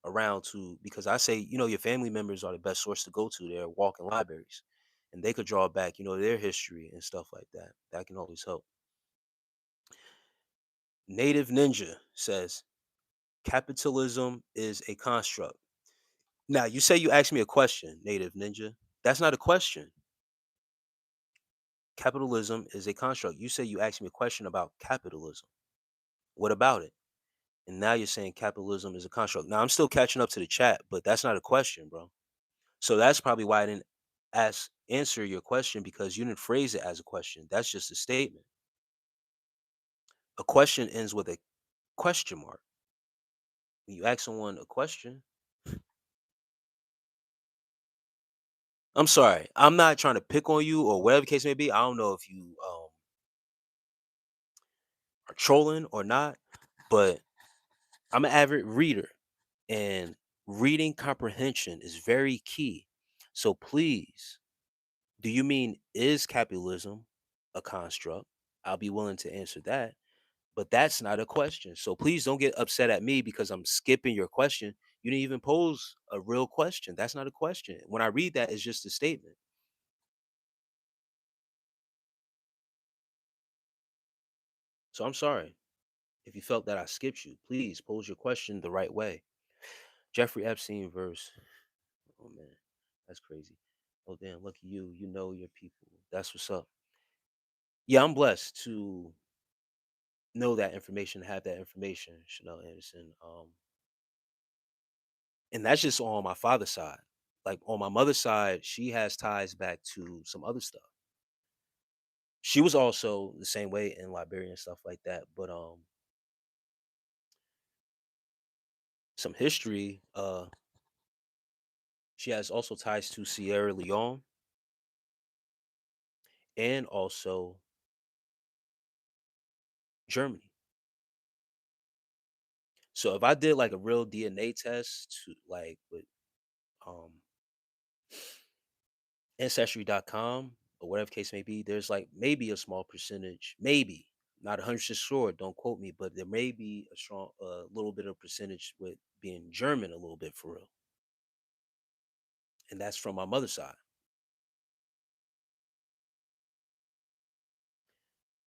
around to, because I say, your family members are the best source to go to. They're walking libraries and they could draw back, their history and stuff like that. That can always help. Native Ninja says capitalism is a construct. Now, you say you asked me a question, Native Ninja. That's not a question. Capitalism is a construct. You say you asked me a question about capitalism. What about it? And now you're saying capitalism is a construct. Now I'm still catching up to the chat, but that's not a question, bro. So that's probably why I didn't answer your question because you didn't phrase it as a question. That's just a statement. A question ends with a question mark. When you ask someone a question, I'm sorry. I'm not trying to pick on you or whatever the case may be. I don't know if you are trolling or not, but I'm an avid reader and reading comprehension is very key. So please, do you mean is capitalism a construct? I'll be willing to answer that, but that's not a question. So please don't get upset at me because I'm skipping your question. You didn't even pose a real question. That's not a question. When I read that, it's just a statement. So I'm sorry if you felt that I skipped you. Please pose your question the right way. Jeffrey Epstein verse. Oh man, that's crazy. Oh damn, lucky you. You know your people. That's what's up. Yeah, I'm blessed to know that information, have that information, Chanel Anderson. And that's just on my father's side. Like on my mother's side, she has ties back to some other stuff. She was also the same way in Liberia and stuff like that. But some history, she has also ties to Sierra Leone and also Germany. So if I did like a real DNA test to like with um ancestry.com or whatever case may be, there's like maybe a small percentage, maybe not 100% sure, don't quote me, but there may be a strong, little bit of percentage with being German a little bit for real. And that's from my mother's side.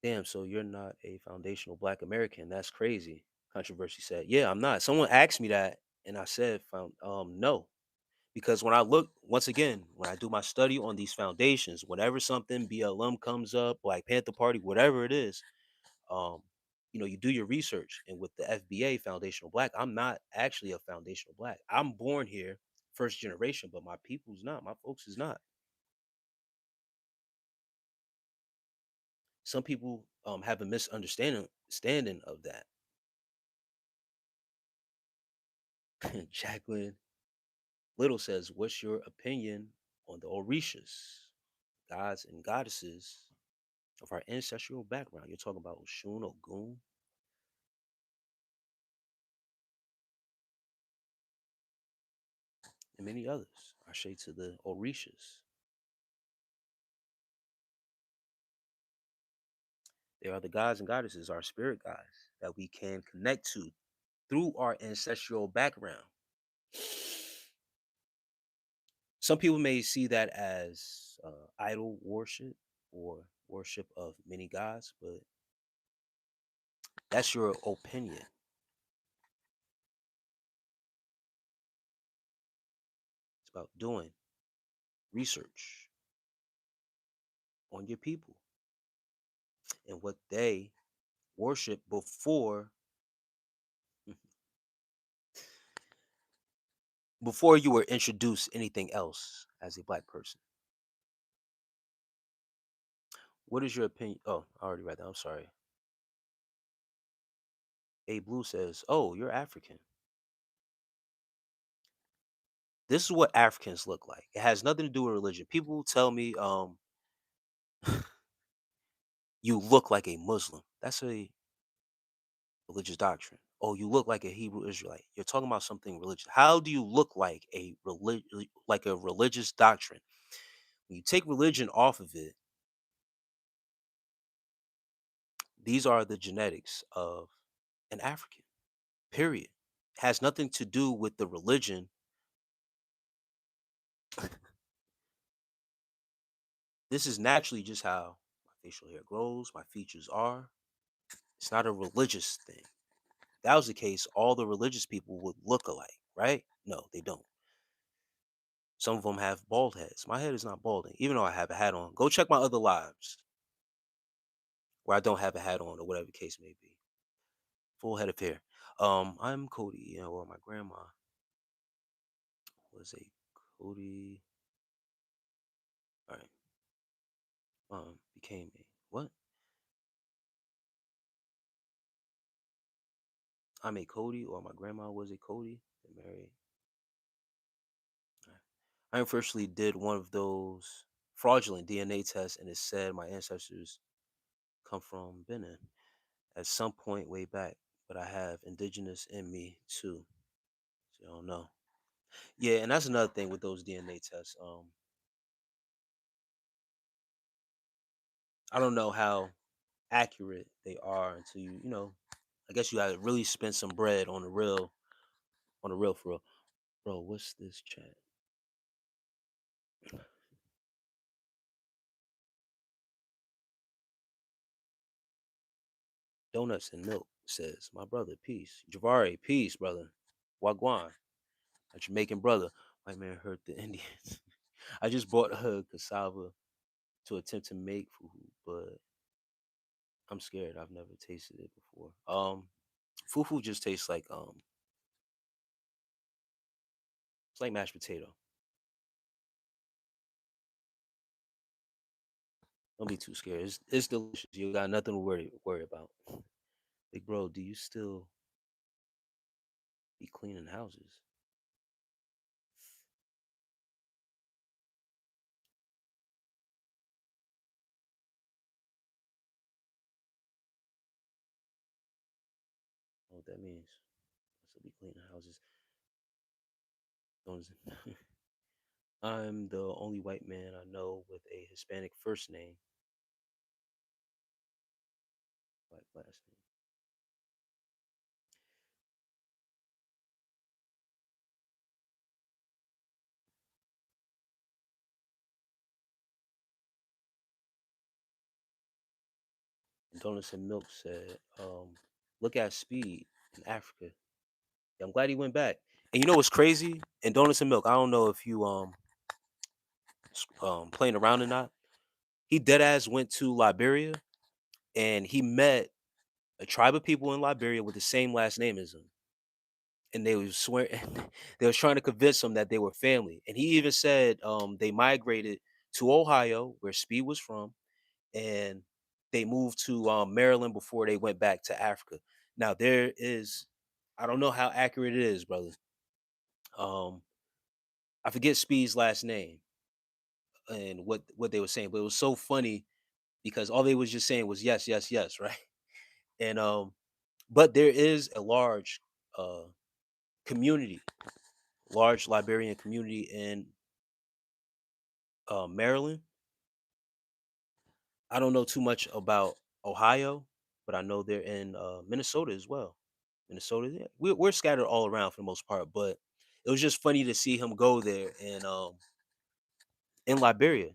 Damn, so you're not a foundational black American. That's crazy. Controversy said, yeah, I'm not. Someone asked me that and I said, no. Because when I look, once again, when I do my study on these foundations, whenever something BLM comes up, Black Panther Party, whatever it is, um you do your research. And with the FBA foundational black, I'm not actually a foundational black. I'm born here, first generation, but my people's not, my folks is not. Some people have a misunderstanding standing of that. Jacqueline Little says, what's your opinion on the Orishas, gods and goddesses of our ancestral background. You're talking about Oshun, Ogun, and many others. Ashe to the Orishas. They are the gods and goddesses, our spirit guides that we can connect to through our ancestral background. Some people may see that as idol worship or worship of many gods, but that's your opinion. It's about doing research on your people and what they worship before you were introduced anything else as a black person. What is your opinion? Oh, I already read that. I'm sorry. A Blue says, "Oh, you're African." This is what Africans look like. It has nothing to do with religion. People tell me, you look like a Muslim. That's a religious doctrine. Oh, you look like a Hebrew Israelite. You're talking about something religious. How do you look like a religious doctrine? When you take religion off of it, these are the genetics of an African. Period. Has nothing to do with the religion. This is naturally just how my facial hair grows, my features are. It's not a religious thing. If that was the case, all the religious people would look alike, right? No, they don't. Some of them have bald heads. My head is not balding, even though I have a hat on. Go check my other lives where I don't have a hat on or whatever the case may be. Full head of hair. I'm Cody, well, my grandma was a Cody. All right. Became a what? I'm a Cody, or my grandma was a Cody. They married. I unfortunately did one of those fraudulent DNA tests, and it said my ancestors come from Benin at some point way back, but I have indigenous in me too. So I don't know. Yeah, and that's another thing with those DNA tests. I don't know how accurate they are until I guess you gotta really spend some bread on the real for real. Bro, what's this chat? Donuts and milk says, my brother, peace. Javari, peace, brother. Wagwan, a Jamaican brother. White man hurt the Indians. I just bought her cassava to attempt to make fufu, but I'm scared. I've never tasted it before. Fufu just tastes like it's like mashed potato. Don't be too scared. It's delicious. You got nothing to worry about. Big bro, do you still be cleaning houses? I don't know what that means. I still be cleaning houses. Don't- I'm the only white man I know with a Hispanic first name, black last name. And Donuts and Milk said, look at Speed in Africa. Yeah, I'm glad he went back. And you know what's crazy? And Donuts and Milk, I don't know if you playing around or not. He dead ass went to Liberia and he met a tribe of people in Liberia with the same last name as him. And they was swearing they was trying to convince him that they were family. And he even said they migrated to Ohio, where Speed was from, and they moved to Maryland before they went back to Africa. Now there is, I don't know how accurate it is, brother. Um, I forget Speed's last name and what they were saying, but it was so funny because all they was just saying was yes, yes, yes, right? And but there is a large uh community, large Liberian community in Maryland. I don't know too much about Ohio, but I know they're in Minnesota as well. Minnesota, yeah. We're scattered all around for the most part, but it was just funny to see him go there. And in Liberia,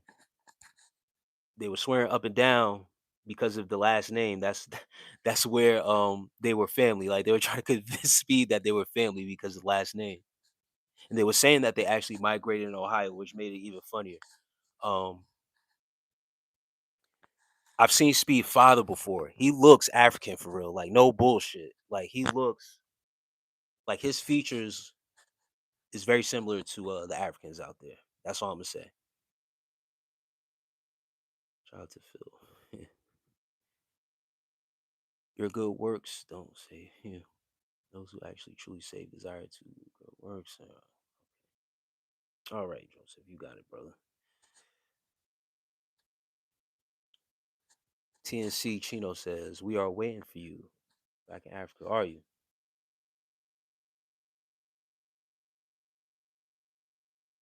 they were swearing up and down because of the last name. That's that's where they were family. Like they were trying to convince Speed that they were family because of the last name. And they were saying that they actually migrated in Ohio, which made it even funnier. Um, I've seen Speed father before. He looks African for real, like no bullshit. Like he looks like his features is very similar to the Africans out there. That's all I'm gonna say. Shout out to Phil. Your good works don't say you. Those who actually truly save desire to good works. All right, Joseph, you got it, brother. TNC Chino says, "We are waiting for you back in Africa. Are you?"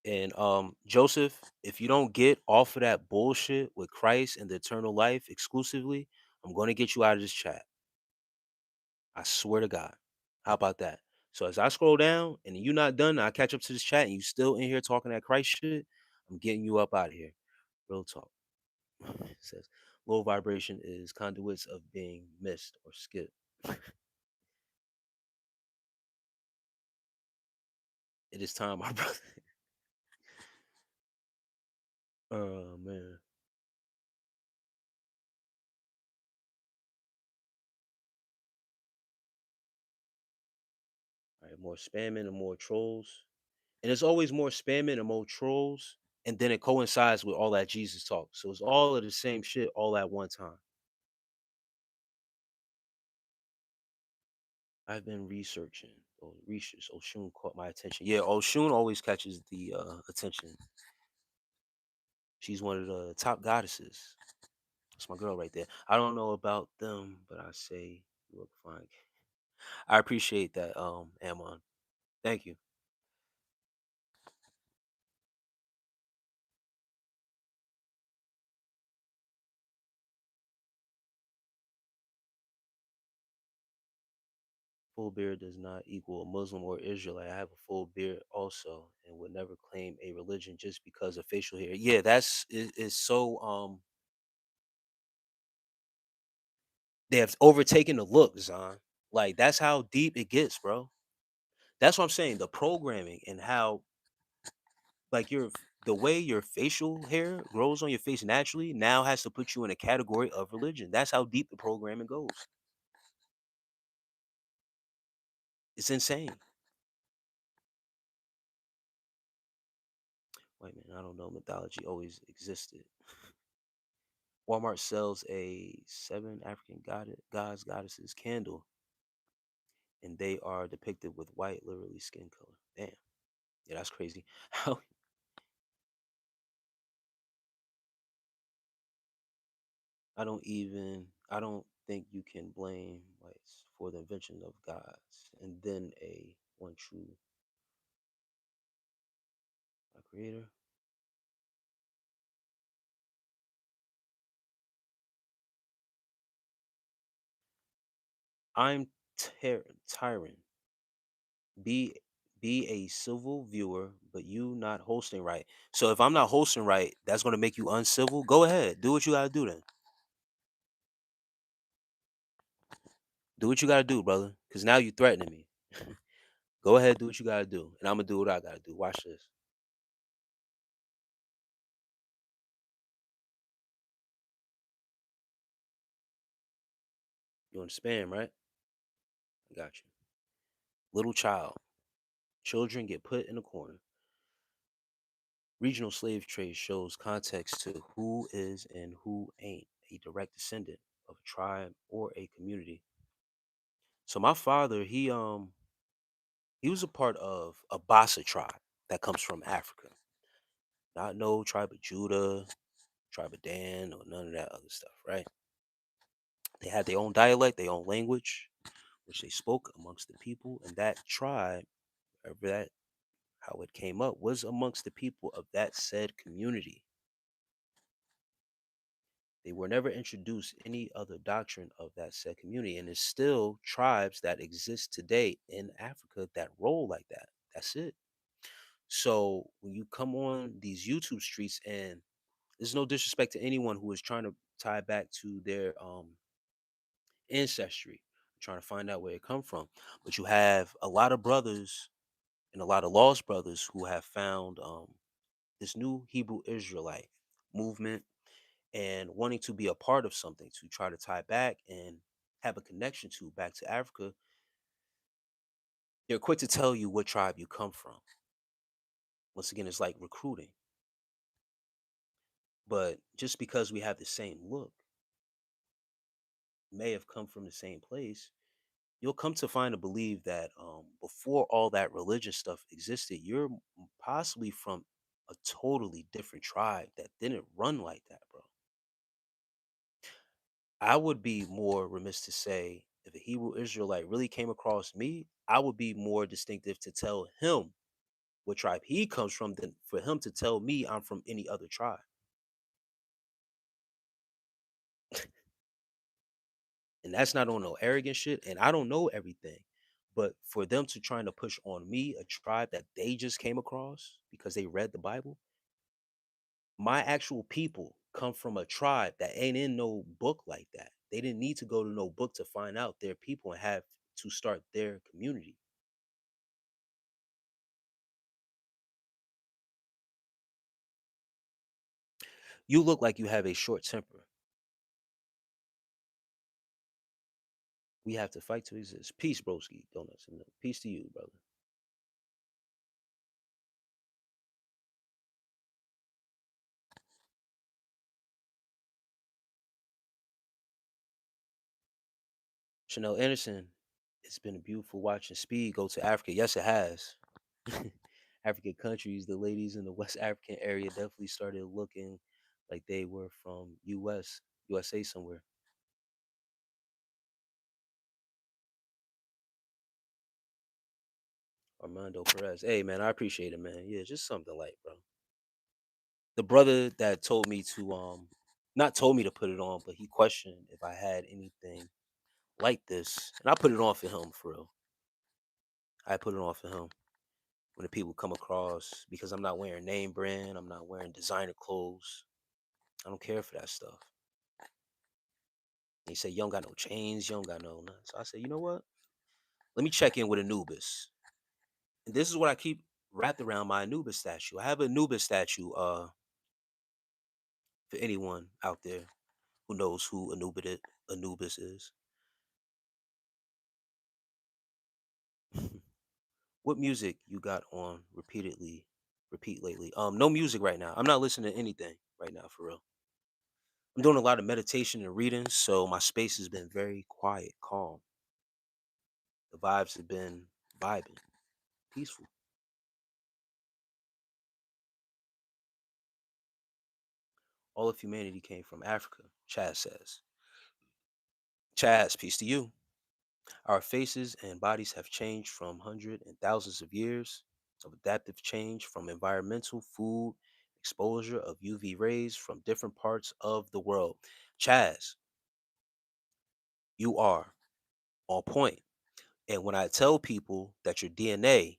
And Joseph, if you don't get off of that bullshit with Christ and the eternal life exclusively, I'm gonna get you out of this chat. I swear to God. How about that? So as I scroll down and you're not done, I catch up to this chat and you still in here talking that Christ shit, I'm getting you up out of here. Real talk. It says low vibration is conduits of being missed or skipped. It is time, my brother. Oh man. All right, more spamming and more trolls. And there's always more spamming and more trolls. And then it coincides with all that Jesus talk. So it's all of the same shit all at one time. I've been researching. Oh, research. Oshun caught my attention. Yeah, Oshun always catches the attention. She's one of the top goddesses. That's my girl right there. I don't know about them, but I say you look fine. I appreciate that, Amon. Thank you. Full beard does not equal a Muslim or Israelite. I have a full beard also, and would never claim a religion just because of facial hair. Yeah, that's is so they have overtaken the look, Zon. Like that's how deep it gets, bro. That's what I'm saying. The programming and how like the way your facial hair grows on your face naturally now has to put you in a category of religion. That's how deep the programming goes. It's insane. Wait, man, I don't know. Mythology always existed. Walmart sells a seven African gods, goddesses candle, and they are depicted with white, literally skin color. Damn. Yeah, that's crazy. How I don't think you can blame whites for the invention of gods and then a one true creator. I'm tyrant. Be be a civil viewer, but you not hosting right. So if I'm not hosting right, that's gonna make you uncivil. Go ahead, do what you gotta do then. Do what you gotta do, brother. Cause now you threatening me. Go ahead, do what you gotta do, and I'm gonna do what I gotta do. Watch this. You understand, right? I got you. Little child. Children get put in a corner. Regional slave trade shows context to who is and who ain't a direct descendant of a tribe or a community. So my father, he was a part of a Bassa tribe that comes from Africa. Not no tribe of Judah, tribe of Dan, or none of that other stuff, right? They had their own dialect, their own language, which they spoke amongst the people, and that tribe, or that how it came up, was amongst the people of that said community. They were never introduced any other doctrine of that said community, and there's still tribes that exist today in Africa that roll like that. That's it. So when you come on these YouTube streets, and there's no disrespect to anyone who is trying to tie back to their ancestry, trying to find out where it come from, but you have a lot of brothers and a lot of lost brothers who have found this new Hebrew Israelite movement and wanting to be a part of something to try to tie back and have a connection to back to Africa. They're quick to tell you what tribe you come from. Once again, it's like recruiting. But just because we have the same look, may have come from the same place, you'll come to find and believe that before all that religious stuff existed, you're possibly from a totally different tribe that didn't run like that, bro. I would be more remiss to say if a Hebrew Israelite really came across me, I would be more distinctive to tell him what tribe he comes from than for him to tell me I'm from any other tribe. And that's not on no arrogant shit. And I don't know everything. But for them to trying to push on me a tribe that they just came across because they read the Bible, my actual people come from a tribe that ain't in no book like that. They didn't need to go to no book to find out their people and have to start their community. You look like you have a short temper. We have to fight to exist. Peace, broski. Donuts and milk. Peace to you, brother. Chanel Anderson, it's been beautiful watching Speed go to Africa. Yes, it has. African countries, the ladies in the West African area definitely started looking like they were from USA somewhere. Armando Perez. Hey man, I appreciate it, man. Yeah, just something light, bro. The brother that told me to not told me to put it on, but he questioned if I had anything like this. And I put it on for him for real. I put it on for him. When the people come across, because I'm not wearing name brand, I'm not wearing designer clothes. I don't care for that stuff. And he said, you don't got no chains, you don't got no nothing. So I said, you know what? Let me check in with Anubis. And this is what I keep wrapped around my Anubis statue. I have a Anubis statue, for anyone out there who knows who Anubis is. What music you got on repeat lately? No music right now. I'm not listening to anything right now for real. I'm doing a lot of meditation and reading, so my space has been very quiet, calm. The vibes have been vibing, peaceful. All of humanity came from Africa, Chaz says. Chaz, peace to you. Our faces and bodies have changed from hundreds and thousands of years of adaptive change from environmental food exposure of UV rays from different parts of the world. Chaz, you are on point. And when I tell people that your DNA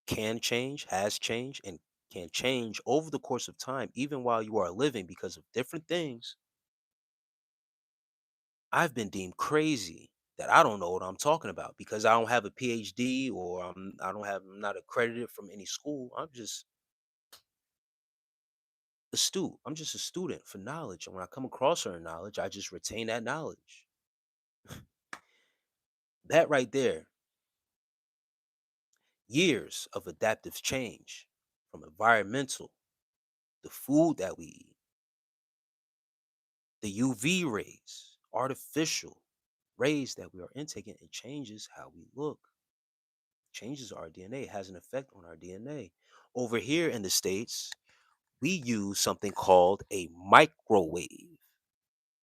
can change, has changed, and can change over the course of time, even while you are living because of different things, I've been deemed crazy that I don't know what I'm talking about because I don't have a PhD or I'm not accredited from any school. I'm just astute. I'm just a student for knowledge. And when I come across certain knowledge, I just retain that knowledge. That right there, years of adaptive change from environmental, the food that we eat, the UV rays, artificial rays that we are intaking, it changes how we look, changes our DNA, has an effect on our DNA. Over here in the States, we use something called a microwave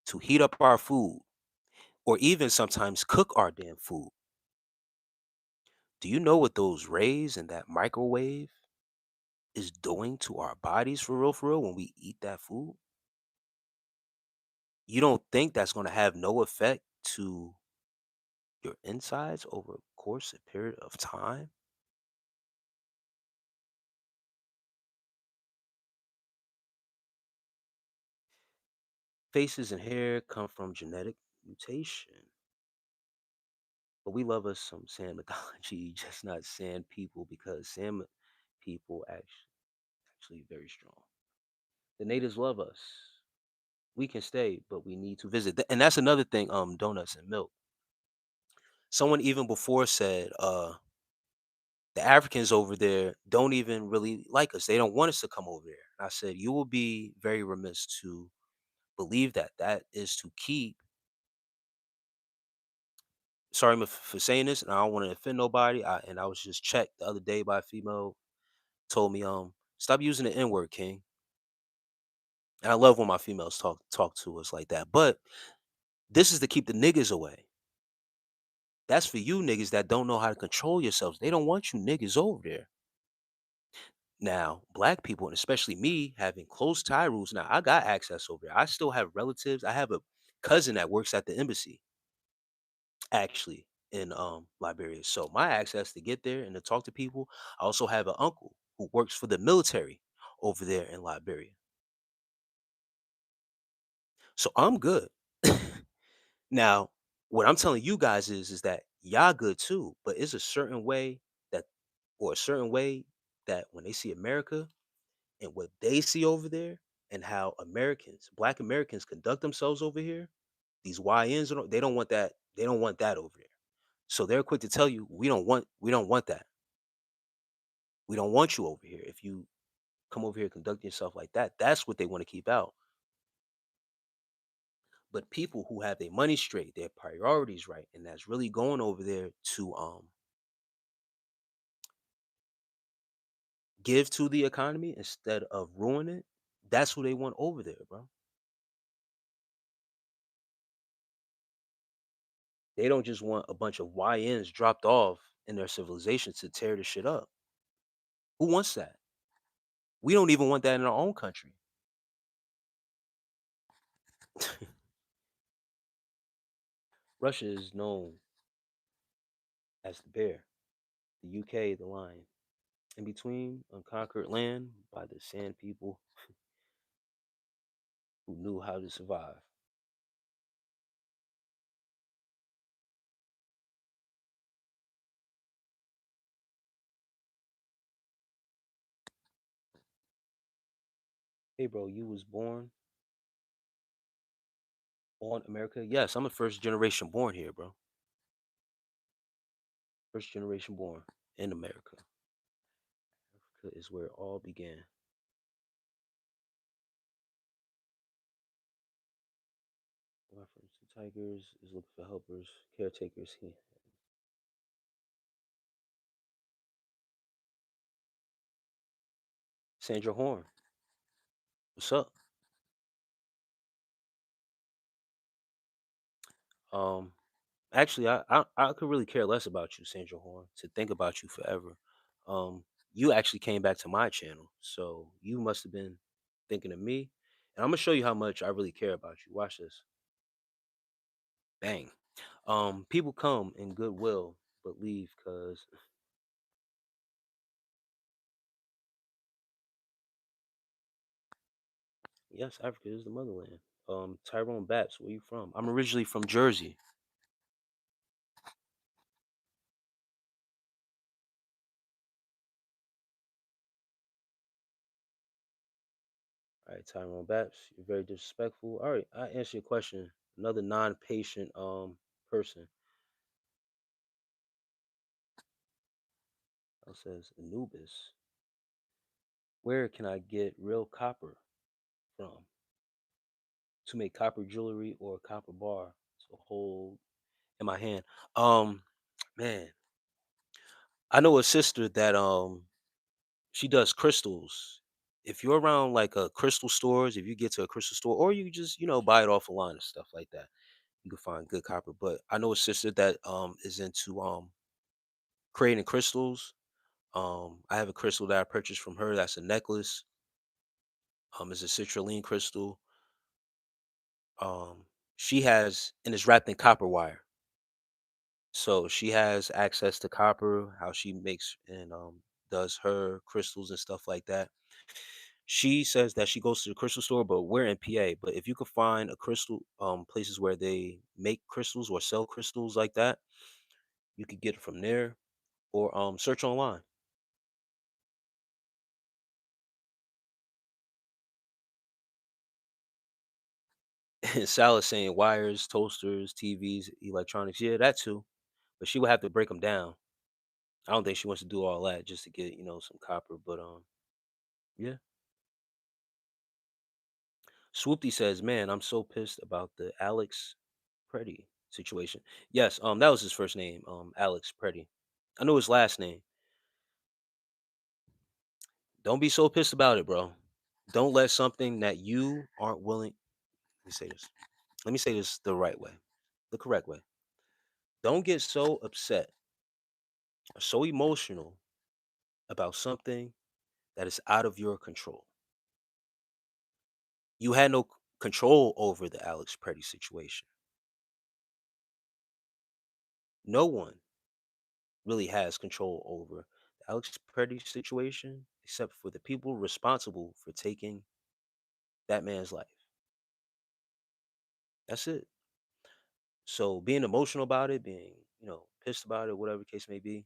to heat up our food or even sometimes cook our damn food. Do you know what those rays in that microwave is doing to our bodies for real, when we eat that food? You don't think that's going to have no effect to your insides over a course a period of time? Faces and hair come from genetic mutation. But we love us some sand mythology, just not sand people, because sand people actually very strong. The natives love us. We can stay, but we need to visit. And that's another thing. Donuts and milk. Someone even before said, the Africans over there don't even really like us. They don't want us to come over there. And I said, you will be very remiss to believe that. That is to keep. Sorry for saying this, and I don't want to offend nobody. And I was just checked the other day by a female, told me, stop using the N word, King. And I love when my females talk to us like that. But this is to keep the niggas away. That's for you niggas that don't know how to control yourselves. They don't want you niggas over there. Now, black people, and especially me, having close tie rules. Now, I got access over there. I still have relatives. I have a cousin that works at the embassy, actually, in Liberia. So my access to get there and to talk to people. I also have an uncle who works for the military over there in Liberia. So I'm good. Now, what I'm telling you guys is that y'all good too, but it's a certain way that, or a certain way that when they see America and what they see over there and how Americans, black Americans conduct themselves over here, these YNs, they don't want that. They don't want that over there. So they're quick to tell you, we don't want that. We don't want you over here. If you come over here conducting yourself like that, that's what they want to keep out. But people who have their money straight, their priorities right, and that's really going over there to give to the economy instead of ruin it, that's who they want over there, bro. They don't just want a bunch of YNs dropped off in their civilization to tear the shit up. Who wants that? We don't even want that in our own country. Russia is known as the bear, the UK, the lion. In between, unconquered land by the sand people who knew how to survive. Hey, bro, you was born on America? Yes, I'm a first generation born here, bro. First generation born in America. Africa is where it all began. Reference to tigers is looking for helpers, caretakers. Sandra Horn, what's up? Um, Actually, I could really care less about you, Sandra Horn, to think about you forever. Um, you actually came back to my channel, so you must have been thinking of me. And I'm gonna show you how much I really care about you. Watch this. Bang. People come in goodwill, but leave because yes, Africa is the motherland. Tyrone Batts, where you from? I'm originally from Jersey. All right, Tyrone Batts, you're very disrespectful. All right, I answer your question. Another non-patient person. Says Anubis. Where can I get real copper from to make copper jewelry or a copper bar to hold in my hand? Um, Man, I know a sister that she does crystals if you're around like crystal stores, if you get to a crystal store, or you just buy it off a line and stuff like that, you can find good copper. But I know a sister that is into creating crystals. I have a crystal that I purchased from her. That's a necklace. It's a citrulline crystal. Um, she has and it's wrapped in copper wire. So she has access to copper, how she makes and does her crystals and stuff like that. She says that she goes to the crystal store, but we're in PA. But if you could find a crystal places where they make crystals or sell crystals like that, you could get it from there or search online. And Sal is saying wires, toasters, TVs, electronics. Yeah, that too. But she would have to break them down. I don't think she wants to do all that just to get, some copper. But yeah. Swoopty says, "Man, I'm so pissed about the Alex Preddy situation." Yes, that was his first name, Alex Preddy. I know his last name. Don't be so pissed about it, bro. Don't let something that you aren't willing. Let me say this. Let me say this the right way, the correct way. Don't get so upset or so emotional about something that is out of your control. You had no control over the Alex Preddy situation. No one really has control over the Alex Preddy situation except for the people responsible for taking that man's life. That's it. So being emotional about it, being, pissed about it, whatever the case may be,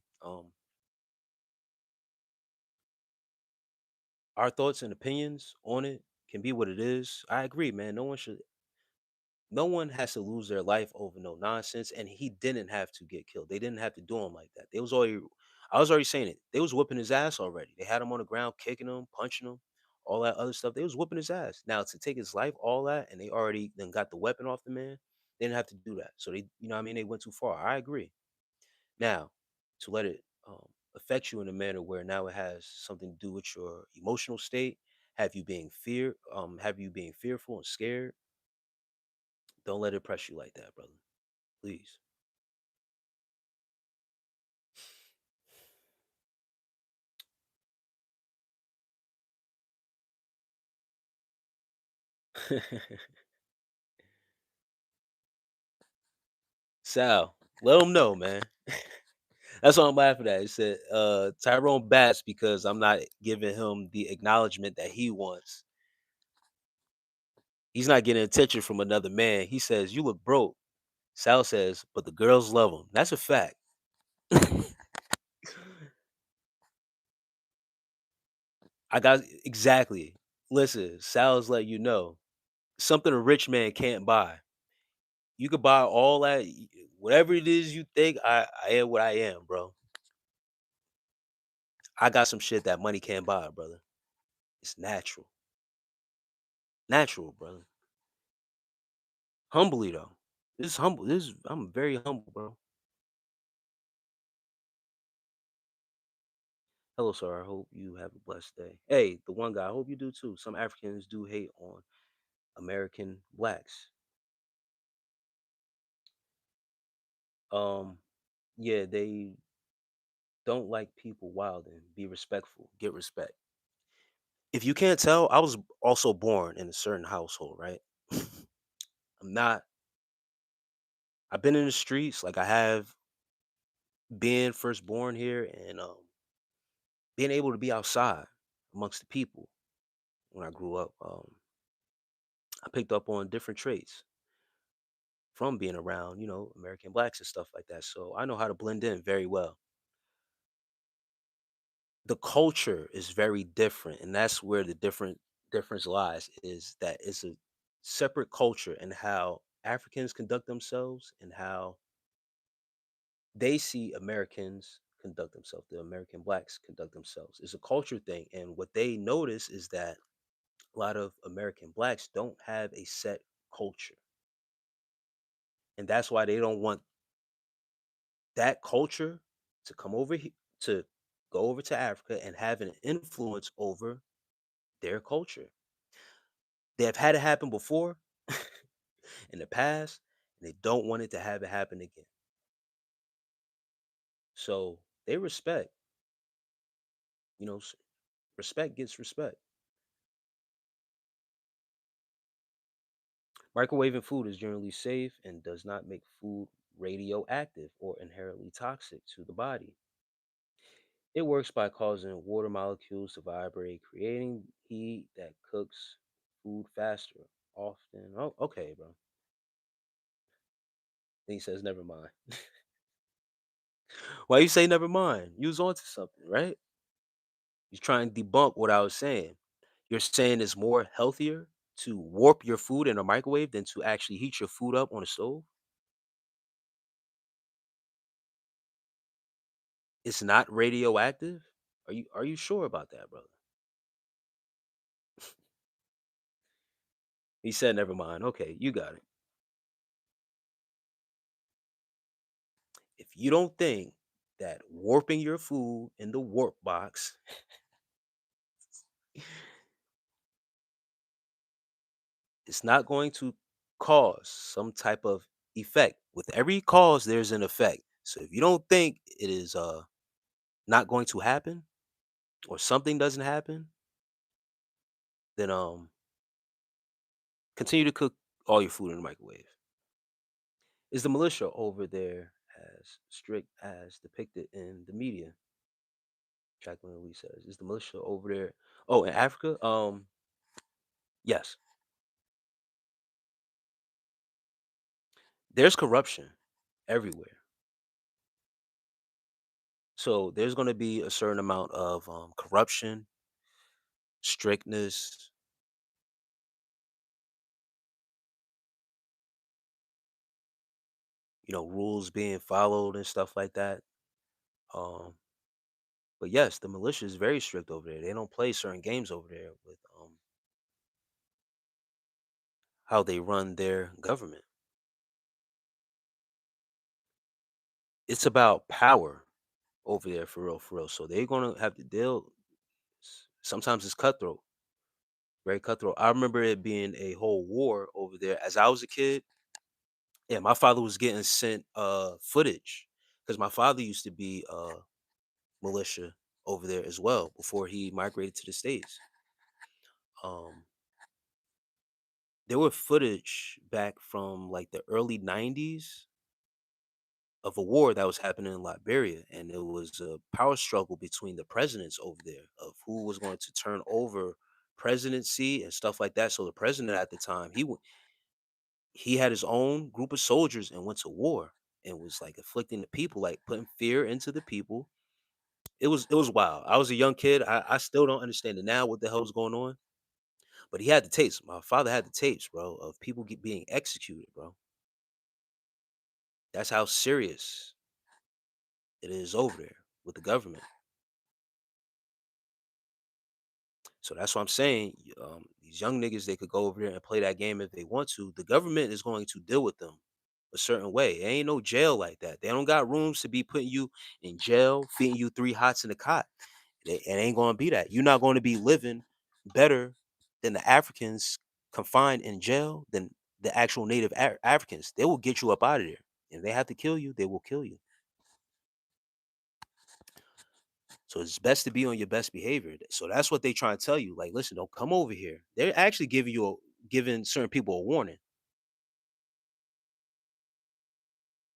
our thoughts and opinions on it can be what it is. I agree, man. No one has to lose their life over no nonsense, and he didn't have to get killed. They didn't have to do him like that. They was already, I was already saying it. They was whipping his ass already. They had him on the ground, kicking him, punching him, all that other stuff. They was whipping his ass. Now to take his life, all that, and they already then got the weapon off the man. They didn't have to do that. So they, what I mean, they went too far. I agree. Now to let it affect you in a manner where now it has something to do with your emotional state, have you being fearful and scared. Don't let it press you like that, brother. Please. Sal, let him know, man. That's what I'm laughing at. He said, Tyrone bats because I'm not giving him the acknowledgement that he wants. He's not getting attention from another man. He says, "You look broke." Sal says, "But the girls love him." That's a fact. I got exactly. Listen, Sal's letting you know something a rich man can't buy. You could buy all that, whatever it is you think. I am what I am, bro. I got some shit that money can't buy, brother. It's natural. Natural, brother. Humbly though. This is humble. I'm very humble, bro. Hello, sir. I hope you have a blessed day. Hey, the one guy, I hope you do too. Some Africans do hate on American blacks. Um, yeah, they don't like people wild and be respectful. Get respect. If you can't tell, I was also born in a certain household, right? I'm not I've been in the streets, like I have been first born here and being able to be outside amongst the people when I grew up. I picked up on different traits from being around, American blacks and stuff like that. So I know how to blend in very well. The culture is very different, and that's where the difference lies. Is that it's a separate culture and how Africans conduct themselves and how they see Americans conduct themselves. The American blacks conduct themselves. It's a culture thing, and what they notice is that a lot of American blacks don't have a set culture, and that's why they don't want that culture to come over here to go over to Africa and have an influence over their culture. They have had it happen before in the past, and they don't want it to have it happen again. So they respect, you know, respect gets respect. Microwaving food is generally safe and does not make food radioactive or inherently toxic to the body. It works by causing water molecules to vibrate, creating heat that cooks food faster. Often, oh, okay, bro. Then he says, "Never mind." Why you say never mind? You was onto something, right? He's trying to debunk what I was saying. You're saying it's more healthier to warp your food in a microwave than to actually heat your food up on a stove. It's not radioactive. Are you sure about that, brother? He said, "Never mind." Okay, you got it. If you don't think that warping your food in the warp box is not going to cause some type of effect, with every cause there's an effect. So if you don't think it is not going to happen or something doesn't happen, then continue to cook all your food in the microwave. Is the militia over there as strict as depicted in the media? Jacqueline Lee says, "Is the militia over there?" Oh, in Africa, yes. There's corruption everywhere. So there's going to be a certain amount of corruption, strictness, rules being followed and stuff like that. Um, but yes, the militia is very strict over there. They don't play certain games over there with how they run their government. It's about power over there for real, for real. So they're gonna have to deal. Sometimes it's cutthroat, very cutthroat. I remember it being a whole war over there as I was a kid. Yeah, my father was getting sent footage because my father used to be militia over there as well before he migrated to the states. Um, there were footage back from like the early '90s of a war that was happening in Liberia, and it was a power struggle between the presidents over there of who was going to turn over presidency and stuff like that. So the president at the time, he had his own group of soldiers and went to war and was like afflicting the people, like putting fear into the people. It was wild. I was a young kid. I still don't understand it now what the hell's going on. But he had the tapes. My father had the tapes, bro, of people being executed, bro. That's how serious it is over there with the government. So that's what I'm saying. These young niggas, they could go over there and play that game if they want to. The government is going to deal with them a certain way. It ain't no jail like that. They don't got rooms to be putting you in jail, feeding you three hots in a cot. It ain't going to be that. You're not going to be living better than the Africans confined in jail than the actual native Africans. They will get you up out of there. If they have to kill you, they will kill you. So it's best to be on your best behavior. So that's what they try and tell you. Like, listen, don't come over here. They're actually giving certain people a warning.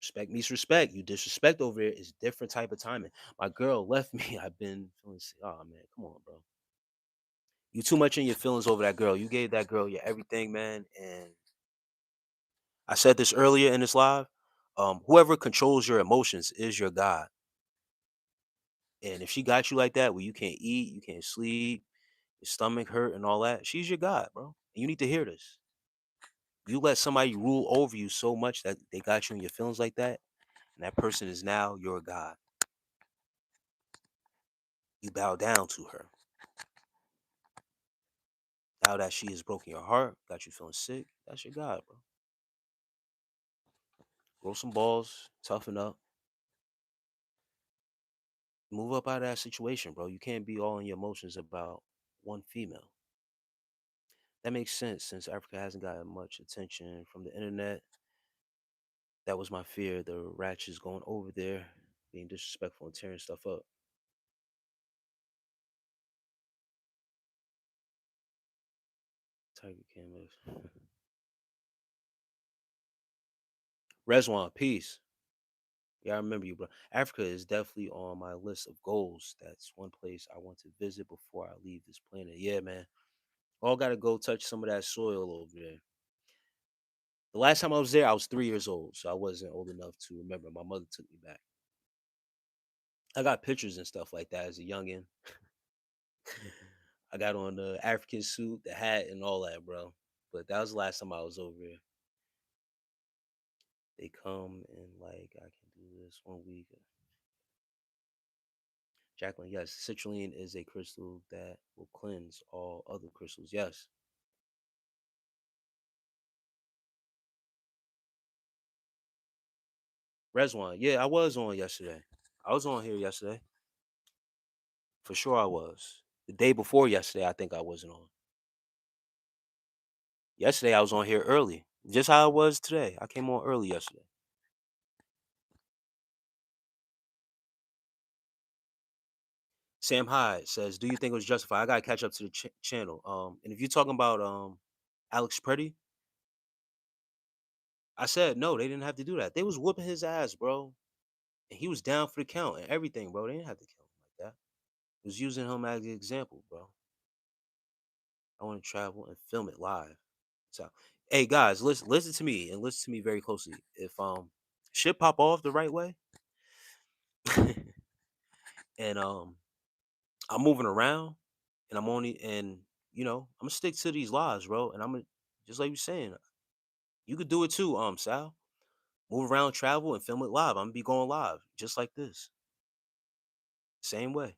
Respect meets respect. You disrespect over there is different type of timing. My girl left me. I've been feeling sick. Oh man, come on, bro. You too much in your feelings over that girl. You gave that girl your everything, man. And I said this earlier in this live. Whoever controls your emotions is your God. And if she got you like that, where you can't eat, you can't sleep, your stomach hurt and all that, she's your God, bro. And you need to hear this. You let somebody rule over you so much that they got you in your feelings like that, and that person is now your God. You bow down to her. Now that she has broken your heart, got you feeling sick, that's your God, bro. Grow some balls, toughen up, move up out of that situation, bro. You can't be all in your emotions about one female. That makes sense since Africa hasn't gotten much attention from the internet. That was my fear. The ratchets going over there, being disrespectful and tearing stuff up. Tiger cameras. Rezwan, peace. Yeah, I remember you, bro. Africa is definitely on my list of goals. That's one place I want to visit before I leave this planet. Yeah, man. All gotta go touch some of that soil over there. The last time I was there, I was 3 years old, so I wasn't old enough to remember. My mother took me back. I got pictures and stuff like that as a youngin. I got on the African suit, the hat, and all that, bro. But that was the last time I was over there. They come and like I can do this 1 week. Jacqueline, yes, citrulline is a crystal that will cleanse all other crystals. Yes. Rezwan, yeah, I was on yesterday. I was on here yesterday. For sure I was. The day before yesterday, I think I wasn't on. Yesterday I was on here early. Just how I was today. I came on early yesterday. Sam Hyde says, "Do you think it was justified?" I gotta catch up to the channel. And if you're talking about Alex Preddy, I said no, they didn't have to do that. They was whooping his ass, bro, and he was down for the count and everything, bro. They didn't have to kill him like that. It was using him as an example, bro. I want to travel and film it live. So, hey guys, listen to me and listen to me very closely. If shit pop off the right way, and I'm moving around, and I'm only and I'm gonna stick to these laws, bro. And I'm gonna just like you saying, you could do it too, Sal. Move around, travel, and film it live. I'm gonna be going live just like this, same way.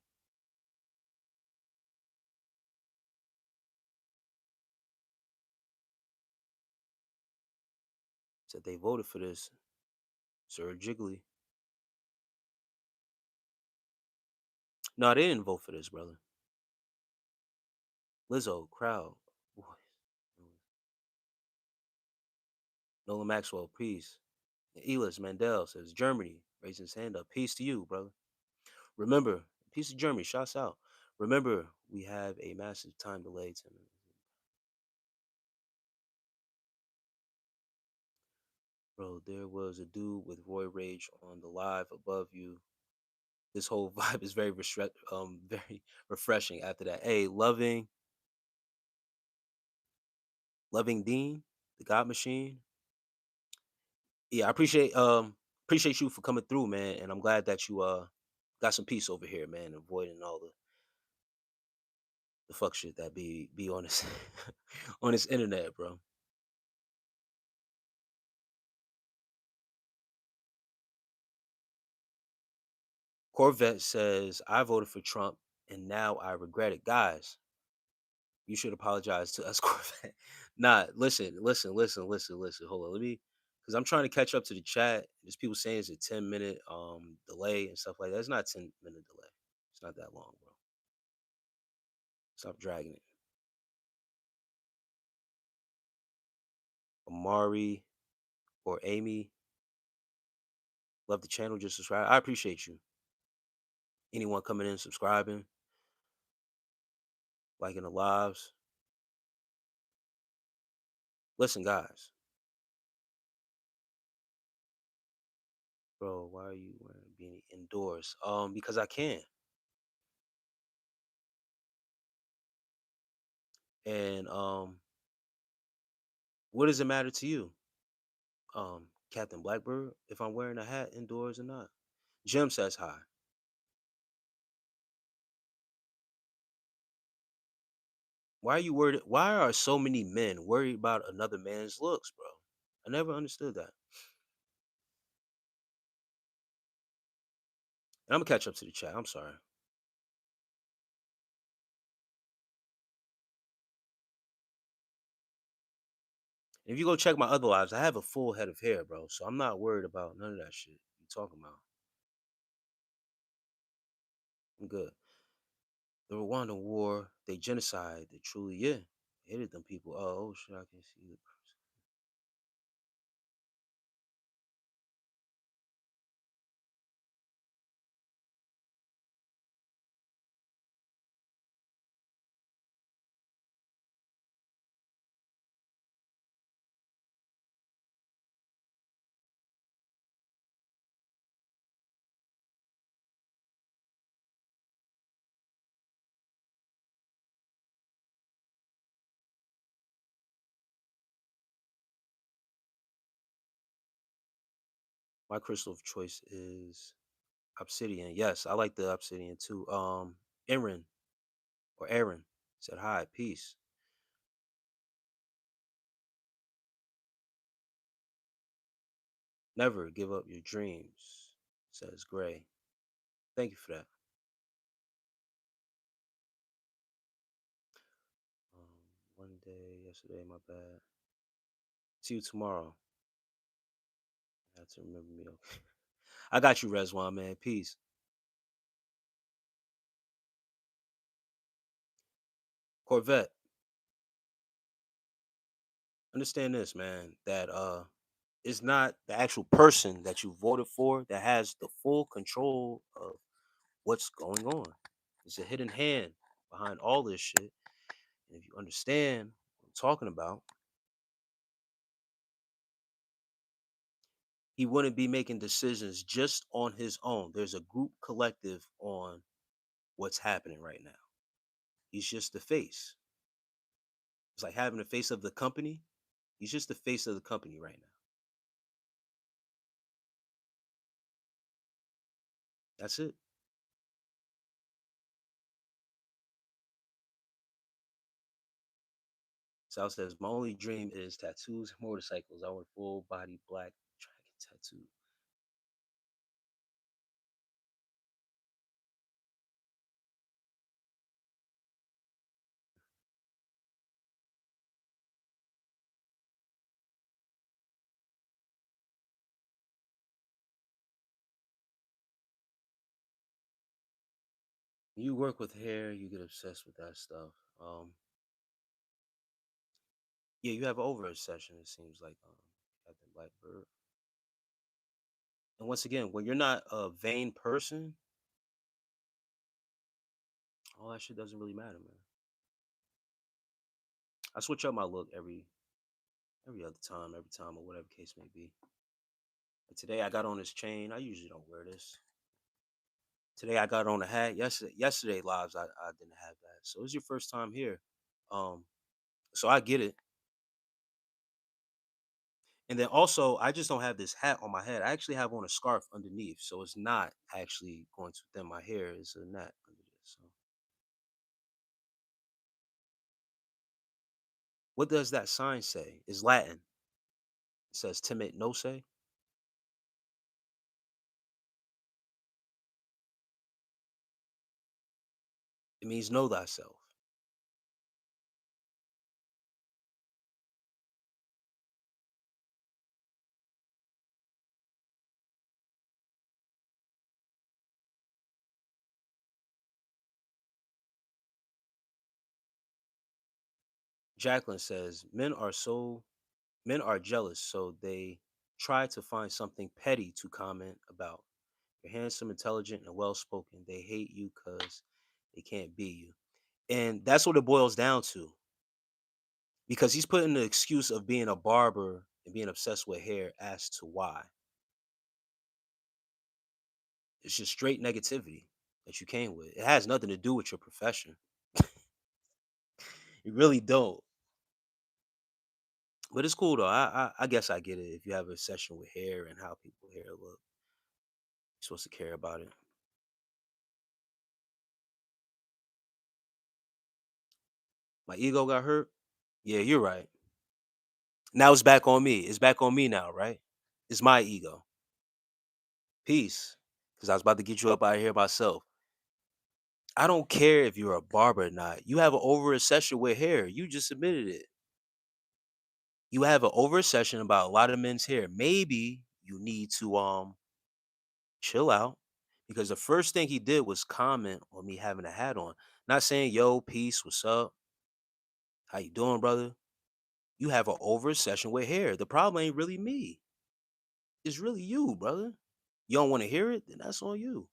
Said they voted for this, Sir Jiggly. No, they didn't vote for this, brother. Lizzo, Crowd, Boys. Nolan Maxwell, peace. Elis Mandel says Germany, raising his hand up. Peace to you, brother. Remember, peace to Germany. Shouts out. Remember, we have a massive time delay. Bro, there was a dude with Roy Rage on the live above you. This whole vibe is very refreshing after that. Hey, loving Dean, the God Machine. Yeah, I appreciate you for coming through, man. And I'm glad that you got some peace over here, man, avoiding all the fuck shit that be on this on this internet, bro. Corvette says, I voted for Trump and now I regret it. Guys, you should apologize to us, Corvette. Nah, listen. Hold on. Let me because I'm trying to catch up to the chat. There's people saying it's a 10-minute delay and stuff like that. It's not 10-minute delay. It's not that long, bro. Stop dragging it. Amari or Amy, love the channel, just subscribe. I appreciate you. Anyone coming in, subscribing, liking the lives. Listen, guys. Bro, why are you wearing a beanie indoors? Because I can. And what does it matter to you? Captain Blackbird, if I'm wearing a hat indoors or not. Jim says hi. Why are you worried? Why are so many men worried about another man's looks, bro? I never understood that. And I'm gonna catch up to the chat. I'm sorry. If you go check my other lives, I have a full head of hair, bro. So I'm not worried about none of that shit you talking about. I'm good. The Rwandan war, they genocide, they truly, yeah. Hated them people. Oh shit, I can see it. My crystal of choice is obsidian. Yes, I like the obsidian too. Aaron or Aaron said hi, peace. Never give up your dreams, says Gray. Thank you for that. One day, yesterday, my bad. See you tomorrow. I have to remember me. Okay. I got you, Rezwan, man. Peace. Corvette, understand this, man, that it's not the actual person that you voted for that has the full control of what's going on. There's a hidden hand behind all this shit. And if you understand what I'm talking about, he wouldn't be making decisions just on his own. There's a group collective on what's happening right now. He's just the face. It's like having the face of the company. He's just the face of the company right now. That's it. Sal says, my only dream is tattoos and motorcycles. I want full body black dragon tattoo. When you work with hair, you get obsessed with that stuff. Yeah, you have over a session, it seems like Captain Blackbird. And once again, when you're not a vain person, all that shit doesn't really matter, man. I switch up my look every other time, every time, or whatever case may be. But today I got on this chain. I usually don't wear this. Today I got on a hat. Yesterday lives I didn't have that. So it's your first time here. Um, so I get it. And then also I just don't have this hat on my head. I actually have on a scarf underneath, so it's not actually going to thin my hair. It's a net under this. So what does that sign say? It's Latin. It says timid no say. It means know thyself. Jacqueline says men are jealous, so they try to find something petty to comment about. You're handsome, intelligent, and well spoken. They hate you because they can't be you. And that's what it boils down to. Because he's putting the excuse of being a barber and being obsessed with hair as to why. It's just straight negativity that you came with. It has nothing to do with your profession. You really don't. But it's cool though. I guess I get it. If you have a session with hair and how people hair look, you're supposed to care about it. My ego got hurt. Yeah, you're right. Now it's back on me. It's back on me now, right? It's my ego. Peace. Because I was about to get you up out of here myself. I don't care if you're a barber or not. You have an over a session with hair. You just admitted it. You have an over a session about a lot of men's hair. Maybe you need to chill out. Because the first thing he did was comment on me having a hat on. Not saying, yo, peace, what's up? How you doing, brother? You have an over session with hair. The problem ain't really me. It's really you, brother. You don't want to hear it? Then that's on you.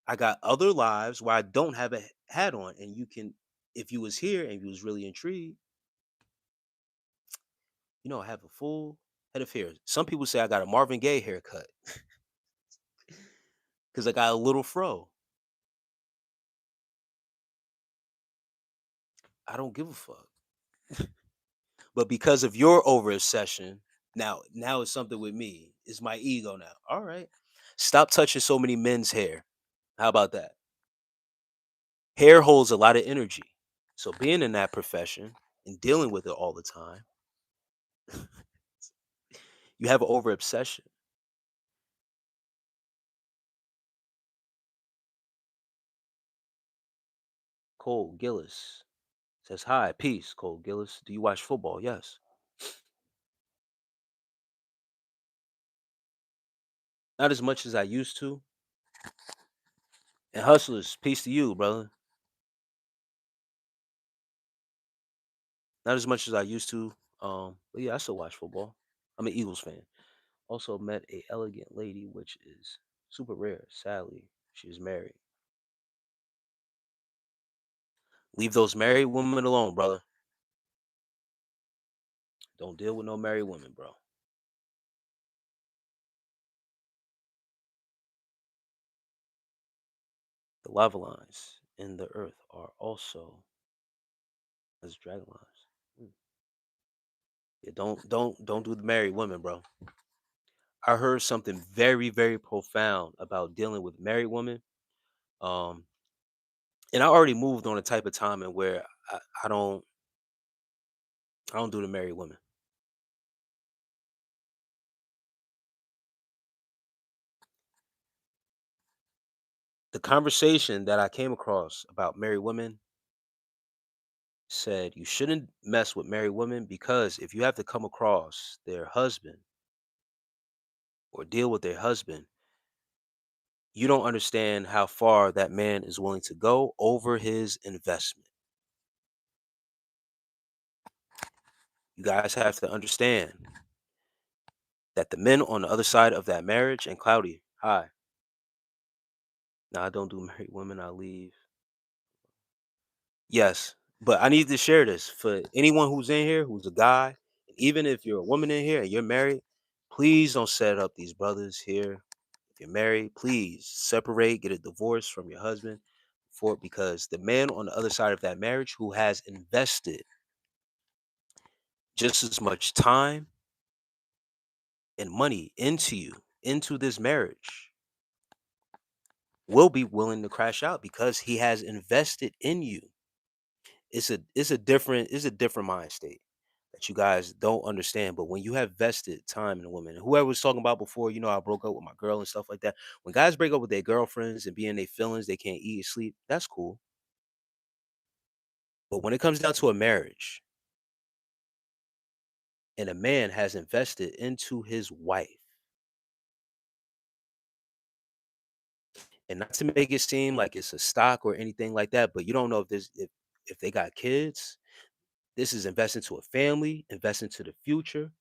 I got other lives where I don't have a hat on, and you can, if you was here and you was really intrigued, I have a full head of hair. Some people say I got a Marvin Gaye haircut because I got a little fro. I don't give a fuck. But because of your over obsession, now it's something with me. It's my ego now. All right. Stop touching so many men's hair. How about that? Hair holds a lot of energy. So being in that profession and dealing with it all the time, you have an over obsession. Cole Gillis says, "Hi, peace, Cole Gillis. Do you watch football?" Yes. Not as much as I used to. And Hustlers, peace to you, brother. Not as much as I used to. But yeah, I still watch football. I'm an Eagles fan. Also met a elegant lady, which is super rare. Sadly, she is married. Leave those married women alone, brother. Don't deal with no married women, bro. The lava lines in the earth are also as dragon lines. Mm. Yeah, don't do the married women, bro. I heard something very, very profound about dealing with married women. Um, and I already moved on a type of time and where I don't I don't do the married women. The conversation that I came across about married women said you shouldn't mess with married women because if you have to come across their husband or deal with their husband, you don't understand how far that man is willing to go over his investment. You guys have to understand that the men on the other side of that marriage and Cloudy, hi. Now I don't do married women, I leave. Yes, but I need to share this for anyone who's in here who's a guy, even if you're a woman in here and you're married, please don't set up these brothers here. If you're married, please separate, get a divorce from your husband for because the man on the other side of that marriage who has invested just as much time and money into you, into this marriage, will be willing to crash out because he has invested in you. It's a different mind state that you guys don't understand. But when you have vested time in a woman, and whoever was talking about before, I broke up with my girl and stuff like that. When guys break up with their girlfriends and be in their feelings, they can't eat or sleep. That's cool. But when it comes down to a marriage and a man has invested into his wife, and not to make it seem like it's a stock or anything like that, but you don't know if they got kids. This is investing to a family, investing to the future,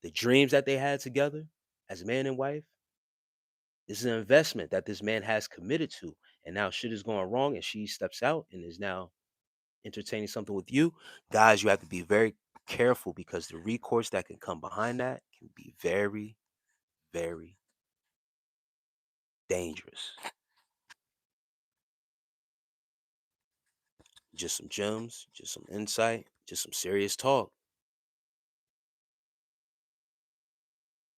the dreams that they had together as man and wife. This is an investment that this man has committed to. And now shit is going wrong and she steps out and is now entertaining something with you. Guys, you have to be very careful because the recourse that can come behind that can be very, very dangerous. Just some gems, just some insight, just some serious talk.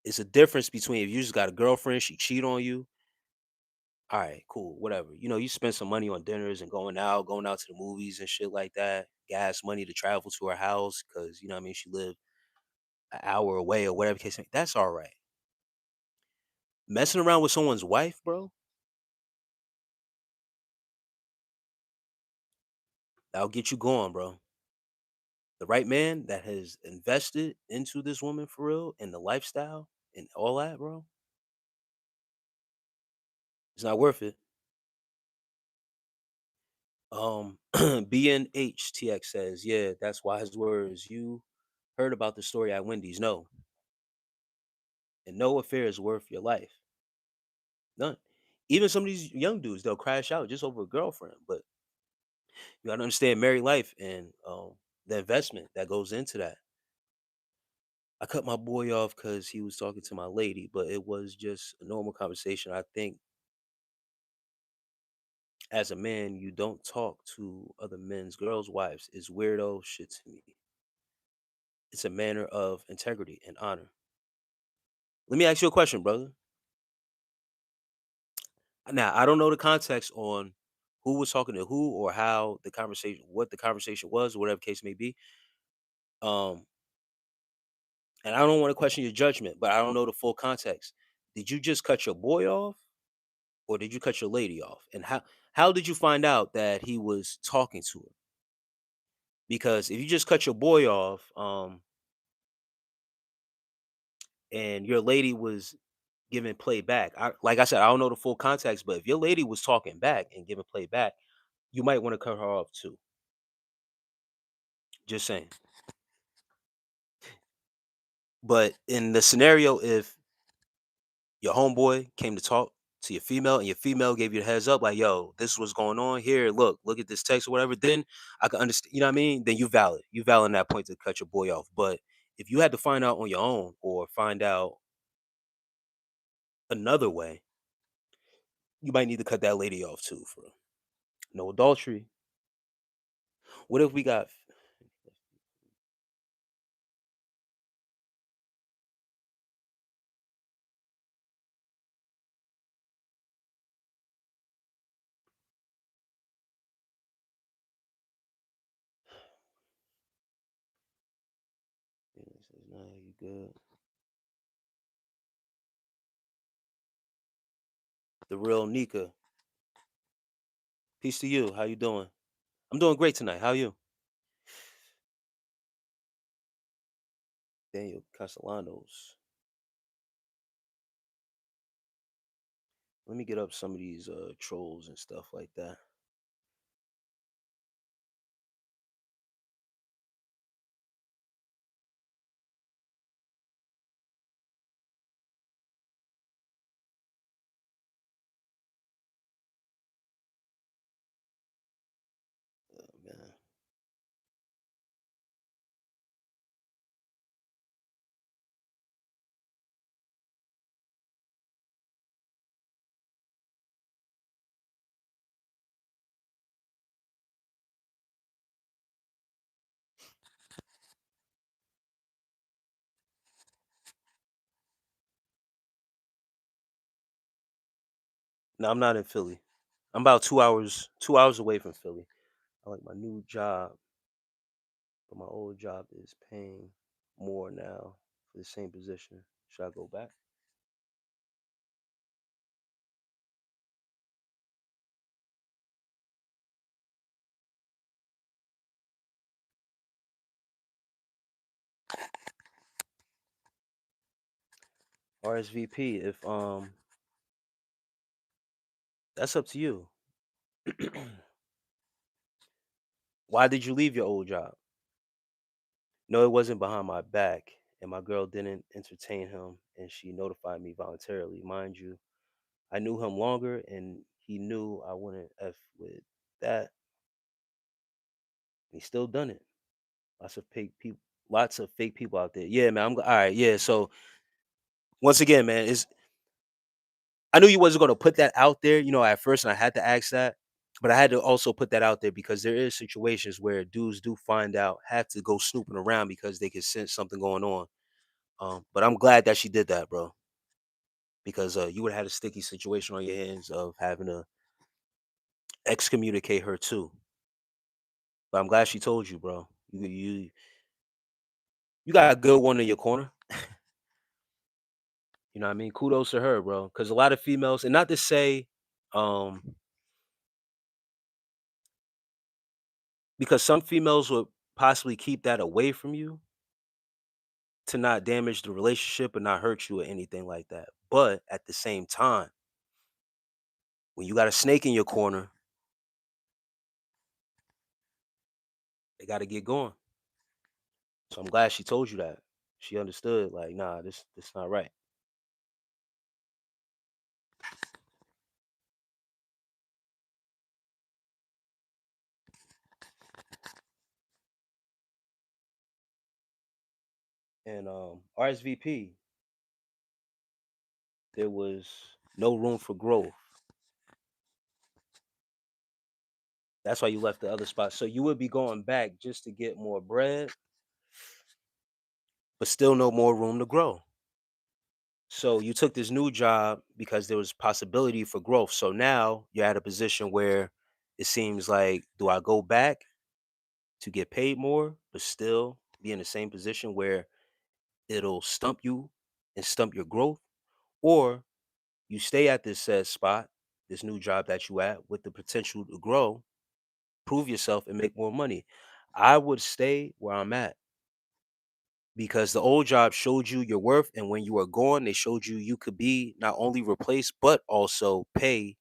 It's a difference between if you just got a girlfriend, she cheat on you. All right, cool, whatever. You spend some money on dinners and going out to the movies and shit like that. Gas money to travel to her house because you know what I mean. She lived an hour away or whatever case. That's all right. Messing around with someone's wife, bro, that'll get you going, bro. The right man that has invested into this woman for real and the lifestyle and all that, bro, it's not worth it. BNHTX says, yeah, that's wise words. You heard about the story at Wendy's. No, and no affair is worth your life. None. Even some of these young dudes, they'll crash out just over a girlfriend. But you gotta understand married life and the investment that goes into that. I cut my boy off because he was talking to my lady, but it was just a normal conversation. I think as a man, you don't talk to other men's girls' wives. It's weirdo shit to me. It's a manner of integrity and honor. Let me ask you a question, brother. Now, I don't know the context on who was talking to who or how the conversation, what the conversation was, or whatever case may be. Um, and I don't want to question your judgment, but I don't know the full context. Did you just cut your boy off, or did you cut your lady off? And how did you find out that he was talking to her? Because if you just cut your boy off, and your lady was giving play back, like I said, I don't know the full context, but if your lady was talking back and giving play back, you might want to cut her off too. Just saying. But in the scenario, if your homeboy came to talk to your female and your female gave you the heads up, like, yo, this is what's going on here. Look at this text or whatever, then I can understand, you know what I mean? Then you valid. You valid in that point to cut your boy off. But if you had to find out on your own or find out another way, you might need to cut that lady off too for no adultery. What if we got yeah, it says, nah, you good. The real Nika. Peace to you. How you doing? I'm doing great tonight. How you? Daniel Castellanos. Let me get up some of these trolls and stuff like that. Oh, man. No, I'm not in Philly. I'm about 2 hours away from Philly. I like my new job, but my old job is paying more now for the same position. Should I go back? RSVP. If that's up to you. Why did you leave your old job? No, it wasn't behind my back, and my girl didn't entertain him, and she notified me voluntarily. Mind you, I knew him longer, and he knew I wouldn't f with that. He still done it. Lots of fake people. Lots of fake people out there. Yeah, man. All right. Yeah. So once again, man, is I knew you wasn't gonna put that out there, at first, and I had to ask that. But I had to also put that out there because there is situations where dudes do find out, have to go snooping around because they can sense something going on. But I'm glad that she did that, bro, because you would have had a sticky situation on your hands of having to excommunicate her too. But I'm glad she told you, bro. You got a good one in your corner. You know what I mean? Kudos to her, bro. Because a lot of females, and not to say, um, because some females would possibly keep that away from you to not damage the relationship and not hurt you or anything like that. But at the same time, when you got a snake in your corner, They got to get going. So I'm glad she told you that. She understood. Like, nah, this not right. And RSVP, there was no room for growth. That's why you left the other spot. So you would be going back just to get more bread, but still no more room to grow. So you took this new job because there was possibility for growth. So now you're at a position where it seems like, do I go back to get paid more, but still be in the same position where it'll stump you and stump your growth? Or you stay at this said spot, this new job that you at with the potential to grow, prove yourself and make more money. I would stay where I'm at because the old job showed you your worth, and when you were gone, they showed you you could be not only replaced but also pay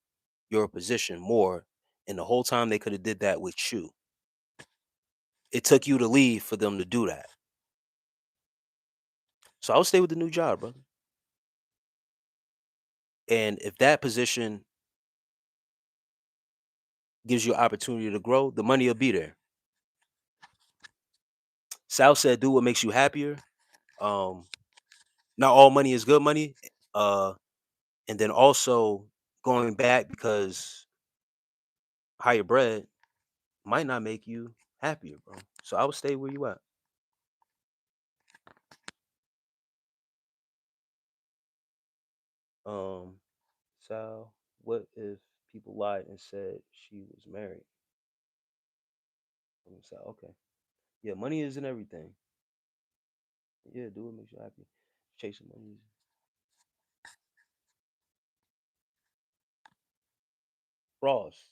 your position more. And the whole time they could have did that with you. It took you to leave for them to do that. So I would stay with the new job, brother. And if that position gives you opportunity to grow, the money will be there. Sal said, "Do what makes you happier." Um, Not all money is good money. Uh, and then also going back because higher bread might not make you happier, bro. So I would stay where you at. Um, Sal, what if people lied and said she was married? Sal, okay. Yeah, money isn't everything. Yeah, do what makes you happy. Chasing money. Frost.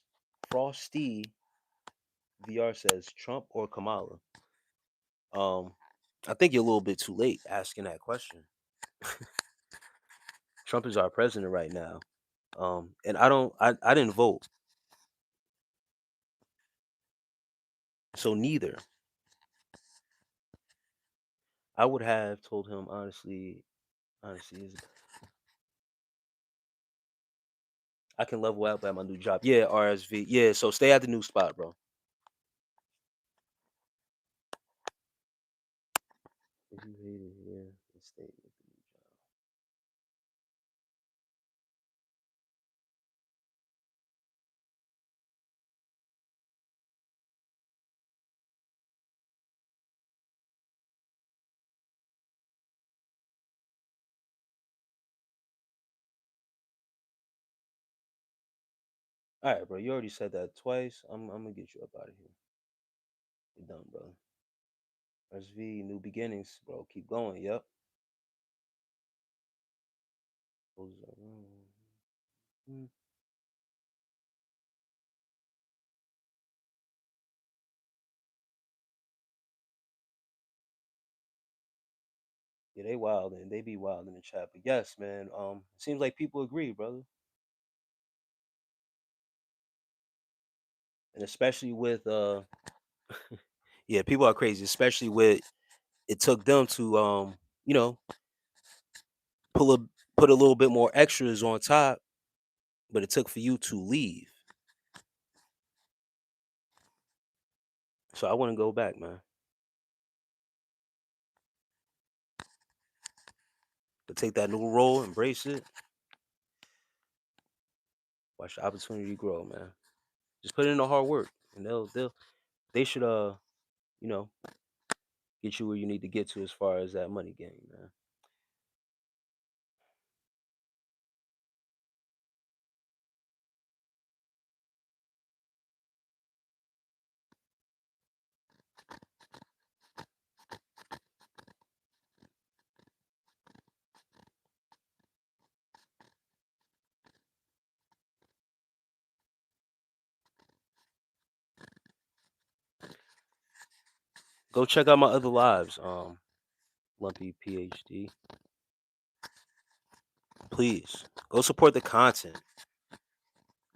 Frosty VR says Trump or Kamala. Um, I think you're a little bit too late asking that question. Trump is our president right now. And I didn't vote. So neither. I would have told him honestly, I can level up at my new job. Yeah, RSV. Yeah, so stay at the new spot, bro. If you hate it here, then stay with the new job. All right, bro. You already said that twice. I'm gonna get you up out of here. You're done, bro. RSV, new beginnings, bro. Keep going. Yep. Mm. Yeah, they wild and they be wild in the chat. But yes, man. Seems like people agree, brother, and especially with yeah, people are crazy. Especially with it took them to you know, pull a put a little bit more extras on top, but it took for you to leave. So I wouldn't go back, man. But take that new role, embrace it, watch the opportunity grow, man. Just put in the hard work, and they should you know get you where you need to get to as far as that money game, man. Go check out my other lives, Lumpy PhD. Please go support the content.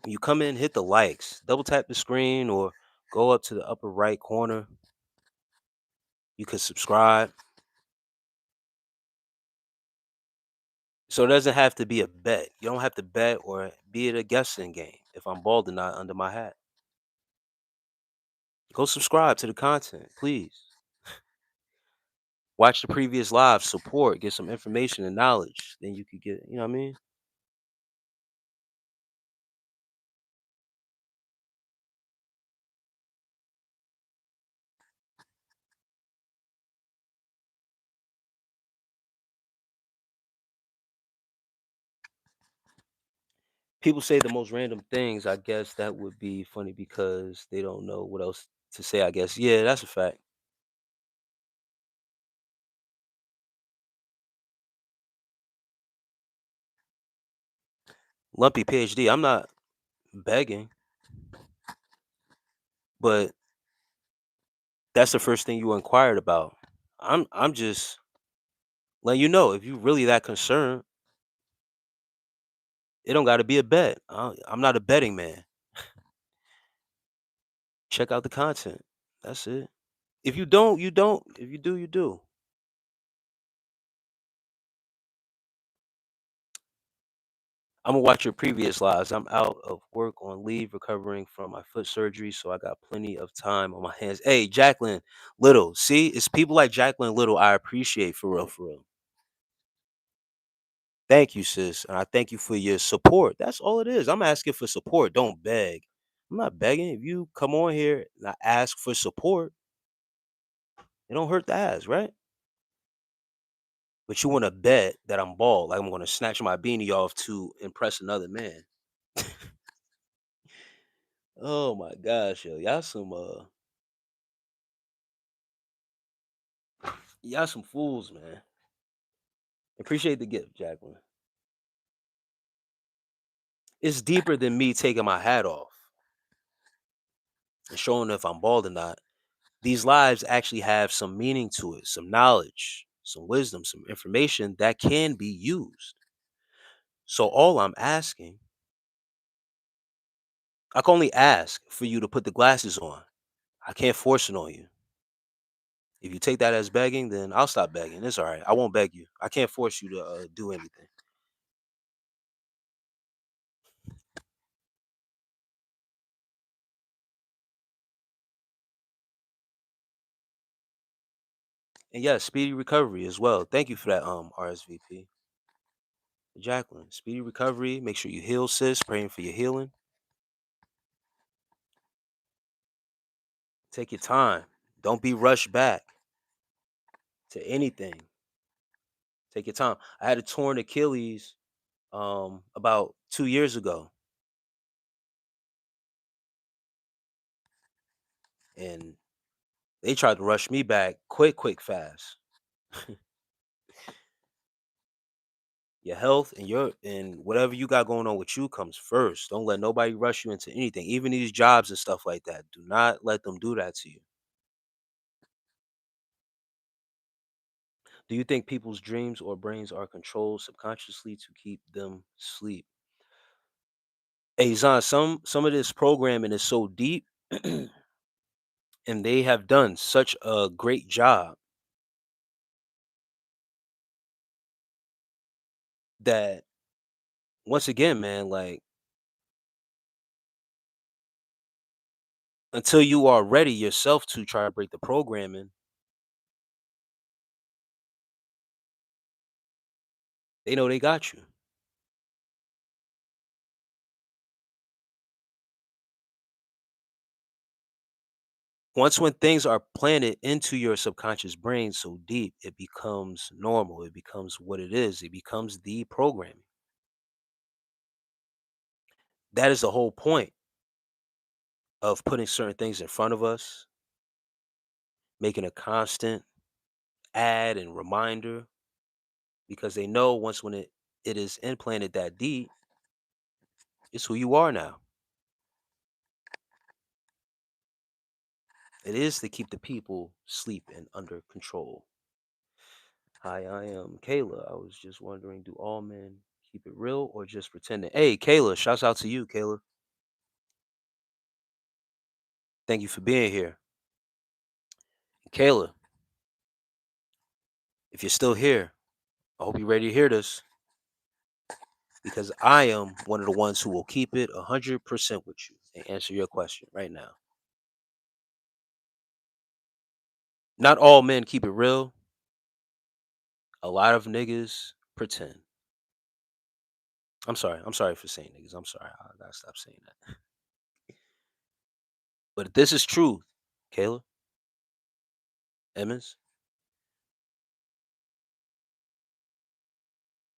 When you come in, hit the likes, double tap the screen, or go up to the upper right corner. You could subscribe. So it doesn't have to be a bet. You don't have to bet or be it a guessing game if I'm bald or not under my hat. Go subscribe to the content, please. Watch the previous live, support, get some information and knowledge. Then you could get, you know what I mean? People say the most random things. I guess that would be funny because they don't know what else to say, I guess. Yeah, that's a fact. Lumpy PhD, I'm not begging, but that's the first thing you inquired about. I'm just letting you know if you really that concerned, it don't got to be a bet. I'm not a betting man. Check out the content. That's it. If you don't, you don't. If you do, you do. I'm gonna watch your previous lives. I'm out of work on leave, recovering from my foot surgery, so I got plenty of time on my hands. Hey, Jacqueline Little. See, it's people like Jacqueline Little I appreciate for real, for real. Thank you, sis. And I thank you for your support. That's all it is. I'm asking for support. Don't beg. I'm not begging. If you come on here and I ask for support, it don't hurt to ask, right? But you want to bet that I'm bald, like I'm gonna snatch my beanie off to impress another man. Oh my gosh, yo. Y'all some fools, man. Appreciate the gift, Jacqueline. It's deeper than me taking my hat off and showing if I'm bald or not. These lives actually have some meaning to it, some knowledge, some wisdom, some information that can be used. So all I'm asking, I can only ask for you to put the glasses on. I can't force it on you. If you take that as begging, then I'll stop begging. It's all right. I won't beg you. I can't force you to do anything. And yes, speedy recovery as well. Thank you for that, RSVP. Jacqueline, speedy recovery. Make sure you heal, sis. Praying for your healing. Take your time. Don't be rushed back to anything. Take your time. I had a torn Achilles about 2 years ago, and they tried to rush me back quick, fast. Your health and your and whatever you got going on with you comes first. Don't let nobody rush you into anything, even these jobs and stuff like that. Do not let them do that to you. Do you think people's dreams or brains are controlled subconsciously to keep them asleep? Hey, Zan, some of this programming is so deep, and they have done such a great job that once again, man, like until you are ready yourself to try to break the programming, they know they got you. Once when things are planted into your subconscious brain so deep, it becomes normal. It becomes what it is. It becomes the programming. That is the whole point of putting certain things in front of us, making a constant ad and reminder, because they know once when it is implanted that deep, it's who you are now. It is to keep the people sleep and under control. Hi, I am Kayla. I was just wondering, do all men keep it real or just pretending? Hey, Kayla, shouts out to you, Kayla. Thank you for being here. Kayla, If you're still here, I hope you're ready to hear this because I am one of the ones who will keep it 100% with you and answer your question right now. Not all men keep it real. A lot of niggas pretend. I'm sorry. I'm sorry for saying niggas. I'm sorry. I gotta stop saying that. But this is true, Kayla, Emmons.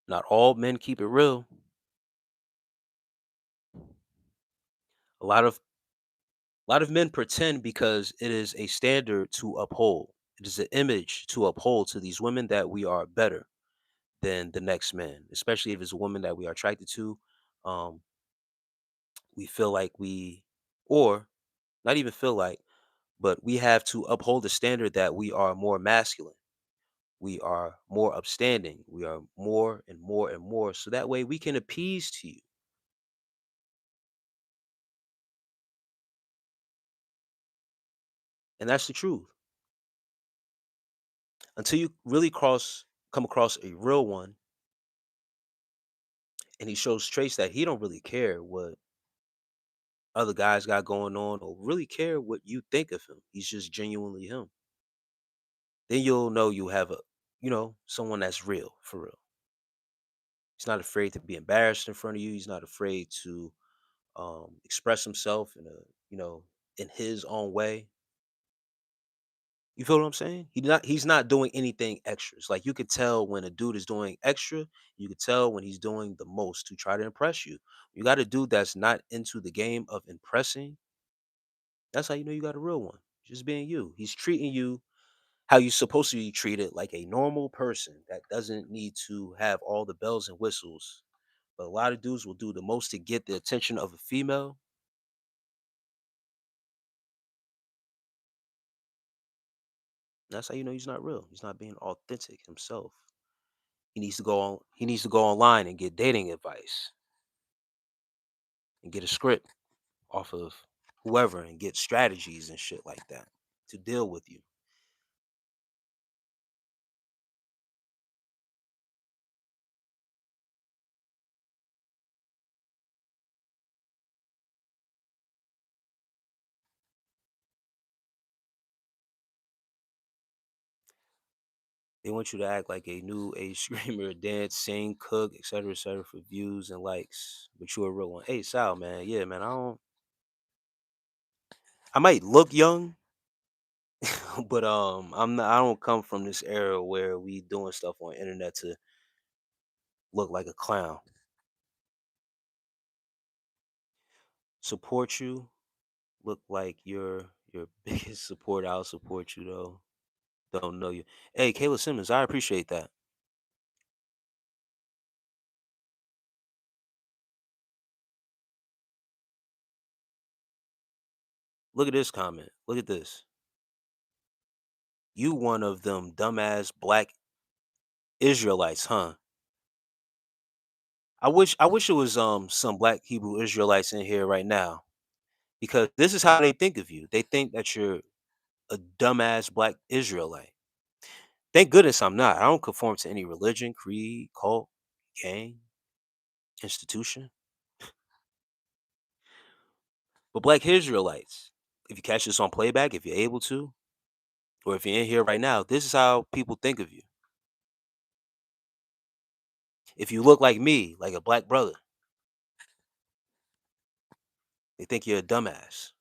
Not all men keep it real. A lot of men pretend because it is a standard to uphold. It is an image to uphold to these women that we are better than the next man, especially if it's a woman that we are attracted to. Um, we feel like or not even feel like, but we have to uphold the standard that we are more masculine. We are more upstanding. We are more and more and more. So that way we can appease to you. And that's the truth. Until you really come across a real one and he shows traits that he don't really care what other guys got going on or really care what you think of him. He's just genuinely him. Then you'll know you have someone that's real for real. He's not afraid to be embarrassed in front of you. He's not afraid to express himself in his own way. You feel what I'm saying? He's not doing anything extra. It's like you could tell when a dude is doing extra. You could tell when he's doing the most to try to impress you. You got a dude that's not into the game of impressing. That's how you know you got a real one. Just being you. He's treating you how you're supposed to be treated, like a normal person that doesn't need to have all the bells and whistles. But a lot of dudes will do the most to get the attention of a female. That's how you know he's not real. He's not being authentic himself. He needs to go online and get dating advice and get a script off of whoever and get strategies and shit like that to deal with you. They want you to act like a new age screamer, dance, sing, cook, etc., for views and likes. But you're a real one. Hey, Sal, man. Yeah, man. I might look young, but I'm not. I don't come from this era where we doing stuff on internet to look like a clown. Support you. Look like you're your biggest support. I'll support you though. Don't know you. Hey, Kayla Simmons. I appreciate that. Look at this comment. Look at this. You one of them dumbass black Israelites, huh? I wish it was some black Hebrew Israelites in here right now because this is how they think of you. They think that you're a dumbass black Israelite. Thank goodness I'm not. I don't conform to any religion, creed, cult, gang, institution. But black Israelites, if you catch this on playback, if you're able to, or if you're in here right now, this is how people think of you. If you look like me, like a black brother, they think you're a dumbass.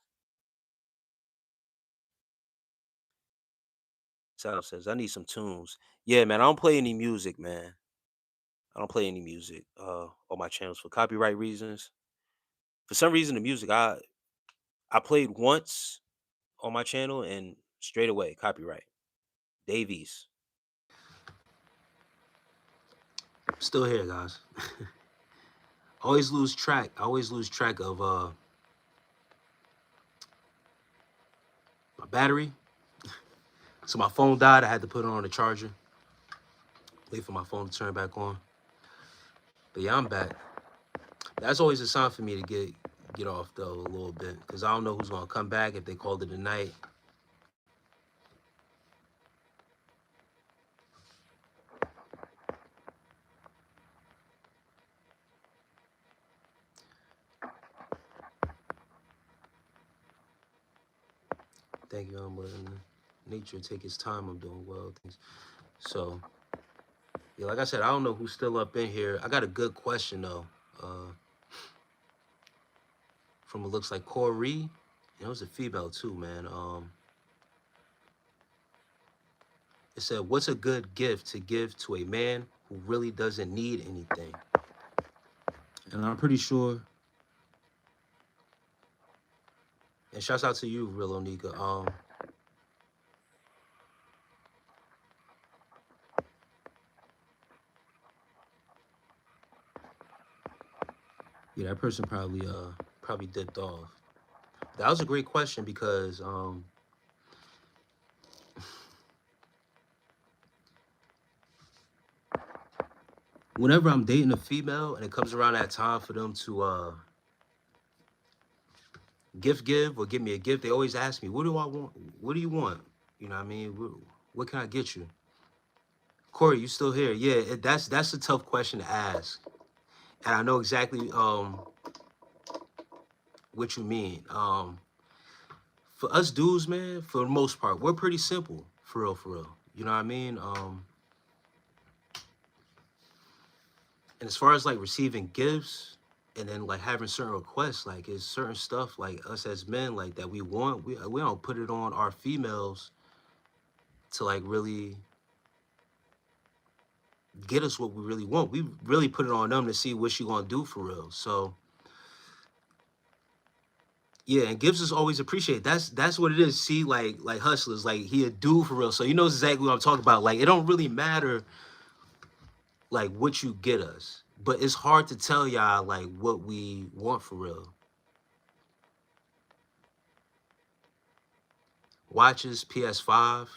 Sal says, I need some tunes. Yeah, man, I don't play any music, man. I don't play any music on my channels for copyright reasons. For some reason, the music I played once on my channel and straight away copyright. Davies. Still here, guys. Always lose track. I always lose track of my battery. So my phone died. I had to put it on the charger. Wait for my phone to turn back on. But yeah, I'm back. That's always a sign for me to get off though a little bit because I don't know who's gonna come back if they called it a night. Thank you. I'm letting nature take its time. I'm doing well. Things. So, yeah, like I said, I don't know who's still up in here. I got a good question though. From it looks like Corey. It was a female too, man. It said, "What's a good gift to give to a man who really doesn't need anything?" And I'm pretty sure. And shouts out to you, Real Onika. Yeah, that person probably dipped off. That was a great question because whenever I'm dating a female and it comes around that time for them to give or give me a gift, they always ask me, "What do I want? What do you want?" You know what I mean? What can I get you? Corey, you still here? Yeah, that's a tough question to ask, and I know exactly what you mean. For us dudes, man, for the most part, we're pretty simple, for real, for real. You know what I mean? And as far as like receiving gifts and then like having certain requests, like it's certain stuff like us as men like that we want. We don't put it on our females to like really get us what we really want. We really put it on them to see what she gonna do for real. So yeah, and gifts is always appreciated. That's what it is. See, like hustlers, like he a dude for real. So you know exactly what I'm talking about. Like it don't really matter like what you get us, but it's hard to tell y'all like what we want for real. Watches, PS5,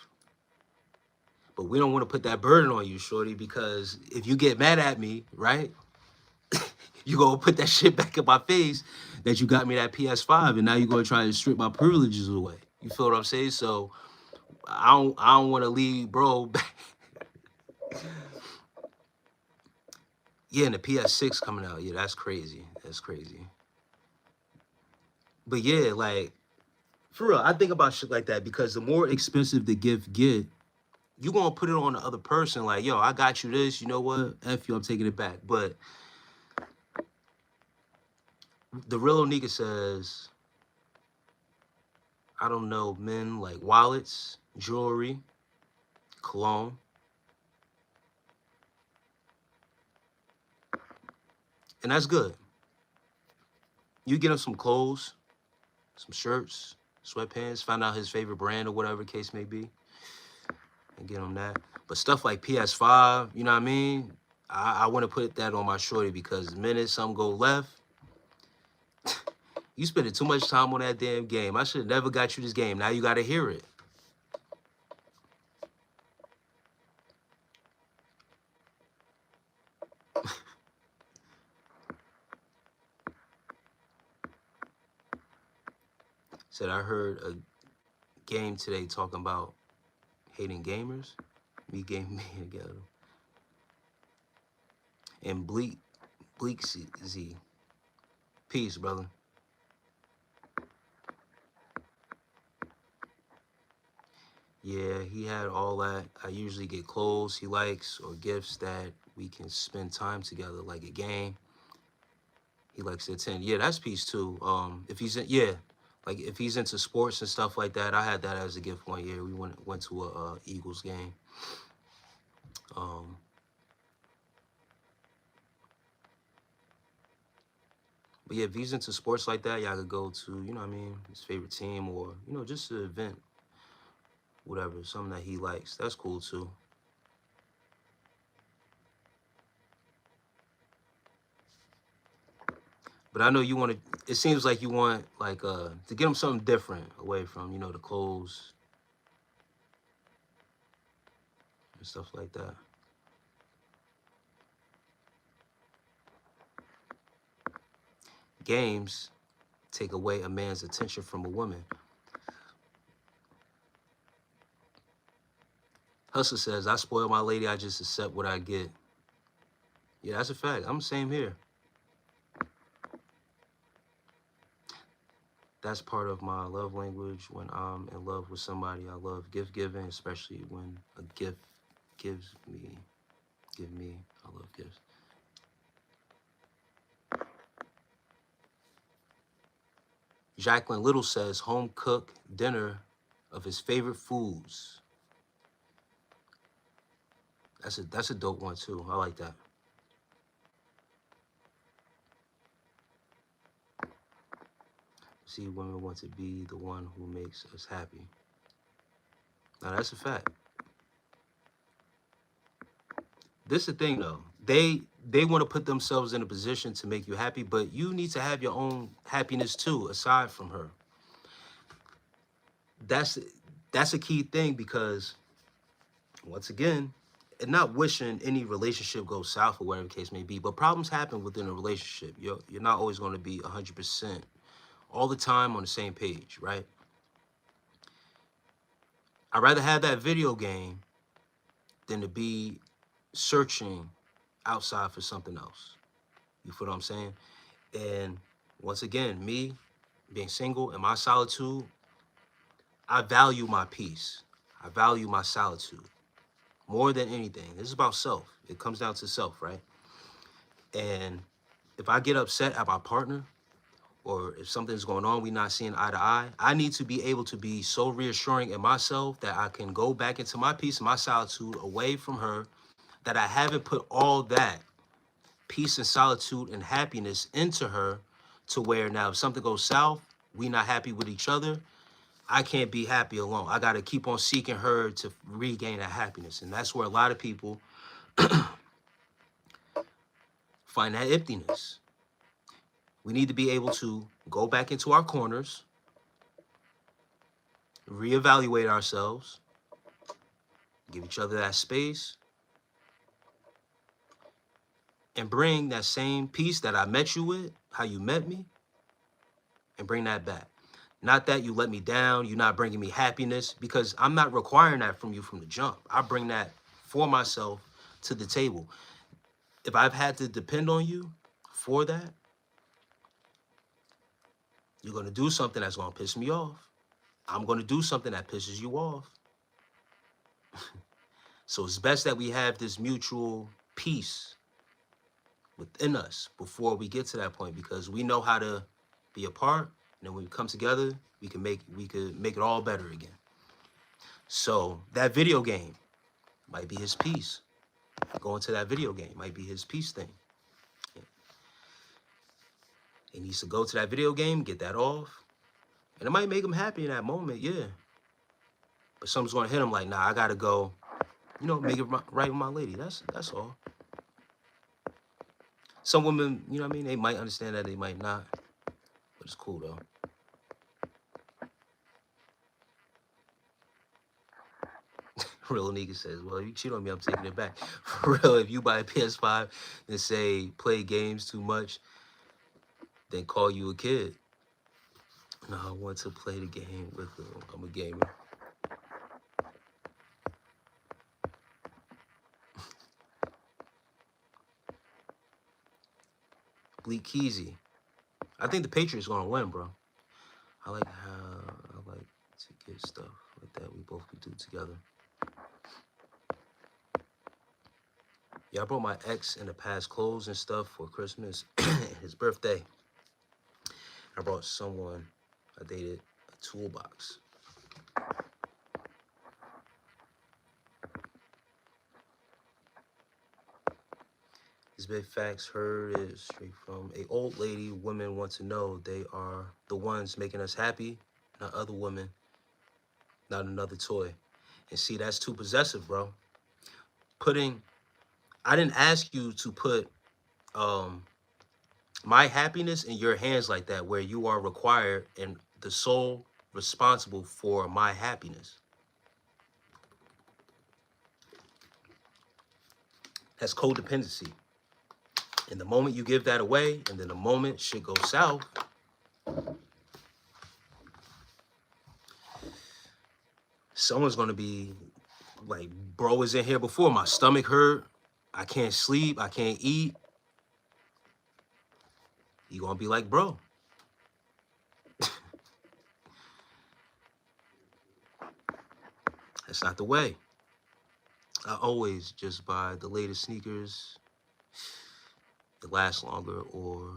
but we don't want to put that burden on you, shorty, because if you get mad at me, right, you gonna put that shit back in my face that you got me that PS5, and now you're gonna try to strip my privileges away. You feel what I'm saying? So I don't want to leave, bro. Yeah, and the PS6 coming out. Yeah, that's crazy. That's crazy. But yeah, like for real, I think about shit like that because the more expensive the gift get, you gonna put it on the other person. Like, yo, I got you this. You know what? F you, I'm taking it back. But the real Onika says, I don't know, men like wallets, jewelry, cologne. And that's good. You get him some clothes, some shirts, sweatpants, find out his favorite brand or whatever the case may be, and get him that. But stuff like PS5, you know what I mean? I want to put that on my shorty because the minute something go left, you spending too much time on that damn game. I should have never got you this game. Now you got to hear it. Said I heard a game today talking about hating gamers. Me game me together. And Bleak Z. Peace, brother. Yeah, he had all that. I usually get clothes he likes or gifts that we can spend time together, like a game. He likes to attend. Yeah, that's peace too. If he's in, yeah, like if he's into sports and stuff like that, I had that as a gift one year. We went to a Eagles game. Um, but yeah, if he's into sports like that, y'all could go to, you know what I mean, his favorite team or, you know, just an event, whatever, something that he likes. That's cool too. But I know you want to, it seems like you want like to get him something different away from, you know, the clothes and stuff like that. Games take away a man's attention from a woman. Hustler says, I spoil my lady, I just accept what I get. Yeah, that's a fact. I'm the same here. That's part of my love language. When I'm in love with somebody, I love gift giving, especially when a gift gives me, give me. I love gifts. Jacqueline Little says home cooked dinner of his favorite foods. That's a dope one too. I like that. See, women want to be the one who makes us happy. Now that's a fact. This is the thing though. They want to put themselves in a position to make you happy, but you need to have your own happiness too, aside from her. That's that's a key thing because once again, and not wishing any relationship goes south or whatever the case may be, but problems happen within a relationship. You're not always going to be 100% all the time on the same page, right? I'd rather have that video game than to be searching outside for something else. You feel what I'm saying? And once again, me being single in my solitude, I value my peace. I value my solitude more than anything. This is about self. It comes down to self, right? And if I get upset at my partner, or if something's going on, we not seeing eye to eye, I need to be able to be so reassuring in myself that I can go back into my peace and my solitude away from her, that I haven't put all that peace and solitude and happiness into her to where now if something goes south, we not happy with each other, I can't be happy alone. I got to keep on seeking her to regain that happiness. And that's where a lot of people find that emptiness. We need to be able to go back into our corners, reevaluate ourselves, give each other that space, and bring that same peace that I met you with, how you met me, and bring that back. Not that you let me down, you're not bringing me happiness, because I'm not requiring that from you from the jump. I bring that for myself to the table. If I've had to depend on you for that, you're going to do something that's going to piss me off. I'm going to do something that pisses you off. So it's best that we have this mutual peace within us before we get to that point, because we know how to be apart, and then when we come together, we could make it all better again. So that video game might be his peace. Going to that video game might be his peace thing. He needs to go to that video game, get that off, and it might make him happy in that moment, yeah. But something's gonna hit him like, nah, I gotta go, make it right with my lady. That's all. Some women, you know what I mean? They might understand that, they might not. But it's cool though. Real nigga says, well, if you cheat on me, I'm taking it back. For real, if you buy a PS5 and say play games too much, then call you a kid. No, I want to play the game with them. I'm a gamer. Bleak Keezy. I think the Patriots gonna win, bro. I like to get stuff like that we both could do together. Yeah, I brought my ex in the past clothes and stuff for Christmas and his birthday. I brought someone I dated a toolbox. These big facts heard is straight from a old lady. Women want to know they are the ones making us happy, not other women, not another toy. And see, that's too possessive, bro. I didn't ask you to put my happiness in your hands like that, where you are required and the sole responsible for my happiness. That's codependency. And the moment you give that away, and then the moment shit goes south, someone's gonna be like, bro was in here before, my stomach hurt, I can't sleep, I can't eat. You gonna be like, bro. It's not the way. I always just buy the latest sneakers that last longer, or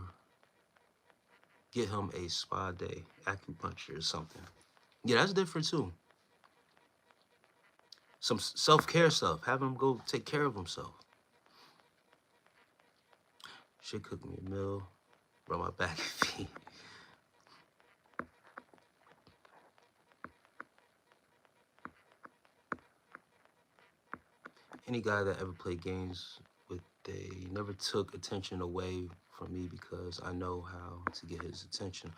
get him a spa day acupuncture or something. Yeah, that's different too. Some self-care stuff. Have him go take care of himself. Should cook me a meal, rub my back and feet. Any guy that ever played games with, they never took attention away from me because I know how to get his attention.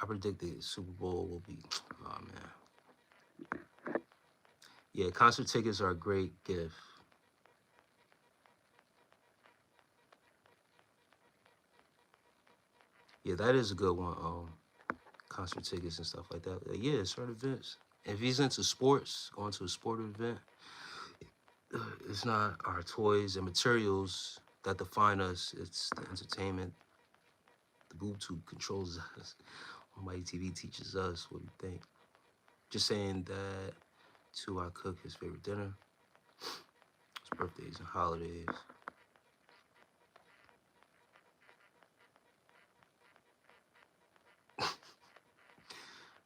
I predict the Super Bowl will be, oh man. Yeah, concert tickets are a great gift. Yeah, that is a good one. Concert tickets and stuff like that. Yeah, certain events. If he's into sports, going to a sport event, it's not our toys and materials that define us. It's the entertainment. The boob tube controls us. Almighty TV teaches us what we think. Just saying that, too, I cook his favorite dinner. His birthdays and holidays.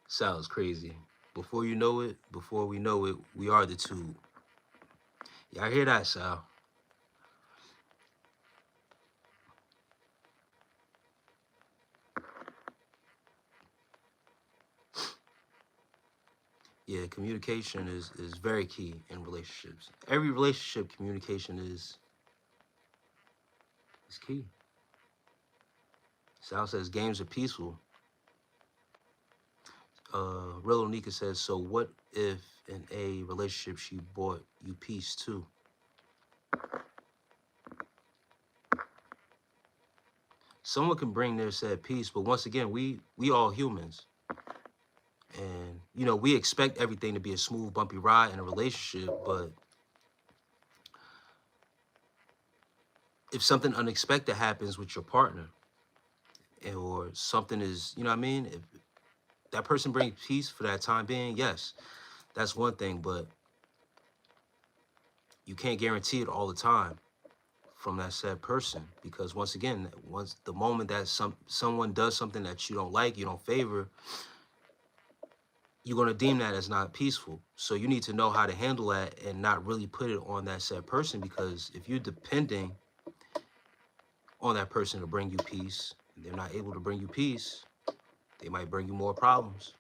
Sounds crazy. Before we know it, we are the tube. Y'all hear that, Sal? Yeah, communication is very key in relationships. Every relationship, communication is key. Sal says games are peaceful. Real Onika says, so what if in a relationship she brought you peace too? Someone can bring their said peace, but once again, we all humans. And, you know, we expect everything to be a smooth, bumpy ride in a relationship, but if something unexpected happens with your partner, or something is, you know what I mean? If that person brings peace for that time being, yes, that's one thing, but you can't guarantee it all the time from that said person, because once again, once the moment that someone does something that you don't like, you don't favor, you're going to deem that as not peaceful. So you need to know how to handle that and not really put it on that said person, because if you're depending on that person to bring you peace, and they're not able to bring you peace, they might bring you more problems.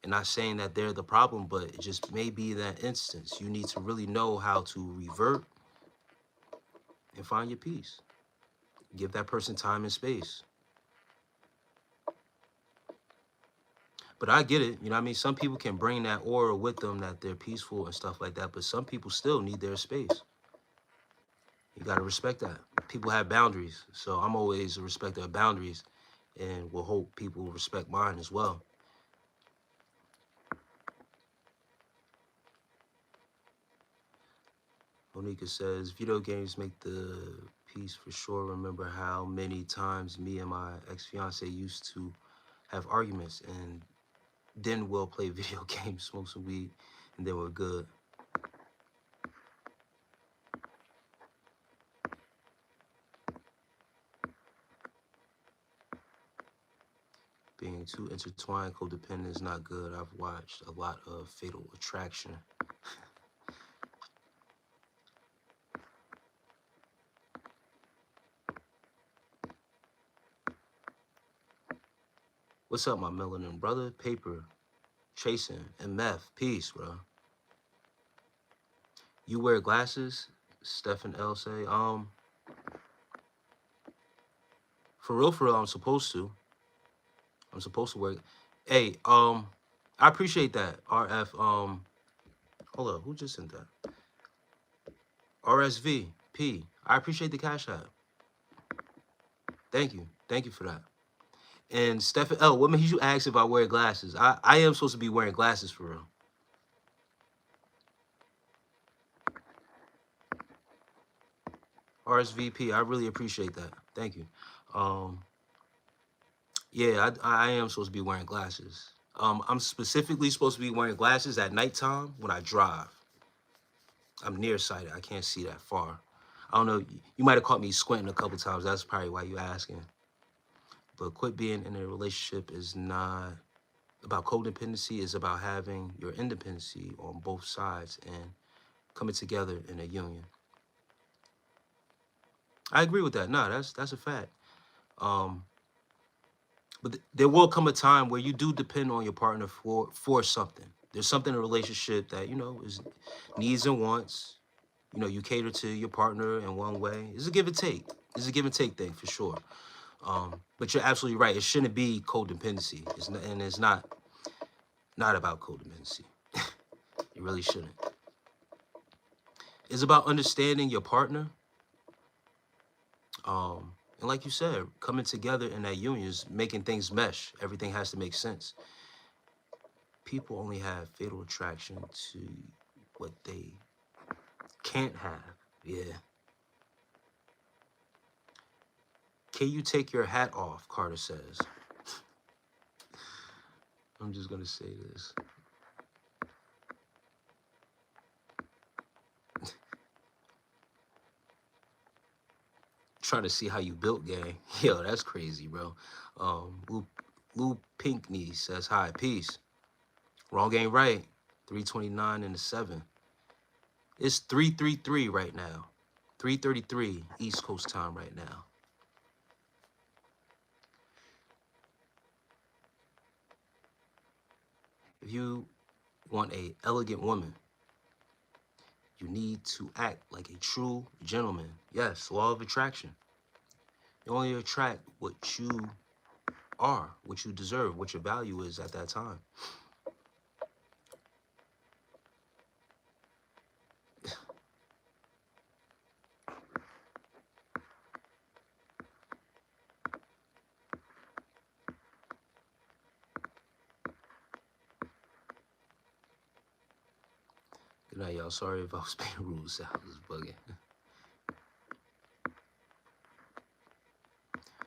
And not saying that they're the problem, but it just may be that instance. You need to really know how to revert and find your peace. Give that person time and space. But I get it, you know what I mean? Some people can bring that aura with them that they're peaceful and stuff like that, but some people still need their space. You gotta respect that. People have boundaries, so I'm always a respecter of boundaries, and will hope people respect mine as well. Monica says, video games make the peace for sure. Remember how many times me and my ex-fiance used to have arguments, and then we'll play video games, smoke some weed, and then we're good. Being too intertwined, codependent is not good. I've watched a lot of Fatal Attraction. What's up, my melanin brother? Paper, chasing, and meth. Peace, bro. You wear glasses? Stephen L. say, for real, I'm supposed to. I'm supposed to wear. Hey, I appreciate that. RF, hold up, who just sent that? RSVP. I appreciate the cash app. Thank you for that. And Stephen L, what made you ask if I wear glasses? I am supposed to be wearing glasses for real. RSVP, I really appreciate that. Thank you. Yeah, I am supposed to be wearing glasses. I'm specifically supposed to be wearing glasses at nighttime when I drive. I'm nearsighted. I can't see that far. I don't know. You might have caught me squinting a couple times. That's probably why you asking. But quit being in a relationship is not about codependency. It's about having your independency on both sides and coming together in a union. I agree with that. No, that's a fact. Um, but there will come a time where you do depend on your partner for something. There's something in a relationship that is needs and wants. You cater to your partner in one way. It's a give and take. It's a give and take thing for sure. But you're absolutely right. It shouldn't be codependency. It's not, and it's not about codependency. It really shouldn't. It's about understanding your partner. And like you said, coming together in that union is making things mesh. Everything has to make sense. People only have fatal attraction to what they can't have. Yeah. Can you take your hat off? Carter says. I'm just gonna say this. Trying to see how you built, gang. Yo, that's crazy, bro. Lou Pinkney says hi, peace. Wrong ain't right. 329 and a 7. It's 333 right now. 3:33 East Coast time right now. If you want a elegant woman, you need to act like a true gentleman. Yes, law of attraction. You only attract what you are, what you deserve, what your value is at that time. Good night, y'all. Sorry if I was being rude. So I was bugging.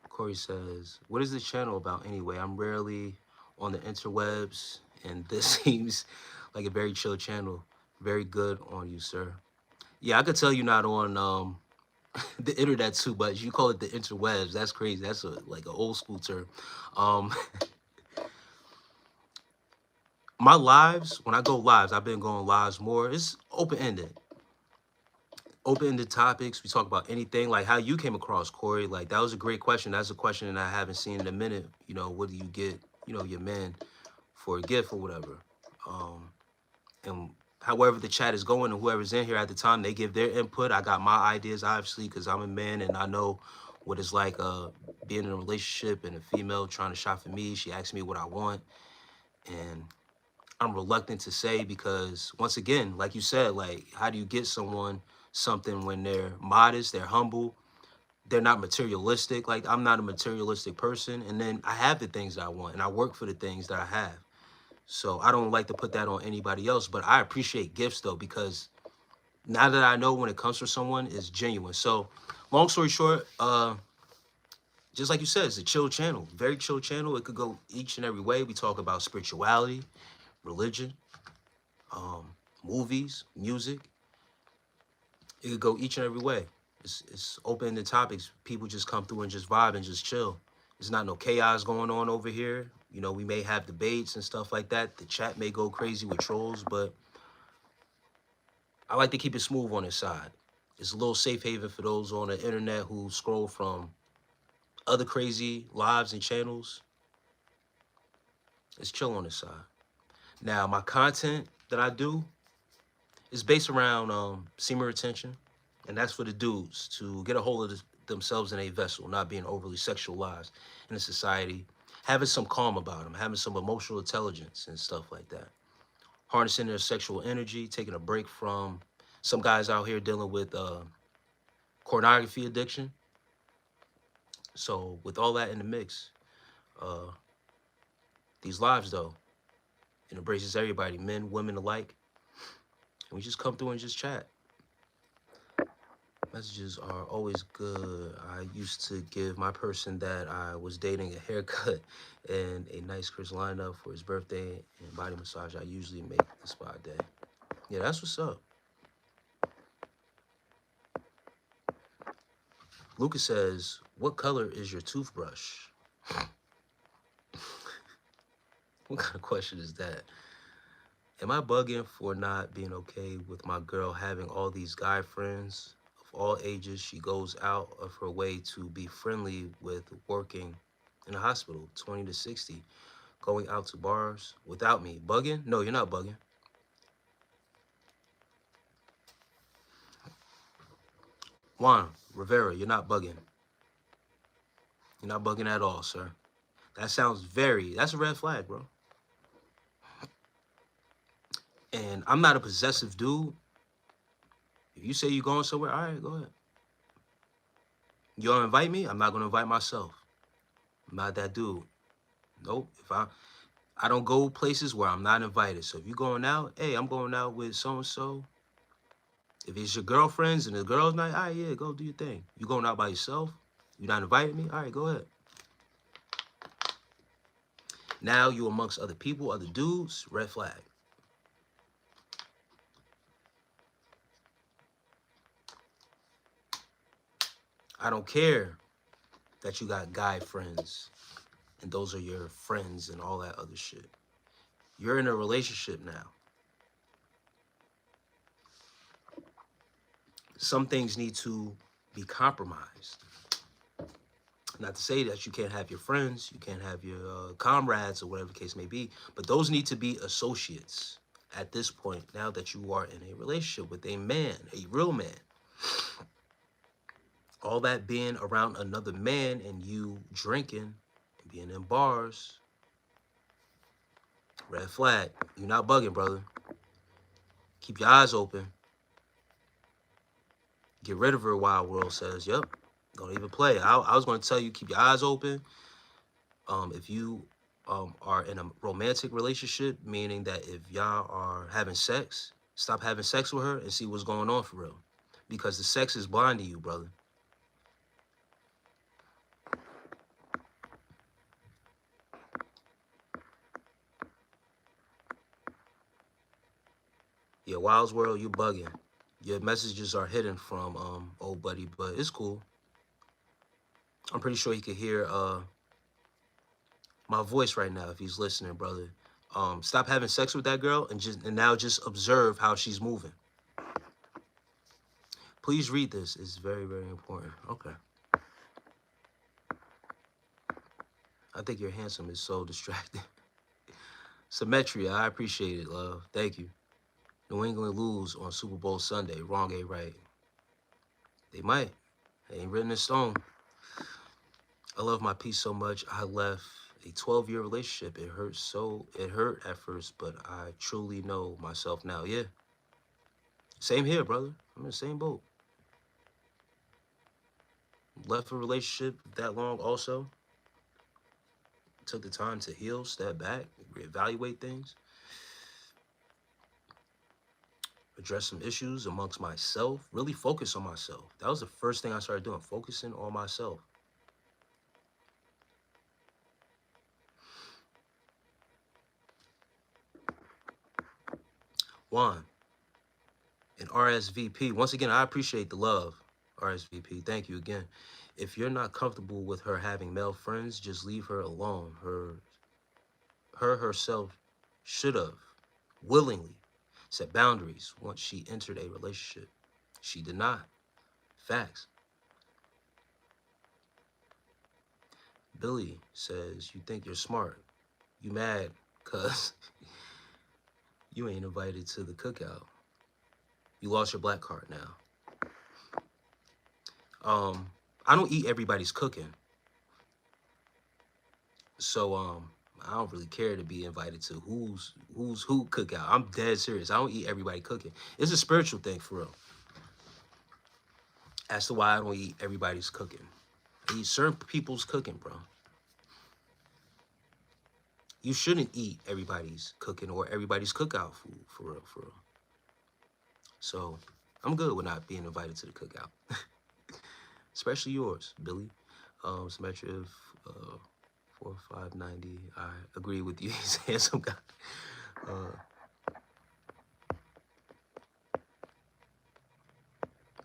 Corey says, what is this channel about anyway? I'm rarely on the interwebs, and this seems like a very chill channel. Very good on you, sir. Yeah, I could tell you're not on the internet too much. You call it the interwebs. That's crazy. That's like an old school term. Um, my lives, when I go lives, I've been going lives more. It's open-ended. Open-ended topics. We talk about anything, like how you came across Corey. Like, that was a great question. That's a question that I haven't seen in a minute. What do you get, your man for a gift or whatever? And however the chat is going and whoever's in here at the time, they give their input. I got my ideas, obviously, because I'm a man and I know what it's like being in a relationship and a female trying to shop for me. She asks me what I want. And I'm reluctant to say because, once again, like you said, like, how do you get someone something when they're modest, they're humble, they're not materialistic? Like, I'm not a materialistic person. And then I have the things that I want and I work for the things that I have. So I don't like to put that on anybody else, but I appreciate gifts though, because now that I know when it comes from someone, it's genuine. So long story short, just like you said, it's a chill channel, very chill channel. It could go each and every way. We talk about spirituality, religion, movies, music. It could go each and every way. It's open-ended topics. People just come through and just vibe and just chill. There's not no chaos going on over here. We may have debates and stuff like that. The chat may go crazy with trolls, but I like to keep it smooth on this side. It's a little safe haven for those on the internet who scroll from other crazy lives and channels. It's chill on this side. Now, my content that I do is based around semen retention, and that's for the dudes to get a hold of themselves in a vessel, not being overly sexualized in a society, having some calm about them, having some emotional intelligence and stuff like that. Harnessing their sexual energy, taking a break from some guys out here dealing with pornography addiction. So with all that in the mix, these lives though, it embraces everybody, men, women alike. And we just come through and just chat. Messages are always good. I used to give my person that I was dating a haircut and a nice crisp lineup for his birthday and body massage. I usually make the spa day. Yeah, that's what's up. Lucas says, what color is your toothbrush? What kind of question is that? Am I bugging for not being okay with my girl having all these guy friends of all ages? She goes out of her way to be friendly with working in a hospital, 20 to 60, going out to bars without me. Bugging? No, you're not bugging. Juan Rivera, you're not bugging. You're not bugging at all, sir. That sounds that's a red flag, bro. And I'm not a possessive dude. If you say you're going somewhere, all right, go ahead. You don't invite me, I'm not gonna invite myself. I'm not that dude. Nope. If I don't go places where I'm not invited. So if you're going out, hey, I'm going out with so and so. If it's your girlfriends and the girls' night, all right, yeah, go do your thing. You going out by yourself? You not inviting me? All right, go ahead. Now you amongst other people, other dudes, red flag. I don't care that you got guy friends and those are your friends and all that other shit. You're in a relationship now. Some things need to be compromised. Not to say that you can't have your friends, you can't have your comrades or whatever the case may be, but those need to be associates at this point now that you are in a relationship with a man, a real man. All that being around another man and you drinking and being in bars, red flag. You're not bugging, brother. Keep your eyes open. Get rid of her, Wild World says. Yep. Don't even play. I was going to tell you, keep your eyes open. If you are in a romantic relationship, meaning that if y'all are having sex, stop having sex with her and see what's going on for real. Because the sex is blinding you, brother. Yeah, Wild's World, you bugging. Your messages are hidden from old buddy, but it's cool. I'm pretty sure he could hear my voice right now if he's listening, brother. Stop having sex with that girl and now just observe how she's moving. Please read this. It's very, very important. Okay. I think you're handsome. It's so distracting. Symmetria, I appreciate it, love. Thank you. New England lose on Super Bowl Sunday. Wrong ain't right. They might. They ain't written in stone. I love my piece so much. I left a 12-year relationship. It hurt at first, but I truly know myself now. Yeah. Same here, brother. I'm in the same boat. Left a relationship that long also. Took the time to heal, step back, reevaluate things, address some issues amongst myself, really focus on myself. That was the first thing I started doing, focusing on myself. Juan, and RSVP. Once again, I appreciate the love, RSVP. Thank you again. If you're not comfortable with her having male friends, just leave her alone. Her herself should have willingly set boundaries once she entered a relationship. She did not. Facts. Billy says, you think you're smart. You mad because you ain't invited to the cookout. You lost your black card now. I don't eat everybody's cooking. So I don't really care to be invited to who's who cookout. I'm dead serious. I don't eat everybody cooking. It's a spiritual thing for real. As to why I don't eat everybody's cooking. I eat certain people's cooking, bro. You shouldn't eat everybody's cooking or everybody's cookout food, for real, for real. So I'm good with not being invited to the cookout, especially yours, Billy. Symmetry of 4590. I agree with you. He's a handsome guy.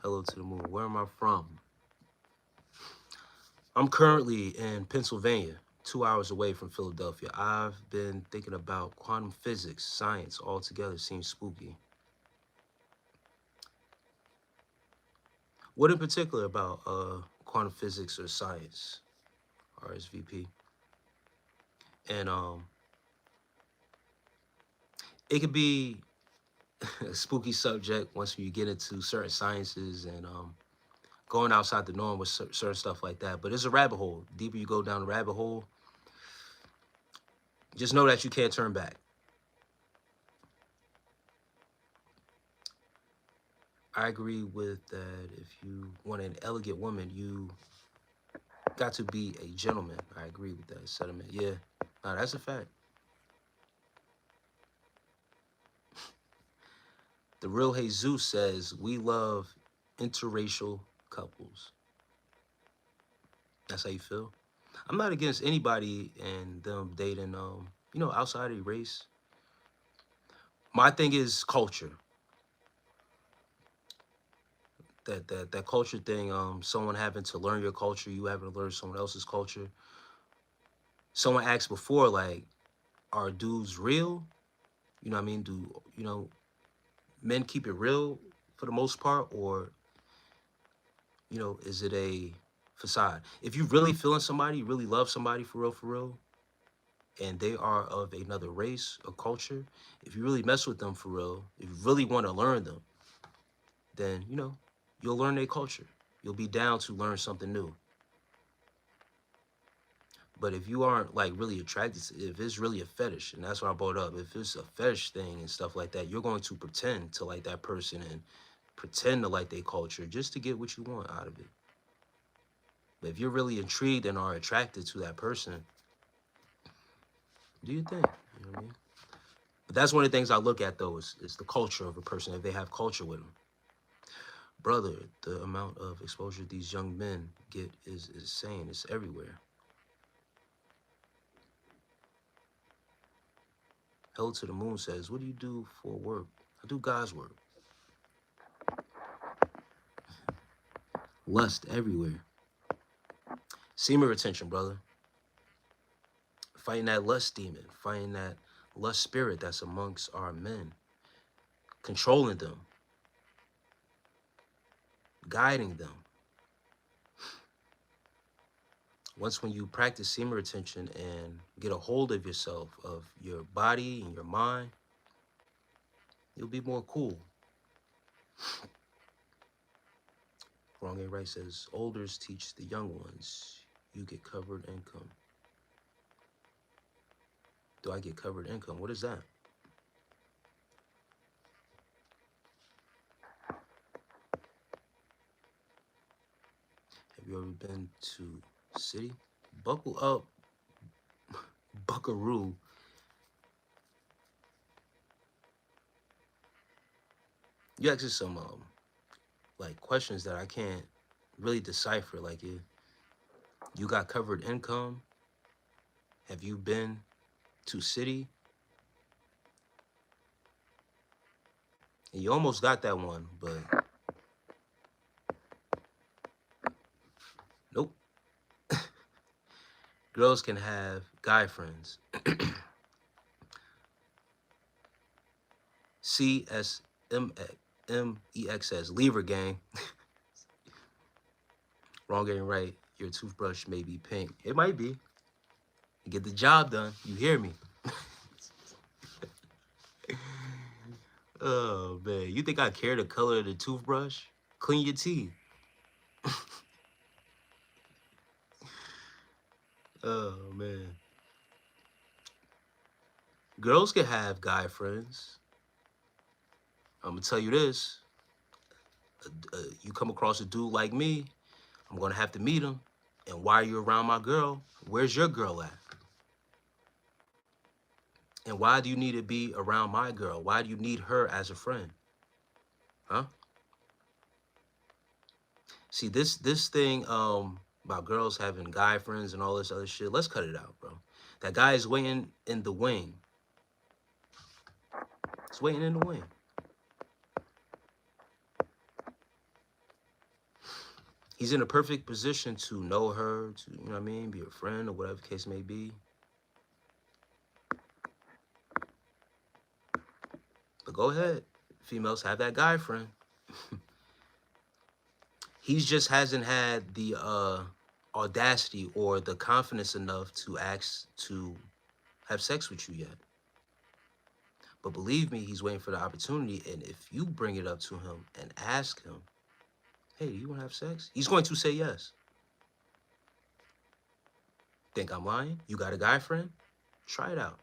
Hello to the moon. Where am I from? I'm currently in Pennsylvania, 2 hours away from Philadelphia. I've been thinking about quantum physics, science altogether seems spooky. What in particular about quantum physics or science, RSVP? And it could be a spooky subject once you get into certain sciences and going outside the norm with certain stuff like that. But it's a rabbit hole. The deeper you go down the rabbit hole, just know that you can't turn back. I agree with that. If you want an elegant woman, you got to be a gentleman. I agree with that sentiment. Yeah, no, that's a fact. The real Jesus says we love interracial couples. That's how you feel? I'm not against anybody and them dating, outside of your race. My thing is culture. That culture thing, someone having to learn your culture, you having to learn someone else's culture. Someone asked before, like, are dudes real? You know what I mean? Do, men keep it real for the most part, or, is it a facade? If you really feeling somebody, you really love somebody for real, and they are of another race or culture, if you really mess with them for real, if you really want to learn them, then, you'll learn their culture. You'll be down to learn something new. But if you aren't like really attracted to, if it's really a fetish, and that's what I brought up, if it's a fetish thing and stuff like that, you're going to pretend to like that person and pretend to like their culture just to get what you want out of it. But if you're really intrigued and are attracted to that person, do your thing. You know what I mean? But that's one of the things I look at, though, is the culture of a person, if they have culture with them. Brother, the amount of exposure these young men get is insane. It's everywhere. Hell to the Moon says, what do you do for work? I do God's work. Lust everywhere. Semen retention, brother. Fighting that lust demon. Fighting that lust spirit that's amongst our men. Controlling them. Guiding them. Once when you practice semen retention and get a hold of yourself, of your body and your mind, you'll be more cool. Wrong and Right says, elders teach the young ones. You get covered income. Do I get covered income? What is that? Have you ever been to city? Buckle up, buckaroo. You asked some like questions that I can't really decipher. Like, you got covered income? Have you been to city? And you almost got that one, but nope. Girls can have guy friends. CSMEX says, Lever gang. Wrong and right. Your toothbrush may be pink. It might be. You get the job done. You hear me? Oh, man. You think I care the color of the toothbrush? Clean your teeth. Oh, man. Girls can have guy friends. I'm going to tell you this. You come across a dude like me, I'm going to have to meet him. And while you're around my girl, where's your girl at? And why do you need to be around my girl? Why do you need her as a friend? Huh? See, this thing about girls having guy friends and all this other shit, let's cut it out, bro. That guy is waiting in the wing. He's waiting in the wing. He's in a perfect position to know her, to, you know what I mean, be a friend or whatever the case may be. But go ahead. Females, have that guy friend. He just hasn't had the audacity or the confidence enough to ask to have sex with you yet. But believe me, he's waiting for the opportunity. And if you bring it up to him and ask him, hey, do you want to have sex? He's going to say yes. Think I'm lying? You got a guy friend? Try it out.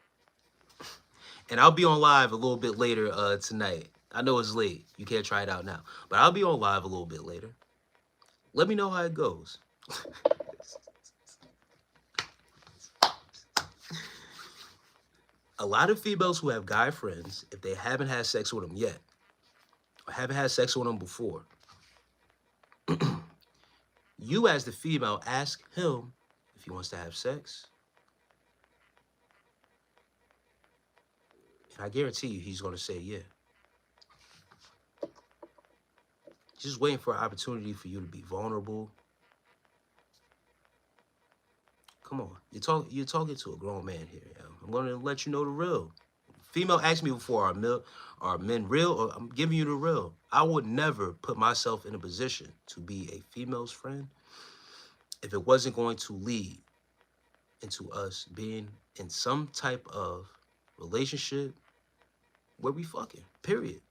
And I'll be on live a little bit later tonight. I know it's late. You can't try it out now. But I'll be on live a little bit later. Let me know how it goes. A lot of females who have guy friends, if they haven't had sex with them yet, or haven't had sex with them before, you as the female ask him if he wants to have sex. And I guarantee you he's going to say yeah. Just waiting for an opportunity for you to be vulnerable. Come on, you're talking to a grown man here. Yo. I'm going to let you know the real. Female asked me before, are men real? Or I'm giving you the real. I would never put myself in a position to be a female's friend if it wasn't going to lead into us being in some type of relationship where we fucking, period.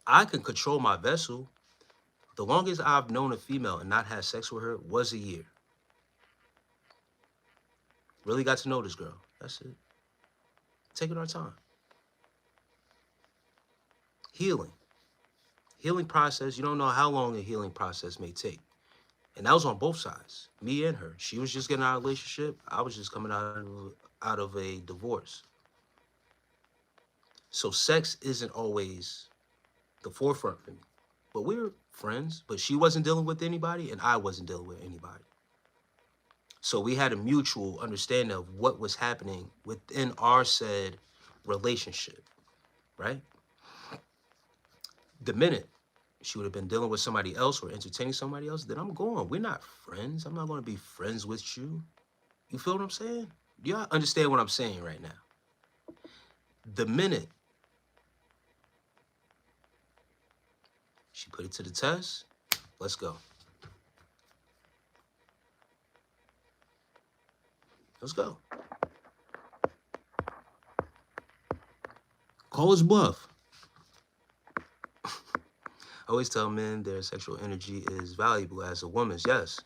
I can control my vessel. The longest I've known a female and not had sex with her was a year. Really got to know this girl. That's it. Taking our time. Healing. Healing process. You don't know how long a healing process may take. And that was on both sides, me and her. She was just getting out of a relationship. I was just coming out of a divorce. So sex isn't always the forefront for me. But we were friends, but she wasn't dealing with anybody and I wasn't dealing with anybody. So we had a mutual understanding of what was happening within our said relationship, right? The minute she would have been dealing with somebody else or entertaining somebody else, then I'm going. We're not friends. I'm not going to be friends with you. You feel what I'm saying? Do y'all understand what I'm saying right now? The minute she put it to the test, let's go. Let's go. Call his bluff. I always tell men their sexual energy is valuable as a woman's. Yes,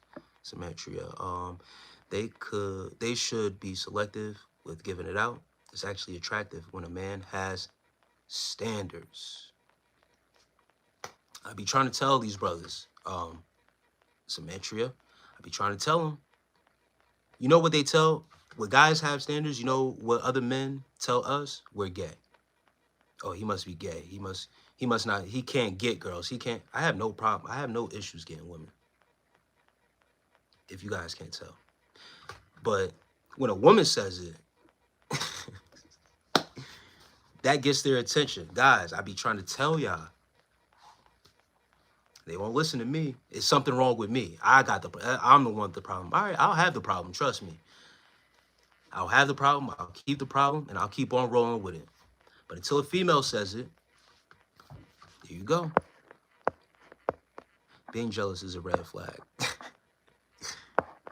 Samantria. They should be selective with giving it out. It's actually attractive when a man has standards. I be trying to tell these brothers, Samantria, I be trying to tell them. You know what they tell? When guys have standards, you know what other men tell us? We're gay. Oh, he must be gay. He must not, he can't get girls. He can't, I have no problem. I have no issues getting women. If you guys can't tell. But when a woman says it, that gets their attention. Guys, I be trying to tell y'all. They won't listen to me. It's something wrong with me. I'm the one with the problem. All right, I'll have the problem. Trust me. I'll have the problem. I'll keep the problem, and I'll keep on rolling with it. But until a female says it, here you go. Being jealous is a red flag.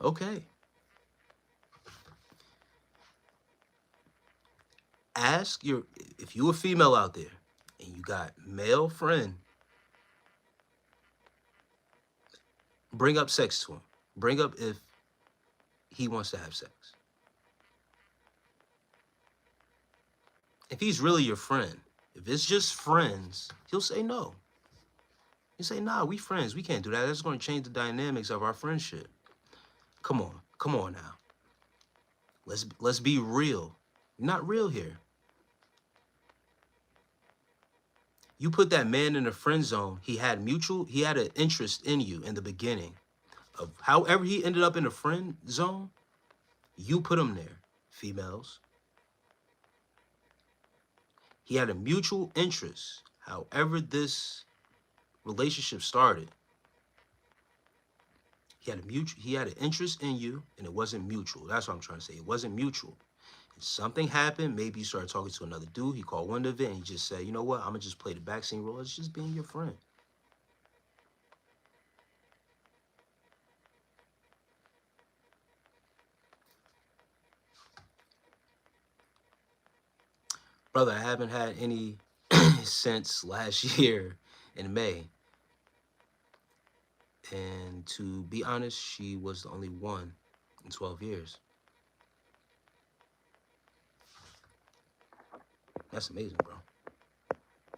Okay. If you a female out there and you got male friend, bring up sex to him. Bring up if he wants to have sex. If he's really your friend, if it's just friends, he'll say no. He'll say, nah, we friends. We can't do that. That's going to change the dynamics of our friendship. Come on now. Let's be real. You're not real here. You put that man in the friend zone. He had an interest in you in the beginning. Of however he ended up in the friend zone, you put him there, females. He had a mutual interest. However this relationship started, he had an interest in you, and it wasn't mutual. That's what I'm trying to say. It wasn't mutual. And something happened. Maybe you started talking to another dude. He called one of it, and he just said, you know what? I'm going to just play the backseat role. It's just being your friend. Brother, I haven't had any since last year in May. And to be honest, she was the only one in 12 years. That's amazing, bro.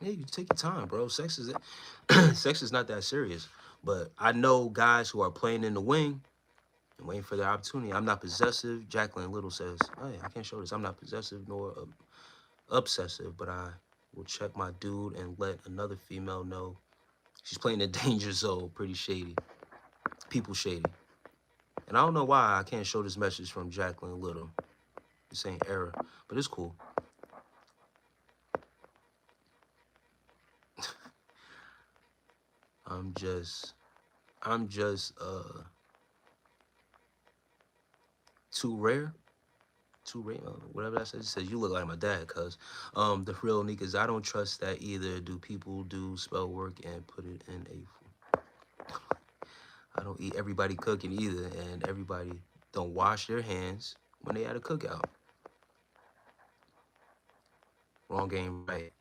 Yeah, you take your time, bro. Sex is sex is not that serious. But I know guys who are playing in the wing and waiting for their opportunity. I'm not possessive. Jacqueline Little says, hey, I can't show this. I'm not possessive nor obsessive, but I will check my dude and let another female know she's playing the danger zone. Pretty shady. People shady. And I don't know why I can't show this message from Jacqueline Little. This ain't error, but it's cool. I'm just too rare. Whatever that says. It says you look like my dad, cuz the real niggas, I don't trust that either. Do people do spell work and put it in a I don't eat everybody cooking either, and everybody don't wash their hands when they at a cookout. Wrong game, right.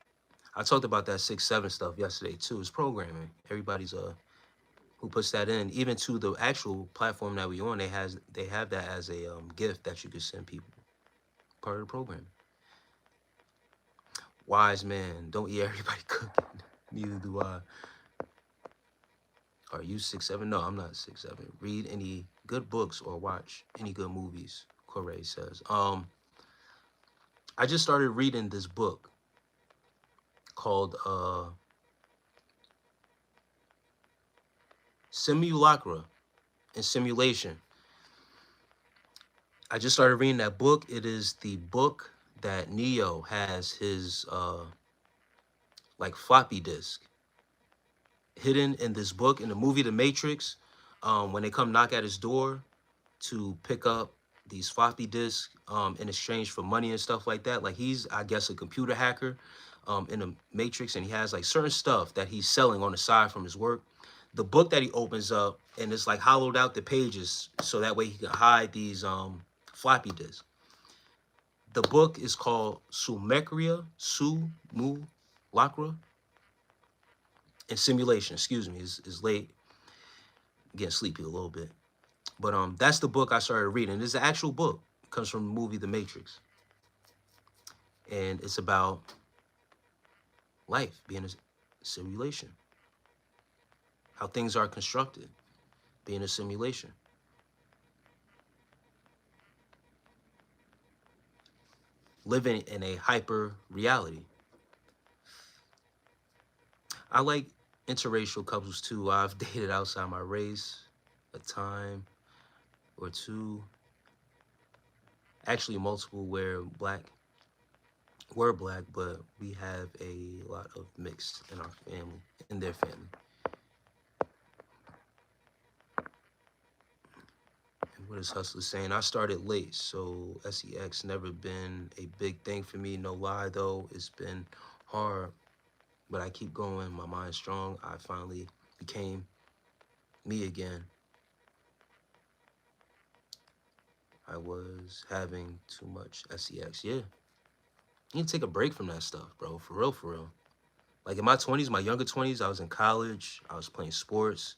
I talked about that 6-7 stuff yesterday too. It's programming. Everybody's who puts that in, even to the actual platform that we on, they have that as a gift that you could send people. Part of the program. Wise man, don't eat everybody cooking. Neither do I. Are you 6'7"? No, I'm not 6'7". Read any good books or watch any good movies, Corey says. I just started reading this book called Simulacra and Simulation. I just started reading that book. It is the book that Neo has his like floppy disk hidden in this book. In the movie The Matrix, when they come knock at his door to pick up these floppy disks in exchange for money and stuff like that. Like he's, I guess, a computer hacker in the Matrix, and he has like certain stuff that he's selling on the side from his work. The book that he opens up, and it's like hollowed out the pages so that way he can hide these floppy disks. The book is called Sumecria, Lacra, and Simulation. Excuse me, it's late. I'm getting sleepy a little bit. But that's the book I started reading. It's an actual book. It comes from the movie The Matrix. And it's about life being a simulation. How things are constructed, being a simulation. Living in a hyper reality. I like interracial couples too. I've dated outside my race a time or two. Actually, multiple where we're black, but we have a lot of mixed in our family, in their family. And what is Hustler saying? I started late, so sex never been a big thing for me. No lie, though, it's been hard, but I keep going. My mind's strong. I finally became me again. I was having too much sex. Yeah. You need to take a break from that stuff, bro. For real, for real. Like in my 20s, my younger 20s, I was in college. I was playing sports.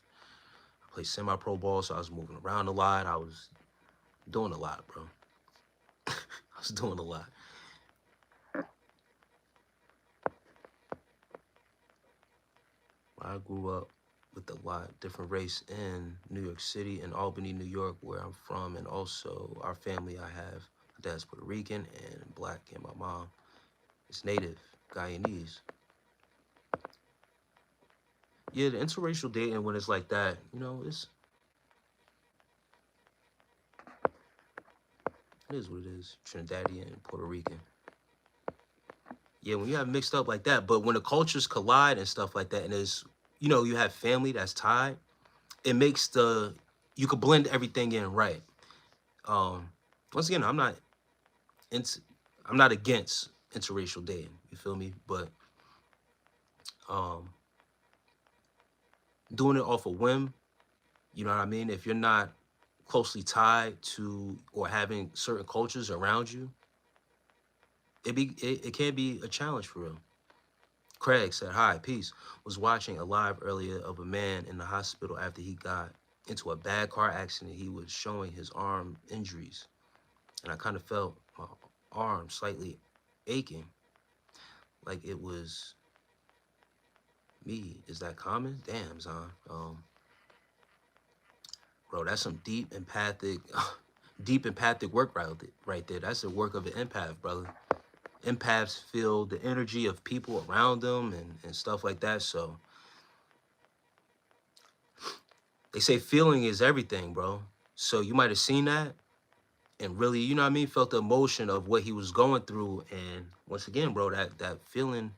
I played semi-pro ball, so I was moving around a lot. I was doing a lot, bro. I was doing a lot. I grew up with a lot different race in New York City and Albany, New York, where I'm from, and also our family. I have my dad's Puerto Rican and black, and my mom is native Guyanese. Yeah, the interracial dating when it's like that, it is what it is. Trinidadian and Puerto Rican. Yeah, when you have mixed up like that, but when the cultures collide and stuff like that, and there's, you have family that's tied, it makes you could blend everything in right. Um, Once again, into, I'm not against interracial dating. You feel me? But um, doing it off a whim, you know what I mean? If you're not closely tied to or having certain cultures around you, it can be a challenge for real. Craig said, "Hi, peace. Was watching a live earlier of a man in the hospital after he got into a bad car accident. He was showing his arm injuries, and I kind of felt my arm slightly aching, like it was me. Is that common? Damn, Zon. Bro, that's some deep empathic, deep empathic work right there. That's the work of an empath, brother. Empaths feel the energy of people around them and stuff like that. So they say feeling is everything, bro. So you might have seen that and really, you know what I mean, felt the emotion of what he was going through. And once again, bro, that feeling,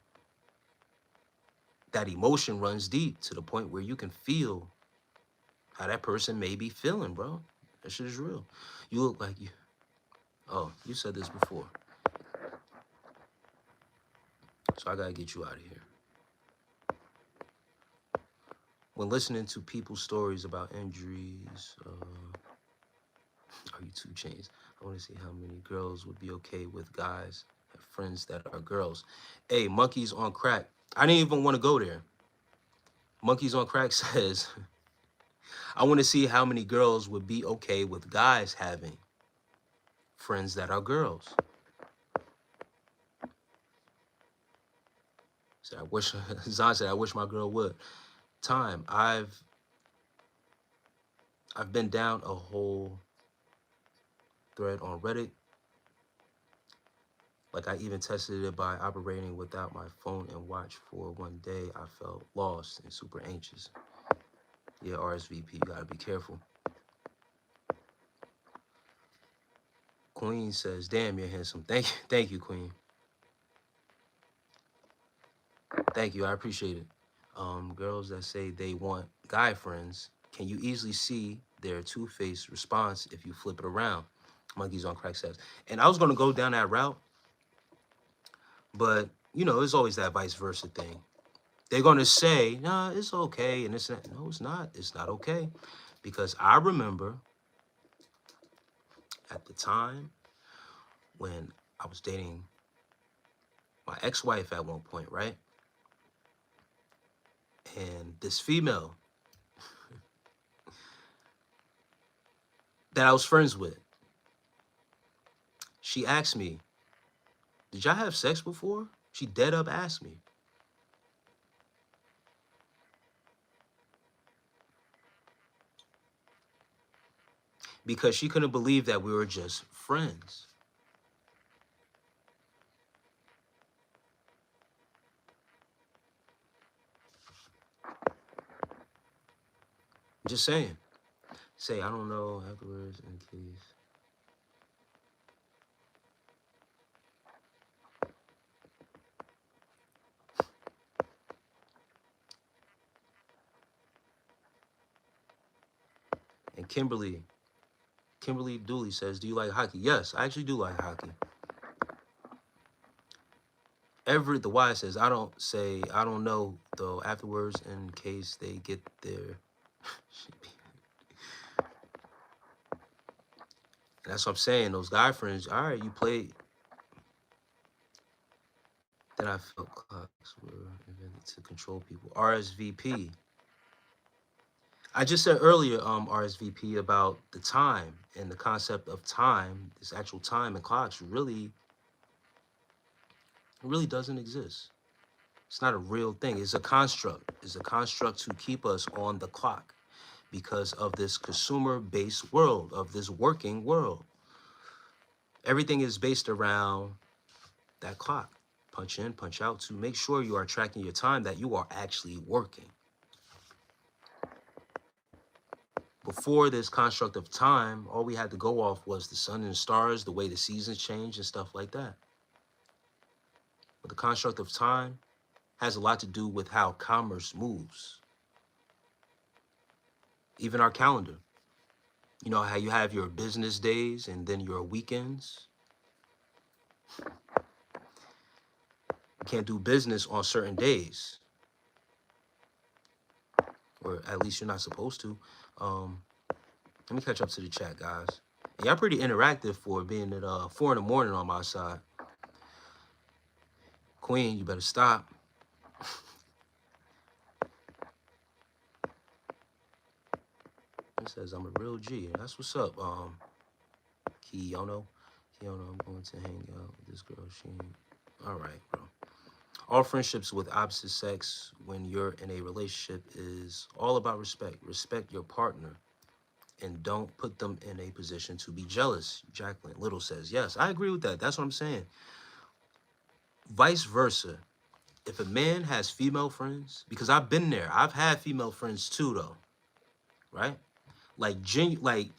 that emotion runs deep to the point where you can feel how that person may be feeling, bro. That shit is real. You look like you. Oh, you said this before. So I gotta get you out of here. When listening to people's stories about injuries, are you 2 Chainz? I want to see how many girls would be okay with guys have friends that are girls. Hey, Monkeys on Crack. I didn't even want to go there. Monkeys on Crack says, I want to see how many girls would be okay with guys having friends that are girls. So I wish, Zan said, I wish my girl would. Time, I've been down a whole thread on Reddit. Like I even tested it by operating without my phone and watch for one day. I felt lost and super anxious. Yeah, RSVP, you gotta be careful. Queen says, damn, you're handsome. Thank you, Queen. Thank you, I appreciate it. Girls that say they want guy friends, can you easily see their two-faced response if you flip it around? Monkeys on Crack says. And I was gonna go down that route, but it's always that vice versa thing. They're gonna say, nah, it's okay, and it's not. No, it's not. It's not okay. Because I remember at the time when I was dating my ex-wife at one point, right? And this female that I was friends with, she asked me, did y'all have sex before? She dead up asked me. Because she couldn't believe that we were just friends. Just saying. Say, I don't know afterwards in case. And Kimberly Dooley says, do you like hockey? Yes, I actually do like hockey. Everett the Y says, I don't know though afterwards in case they get their and that's what I'm saying. Those guy friends, all right, you played. Then I felt clocks were invented to control people. RSVP. I just said earlier, RSVP, about the time and the concept of time, this actual time and clocks really doesn't exist. It's not a real thing. It's a construct. It's a construct to keep us on the clock because of this consumer-based world, of this working world. Everything is based around that clock. Punch in, punch out to make sure you are tracking your time, that you are actually working. Before this construct of time, all we had to go off was the sun and the stars, the way the seasons change and stuff like that. But the construct of time has a lot to do with how commerce moves. Even our calendar. You know how you have your business days and then your weekends? You can't do business on certain days. Or at least you're not supposed to. Let me catch up to the chat, guys. And y'all pretty interactive for being at 4 in the morning on my side. Queen, you better stop. It says I'm a real G. That's what's up. Kiyono. I'm going to hang out with this girl. She ain't. All right, bro. All friendships with opposite sex when you're in a relationship is all about respect. Respect your partner and don't put them in a position to be jealous. Jacqueline Little says, yes, I agree with that. That's what I'm saying. Vice versa. If a man has female friends, because I've been there, I've had female friends too, though, right? Like, I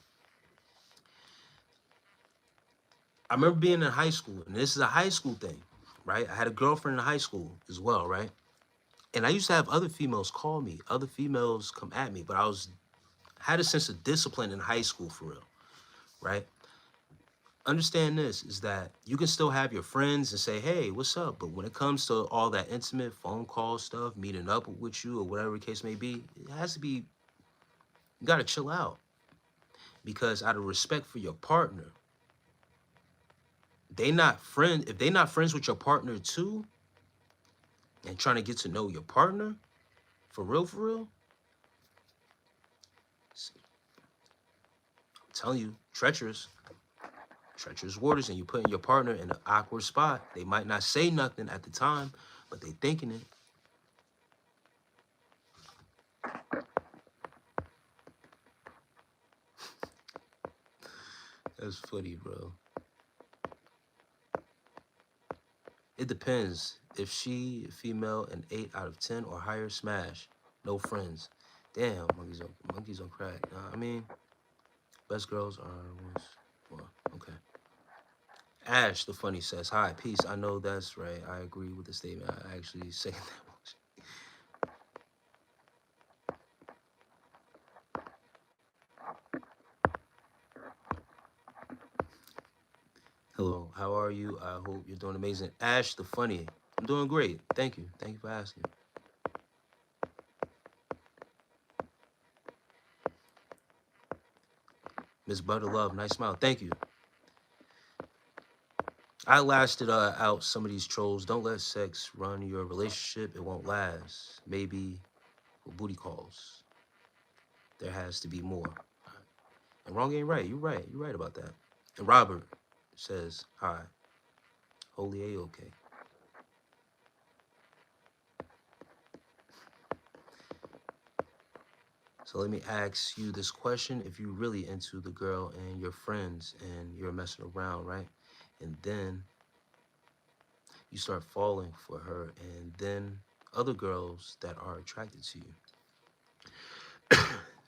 remember being in high school, and this is a high school thing, right? I had a girlfriend in high school as well, right? And I used to have other females call me, other females come at me, but I had a sense of discipline in high school for real, right? Understand this, is that you can still have your friends and say, hey, what's up? But when it comes to all that intimate phone call stuff, meeting up with you or whatever the case may be, it has to be, you gotta chill out. Because out of respect for your partner, if they not friends with your partner too, and trying to get to know your partner, for real, I'm telling you, treacherous waters, and you putting your partner in an awkward spot. They might not say nothing at the time, but they thinking it. That's funny, bro. It depends. If she female, an 8 out of 10 or higher, smash. No friends. Damn, monkeys on crack. I mean, best girls are ones. Well, okay. Ash, the funny, says, hi, peace. I know that's right. I agree with the statement. I actually say that. Hello, how are you? I hope you're doing amazing. Ash, the funny. I'm doing great. Thank you. Thank you for asking. Miss Butter Love, nice smile. Thank you. I lasted out some of these trolls. Don't let sex run your relationship. It won't last. Maybe booty calls. There has to be more. And wrong ain't right. You're right. You're right about that. And Robert says, hi. Holy A-okay. So let me ask you this question. If you're really into the girl and your friends and you're messing around, right? And then you start falling for her, and then other girls that are attracted to you.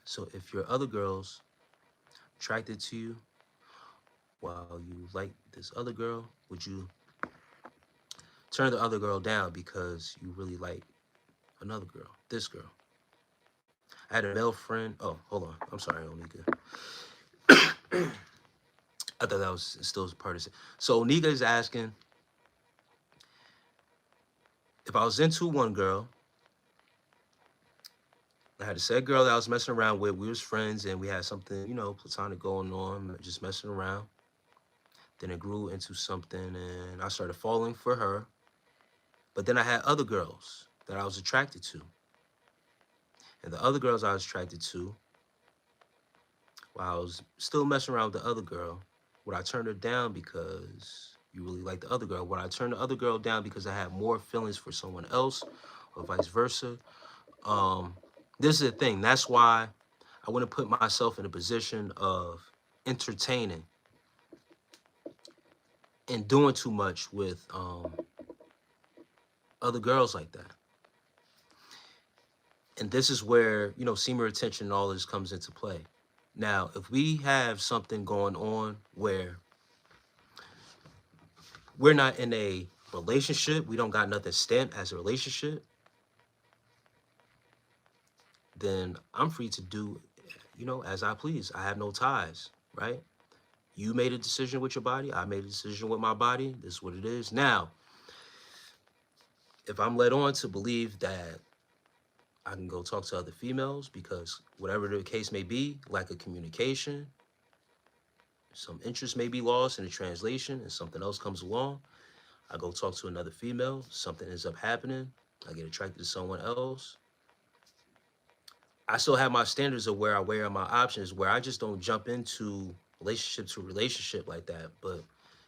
So if your other girls attracted to you while you like this other girl, would you turn the other girl down because you really like another girl, this girl? I had a male friend. Oh, hold on. I'm sorry, Onika. I thought that was still part of it. So Onika is asking, if I was into one girl, I had a said girl that I was messing around with. We was friends and we had something, platonic going on, just messing around. Then it grew into something and I started falling for her. But then I had other girls that I was attracted to. And the other girls I was attracted to, while I was still messing around with the other girl, would I turn her down because you really like the other girl? Would I turn the other girl down because I had more feelings for someone else, or vice versa? This is the thing. That's why I wouldn't put myself in a position of entertaining and doing too much with other girls like that. And this is where, semen retention and all this comes into play. Now, if we have something going on where we're not in a relationship, we don't got nothing stamped as a relationship, then I'm free to do, as I please. I have no ties, right? You made a decision with your body. I made a decision with my body. This is what it is. Now, if I'm led on to believe that I can go talk to other females because whatever the case may be, lack of communication, some interest may be lost in the translation and something else comes along, I go talk to another female, something ends up happening, I get attracted to someone else. I still have my standards of where I weigh my options, where I just don't jump into relationship to relationship like that. But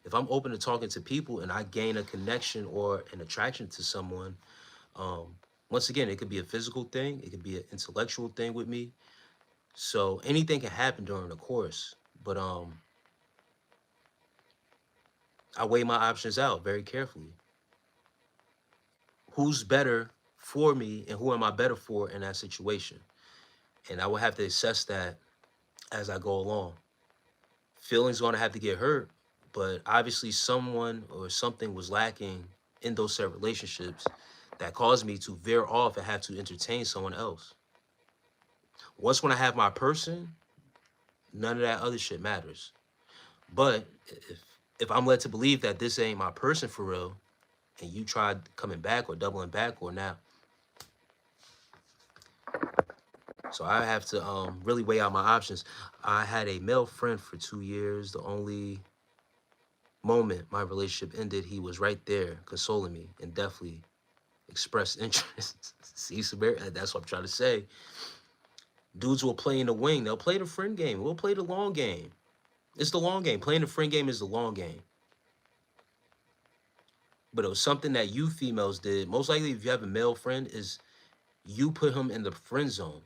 if I'm open to talking to people and I gain a connection or an attraction to someone, um, once again, it could be a physical thing, it could be an intellectual thing with me. So anything can happen during the course. But I weigh my options out very carefully. Who's better for me and who am I better for in that situation? And I will have to assess that as I go along. Feelings going to have to get hurt, but obviously someone or something was lacking in those set relationships that caused me to veer off and have to entertain someone else. Once when I have my person, none of that other shit matters. But if I'm led to believe that this ain't my person for real, and you tried coming back or doubling back or now, so I have to really weigh out my options. I had a male friend for 2 years. The only moment my relationship ended, he was right there consoling me and definitely expressed interest. See, that's what I'm trying to say. Dudes will play in the wing. They'll play the friend game. We'll play the long game. It's the long game. Playing the friend game is the long game. But it was something that you females did. Most likely, if you have a male friend, is you put him in the friend zone.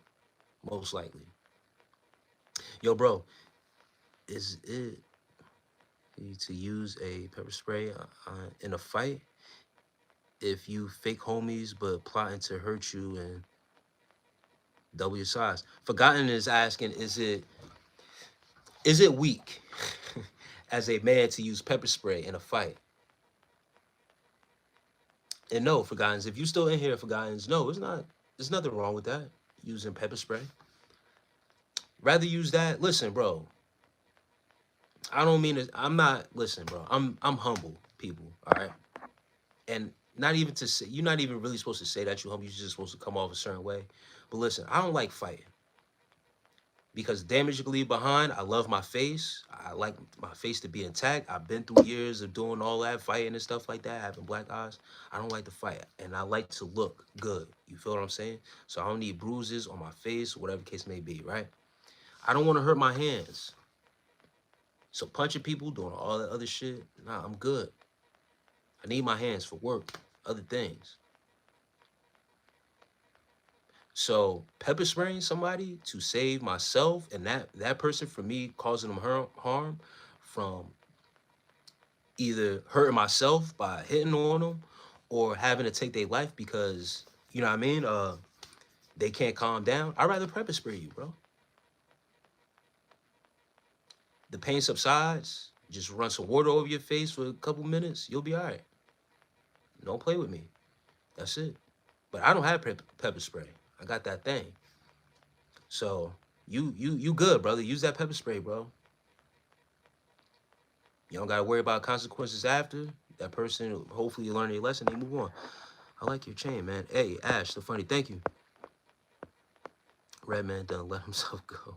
Most likely. Yo, bro, is it to use a pepper spray in a fight if you fake homies but plotting to hurt you and double your size? Forgotten is asking, is it weak as a man to use pepper spray in a fight? And no, Forgottens, if you still in here, Forgottens, no, it's not. There's nothing wrong with that. Using pepper spray. Rather use that. Listen, bro. I don't mean it. I'm not. Listen, bro. I'm humble, people. All right. And not even to say, you're not even really supposed to say that you're humble. You're just supposed to come off a certain way. But listen, I don't like fighting. Because damage you can leave behind, I love my face. I like my face to be intact. I've been through years of doing all that, fighting and stuff like that, having black eyes. I don't like to fight, and I like to look good. You feel what I'm saying? So I don't need bruises on my face, whatever the case may be, right? I don't want to hurt my hands. So punching people, doing all that other shit, nah, I'm good. I need my hands for work, other things. So pepper spraying somebody to save myself and that person from me causing them harm from either hurting myself by hitting on them or having to take their life because, you know what I mean? They can't calm down. I'd rather pepper spray you, bro. The pain subsides. Just run some water over your face for a couple minutes. You'll be all right. Don't play with me. That's it. But I don't have pepper spray. I got that thing. So you good, brother. Use that pepper spray, bro. You don't gotta worry about consequences after. That person, hopefully you learn your lesson, they move on. I like your chain, man. Hey, Ash, so funny. Thank you. Redman done let himself go.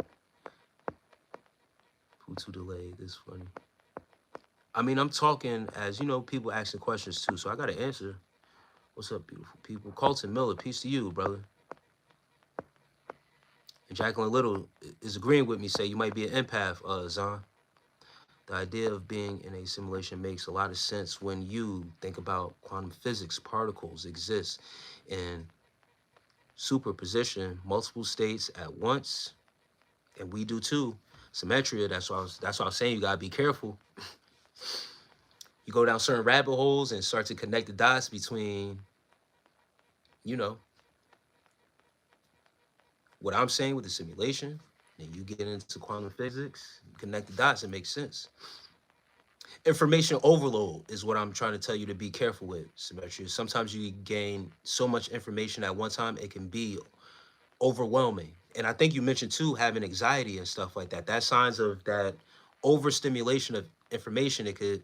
Who to delay? This funny. I mean, I'm talking as, people asking questions too, so I gotta answer. What's up, beautiful people? Colton Miller, peace to you, brother. And Jacqueline Little is agreeing with me, say you might be an empath, Zahn. The idea of being in a simulation makes a lot of sense when you think about quantum physics. Particles exist in superposition, multiple states at once, and we do too. Symmetria, that's why I was saying you gotta be careful. You go down certain rabbit holes and start to connect the dots between, what I'm saying with the simulation And you get into quantum physics, connect the dots, it makes sense. Information overload is what I'm trying to tell you to be careful with, Symmetry. Sometimes you gain so much information at one time, it can be overwhelming. And I think you mentioned too having anxiety and stuff like that. That's signs of that overstimulation of information. It could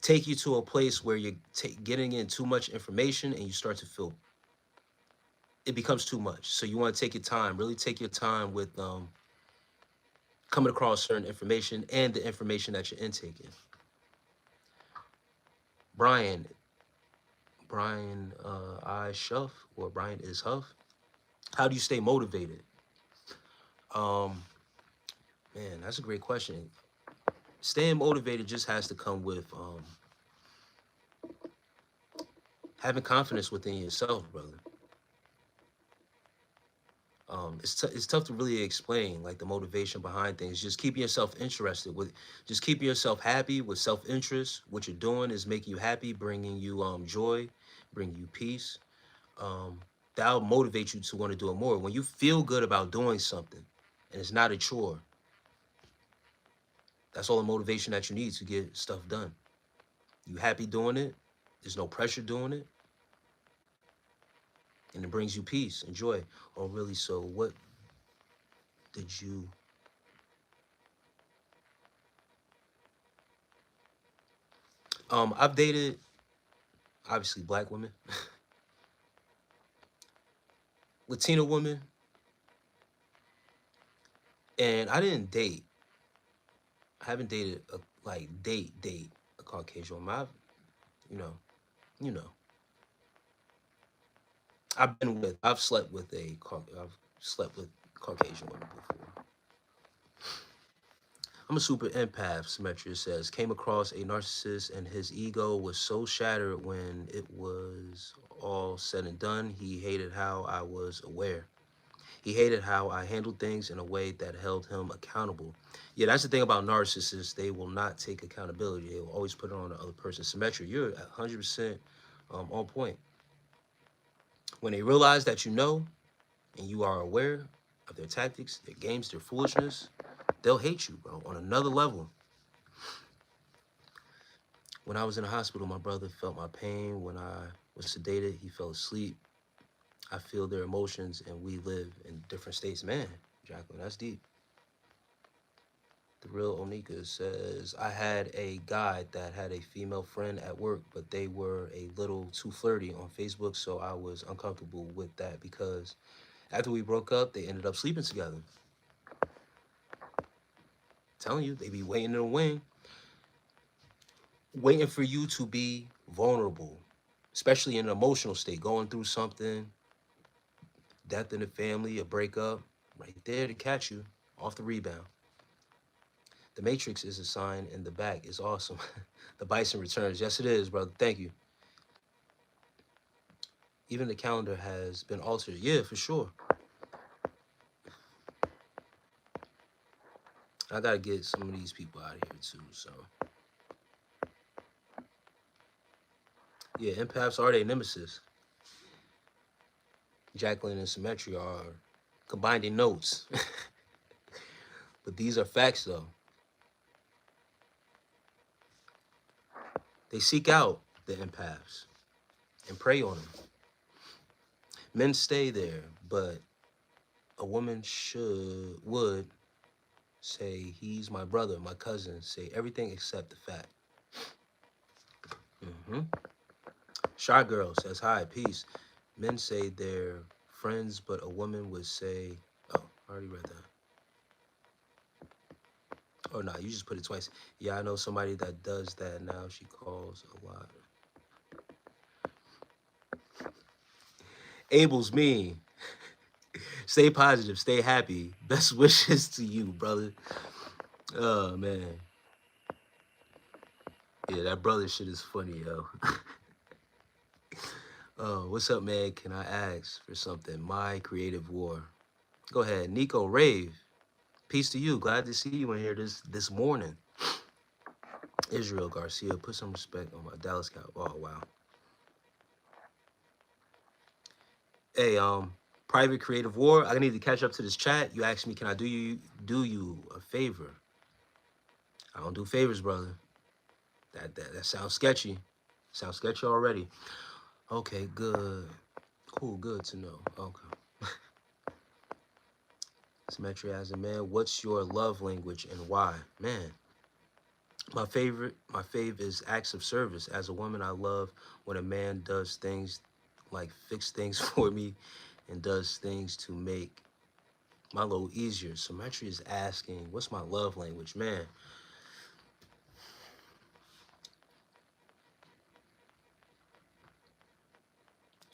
take you to a place where you're getting in too much information and you start to feel it becomes too much. So you want to take your time, really take your time with coming across certain information and the information that you're intaking. Brian, I Shuff, or Brian is Huff. How do you stay motivated? Um, Man, that's a great question. Staying motivated just has to come with having confidence within yourself, brother. It's tough to really explain like the motivation behind things. Just keeping yourself interested with, just keeping yourself happy with self-interest. What you're doing is making you happy, bringing you joy, bringing you peace. Um, that'll motivate you to want to do it more. When you feel good about doing something, and it's not a chore, that's all the motivation that you need to get stuff done. You happy doing it. There's no pressure doing it, and it brings you peace and joy. Oh, really? So what did you? I've dated obviously black women, Latina women, and I didn't date. I haven't dated a like date a Caucasian woman. You know, you know, I've slept with I've slept with Caucasian women before. I'm a super empath, Symmetria says. Came across a narcissist and his ego was so shattered when it was all said and done. He hated how I was aware. He hated how I handled things in a way that held him accountable. Yeah, that's the thing about narcissists. They will not take accountability. They will always put it on the other person. Symmetry, you're 100% on point. When they realize that you know and you are aware of their tactics, their games, their foolishness, they'll hate you, bro, on another level. When I was in the hospital, my brother felt my pain. When I was sedated, he fell asleep. I feel their emotions and we live in different states. Man, Jacqueline, that's deep. The real Onika says, I had a guy that had a female friend at work, but they were a little too flirty on Facebook, so I was uncomfortable with that because after we broke up, they ended up sleeping together. I'm telling you, they be waiting in the wing, waiting for you to be vulnerable, especially in an emotional state, going through something, death in the family, a breakup, right there to catch you off the rebound. The Matrix is a sign in the back. It's awesome. The Bison returns. Yes, it is, brother. Thank you. Even the calendar has been altered. Yeah, for sure. I gotta get some of these people out of here too. So yeah, empaths are their nemesis. Jacqueline and Symmetry are combining notes. But these are facts though. They seek out the empaths and prey on them. Men stay there, but a woman would say he's my brother, my cousin, say everything except the fact. Mm-hmm. Shy Girl says, hi, peace. Men say they're friends, but a woman would say, oh, I already read that. Oh, no, you just put it twice. Yeah, I know somebody that does that now. She calls a lot. Abel's mean. Stay positive, stay happy. Best wishes to you, brother. Oh, man. Yeah, that brother shit is funny, yo. Oh, what's up, man? Can I ask for something? My creative war. Go ahead. Nico Rave. Peace to you. Glad to see you in here this morning. Israel Garcia, put some respect on my Dallas Cow. Oh, wow. Hey, Private Creative War. I need to catch up to this chat. You asked me, can I do you a favor? I don't do favors, brother. That sounds sketchy. Sounds sketchy already. Okay, good. Cool, good to know. Okay. Symmetry as a man. What's your love language and why? Man, my fave is acts of service. As a woman, I love when a man does things like fix things for me and does things to make my load easier. Symmetry is asking, what's my love language? Man,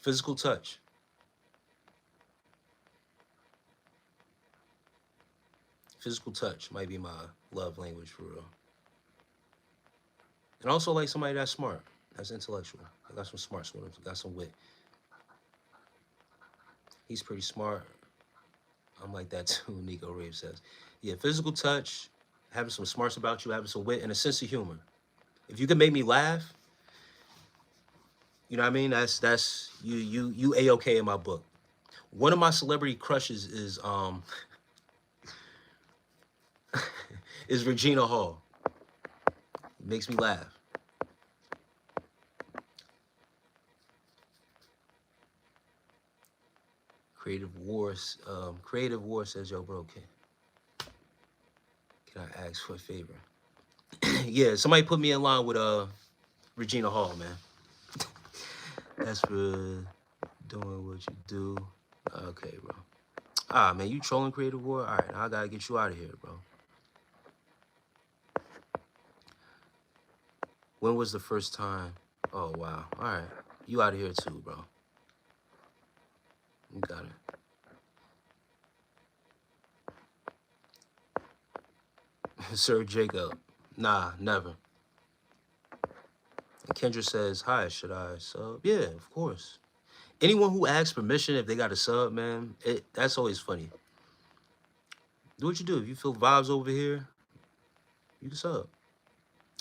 physical touch. Physical touch might be my love language for real. And also like somebody that's smart, that's intellectual. I got some smart swimmers, got some wit. He's pretty smart. I'm like that too, Nico Rave says. Yeah, physical touch, having some smarts about you, having some wit, and a sense of humor. If you can make me laugh, you know what I mean? That's you A-okay in my book. One of my celebrity crushes is Regina Hall. It makes me laugh. Creative War says, yo, bro, can I ask for a favor? Yeah, somebody put me in line with Regina Hall, man. That's for doing what you do. Okay, bro. Ah, man, you trolling Creative War? All right, now I gotta get you out of here, bro. When was the first time? Oh, wow. All right. You out of here too, bro. You got it. Sir Jacob. Nah, never. And Kendra says, hi, should I sub? Yeah, of course. Anyone who asks permission if they got a sub, man, that's always funny. Do what you do. If you feel vibes over here, you can sub.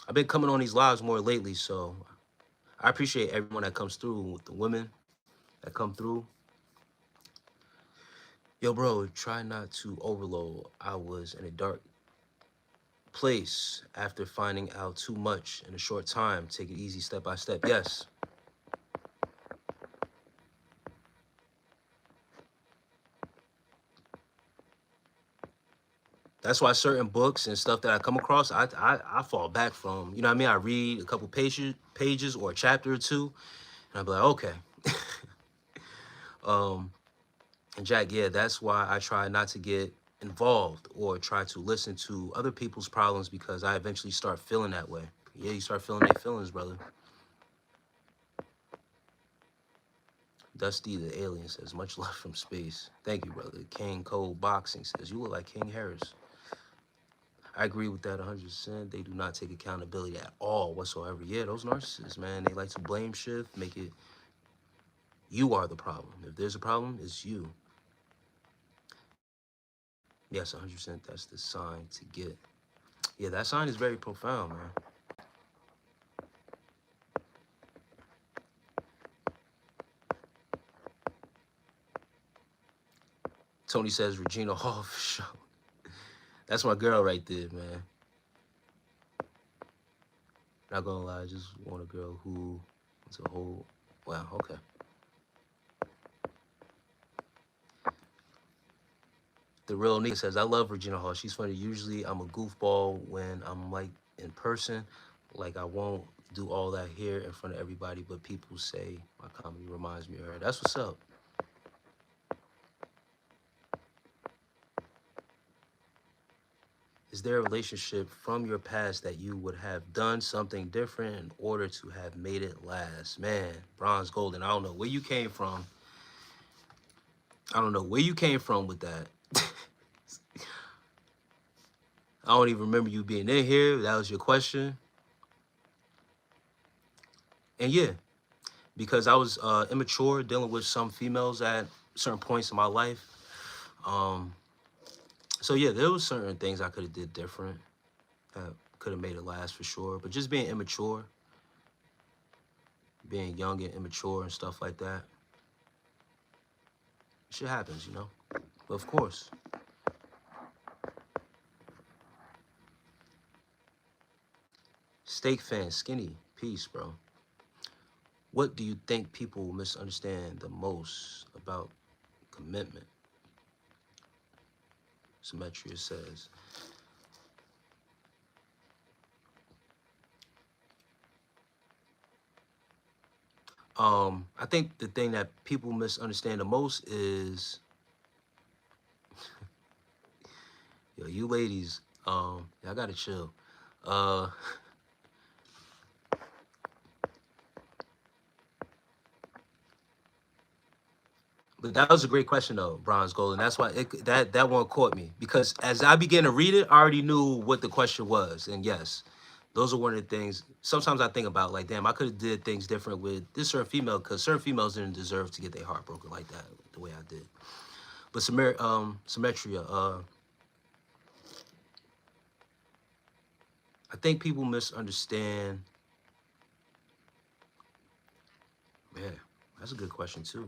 I've been coming on these lives more lately, so I appreciate everyone that comes through, the women that come through. Yo, bro, try not to overload. I was in a dark place after finding out too much in a short time. Take it easy, step by step. Yes. That's why certain books and stuff that I come across, I fall back from. You know what I mean? I read a couple pages or a chapter or two, and I'll be like, okay. And Jack, yeah, that's why I try not to get involved or try to listen to other people's problems because I eventually start feeling that way. Yeah, you start feeling their feelings, brother. Dusty the Alien says, much love from space. Thank you, brother. King Cole Boxing says, you look like King Harris. I agree with that 100%. They do not take accountability at all whatsoever. Yeah, those narcissists, man, they like to blame shift, make it you are the problem. If there's a problem, it's you. Yes, 100%. That's the sign to get. Yeah, that sign is very profound, man. Tony says Regina Hall for sure. That's my girl right there, man. Not gonna lie, I just want a girl who is a whole. Wow, okay. The real nigga says, I love Regina Hall. She's funny. Usually I'm a goofball when I'm like in person. Like I won't do all that here in front of everybody, but people say my comedy reminds me of her. That's what's up. Is there a relationship from your past that you would have done something different in order to have made it last? Man, bronze, golden. I don't know where you came from. I don't know where you came from with that. I don't even remember you being in here. That was your question. And yeah, because I was immature, dealing with some females at certain points in my life. So yeah, there was certain things I could have did different. Could have made it last for sure. But just being immature, being young and immature and stuff like that. Shit happens, you know. But of course, steak fan, skinny, peace, bro. What do you think people misunderstand the most about commitment? Symmetria says. I think the thing that people misunderstand the most is, yo, you ladies, y'all gotta chill. Uh, but that was a great question though, Bronze Gold, and that's why that one caught me because as I began to read it, I already knew what the question was, and yes, those are one of the things. Sometimes I think about like, damn, I could have did things different with this certain female because certain females didn't deserve to get their heart broken like that the way I did. But Symmetria, I think people misunderstand. Man, that's a good question too.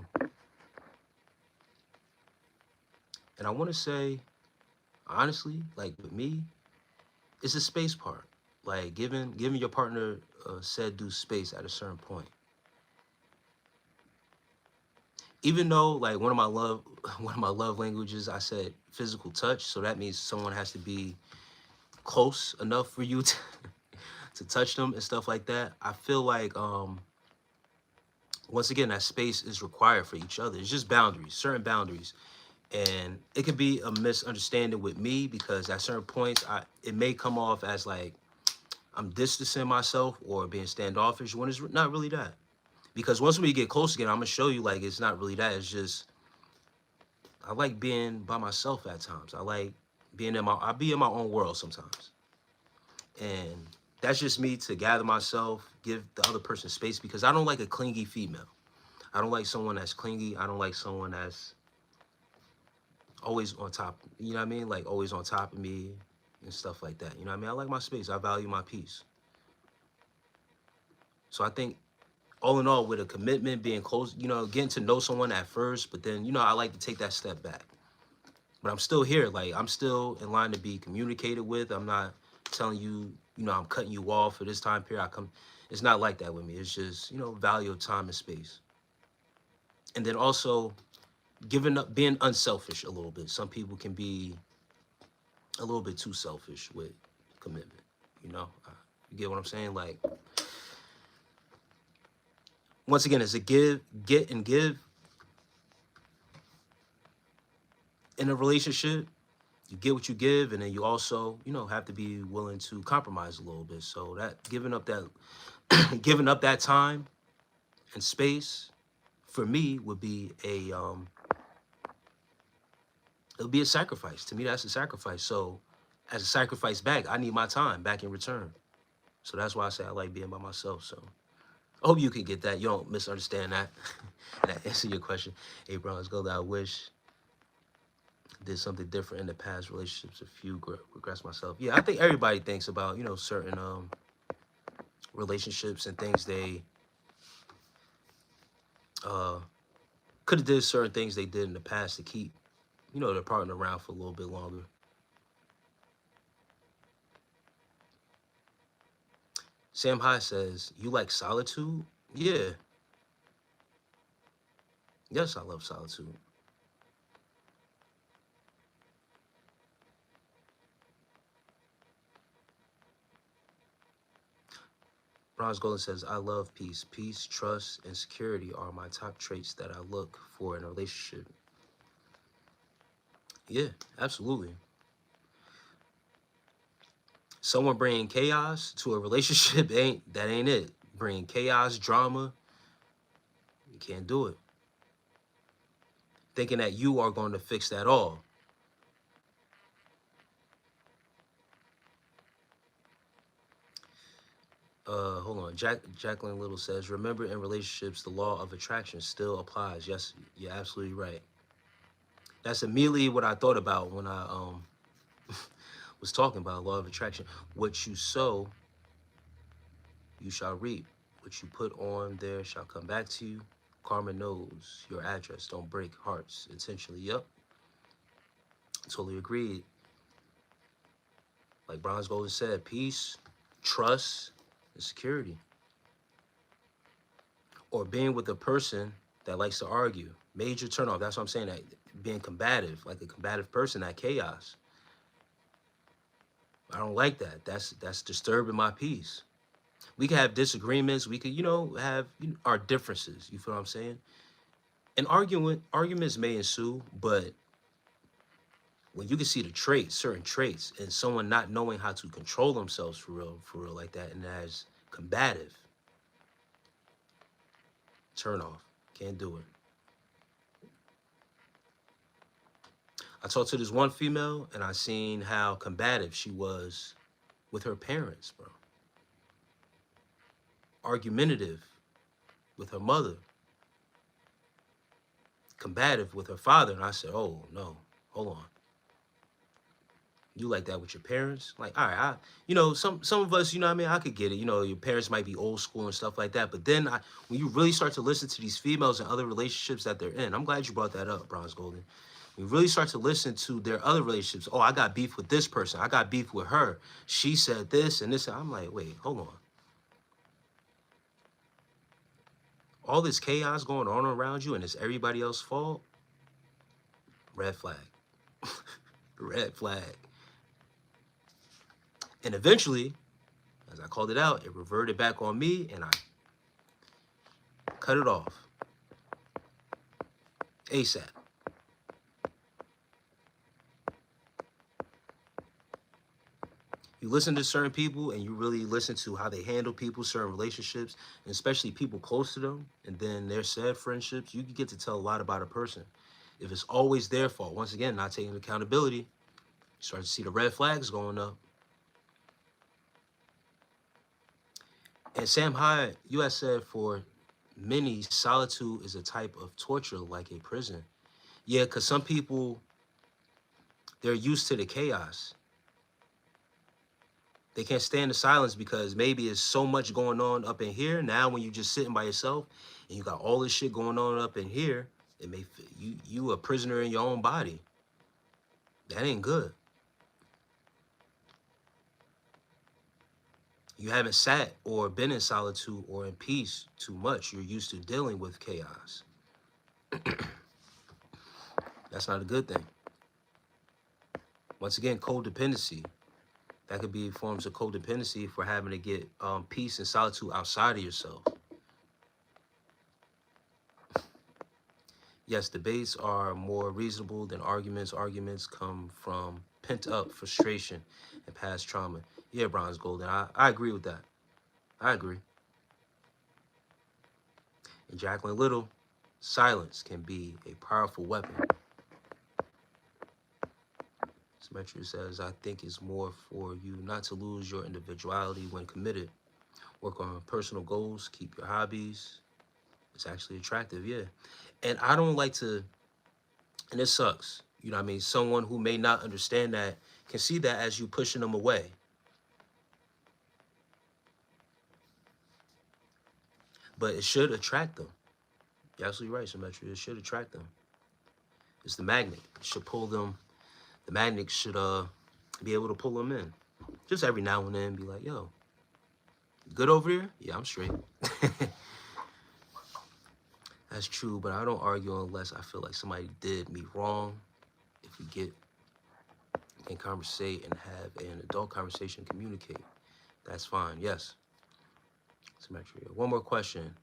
And I want to say, honestly, like with me, it's the space part. Like giving your partner said due space at a certain point. Even though like one of my love one of my love languages, I said physical touch, so that means someone has to be close enough for you to, to touch them and stuff like that. I feel like once again that space is required for each other. It's just boundaries, certain boundaries. And it could be a misunderstanding with me because at certain points it may come off as like I'm distancing myself or being standoffish when it's not really that. Because once we get close again, I'm gonna show you like it's not really that. It's just I like being by myself at times. I like being I be in my own world sometimes. And that's just me to gather myself, give the other person space because I don't like a clingy female. I don't like someone that's clingy. I don't like someone that's always on top. You know what I mean? Like always on top of me and stuff like that. You know what I mean? I like my space. I value my peace. So I think all in all, with a commitment, being close, you know, getting to know someone at first, but then, you know, I like to take that step back. But I'm still here. Like, I'm still in line to be communicated with. I'm not telling you, you know, I'm cutting you off for this time period. It's not like that with me. It's just, you know, value of time and space. And then also giving up, being unselfish a little bit. Some people can be a little bit too selfish with commitment, you know? You get what I'm saying? Like, once again, it's a get and give in a relationship. You get what you give, and then you also, you know, have to be willing to compromise a little bit. So that giving up that giving up that time and space for me would be it'll be a sacrifice. To me, that's a sacrifice. So as a sacrifice back, I need my time back in return. So that's why I say I like being by myself. So I hope you can get that. You don't misunderstand that. That answer your question. Hey, bro, let's go. I wish did something different in the past relationships. A few regrets myself. Yeah, I think everybody thinks about, you know, certain relationships and things they uh could have did certain things they did in the past to keep, you know, their partner around for a little bit longer. Sam High says, "You like solitude?" Yeah, yes, I love solitude. Bronze Golden says, "I love peace. Peace, trust, and security are my top traits that I look for in a relationship." Yeah, absolutely. Someone bringing chaos to a relationship ain't it. Bringing chaos, drama, you can't do it. Thinking that you are going to fix that all. Hold on. Jacqueline Little says, "Remember, in relationships, the law of attraction still applies." Yes, you're absolutely right. That's immediately what I thought about when I was talking about law of attraction. What you sow, you shall reap. What you put on there shall come back to you. Karma knows your address. Don't break hearts intentionally. Yep, totally agreed. Like Bronze Golden said, peace, trust, and security. Or being with a person that likes to argue. Major turnoff. That's what I'm saying. That being combative, like a combative person, that chaos. I don't like that. That's disturbing my peace. We can have disagreements. We could, have our differences. You feel what I'm saying? An arguments may ensue, but when you can see the traits, certain traits, and someone not knowing how to control themselves for real like that, and as combative, turn off. Can't do it. I talked to this one female, and I seen how combative she was with her parents, bro. Argumentative with her mother. Combative with her father. And I said, oh, no, hold on. You like that with your parents? Like, all right, some of us, what I mean, I could get it. Your parents might be old school and stuff like that. But then when you really start to listen to these females and other relationships that they're in, I'm glad you brought that up, Bronze Golden. You really start to listen to their other relationships. Oh, I got beef with this person. I got beef with her. She said this and this. I'm like, wait, hold on. All this chaos going on around you and it's everybody else's fault? Red flag. Red flag. And eventually, as I called it out, it reverted back on me and I cut it off. ASAP. You listen to certain people and you really listen to how they handle people, certain relationships, and especially people close to them, and then their sad friendships, you can get to tell a lot about a person. If it's always their fault, once again, not taking accountability, you start to see the red flags going up. And Sam Hyde, you had said for many, solitude is a type of torture like a prison. Yeah, because some people, they're used to the chaos. They can't stand the silence because maybe it's so much going on up in here. Now when you're just sitting by yourself and you got all this shit going on up in here, it may you a prisoner in your own body. That ain't good. You haven't sat or been in solitude or in peace too much. You're used to dealing with chaos. That's not a good thing. Once again, codependency. That could be forms of codependency for having to get peace and solitude outside of yourself. Yes, debates are more reasonable than arguments. Arguments come from pent-up frustration and past trauma. Yeah, Bronze Golden, I agree with that. I agree. And Jacqueline Little, silence can be a powerful weapon. Symmetry says, I think it's more for you not to lose your individuality when committed. Work on personal goals, keep your hobbies. It's actually attractive, yeah. And I don't like to, and it sucks, someone who may not understand that can see that as you pushing them away. But it should attract them. You're absolutely right, Symmetry. It should attract them. It's the magnet. It should pull them. The magnet should be able to pull them in. Just every now and then be like, yo, good over here? Yeah, I'm straight. That's true, but I don't argue unless I feel like somebody did me wrong. If we get and conversate and have an adult conversation, communicate, that's fine. Yes. Symmetry. One more question.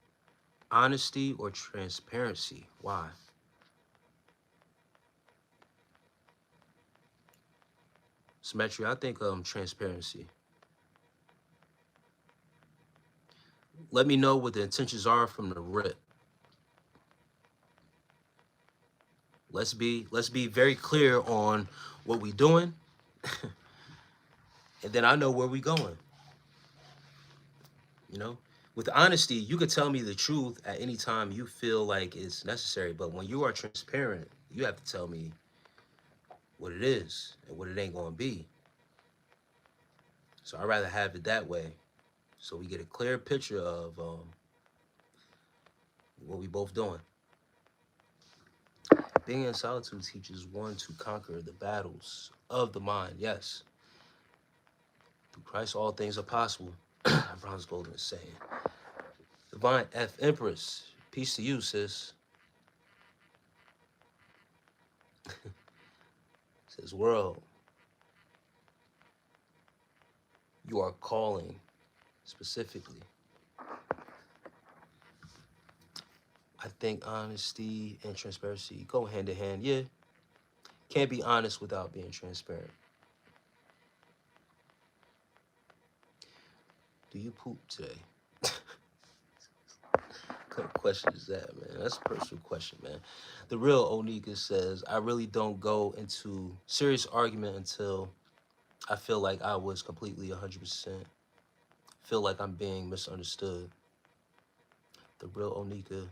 Honesty or transparency? Why? Symmetry, I think transparency. Let me know what the intentions are from the rip. Let's be very clear on what we doing, and then I know where we going. With honesty, you could tell me the truth at any time you feel like it's necessary. But when you are transparent, you have to tell me what it is and what it ain't gonna be. So I'd rather have it that way, so we get a clear picture of What we both doing. Being in solitude teaches one to conquer the battles of the mind. Yes, through Christ all things are possible. Bronze Golden is saying. Divine F Empress, peace to you, sis. Says, world, you are calling specifically. I think honesty and transparency go hand in hand. Yeah, can't be honest without being transparent. Do you poop today? What kind of question is that, man? That's a personal question, man. The real Onika says, I really don't go into serious argument until I feel like I was completely 100%. Feel like I'm being misunderstood. The real Onika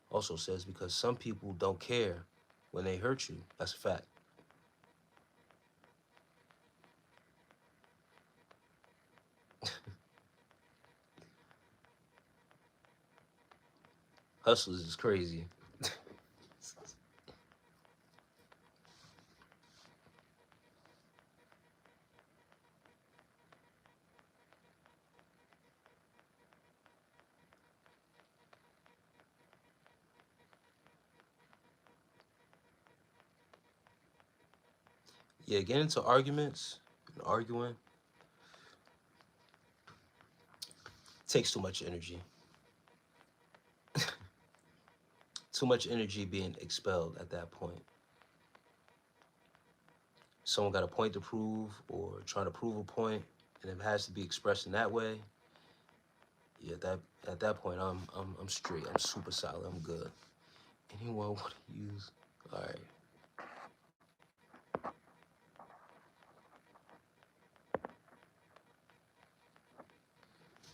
also says, because some people don't care when they hurt you. That's a fact. Hustlers is crazy. Yeah, getting into arguments and arguing takes too much energy. Too much energy being expelled at that point. Someone got a point to prove or trying to prove a point, and it has to be expressed in that way. Yeah, that at that point, I'm straight. I'm super solid. I'm good. Anyone want to use? All right.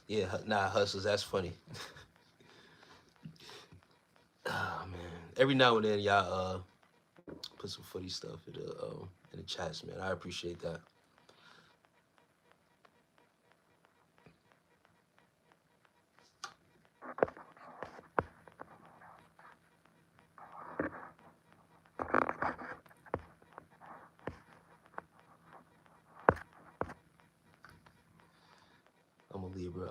Yeah, nah, hustlers. That's funny. Ah man. Every now and then, y'all put some funny stuff in the chats, man. I appreciate that. I'm a Libra.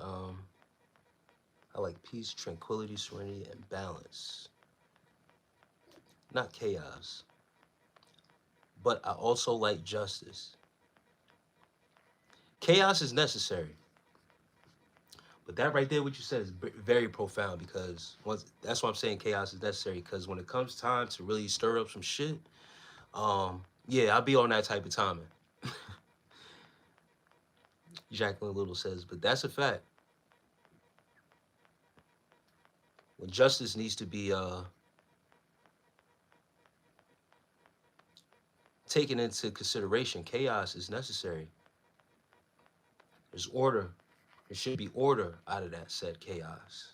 I like peace, tranquility, serenity, and balance. Not chaos. But I also like justice. Chaos is necessary. But that right there, what you said, is very profound because that's why I'm saying chaos is necessary. Because when it comes time to really stir up some shit, yeah, I'll be on that type of timing. Jacqueline Little says, but that's a fact. When justice needs to be taken into consideration, chaos is necessary. There's order. There should be order out of that said chaos.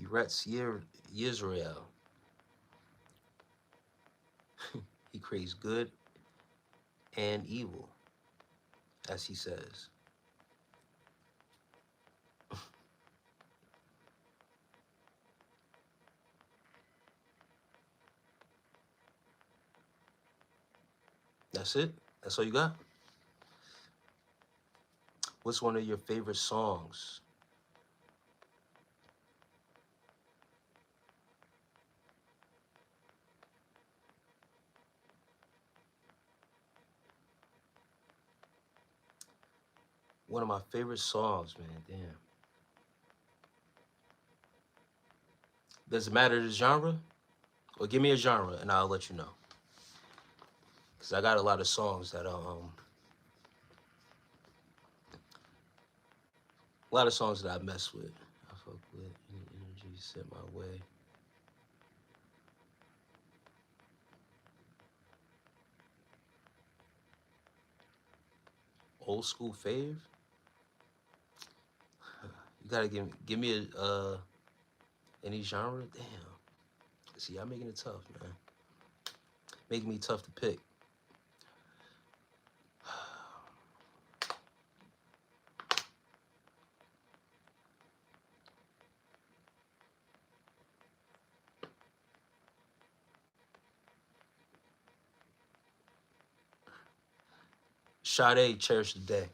Eretz Yisrael. He creates good and evil, as he says. That's it? That's all you got? What's one of your favorite songs? One of my favorite songs, man. Damn. Does it matter the genre? Or give me a genre and I'll let you know. Cause I got a lot of songs that a lot of songs that I mess with. I fuck with any energy set my way. Old school fave? You gotta give me a any genre? Damn. See, y'all making it tough, man. making me tough to pick. Sade, cherish the day.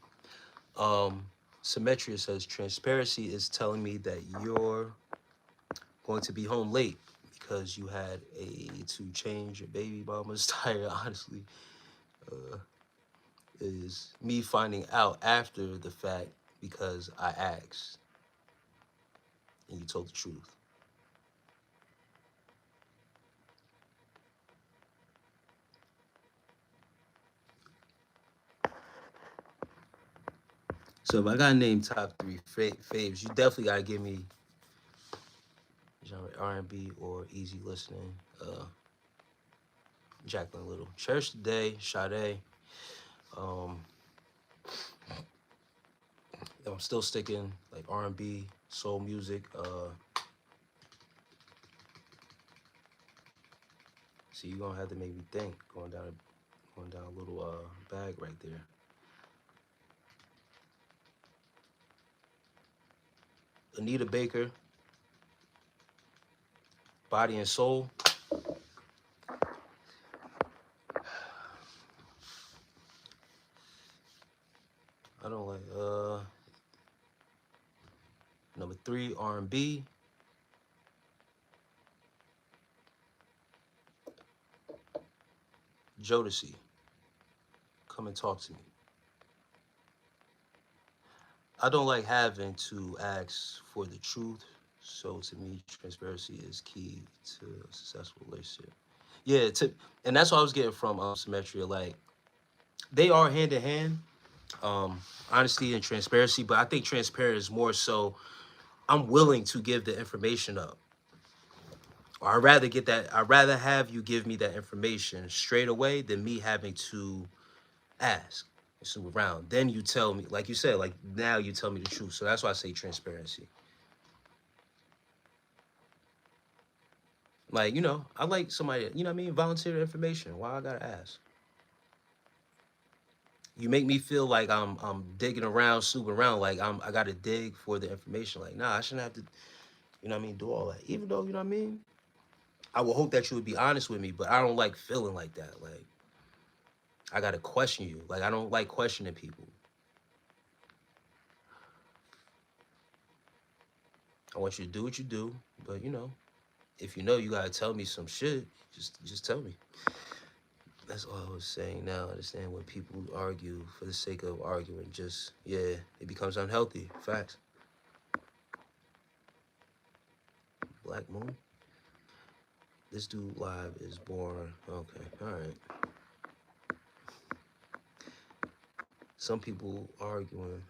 Symmetria says transparency is telling me that you're going to be home late because you had to change your baby mama's tire. Honestly, is me finding out after the fact because I asked and you told the truth. So if I gotta name top three faves, you definitely gotta give me genre R&B or easy listening. Jacqueline Little, Cherish the Day, Sade. Um, I'm still sticking like R&B, soul music. So you're gonna have to make me think. Going down a little bag right there. Anita Baker, Body and Soul. I don't like number three R&B. Jodeci, Come and Talk to Me. I don't like having to ask for the truth. So to me, transparency is key to a successful relationship. Yeah, and that's what I was getting from Symmetria. Like they are hand in hand, honesty and transparency. But I think transparent is more so. I'm willing to give the information up, or I'd rather get that. I'd rather have you give me that information straight away than me having to ask and sue around. Then you tell me, like you said, like now you tell me the truth. So that's why I say transparency. Like, I like somebody, you know what I mean? Volunteer information. Why I gotta ask? You make me feel like I'm digging around, snooping around, like I gotta dig for the information. Like, nah, I shouldn't have to, you know what I mean, do all that. Even though, you know what I mean? I would hope that you would be honest with me, but I don't like feeling like that. Like, I gotta question you. Like, I don't like questioning people. I want you to do what you do, but if you know you gotta tell me some shit, just tell me. That's all I was saying. Now I understand when people argue for the sake of arguing. Just it becomes unhealthy. Facts. Black Moon. This dude live is boring. Okay, all right. Some people arguing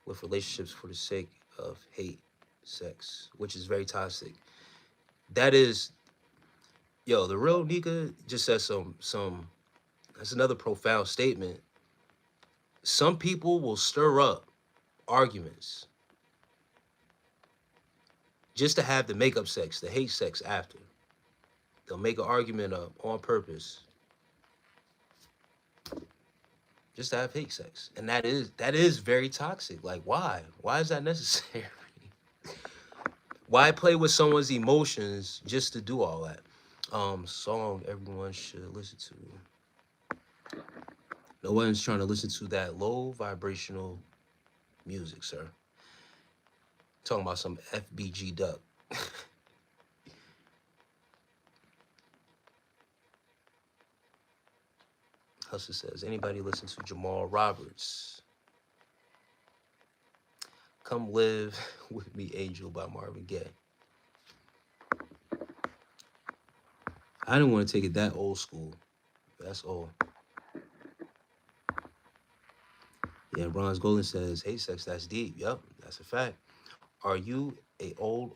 with relationships for the sake of hate, sex, which is very toxic. That is, yo, the real Nika just said some. That's another profound statement. Some people will stir up arguments just to have the makeup sex, the hate sex after. They'll make an argument up on purpose just to have hate sex. And that is very toxic. Like why? Why is that necessary? Why play with someone's emotions just to do all that? Song everyone should listen to. No one's trying to listen to that low vibrational music, sir. Talking about some FBG duck. Hustle says, anybody listen to Jamal Roberts? Come Live With Me, Angel by Marvin Gaye. I didn't want to take it that old school. That's all. Yeah, Bronze Golden says, hate sex, that's deep. Yep, that's a fact. Are you a old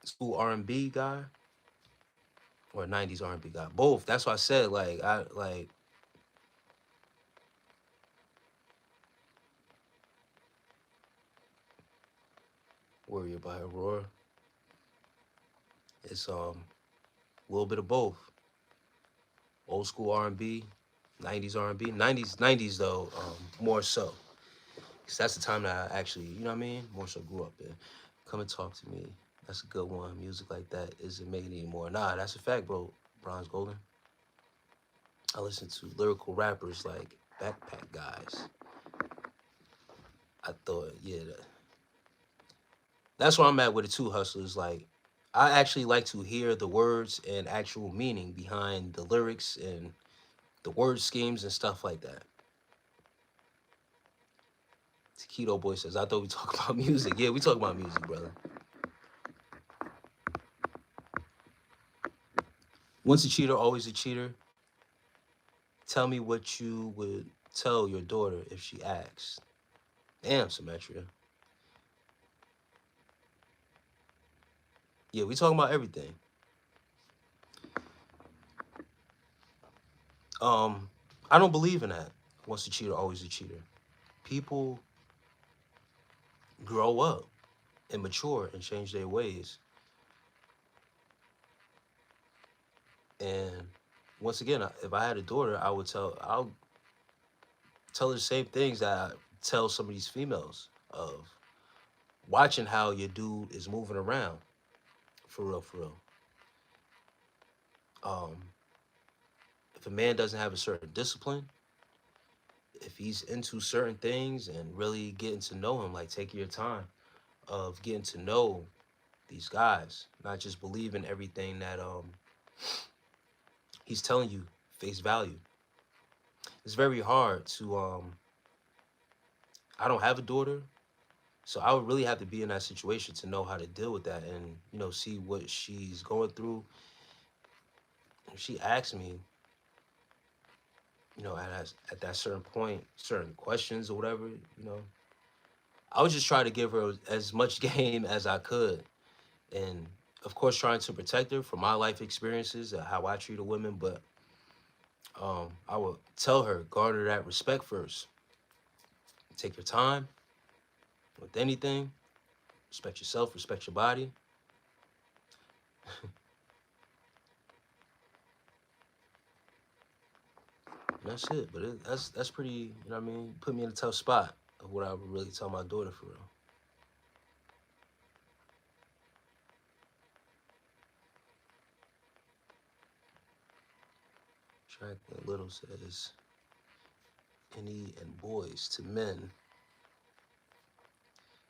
school R&B guy or a 90s R&B guy? Both. That's why I said I Warrior by Aurora. It's A little bit of both. Old school R&B, 90s R&B. 90s though, more so. Because that's the time that I actually, you know what I mean? More so grew up in. Come and talk to me. That's a good one. Music like that isn't made anymore. Nah, that's a fact, bro. Bronze Golden. I listen to lyrical rappers like Backpack Guys. I thought, yeah, that's where I'm at with it too, hustlers. Like, I actually like to hear the words and actual meaning behind the lyrics and the word schemes and stuff like that. Keto Boy says, I thought we talk about music. Yeah, we talk about music, brother. Once a cheater, always a cheater. Tell me what you would tell your daughter if she asks. Damn, Symmetria. Yeah, we talking about everything. I don't believe in that. Once a cheater, always a cheater. People grow up and mature and change their ways. And once again, if I had a daughter, I'll tell her the same things that I tell some of these females of watching how your dude is moving around. For real, for real. Um, if a man doesn't have a certain discipline, if he's into certain things and really getting to know him, like taking your time of getting to know these guys, not just believing everything that he's telling you face value. It's very hard to I don't have a daughter, so I would really have to be in that situation to know how to deal with that and, see what she's going through. If she asks me, at that certain point, certain questions or whatever, I would just try to give her as much game as I could. And of course, trying to protect her from my life experiences, how I treat a woman, but I would tell her, garner that respect first. Take your time with anything. Respect yourself, respect your body. And that's it. But that's pretty, you know what I mean? Put me in a tough spot of what I would really tell my daughter for real. Tracklin Little says, Annie and boys to men.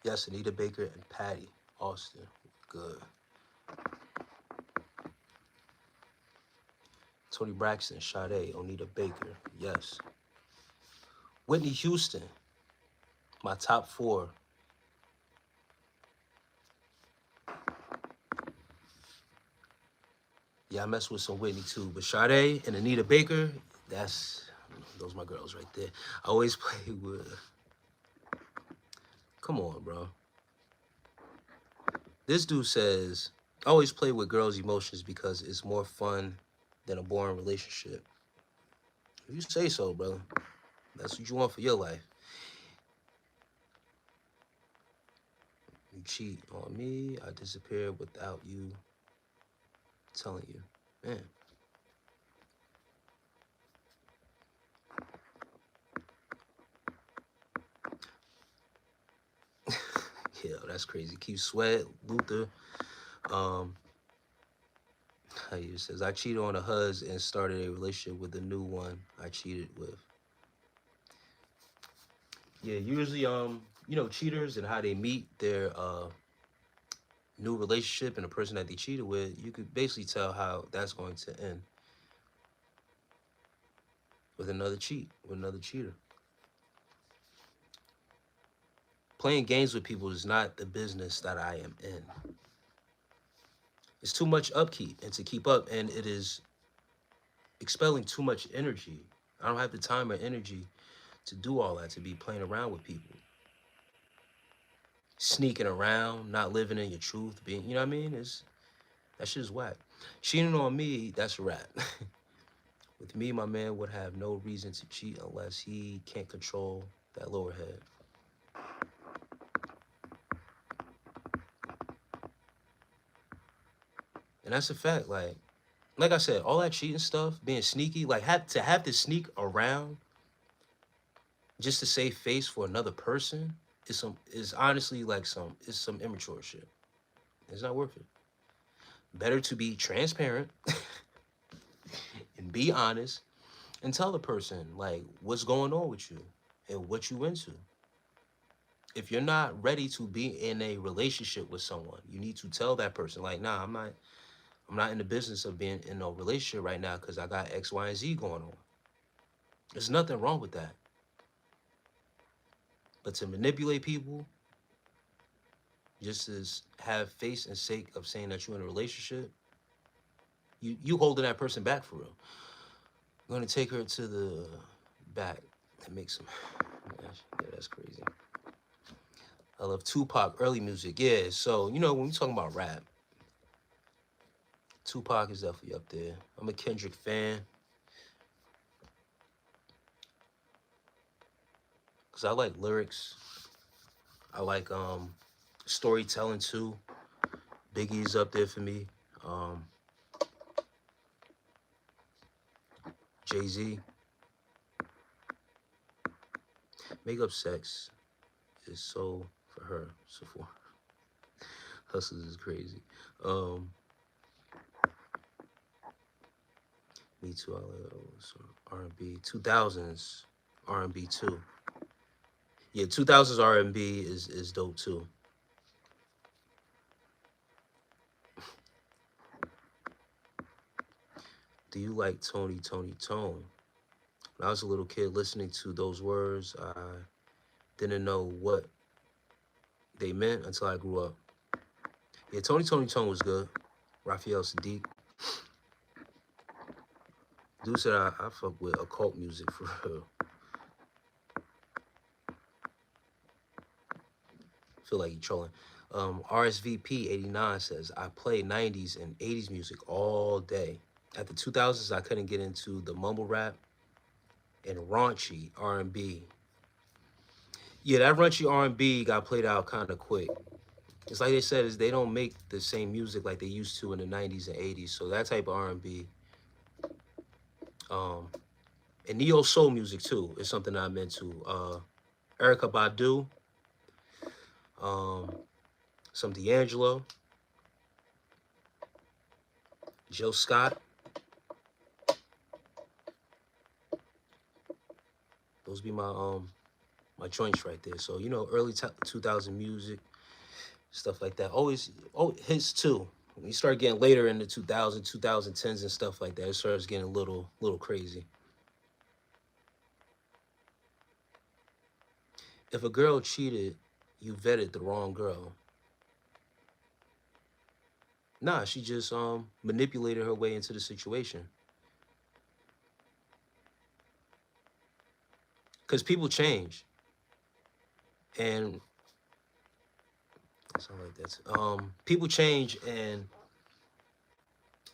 Yes, Anita Baker and Patty Austin. Good. Tony Braxton, Sade, Onita Baker. Yes. Whitney Houston. My top 4. Yeah, I mess with some Whitney too. But Sade and Anita Baker, those my girls right there. I always play with. Come on, bro. This dude says, I always play with girls' emotions because it's more fun than a boring relationship. If you say so, brother, that's what you want for your life. You cheat on me, I disappear without you telling you. Man. Yeah, that's crazy. Keith Sweat, Luther. He says, I cheated on a hus and started a relationship with the new one I cheated with. Yeah, usually, cheaters and how they meet their new relationship and the person that they cheated with, you could basically tell how that's going to end with another cheater. Playing games with people is not the business that I am in. It's too much upkeep and to keep up, and it is expelling too much energy. I don't have the time or energy to do all that, to be playing around with people. Sneaking around, not living in your truth, being, you know what I mean? That shit is whack. Cheating on me, that's a wrap. With me, my man would have no reason to cheat unless he can't control that lower head. And that's a fact. Like, like I said, all that cheating stuff, being sneaky, like have to sneak around just to save face for another person is honestly like some immature shit. It's not worth it. Better to be transparent and be honest and tell the person like what's going on with you and what you into. If you're not ready to be in a relationship with someone, you need to tell that person like, nah, I'm not in the business of being in a relationship right now because I got X, Y, and Z going on. There's nothing wrong with that. But to manipulate people just to have face and sake of saying that you're in a relationship, you holding that person back for real. I'm gonna take her to the back and make some. Yeah, that's crazy. I love Tupac early music. Yeah, so when we talking about rap, Tupac is definitely up there. I'm a Kendrick fan because I like lyrics. I like storytelling too. Biggie's up there for me. Um, Jay-Z. Make Up Sex is so for her. So for Hustlers is crazy. Um, Me Too. I like some R&B. 2000s R&B too. Yeah, 2000s R&B is dope too. Do you like Tony Tone? When I was a little kid listening to those words, I didn't know what they meant until I grew up. Yeah, Tony Tone was good. Raphael Sadiq. Dude said I fuck with occult music for real. Feel like you trolling. RSVP 89 says, I play 90s and 80s music all day. At the 2000s, I couldn't get into the mumble rap and raunchy R&B. Yeah, that raunchy R&B got played out kind of quick. It's like they said, is they don't make the same music like they used to in the 90s and 80s. So that type of R&B, um, and neo soul music too is something I'm into. Erykah Badu, um, some D'Angelo, Jill Scott. Those be my joints right there. So early 2000 music, stuff like that. Always, hits too. When you start getting later in the 2000s, 2010s and stuff like that, it starts getting a little crazy. If a girl cheated, you vetted the wrong girl. Nah, she just manipulated her way into the situation. Cause people change, and something like that. People change, and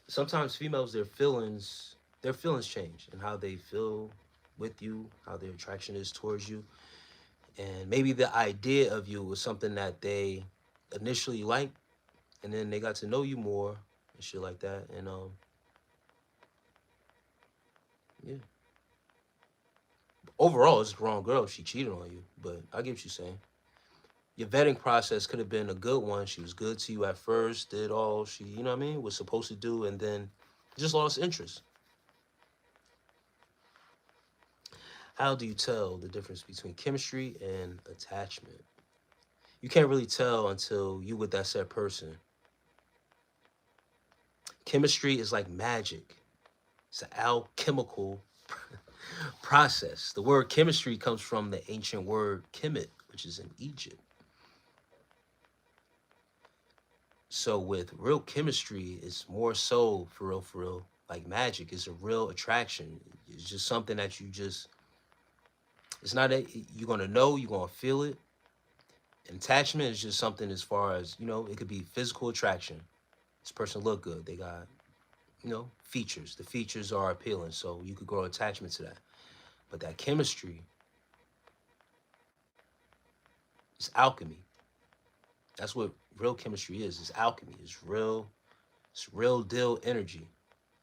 sometimes females their feelings change, and how they feel with you, how their attraction is towards you, and maybe the idea of you was something that they initially liked, and then they got to know you more and shit like that, and yeah. Overall, it's the wrong girl if she cheated on you, but I get what you're saying. Your vetting process could have been a good one. She was good to you at first, did all she, was supposed to do, and then just lost interest. How do you tell the difference between chemistry and attachment? You can't really tell until you with that said person. Chemistry is like magic. It's an alchemical process. The word chemistry comes from the ancient word kemet, which is in Egypt. So with real chemistry, it's more so for real, like magic. It's a real attraction. It's just something that it's not a, you're gonna know, you're gonna feel it. And attachment is just something as far as, it could be physical attraction. This person look good. They got, features. The features are appealing. So you could grow attachment to that. But that chemistry is alchemy. That's what real chemistry is. It's alchemy. It's real deal energy.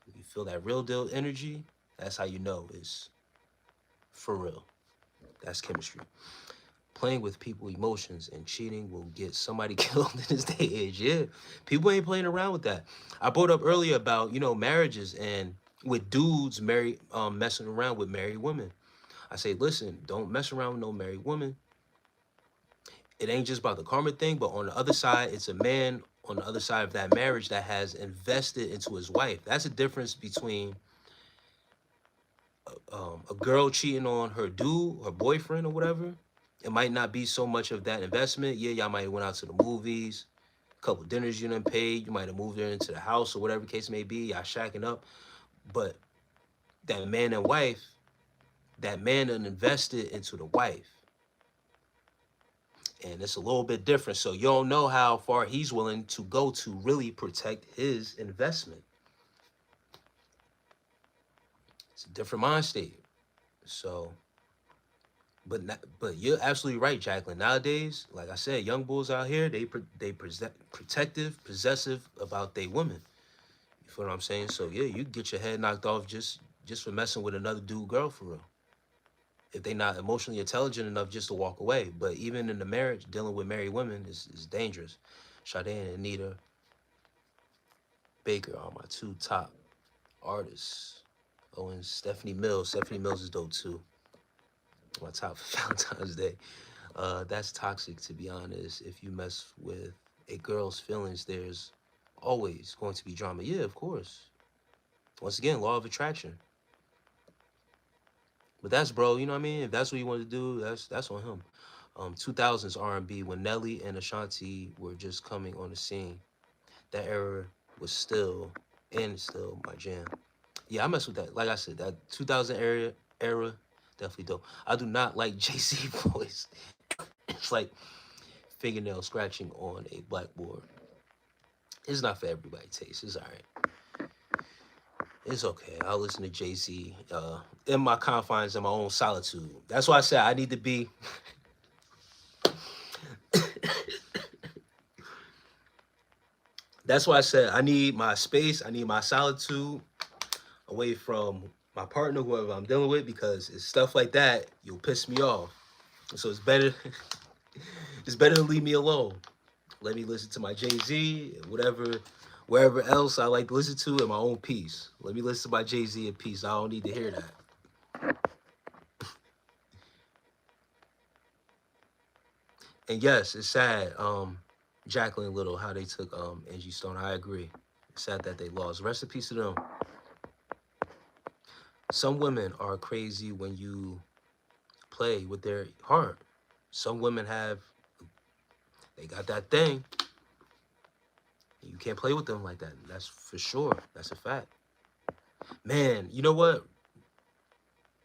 You feel that real deal energy. That's how you know it's for real. That's chemistry. Playing with people's emotions and cheating will get somebody killed in this day and age. Yeah, people ain't playing around with that. I brought up earlier about marriages and with dudes messing around with married women. I say, listen, don't mess around with no married woman. It ain't just about the karma thing, but on the other side, it's a man on the other side of that marriage that has invested into his wife. That's a difference between a girl cheating on her dude, her boyfriend, or whatever. It might not be so much of that investment. Yeah, y'all might have went out to the movies, a couple dinners you done paid. You might have moved her into the house or whatever the case may be. Y'all shacking up, but that man and wife, that man done invested into the wife, and it's a little bit different. So you don't know how far he's willing to go to really protect his investment. It's a different mind state. So, but you're absolutely right, Jacqueline. Nowadays, like I said, young bulls out here, protective, possessive about their women. You feel what I'm saying? So yeah, you get your head knocked off just for messing with another dude girl for real. If they not emotionally intelligent enough just to walk away. But even in the marriage, dealing with married women is dangerous. Sade and Anita Baker are my two top artists. Oh, and Stephanie Mills. Stephanie Mills is dope too. My top for Valentine's Day. That's toxic, to be honest. If you mess with a girl's feelings, there's always going to be drama. Yeah, of course. Once again, law of attraction. But that's bro, you know what I mean? If that's what you want to do, that's on him. 2000s R&B when Nelly and Ashanti were just coming on the scene. That era was still my jam. Yeah, I mess with that. Like I said, that 2000 era definitely dope. I do not like Jay-Z voice. It's like fingernail scratching on a blackboard. It's not for everybody taste. It's all right. It's okay. I'll listen to Jay-Z in my confines, in my own solitude. That's why I said I need to be. That's why I said I need my space. I need my solitude away from my partner, whoever I'm dealing with, because it's stuff like that you'll piss me off. So it's better. It's better to leave me alone. Let me listen to my Jay-Z, whatever, wherever else I like to listen to in my own peace. Let me listen to my Jay-Z in peace. I don't need to hear that. And yes, it's sad, Jacqueline Little, how they took Angie Stone. I agree. It's sad that they lost. Rest in peace to them. Some women are crazy when you play with their heart. Some women they got that thing. You can't play with them like that. That's for sure. That's a fact. Man, you know what?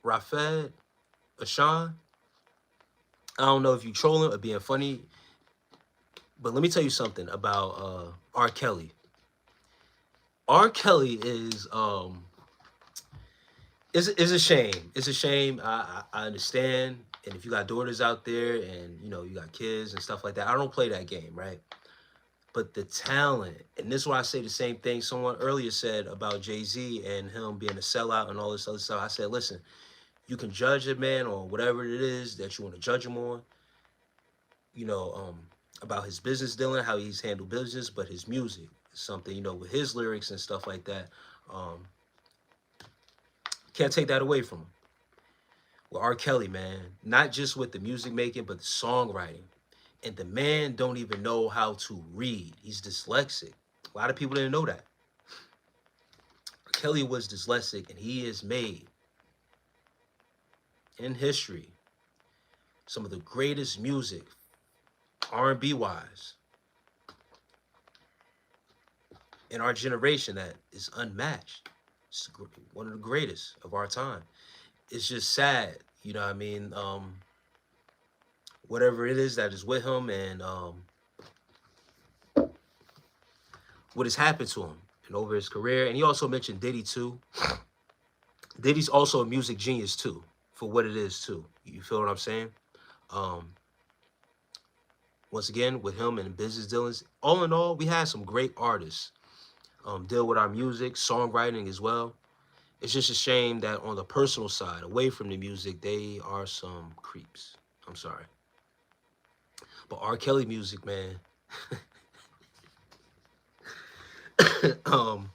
Rafed, Ashawn, I don't know if you trolling or being funny, but let me tell you something about R. Kelly. R. Kelly is a shame. It's a shame. I understand. And if you got daughters out there and you got kids and stuff like that, I don't play that game, right? But the talent, and this is why I say the same thing someone earlier said about Jay-Z and him being a sellout and all this other stuff. I said, listen, you can judge a man on whatever it is that you want to judge him on, you know, about his business dealing, how he's handled business, but his music is something, with his lyrics and stuff like that. Can't take that away from him. With R. Kelly, man, not just with the music making, but the songwriting. And the man don't even know how to read. He's dyslexic. A lot of people didn't know that. Kelly was dyslexic, and he has made in history some of the greatest music, R&B wise, in our generation that is unmatched. It's one of the greatest of our time. It's just sad, you know what I mean? Whatever it is that is with him and what has happened to him and over his career. And he also mentioned Diddy too. Diddy's also a music genius too, for what it is too. You feel what I'm saying? Um, Once again, with him and business dealings, all in all, we had some great artists deal with our music, songwriting as well. It's just a shame that on the personal side, away from the music, they are some creeps. I'm sorry. But R. Kelly music, man, um,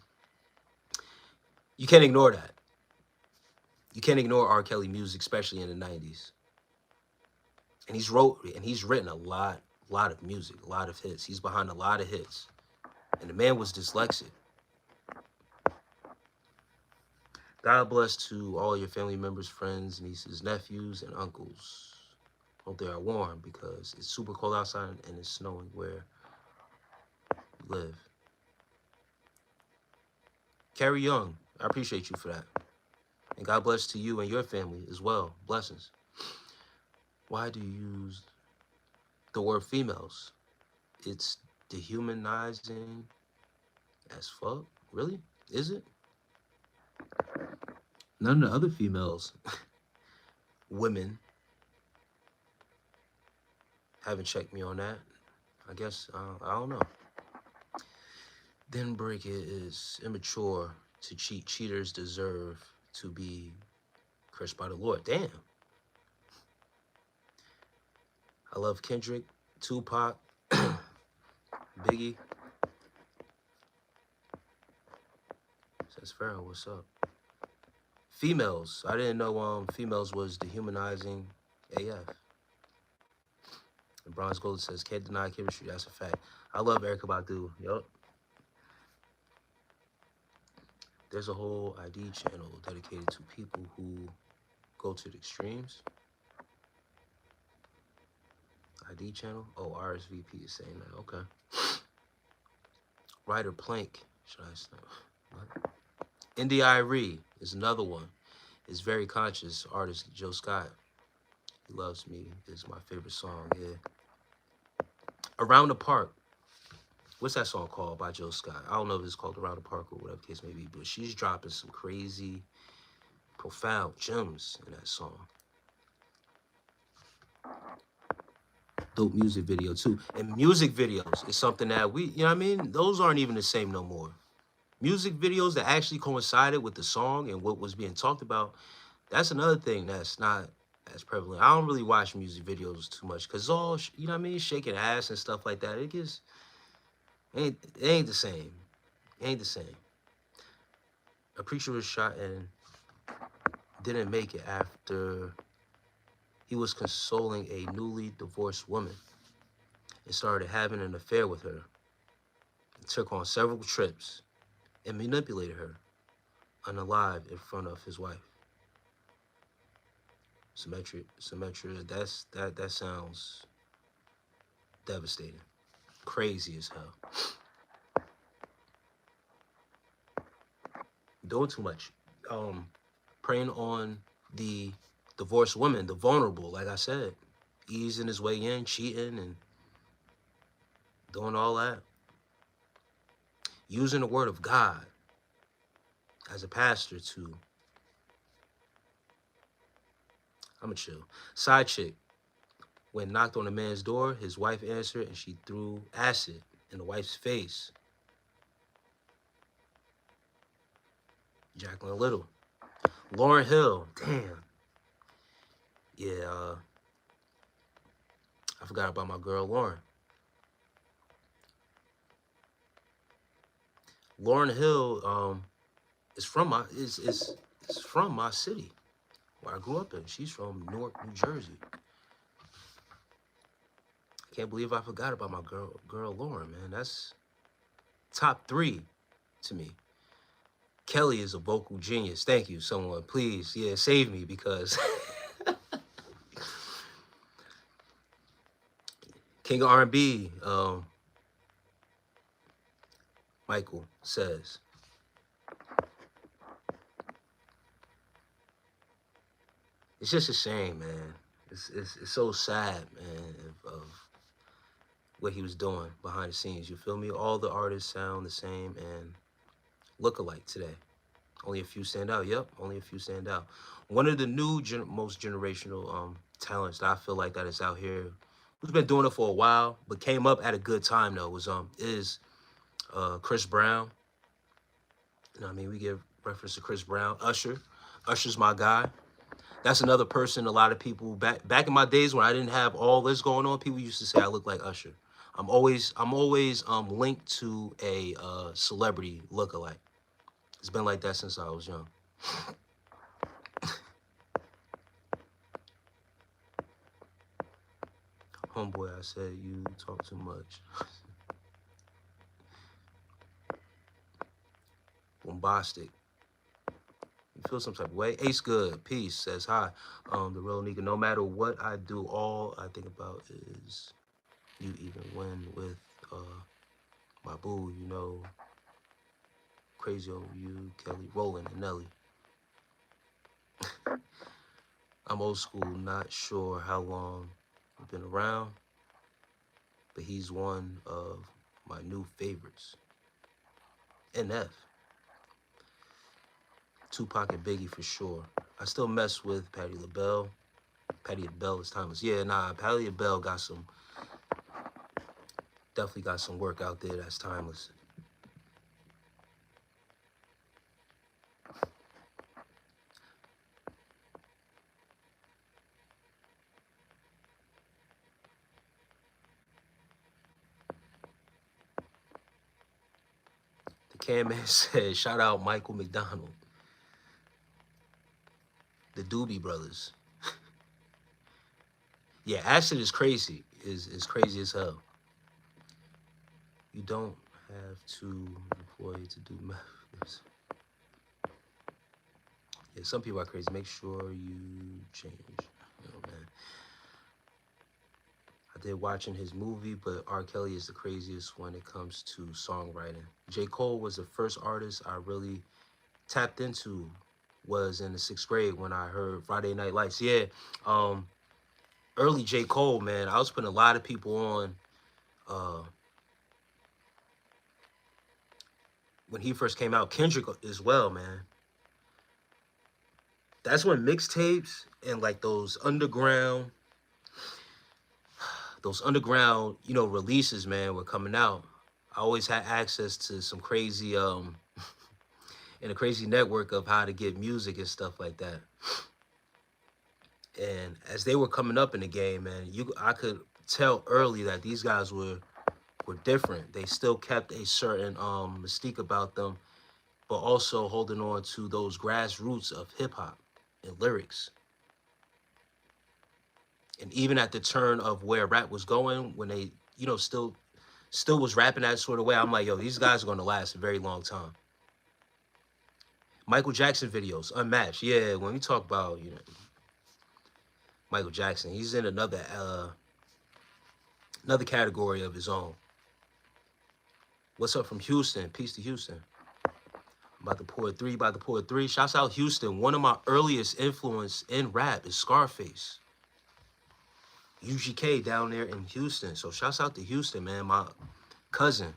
you can't ignore that. You can't ignore R. Kelly music, especially in the 90s. And he's written a lot of music, a lot of hits. He's behind a lot of hits. And the man was dyslexic. God bless to all your family members, friends, nieces, nephews, and uncles. Hope they are warm because it's super cold outside and it's snowing where you live. Carrie Young, I appreciate you for that. And God bless to you and your family as well. Blessings. Why do you use the word females? It's dehumanizing as fuck. Really? Is it? None of the other females, women, haven't checked me on that. I guess, I don't know. Then break it is immature to cheat. Cheaters deserve to be cursed by the Lord. Damn. I love Kendrick, Tupac, Biggie. Says Pharaoh, what's up? Females. I didn't know females was dehumanizing AF. And Bronze Gold says, can't deny chemistry. That's a fact. I love Erykah Badu. Yup. There's a whole ID channel dedicated to people who go to the extremes. ID channel? Oh, RSVP is saying that. Okay. Ryder Plank. Should I say? What? Indy Irie is another one. Is very conscious artist Joe Scott. He Loves Me is my favorite song. Yeah. Around the Park. What's that song called by Joe Scott? I don't know if it's called Around the Park or whatever the case may be, but she's dropping some crazy, profound gems in that song. Dope music video too. And music videos is something that we, you know what I mean? Those aren't even the same no more. Music videos that actually coincided with the song and what was being talked about, that's another thing that's not as prevalent. I don't really watch music videos too much because it's all, you know what I mean, shaking ass and stuff like that. It ain't the same. It ain't the same. A preacher was shot and didn't make it after he was consoling a newly divorced woman and started having an affair with her. He took her on several trips and manipulated her unalive in front of his wife. Symmetry, that sounds devastating. Crazy as hell. Doing too much. Preying on the divorced woman, the vulnerable, like I said. Easing his way in, cheating, and doing all that. Using the word of God as a pastor to, I'ma chill. Side chick. When knocked on a man's door, his wife answered and she threw acid in the wife's face. Jacqueline Little. Lauryn Hill. Damn. Yeah, I forgot about my girl Lauryn. Lauryn Hill is from my city where I grew up in. She's from Newark, New Jersey. I can't believe I forgot about my girl Lauryn, man. That's top 3 to me. Kelly is a vocal genius. Thank you, someone. Please, yeah, save me because King of R&B, Michael says. It's just a shame, man. It's so sad, man, of what he was doing behind the scenes. You feel me? All the artists sound the same and look alike today. Only a few stand out. Yep, only a few stand out. One of the new most generational talents that I feel like that is out here, who's been doing it for a while, but came up at a good time though, is Chris Brown. You know what I mean? We give reference to Chris Brown. Usher's my guy. That's another person. A lot of people back in my days when I didn't have all this going on, people used to say I look like Usher. I'm always linked to a celebrity lookalike. It's been like that since I was young. Homeboy, I said you talk too much. Bombastic. You feel some type of way. Ace Good, peace, says hi. The real nigga, no matter what I do, all I think about is you, even when with my boo, you know, crazy over you, Kelly, Roland, and Nelly. I'm old school, not sure how long I've been around, but he's one of my new favorites. NF. Tupac and Biggie for sure. I still mess with Patti LaBelle. Patti LaBelle is timeless. Yeah, nah, Patti LaBelle definitely got some work out there that's timeless. The Can Man said, shout out Michael McDonald. The Doobie Brothers. Yeah, acid is crazy. Is crazy as hell. You don't have to employ to do math. Yeah, some people are crazy. Make sure you change. You know, man. I did watching his movie, but R. Kelly is the craziest when it comes to songwriting. J. Cole was the first artist I really tapped into. Was in the 6th grade when I heard Friday Night Lights. Yeah, early J. Cole, man. I was putting a lot of people on when he first came out. Kendrick as well, man. That's when mixtapes and like those underground, you know, releases, man, were coming out. I always had access to some crazy in a crazy network of how to get music and stuff like that. And as they were coming up in the game, man, I could tell early that these guys were different. They still kept a certain mystique about them, but also holding on to those grassroots of hip hop and lyrics. And even at the turn of where rap was going, when they, you know, still was rapping that sort of way, I'm like, yo, these guys are going to last a very long time. Michael Jackson videos, unmatched. Yeah, when we talk about, you know, Michael Jackson, he's in another category of his own. What's up from Houston? Peace to Houston. About to pour three. Shouts out Houston. One of my earliest influence in rap is Scarface. UGK down there in Houston. So shouts out to Houston, man. My cousin,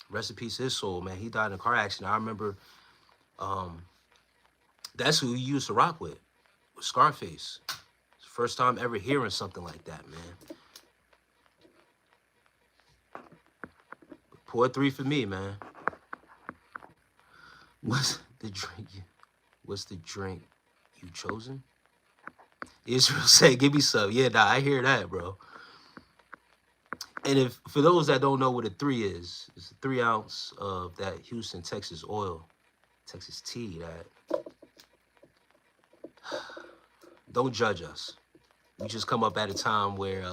rest in peace his soul, man. He died in a car accident. I remember that's who he used to rock with Scarface. First time ever hearing something like that, man. Pour 3 for me, man. What's the drink you chosen? Israel said, give me some. Yeah, nah, I hear that, bro. And if for those that don't know what a 3 is, it's a 3 ounce of that Houston, Texas oil, Texas tea. That don't judge us. We just come up at a time where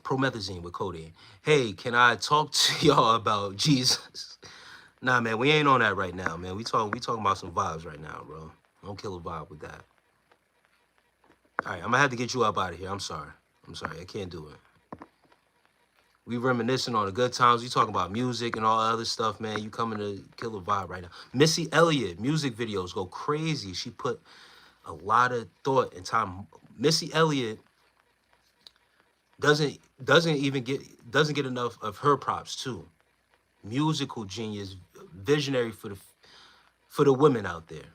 promethazine with codeine. Hey, can I talk to y'all about Jesus? Nah, man, we ain't on that right now, man. We talking about some vibes right now, bro. Don't kill a vibe with that. All right, I'm gonna have to get you up out of here. I'm sorry, I can't do it. We reminiscing on the good times. We talking about music and all other stuff, man. You coming to kill a vibe right now. Missy Elliott, music videos go crazy. She put a lot of thought and time. Missy Elliott doesn't get enough of her props too. Musical genius, visionary for the women out there.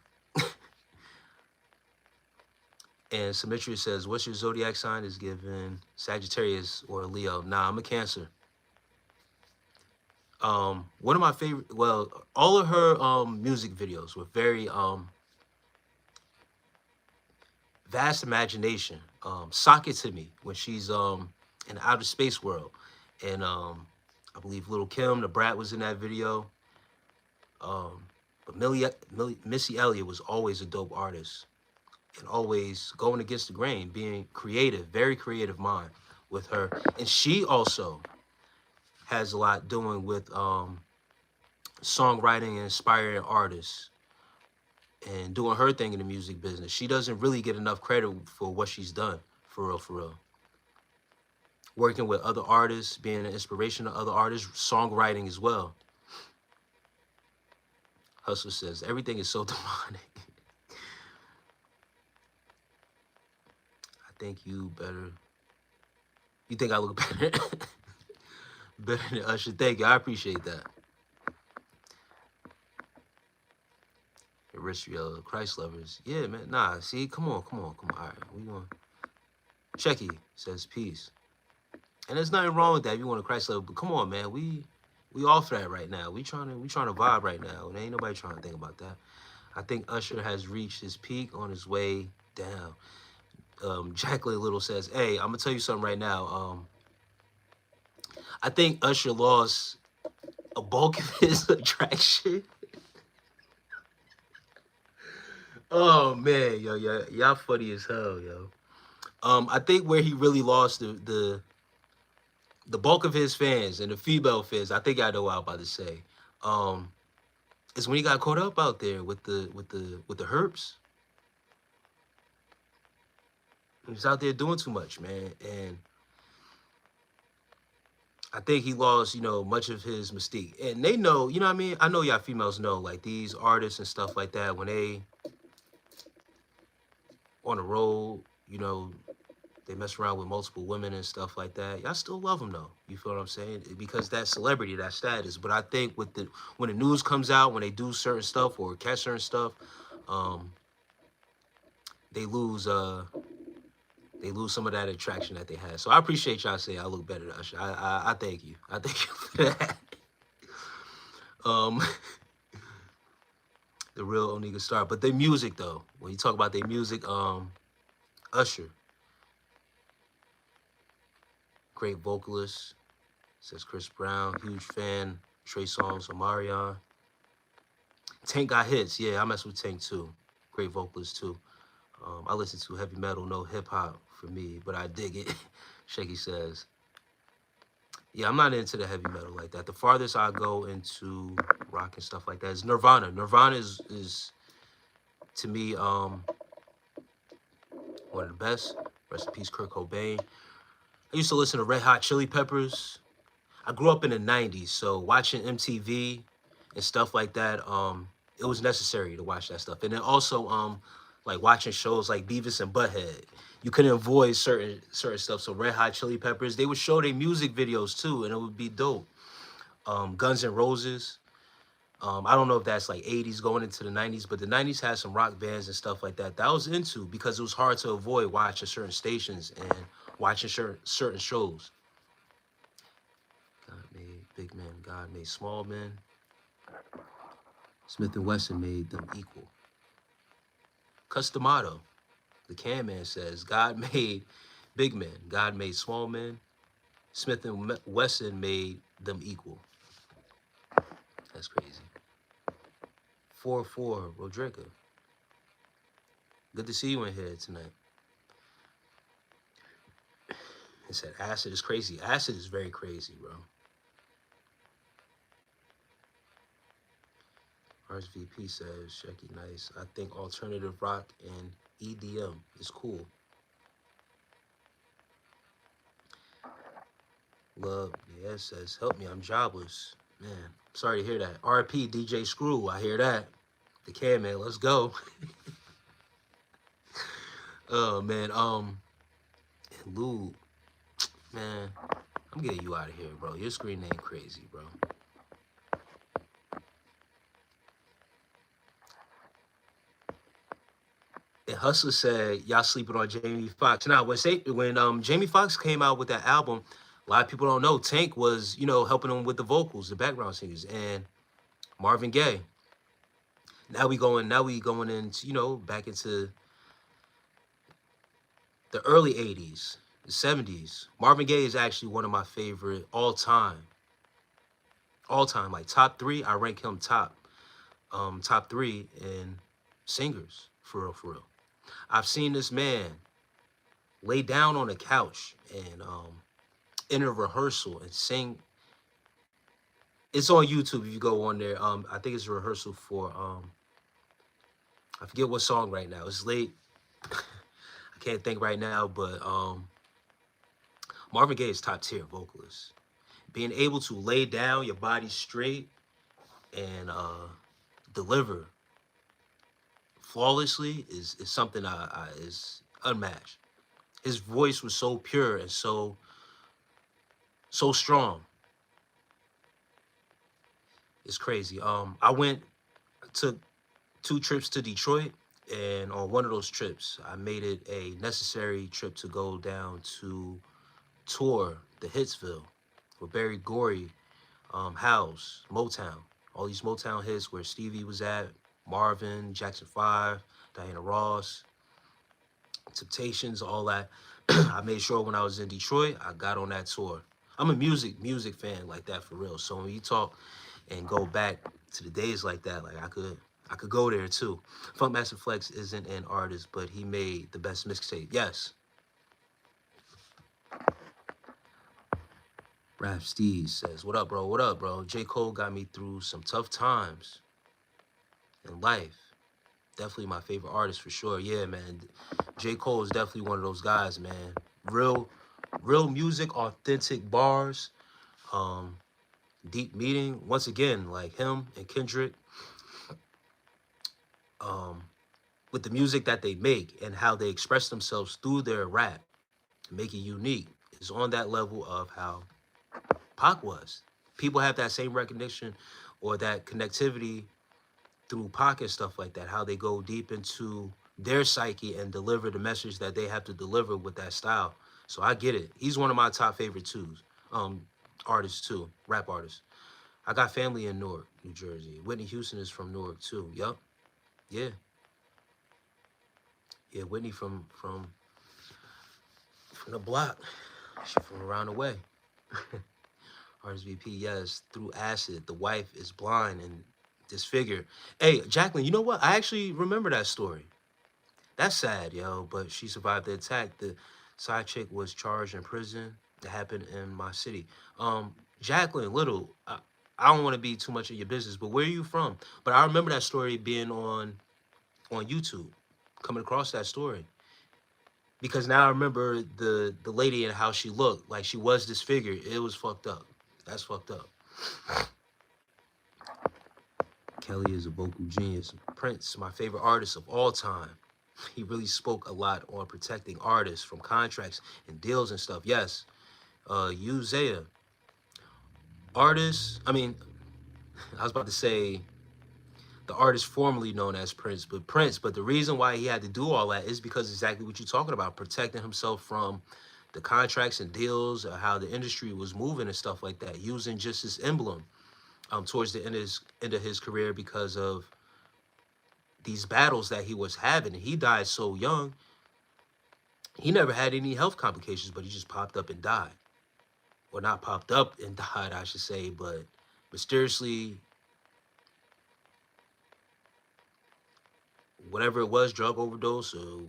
And Symmetria says, what's your zodiac sign? Is given Sagittarius or Leo. Nah, I'm a Cancer. One of my favorite, well, all of her music videos were very vast imagination. Sock It to Me when she's in the outer space world, and I believe Little Kim, the Brat, was in that video. But Missy Elliott was always a dope artist and always going against the grain, being creative, very creative mind with her. And she also has a lot doing with songwriting and inspiring artists and doing her thing in the music business. She doesn't really get enough credit for what she's done, for real, for real. Working with other artists, being an inspiration to other artists, songwriting as well. Hustler says, everything is so demonic. I think you better. You think I look better? Better than Usher. Thank you. I appreciate that. Aristotle, Christ lovers. Yeah, man. Nah, see, come on. All right, we going. Checky says peace. And there's nothing wrong with that if you want a Christ lover, but come on, man. We off that right now. We trying to vibe right now. And ain't nobody trying to think about that. I think Usher has reached his peak on his way down. Jacqueline Little says, hey, I'm gonna tell you something right now. I think Usher lost a bulk of his attraction. Oh man, yo, y'all funny as hell, yo. I think where he really lost the bulk of his fans and the female fans, I think I know what I'm about to say, is when he got caught up out there with the herps. He was out there doing too much, man, and I think he lost, much of his mystique. And they know, you know what I mean? I know y'all females know, like these artists and stuff like that, when they on the road, they mess around with multiple women and stuff like that. Y'all still love them though. You feel what I'm saying? Because that celebrity, that status. But I think when the news comes out, when they do certain stuff or catch certain stuff, they lose some of that attraction that they had. So I appreciate y'all saying I look better than Usher. I thank you. I thank you for that. The real Onika Star. But their music though, when you talk about their music, Usher. Great vocalist, says Chris Brown. Huge fan. Trey Songz, Omarion. Tank got hits. Yeah, I mess with Tank too. Great vocalist too. I listen to heavy metal, no hip hop for me, but I dig it. Shaky says, yeah, I'm not into the heavy metal like that. The farthest I go into rock and stuff like that is Nirvana. Nirvana is to me one of the best. Rest in peace, Kurt Cobain. I used to listen to Red Hot Chili Peppers. I grew up in the 90s, so watching MTV and stuff like that, it was necessary to watch that stuff. And then also, like watching shows like Beavis and Butthead. You couldn't avoid certain stuff. So Red Hot Chili Peppers, they would show their music videos too, and it would be dope. Guns N' Roses. I don't know if that's like 80s going into the 90s, but the 90s had some rock bands and stuff like that I was into because it was hard to avoid watching certain stations and watching certain shows. God made big men, God made small men. Smith & Wesson made them equal. Customato, the can man says, God made big men, God made small men. Smith & Wesson made them equal. That's crazy. 4-4, Rodrigo. Good to see you in here tonight. It said acid is crazy. Acid is very crazy, bro. RSVP says, Shecky, nice. I think alternative rock and EDM is cool. Love, yeah, it says, help me, I'm jobless. Man, sorry to hear that. RP, DJ Screw, I hear that. The can man, let's go. Oh, man, and Lou, man, I'm getting you out of here, bro. Your screen name crazy, bro. And Hustler said, y'all sleeping on Jamie Foxx. Now, when Jamie Foxx came out with that album, A lot of people don't know Tank was, helping him with the vocals, the background singers, and Marvin Gaye. Now we going into, back into the early 80s, the 70s. Marvin Gaye is actually one of my favorite all time, like top three. I rank him top three in singers, for real, for real. I've seen this man lay down on a couch and in a rehearsal and sing. It's on YouTube if you go on there. I think it's a rehearsal for I forget what song right now. It's late. I can't think right now, but Marvin Gaye is top tier vocalist. Being able to lay down your body straight and deliver flawlessly is something is unmatched. His voice was so pure and so strong. It's crazy. I took 2 trips to Detroit, and on one of those trips, I made it a necessary trip to go down to tour the Hitsville, where Barry Gorey housed Motown. All these Motown hits where Stevie was at, Marvin, Jackson 5, Diana Ross, Temptations, all that. I made sure when I was in Detroit, I got on that tour. I'm a music fan like that for real. So when you talk and go back to the days like that, like I could go there too. Funkmaster Flex isn't an artist, but he made the best mixtape. Yes. Rap Steve says, "What up, bro? What up, bro? J. Cole got me through some tough times in life. Definitely my favorite artist for sure. Yeah, man. J. Cole is definitely one of those guys, man. Real, real music, authentic bars, um, deep meaning. Once again, like him and Kendrick, um, with the music that they make and how they express themselves through their rap to make it unique is on that level of how Pac was. People have that same recognition or that connectivity through Pac and stuff like that, how they go deep into their psyche and deliver the message that they have to deliver with that style. So I get it. He's one of my top favorite um, artists too, rap artists. I got family in Newark, New Jersey. Whitney Houston is from Newark too. Yup. Yeah. Yeah, Whitney from the block. She from around the way. RSVP, yes, through acid. The wife is blind and disfigured. Hey, Jacqueline, you know what? I actually remember that story. That's sad, yo, but she survived the attack. The side chick was charged in prison. That happened in my city. Jacqueline Little, I don't want to be too much of your business, but where are you from? But I remember that story being on YouTube, coming across that story. Because now I remember the lady and how she looked. Like she was disfigured. It was fucked up. That's fucked up. Kelly is a vocal genius. Prince, my favorite artist of all time. He really spoke a lot on protecting artists from contracts and deals and stuff. Yes, Zaya. Artists, I mean, I was about to say the artist formerly known as Prince, but the reason why he had to do all that is because exactly what you're talking about, protecting himself from the contracts and deals, how the industry was moving and stuff like that, using just his emblem towards the end of his career because of these battles that he was having. He died so young. He never had any health complications, but he just popped up and died. Or not popped up and died, I should say, but mysteriously, whatever it was, drug overdose or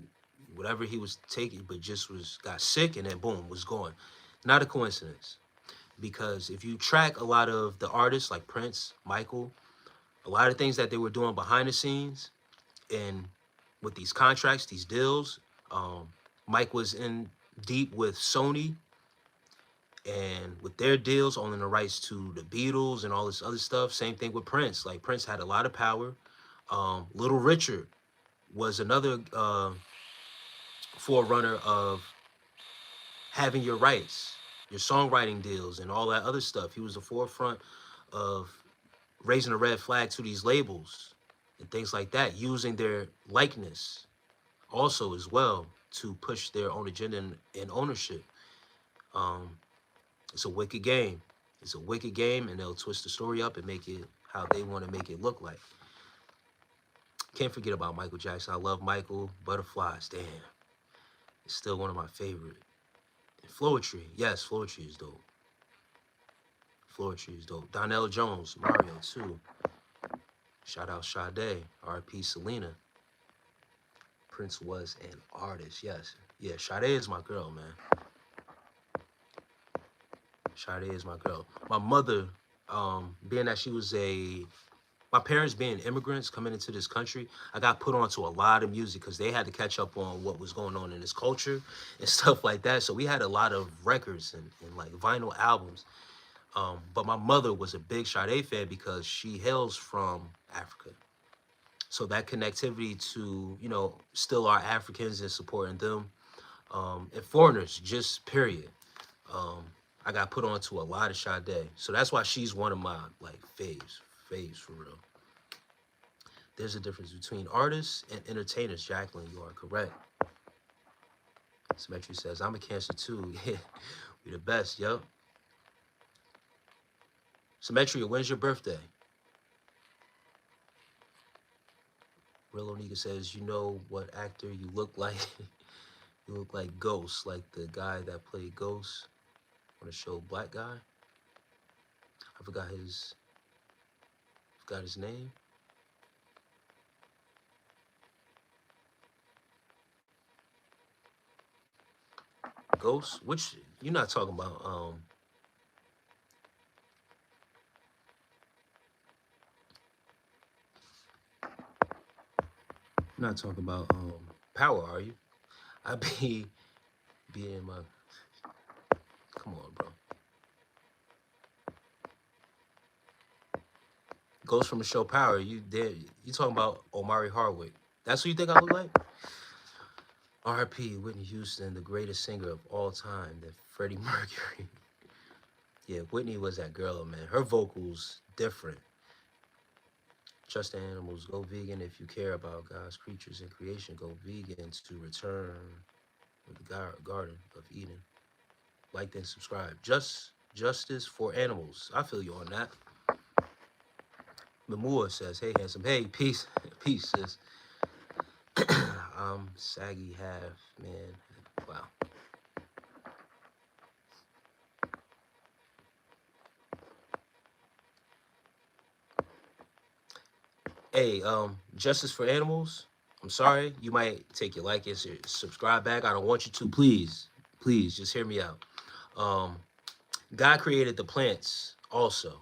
whatever he was taking, but just got sick and then boom, was gone. Not a coincidence. Because if you track a lot of the artists like Prince, Michael, a lot of things that they were doing behind the scenes and with these contracts, these deals, um, Mike was in deep with Sony and with their deals, owning the rights to the Beatles and all this other stuff. Same thing with Prince. Like Prince had a lot of power. Little Richard was another forerunner of having your rights, your songwriting deals, and all that other stuff. He was the forefront of raising a red flag to these labels and things like that, using their likeness also as well to push their own agenda and ownership. Um, It's a wicked game. It's a wicked game, and they'll twist the story up and make it how they want to make it look like. Can't forget about Michael Jackson. I love Michael. Butterflies, damn. It's still one of my favorite. And Floetry, yes, Floetry is dope. Floetry is dope. Donnell Jones, Mario too. Shout out Sade, R.P. Selena. Prince was an artist, yes. Yeah, Sade is my girl, man. Sade is my girl. My mother, being that she was my parents being immigrants coming into this country, I got put onto a lot of music because they had to catch up on what was going on in this culture and stuff like that. So we had a lot of records and like vinyl albums. But my mother was a big Sade fan because she hails from Africa. So that connectivity to, still our Africans and supporting them, and foreigners, just period. Um, I got put on to a lot of Sade. So that's why she's one of my like faves for real. There's a difference between artists and entertainers, Jacqueline. You are correct. Symmetry says, I'm a Cancer too. Yeah, we the best, yo. Symmetry, when's your birthday? Real Onika says, you know what actor you look like? You look like Ghost, like the guy that played Ghost on the show Black Guy. I forgot his name. Ghost? Which you're not talking about you're not talking about Power, are you? I be in my come on, bro. Ghost from the show Power. You talking about Omari Hardwick. That's who you think I look like? R.P. Whitney Houston, the greatest singer of all time, than Freddie Mercury. Yeah, Whitney was that girl, man. Her vocals different. Trust the animals. Go vegan if you care about God's creatures and creation. Go vegan to return with the Garden of Eden. Like and subscribe. Justice for animals. I feel you on that. Mamua says, hey, handsome. Hey, peace. Peace, sis. I'm saggy half, man. Wow. Hey, Justice for Animals. I'm sorry. You might take your like and subscribe back. I don't want you to. Please, just hear me out. Um, God created the plants also.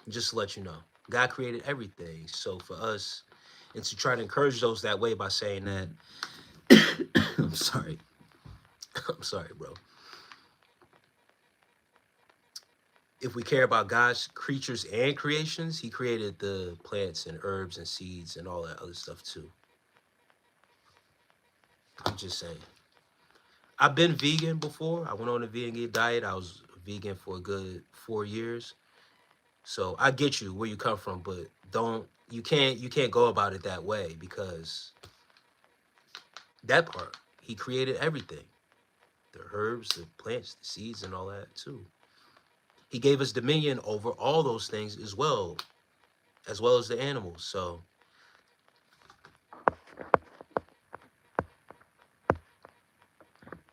Just to let you know. God created everything. So for us, and to try to encourage those that way by saying that, I'm sorry. I'm sorry, bro. If we care about God's creatures and creations, he created the plants and herbs and seeds and all that other stuff too. I'm just saying. I've been vegan before. I went on a vegan diet. I was vegan for a good 4 years. So I get you where you come from, but you can't go about it that way because that part, he created everything. The herbs, the plants, the seeds, and all that too. He gave us dominion over all those things as well as the animals. So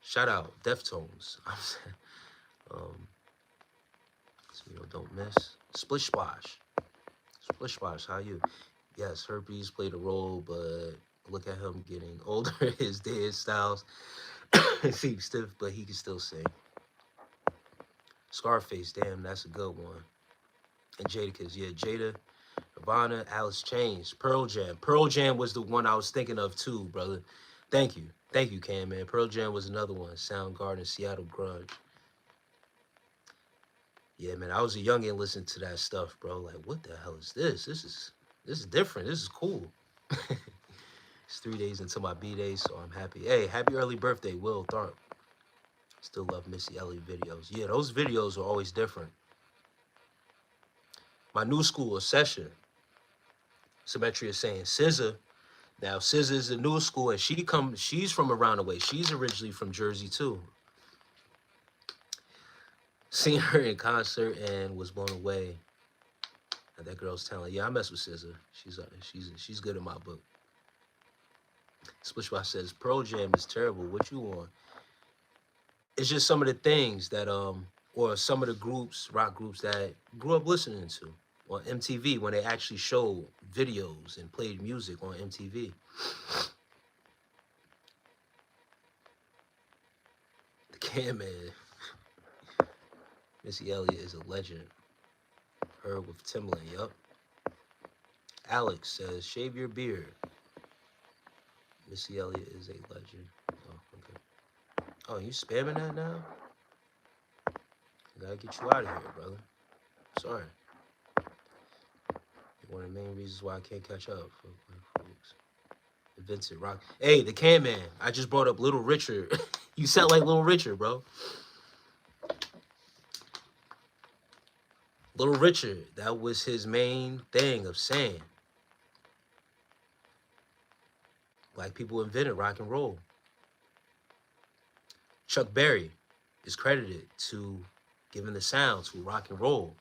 shout out Deftones. I'm saying, um, so, don't miss Splish Splash. Splish Splash, how you? Yes, herpes played a role, but look at him getting older. His dead styles seems stiff, but he can still sing. Scarface, damn, that's a good one. And Jadakiss, yeah, Jada, Nirvana, Alice Chains, Pearl Jam. Pearl Jam was the one I was thinking of too, brother. Thank you, Cam, man. Pearl Jam was another one. Soundgarden, Seattle Grunge. Yeah, man, I was a youngin' listening to that stuff, bro. Like, what the hell is this? This is different. This is cool. It's 3 days until my B-day, so I'm happy. Hey, happy early birthday, Will Tharp. Still love Missy Elliott videos. Yeah, those videos are always different. My new school, a session. Symmetry is saying SZA. Now SZA is the new school, and she's from around the way. She's originally from Jersey too. Seen her in concert and was blown away at that girl's talent. Yeah, I mess with SZA. She's good in my book. Splishbot says Pearl Jam is terrible. What you want? It's just some of the things that or some of the groups, rock groups that grew up listening to on MTV when they actually showed videos and played music on MTV. The Can Man, Missy Elliott is a legend. Her with Timbaland, yup. Alex says shave your beard. Missy Elliott is a legend. Oh, okay. Oh, you spamming that now? I gotta get you out of here, brother. Sorry. One of the main reasons why I can't catch up. Folks. Vincent Rock. Hey, the Can Man. I just brought up Little Richard. You sound like Little Richard, bro. Little Richard. That was his main thing of saying. Black people invented rock and roll. Chuck Berry is credited to giving the sound to rock and roll.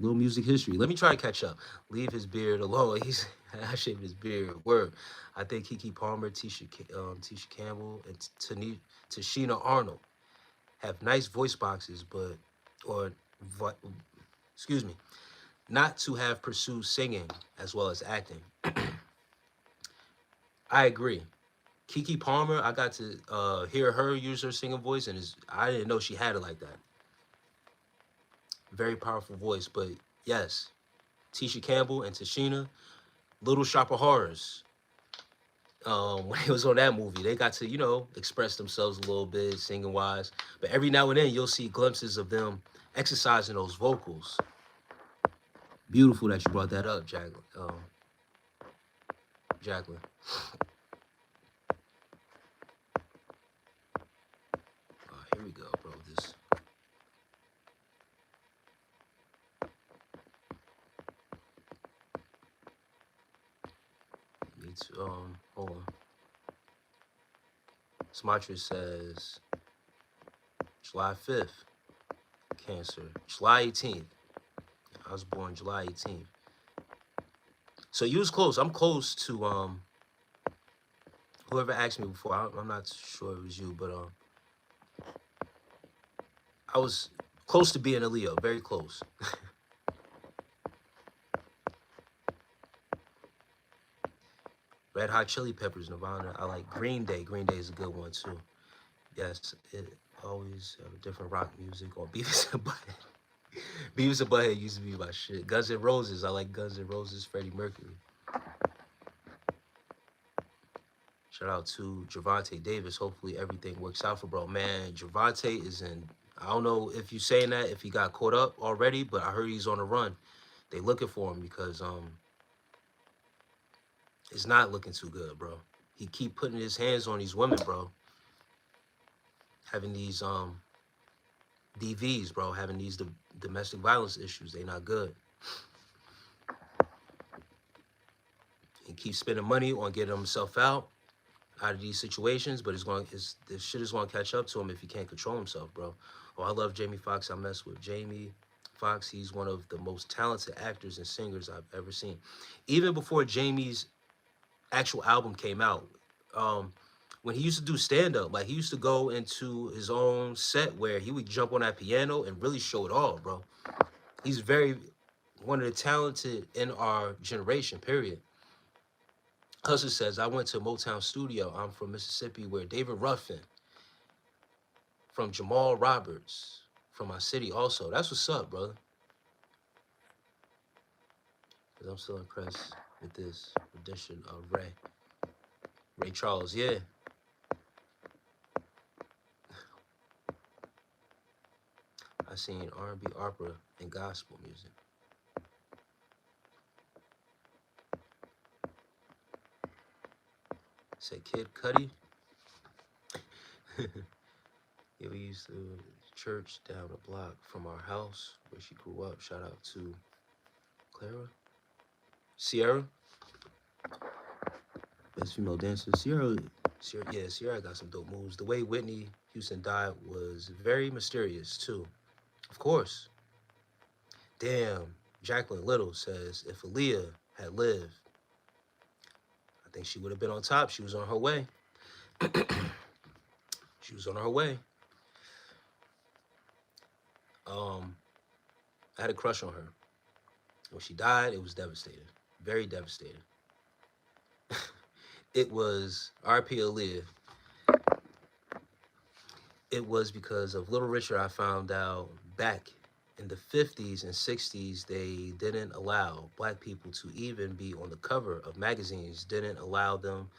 Little music history. Let me try to catch up. Leave his beard alone. He's I shaved his beard. Word. I think Keke Palmer, Tisha Campbell, and Tashina Arnold have nice voice boxes, but or excuse me, not to have pursued singing as well as acting. I agree. Keke Palmer, I got to hear her use her singing voice, and I didn't know she had it like that. Very powerful voice, but yes, Tisha Campbell and Tashina, Little Shop of Horrors. When it was on that movie, they got to, express themselves a little bit, singing wise. But every now and then, you'll see glimpses of them exercising those vocals. Beautiful that you brought that up, Jacqueline. Jacqueline. Here we go, bro. This. Need to, hold on. Sumatra says July 5th, Cancer. July 18th. I was born July 18th. So you was close. I'm close to whoever asked me before. I'm not sure it was you, but I was close to being a Leo. Very close. Red Hot Chili Peppers, Nirvana. I like Green Day. Green Day is a good one too. Yes, it always have a different rock music or Beavis and Butthead. Beavis and Butthead used to be my shit. Guns N' Roses. I like Guns N' Roses. Freddie Mercury. Shout out to Javante Davis. Hopefully everything works out for bro. Man, Javante is in. I don't know if you saying that if he got caught up already, but I heard he's on the run. They looking for him because it's not looking too good, bro. He keep putting his hands on these women, bro. Having these DVs, bro. Having these domestic violence issues. They not good. He keeps spending money on getting himself out of these situations, but this shit is going to catch up to him if he can't control himself, bro. Oh, I love Jamie Foxx. I mess with Jamie Foxx. He's one of the most talented actors and singers I've ever seen. Even before Jamie's actual album came out, when he used to do stand-up, like he used to go into his own set where he would jump on that piano and really show it all, bro. He's one of the talented in our generation, period. Hustle says, I went to Motown Studio. I'm from Mississippi, where David Ruffin, from Jamal Roberts, from my city also. That's what's up, brother. Because I'm still impressed with this edition of Ray Charles, yeah. I seen R&B, opera, and gospel music. Said Kid Cudi. Yeah, we used to church down the block from our house where she grew up. Shout out to Clara. Sierra. Best female dancer. Yeah, Sierra got some dope moves. The way Whitney Houston died was very mysterious too. Of course. Damn. Jacqueline Little says if Aaliyah had lived, I think she would have been on top. She was on her way. She was on her way. Um, I had a crush on her. When she died, it was devastating. Very devastating. It was R.P. Aaliyah. It was because of Little Richard. I found out back in the 50s and 60s, they didn't allow black people to even be on the cover of magazines, didn't allow them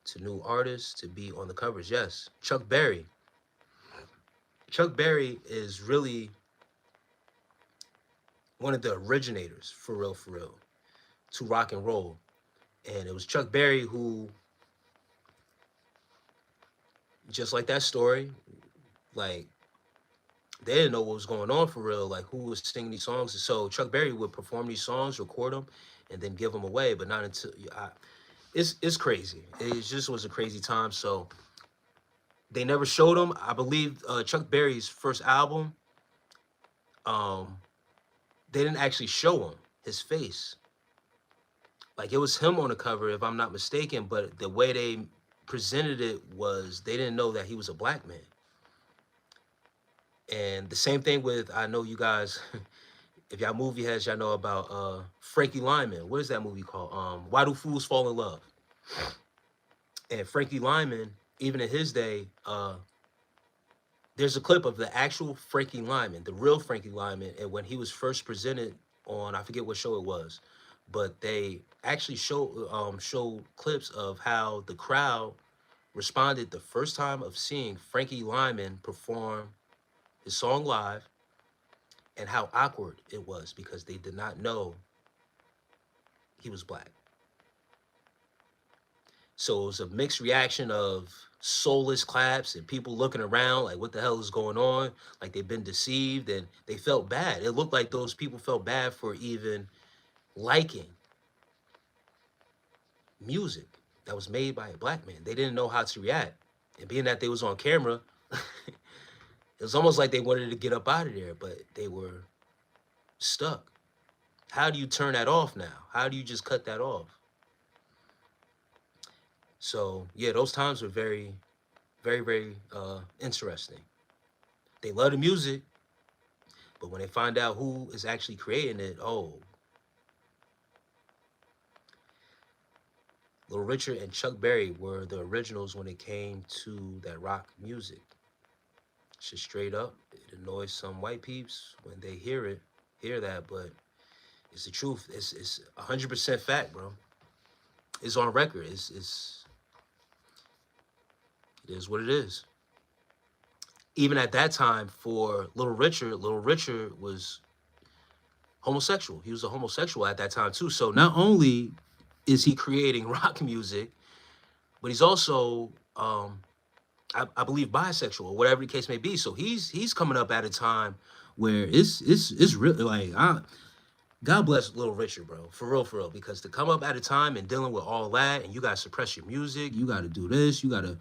to new artists to be on the covers. Yes, Chuck Berry. Chuck Berry is really one of the originators, for real, to rock and roll. And it was Chuck Berry who, just like that story, like they didn't know what was going on for real, like who was singing these songs. So Chuck Berry would perform these songs, record them, and then give them away. But not until it's crazy. It just was a crazy time. So they never showed him. I believe Chuck Berry's first album, um, they didn't actually show him his face. Like it was him on the cover, if I'm not mistaken. But the way they presented it was they didn't know that he was a black man. And the same thing with, I know you guys, if y'all movie heads, y'all know about Frankie Lyman. What is that movie called? Why Do Fools Fall in Love? And Frankie Lyman, even in his day, there's a clip of the actual Frankie Lyman, the real Frankie Lyman, and when he was first presented on, I forget what show it was, but they actually show clips of how the crowd responded the first time of seeing Frankie Lyman perform his song live, and how awkward it was because they did not know he was black. So it was a mixed reaction of soulless claps and people looking around like, what the hell is going on? Like they've been deceived and they felt bad. It looked like those people felt bad for even liking music that was made by a black man. They didn't know how to react. And being that they was on camera, it was almost like they wanted to get up out of there, but they were stuck. How do you turn that off now? How do you just cut that off? So yeah, those times were very, very, very interesting. They love the music, but when they find out who is actually creating it, oh, Little Richard and Chuck Berry were the originals when it came to that rock music. Just straight up, it annoys some white peeps when they hear that, but it's the truth. It's 100% fact, bro. It's on record. It is what it is. Even at that time, for Little Richard was homosexual. He was a homosexual at that time too. So not only is he creating rock music, but he's also, I believe, bisexual or whatever the case may be. So he's coming up at a time where it's really like, God bless Little Richard, bro, for real, because to come up at a time and dealing with all that, and you gotta suppress your music, you gotta do this, you gotta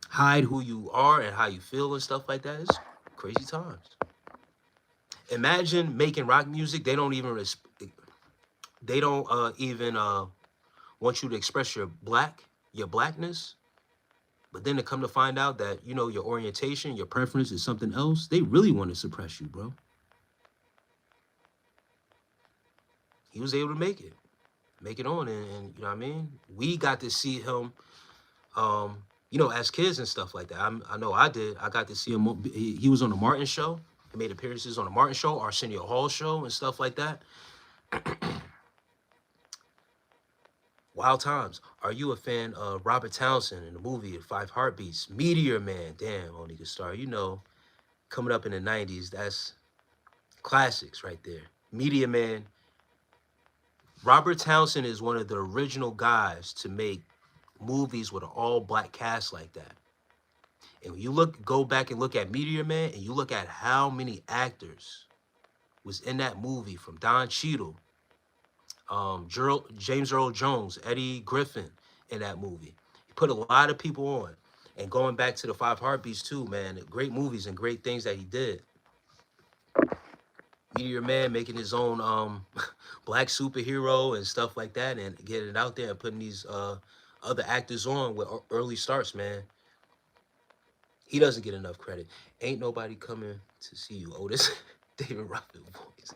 hide who you are and how you feel and stuff like that. It's crazy times. Imagine making rock music. They don't even want you to express your blackness. But then to come to find out that, you know, your orientation, your preference is something else, they really want to suppress you, bro. He was able to make it on, and you know what I mean. We got to see him, you know, as kids and stuff like that. I know I did. I got to see him. He was on the Martin show. He made appearances on the Martin show, Arsenio Hall show, and stuff like that. Wild times. Are you a fan of Robert Townsend in the movie Five Heartbeats? Meteor Man. Damn, Onika Star. You know, coming up in the 90s, that's classics right there. Meteor Man. Robert Townsend is one of the original guys to make movies with an all-black cast like that. And when you go back and look at Meteor Man, and you look at how many actors was in that movie, from Don Cheadle, James Earl Jones, Eddie Griffin in that movie. Put a lot of people on. And going back to the Five Heartbeats too, man, great movies and great things that he did. Meteor Man making his own black superhero and stuff like that, and getting it out there and putting these other actors on with early starts, man. He doesn't get enough credit. Ain't nobody coming to see you, Otis. David Ruffin voice.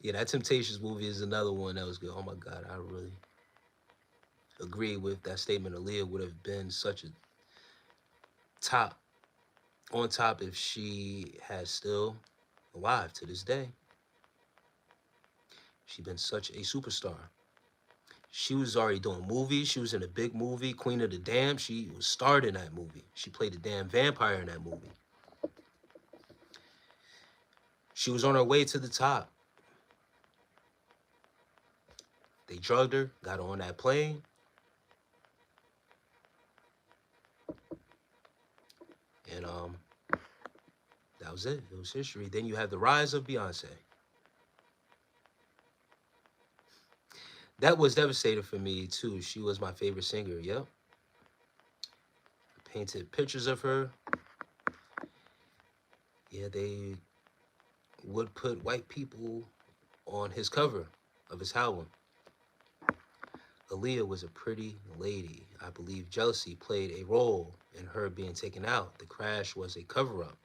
Yeah, that Temptations movie is another one that was good. Oh my God, I really agree with that statement. Aaliyah would have been such a top on top if she had still alive to this day. She's been such a superstar. She was already doing movies. She was in a big movie, Queen of the Damned. She was starred in that movie. She played a damn vampire in that movie. She was on her way to the top. They drugged her, got her on that plane, and that was it. It was history. Then you have the rise of Beyonce. That was devastating for me too. She was my favorite singer. Yep. I painted pictures of her. Yeah, they would put white people on his cover of his album. Aaliyah was a pretty lady. I believe jealousy played a role in her being taken out. The crash was a cover-up.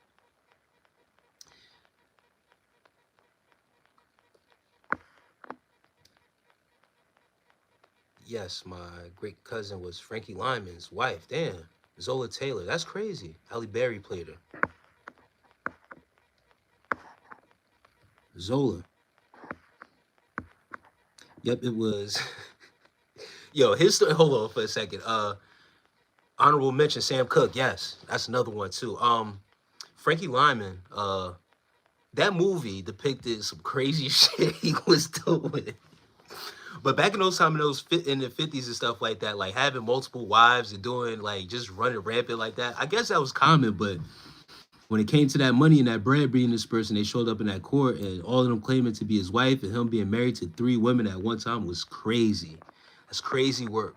Yes, my great cousin was Frankie Lyman's wife. Damn. Zola Taylor. That's crazy. Halle Berry played her. Zola. Yep, it was. Yo, his story. Hold on for a second. Honorable mention, Sam Cooke. Yes, that's another one too. Frankie Lyman. That movie depicted some crazy shit he was doing. But back in those times, in the 50s and stuff like that, like having multiple wives and doing like just running rampant like that, I guess that was common. But when it came to that money and that bread being dispersed, and they showed up in that court, and all of them claiming to be his wife, and him being married to 3 women at one time was crazy. That's crazy work.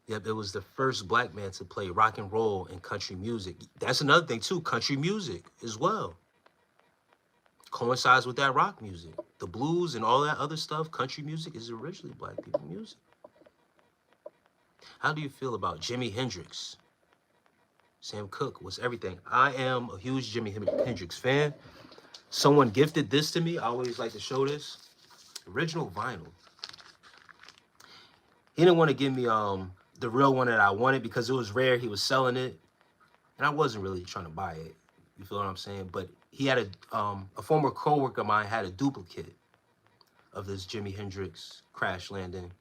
Yep, it was the first black man to play rock and roll and country music. That's another thing too, country music as well. Coincides with that rock music. The blues and all that other stuff, country music is originally black people music. How do you feel about Jimi Hendrix? Sam Cooke was everything. I am a huge Jimi Hendrix fan. Someone gifted this to me. I always like to show this. Original vinyl. He didn't want to give me the real one that I wanted because it was rare. He was selling it, and I wasn't really trying to buy it. You feel what I'm saying? But he had a former coworker of mine had a duplicate of this Jimi Hendrix Crash Landing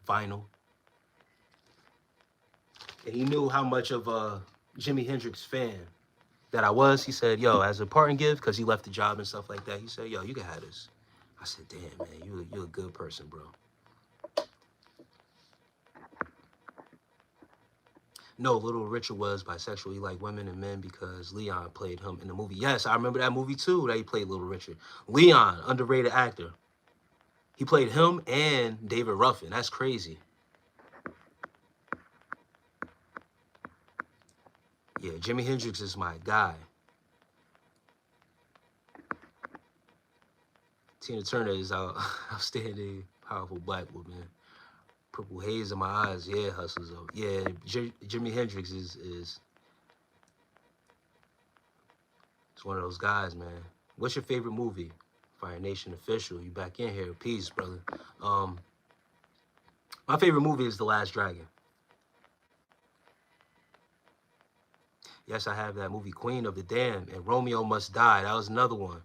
vinyl. And he knew how much of a Jimi Hendrix fan that I was. He said, yo, as a parting gift, because he left the job and stuff like that, he said, yo, you can have this. I said, damn, man, you're a good person, bro. No, Little Richard was bisexual. He liked women and men because Leon played him in the movie. Yes, I remember that movie too, that he played Little Richard. Leon, underrated actor. He played him and David Ruffin. That's crazy. Yeah, Jimi Hendrix is my guy. Tina Turner is our outstanding, powerful black woman. Purple haze in my eyes. Yeah, hustles. Yeah, Jimi Hendrix is one of those guys, man. What's your favorite movie? Fire Nation Official. You back in here. Peace, brother. My favorite movie is The Last Dragon. Yes, I have that movie, Queen of the Damned, and Romeo Must Die. That was another one.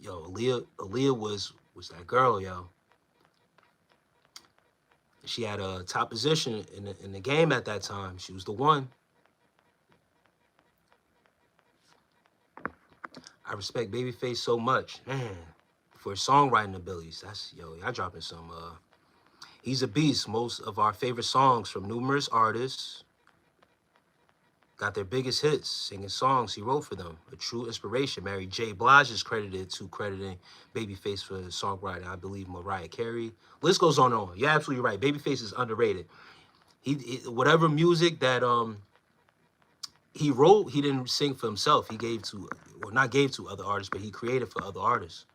Yo, Aaliyah was that girl, yo. She had a top position in the game at that time. She was the one. I respect Babyface so much, man, for his songwriting abilities. That's y'all dropping some. He's a beast. Most of our favorite songs from numerous artists. got their biggest hits, singing songs he wrote for them. A true inspiration. Mary J. Blige is credited to crediting Babyface for his songwriting. I believe Mariah Carey. List goes on and on. You're absolutely right. Babyface is underrated. Whatever music that he wrote, he didn't sing for himself. He gave to, or not gave to other artists, but he created for other artists.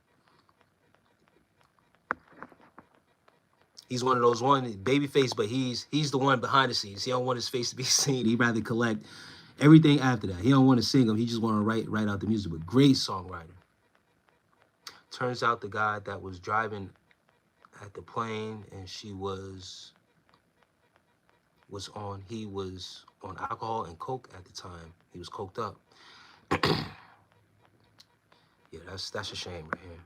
He's one of those Babyface, but he's the one behind the scenes. He don't want his face to be seen. He'd rather collect everything after that. He don't want to sing them. He just want to write out the music. But great songwriter. Turns out the guy that was driving at the plane and she was he was on alcohol and coke at the time. He was coked up. Yeah, that's a shame right here.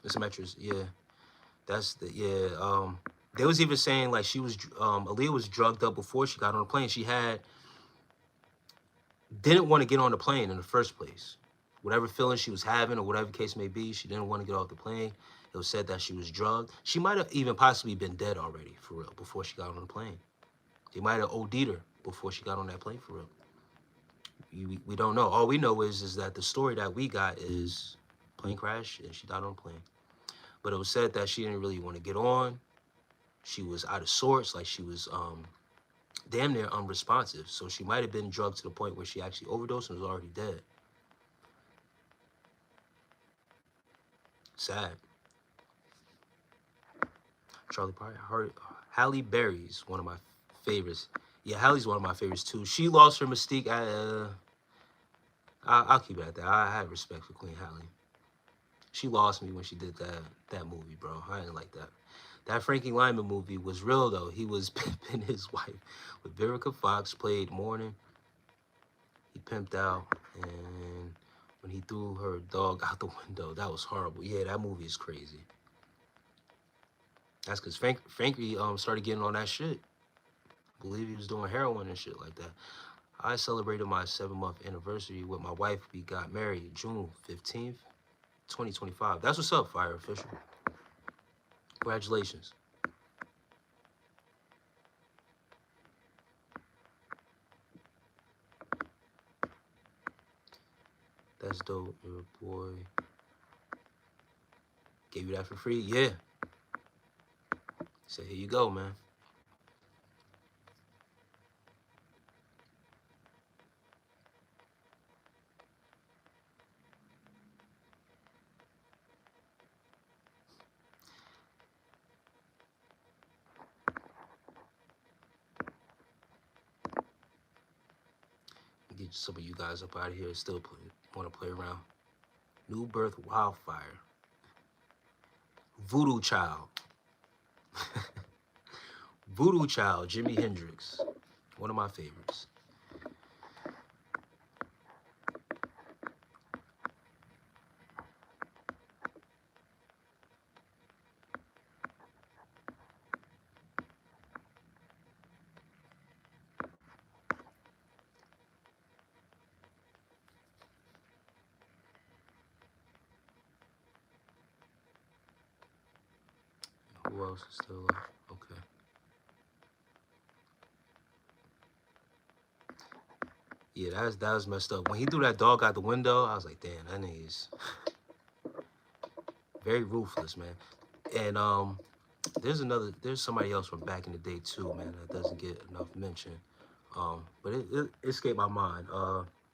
It's a mattress. Yeah, that's the They was even saying like she was Aaliyah was drugged up before she got on the plane. She didn't want to get on the plane in the first place. Whatever feeling she was having or whatever case may be, she didn't want to get off the plane. It was said that she was drugged. She might have even possibly been dead already, for real, before she got on the plane. They might have OD'd her before she got on that plane, for real. We don't know. All we know is that the story that we got is plane crash and she died on the plane. But it was said that she didn't really want to get on. She was out of sorts, like she was damn near unresponsive. So she might have been drugged to the point where she actually overdosed and was already dead. Sad. Charlie Parker. Halle Berry's one of my favorites. Yeah, Halle's one of my favorites too. She lost her mystique. I'll keep it at that. I had respect for Queen Halle. She lost me when she did that movie, bro. I didn't like that. That Frankie Lyman movie was real though. He was pimping his wife. With Vivica Fox played Morning. He pimped out, and when he threw her dog out the window, that was horrible. Yeah, that movie is crazy. That's because Frankie started getting on that shit. I believe he was doing heroin and shit like that. I celebrated my 7-month anniversary with my wife. We got married June 15th, 2025. That's what's up, Fire Official. Congratulations. That's dope. Your boy gave you that for free? Yeah. Say, here you go, man. Get some of you guys up out of here. Still want to play around. New Birth Wildfire. Voodoo Child. Voodoo Child, Jimi Hendrix. One of my favorites. Who else is still up? Okay. Yeah, that was messed up. When he threw that dog out the window, I was like, damn, that nigga's very ruthless, man. And there's somebody else from back in the day too, man, that doesn't get enough mention. But it escaped my mind.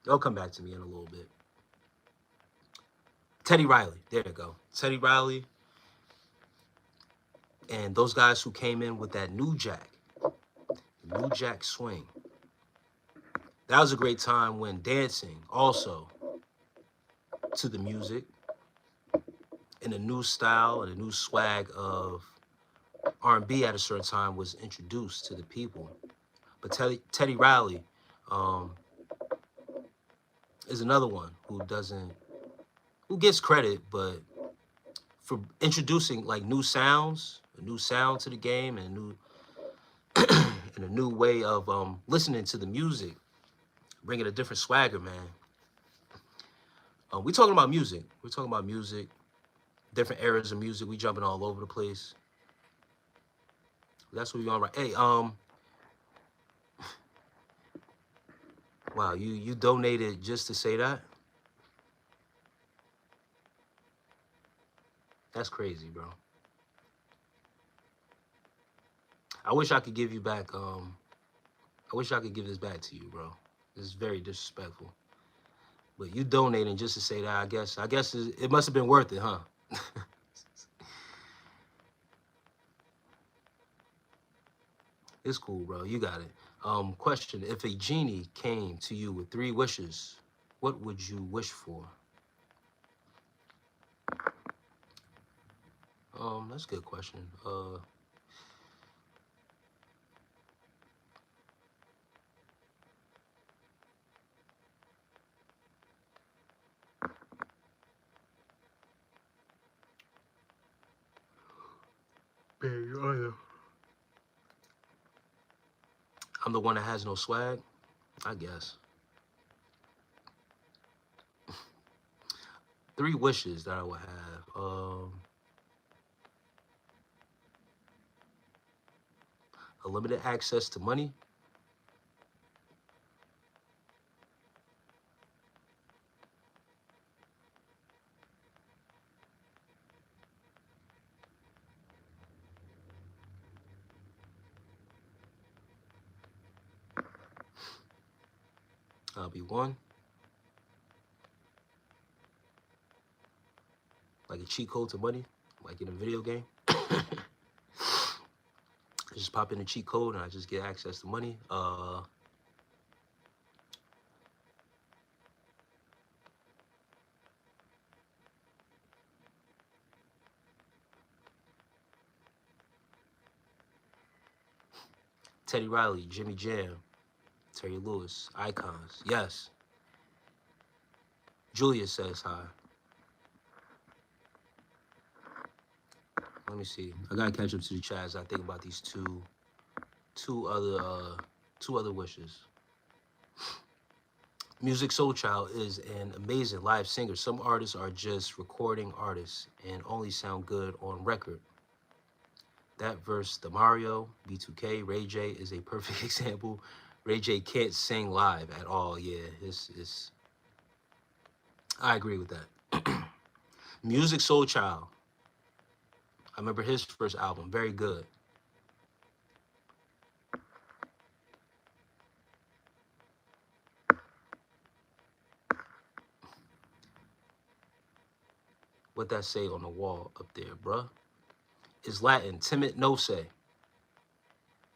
It'll come back to me in a little bit. Teddy Riley, there you go. Teddy Riley and those guys who came in with that New Jack swing. That was a great time when dancing also to the music and a new style and a new swag of R&B at a certain time was introduced to the people. But Teddy Riley is another one who gets credit, but for introducing like new sounds, a new sound to the game, and a new way of listening to the music, bringing a different swagger, man. We're talking about music. We're talking about music, different eras of music. We jumping all over the place. That's what we on right. Hey, Wow, you donated just to say that? That's crazy, bro. I wish I could give you back. I wish I could give this back to you, bro. This is very disrespectful. But you donating just to say that, I guess. It must have been worth it, huh? It's cool, bro. You got it. Question: if a genie came to you with 3 wishes, what would you wish for? That's a good question. I'm the one that has no swag, I guess. 3 wishes that I would have. Unlimited access to money. That'll be one. Like a cheat code to money, like in a video game. I just pop in a cheat code and I just get access to money. Teddy Riley, Jimmy Jam, Terry Lewis, icons. Yes. Julia says hi. Let me see. I gotta catch up to the chat as I think about these two other two other wishes. Music Soul Child is an amazing live singer. Some artists are just recording artists and only sound good on record. That verse, the Mario, B2K, Ray J is a perfect example. Ray J can't sing live at all. Yeah, it's I agree with that. Music Soul Child. I remember his first album, very good. What that say on the wall up there, bruh? Is Latin, timid no say.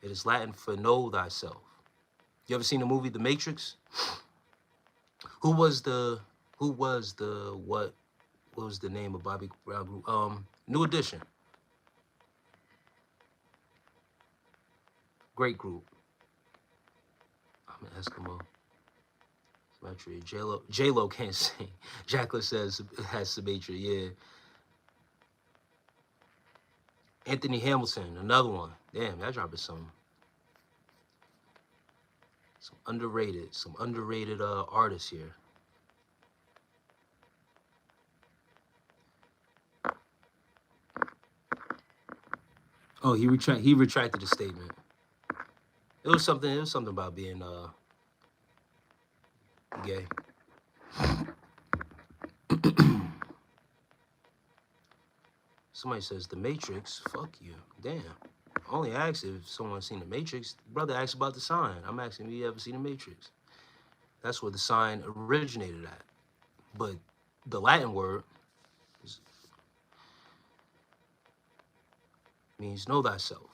It is Latin for know thyself. You ever seen the movie The Matrix? Who was the who was the what was the name of Bobby Brown group? New Edition. Great group. I'm an Eskimo. Symmetry. J-Lo can't sing. Jacqueline says has symmetry, yeah. Anthony Hamilton, another one. Damn, that dropping some underrated artists here. Oh, he retracted the statement. It was something about being gay. Somebody says The Matrix. Fuck you. Damn. I only asked if someone's seen The Matrix. Brother asked about the sign. I'm asking if you ever seen The Matrix. That's where the sign originated at. But the Latin word means know thyself.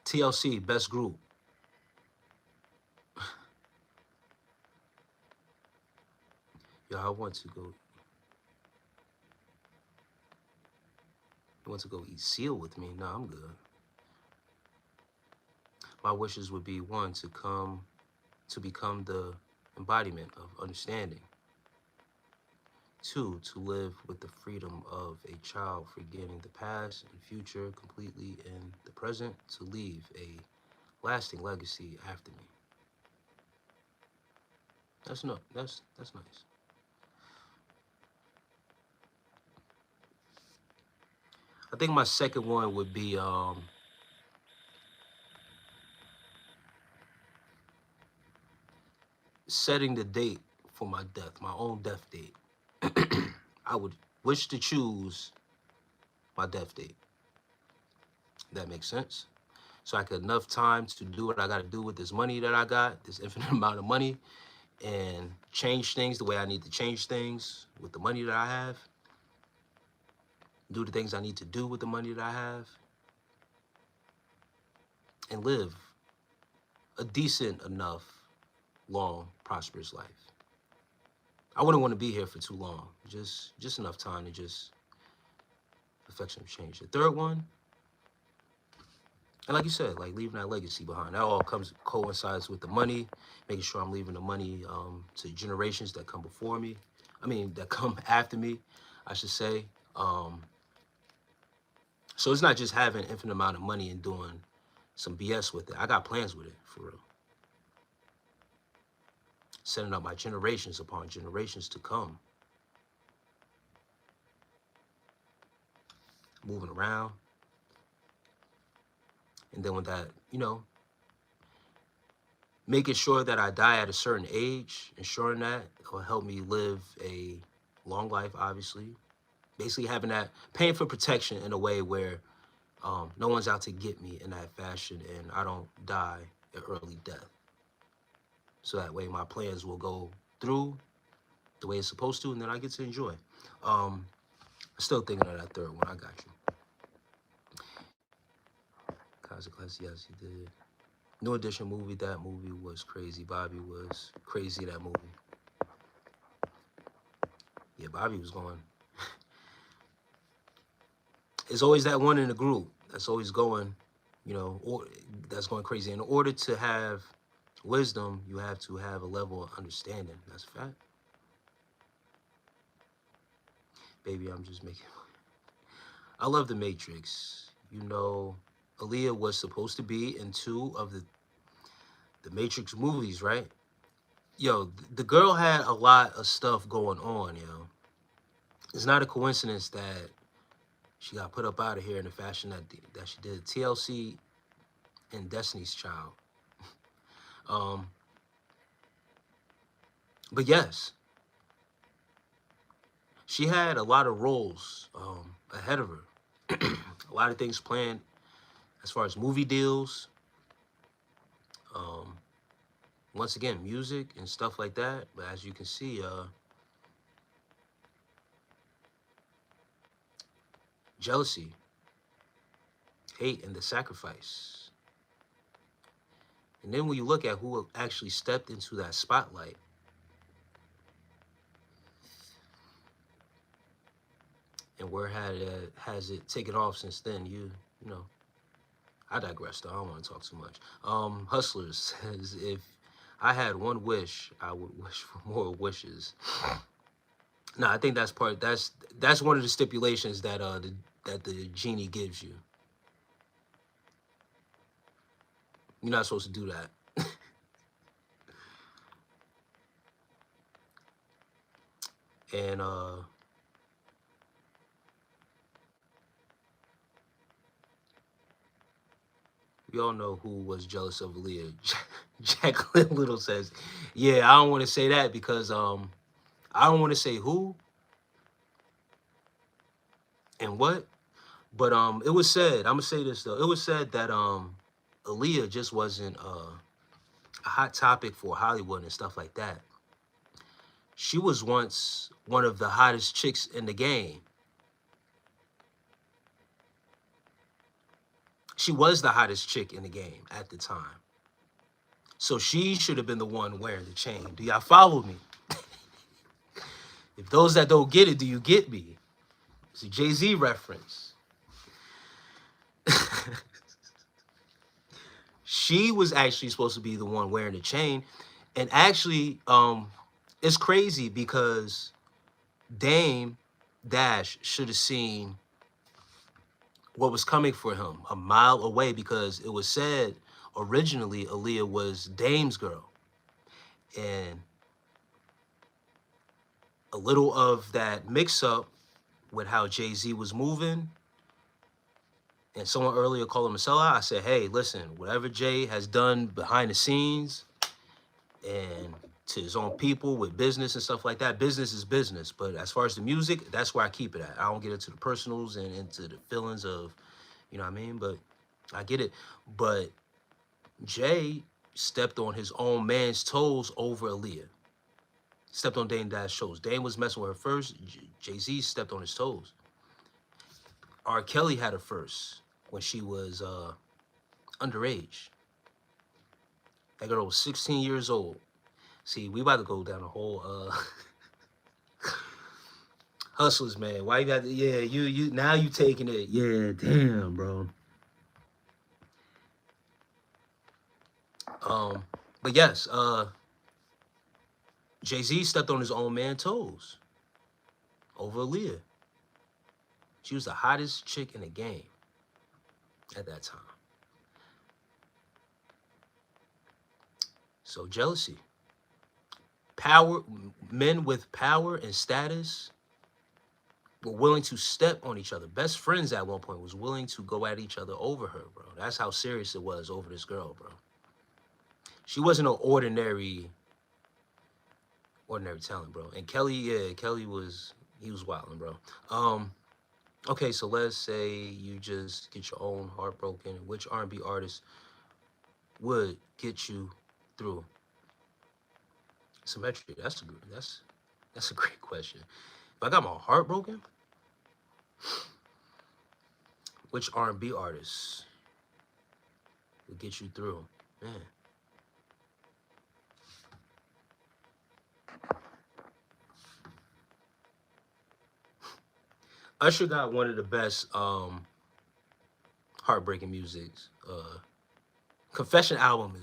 TLC, best group. Yo, I want to go. You want to go eat seal with me? Nah, I'm good. My wishes would be one to become the embodiment of understanding. 2, to live with the freedom of a child, forgetting the past and future completely in the present, to leave a lasting legacy after me. That's nice. I think my second one would be setting the date for my death, my own death date. I would wish to choose my death date. That makes sense. So I could enough time to do what I got to do with this money that I got, this infinite amount of money, and change things the way I need to change things with the money that I have. Do the things I need to do with the money that I have, and live a decent enough, long, prosperous life. I wouldn't want to be here for too long. Just enough time to just affect some change. The third one, and like you said, like leaving that legacy behind. That all coincides with the money, making sure I'm leaving the money to generations that come before me. I mean, that come after me, I should say. So it's not just having an infinite amount of money and doing some BS with it. I got plans with it, for real. Setting up my generations upon generations to come. Moving around. And then with that, making sure that I die at a certain age, ensuring that will help me live a long life, obviously. Basically having that, paying for protection in a way where no one's out to get me in that fashion and I don't die an early death. So that way my plans will go through the way it's supposed to, and then I get to enjoy. I'm still thinking of that third one. I got you. Class, yes, he did. New Edition movie, that movie was crazy. Bobby was crazy, that movie. Yeah, Bobby was going. It's always that one in the group that's always going, or that's going crazy. In order to have wisdom, you have to have a level of understanding. That's a fact. Baby, I'm just making. I love The Matrix. Aaliyah was supposed to be in 2 of the Matrix movies, right? Yo, the girl had a lot of stuff going on, yo. It's not a coincidence that she got put up out of here in the fashion that she did. TLC and Destiny's Child. But yes, she had a lot of roles ahead of her. A lot of things planned as far as movie deals. Once again, music and stuff like that. But as you can see, jealousy, hate, and the sacrifice. And then when you look at who actually stepped into that spotlight, and where has it taken off since then, you know, I digress though, I don't want to talk too much. Hustlers says, if I had one wish, I would wish for more wishes. No, I think that's one of the stipulations that the genie gives you. You're not supposed to do that. And we all know who was jealous of Aaliyah. Jacqueline Little says, yeah, I don't want to say that because I don't want to say who and what, but it was said, I'm gonna say this though, it was said that Aaliyah just wasn't a hot topic for Hollywood and stuff like that. She was once one of the hottest chicks in the game. She was the hottest chick in the game at the time. So she should have been the one wearing the chain. Do y'all follow me? If those that don't get it, do you get me? It's a Jay-Z reference. She was actually supposed to be the one wearing the chain. And actually, it's crazy because Dame Dash should have seen what was coming for him a mile away, because it was said originally Aaliyah was Dame's girl. And a little of that mix-up with how Jay-Z was moving, and someone earlier called him a sellout. I said, hey, listen, whatever Jay has done behind the scenes, and to his own people with business and stuff like that. Business is business, but as far as the music, that's where I keep it at. I don't get into the personals and into the feelings of, you know what I mean? But I get it. But Jay stepped on his own man's toes over Aaliyah. Stepped on Dame Dash's toes. Dame was messing with her first. Jay-Z stepped on his toes. R. Kelly had her first when she was underage. That girl was 16 years old. See, we about to go down a whole hustlers, man. Why you got to, yeah, you now you taking it. Yeah, damn, bro. Um, but yes, Jay-Z stepped on his own man's toes over Aaliyah. She was the hottest chick in the game at that time. So jealousy. Power, men with power and status were willing to step on each other. Best friends at one point was willing to go at each other over her, bro. That's how serious it was over this girl, bro. She wasn't an ordinary talent, bro. And Kelly, yeah, he was wilding, bro. Okay, so let's say you just get your own heart broken. Which R&B artist would get you through? Symmetry. That's a great question. If I got my heart broken, which R&B artist would get you through? Man. Usher got one of the best heartbreaking musics. Confession album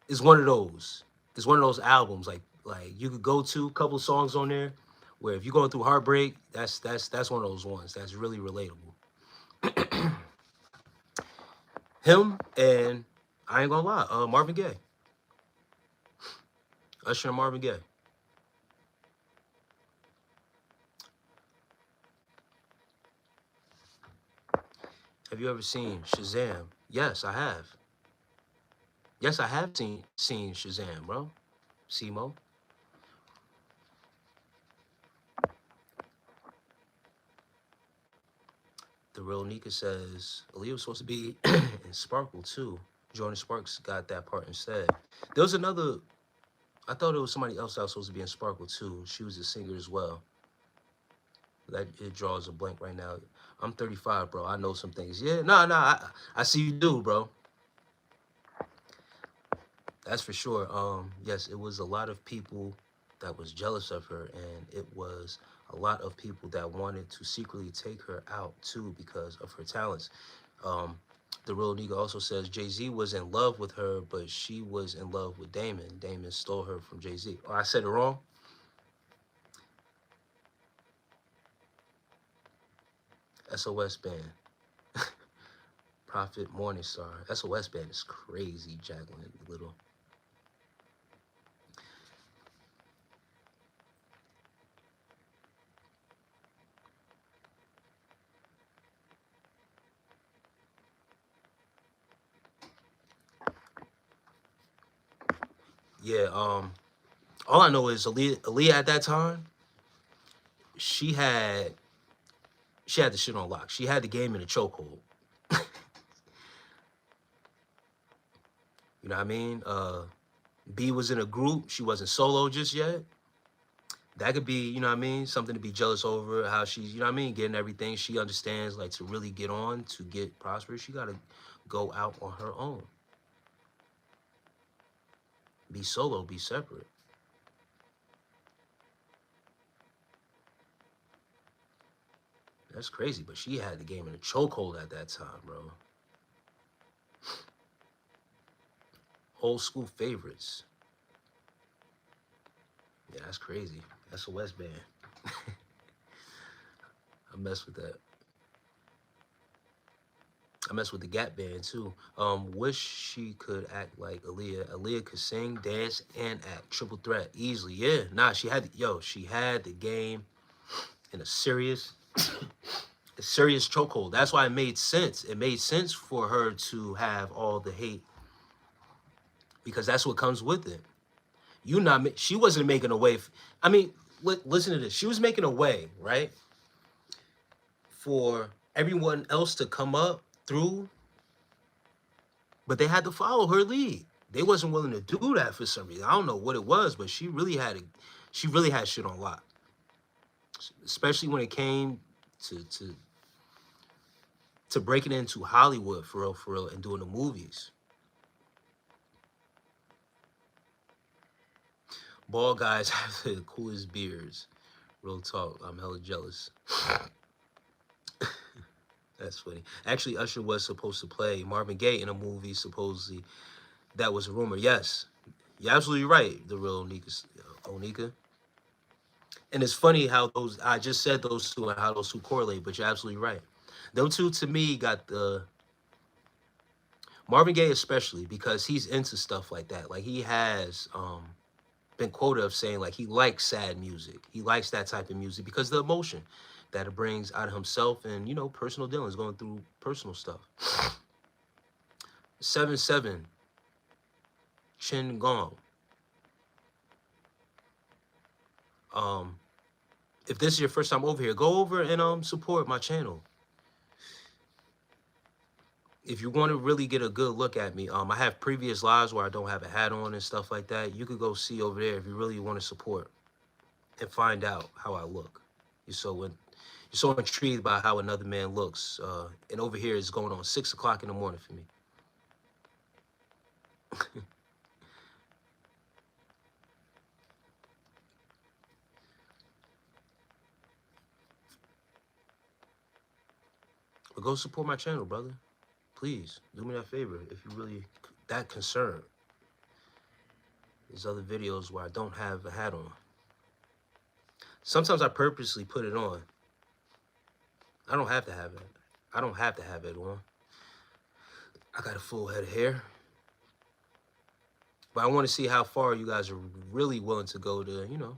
is one of those. It's one of those albums like you could go to a couple songs on there where if you're going through heartbreak, that's one of those ones that's really relatable. Him and I ain't gonna lie, Marvin Gaye. Usher and Marvin Gaye. Have you ever seen Shazam? Yes, I have. Yes, I have seen Shazam, bro. Simo. The real Nika says Aaliyah was supposed to be in Sparkle too. Jordan Sparks got that part instead. There was another. I thought it was somebody else that was supposed to be in Sparkle too. She was a singer as well. That it draws a blank right now. I'm 35, bro. I know some things. Yeah, nah. I see you do, bro. That's for sure. Yes, it was a lot of people that was jealous of her, and it was a lot of people that wanted to secretly take her out too because of her talents. Um, the real nigga also says Jay-Z was in love with her, but she was in love with Damon. Damon stole her from Jay-Z. Oh, I said it wrong. SOS band. Prophet Morningstar. SOS band is crazy, Jacqueline Little. Yeah, all I know is Aaliyah at that time, she had the shit on lock. She had the game in a chokehold. You know what I mean? B was in a group. She wasn't solo just yet. That could be, you know what I mean, something to be jealous over. How she's, you know what I mean, getting everything. She understands, like, to really get on, to get prosperous, she got to go out on her own. Be solo, be separate. That's crazy, but she had the game in a chokehold at that time, bro. Old school favorites. Yeah, that's crazy. That's a West band. I mess with that. I mess with the Gap band too. Wish she could act like Aaliyah. Aaliyah could sing, dance, and act. Triple threat, easily. Yeah, nah, she had she had the game in a serious chokehold. That's why it made sense. It made sense for her to have all the hate because that's what comes with it. She wasn't making a way. I mean, listen to this. She was making a way, right, for everyone else to come up through, but they had to follow her lead. They wasn't willing to do that for some reason. I don't know what it was, but she really had shit on lock, especially when it came to to to breaking into Hollywood for real, and doing the movies. Bald guys have the coolest beards. Real talk. I'm hella jealous. That's funny. Actually, Usher was supposed to play Marvin Gaye in a movie, supposedly. That was a rumor. Yes. You're absolutely right, the real Onika. And it's funny how I just said those two and how those two correlate, but you're absolutely right. Those two, to me, got the Marvin Gaye especially, because he's into stuff like that. Like, he has been quoted of saying, like, he likes sad music. He likes that type of music because the emotion that it brings out of himself and, personal dealings, going through personal stuff. 7-7, Chin Gong. If this is your first time over here, go over and support my channel. If you want to really get a good look at me, I have previous lives where I don't have a hat on and stuff like that. You could go see over there if you really want to support and find out how I look. You're so intrigued by how another man looks. And over here is going on 6 o'clock in the morning for me. But go support my channel, brother. Please, do me that favor if you're really that concerned. There's other videos where I don't have a hat on. Sometimes I purposely put it on. I don't have to have it. I don't have to have it on. I got a full head of hair. But I want to see how far you guys are really willing to go to,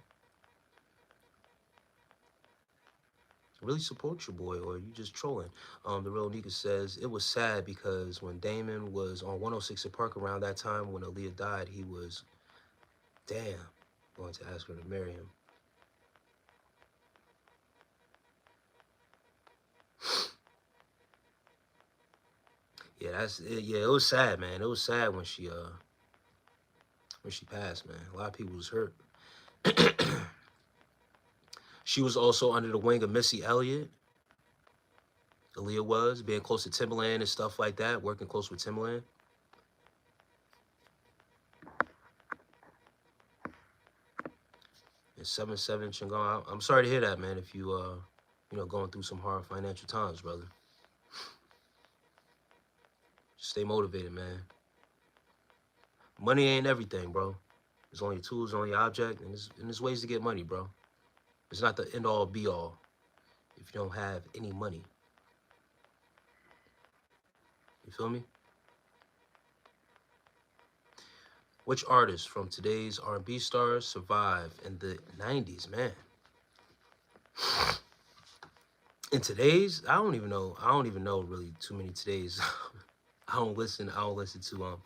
really support your boy, or you just trolling. The real Nika says, it was sad because when Damon was on 106 in Park around that time when Aaliyah died, he was, going to ask her to marry him. Yeah, that's it. Yeah, it was sad, man. It was sad when she passed, man. A lot of people was hurt. She was also under the wing of Missy Elliott. Aaliyah was, being close to Timbaland and stuff like that, working close with Timbaland. And 7-7 Chingon. I'm sorry to hear that, man, if you, going through some hard financial times, brother. Just stay motivated, man. Money ain't everything, bro. It's only a tool, it's only an object, and there's ways to get money, bro. It's not the end-all, be-all if you don't have any money. You feel me? Which artists from today's R&B stars survived in the 90s, man? In today's, I don't even know really too many today's. I don't listen to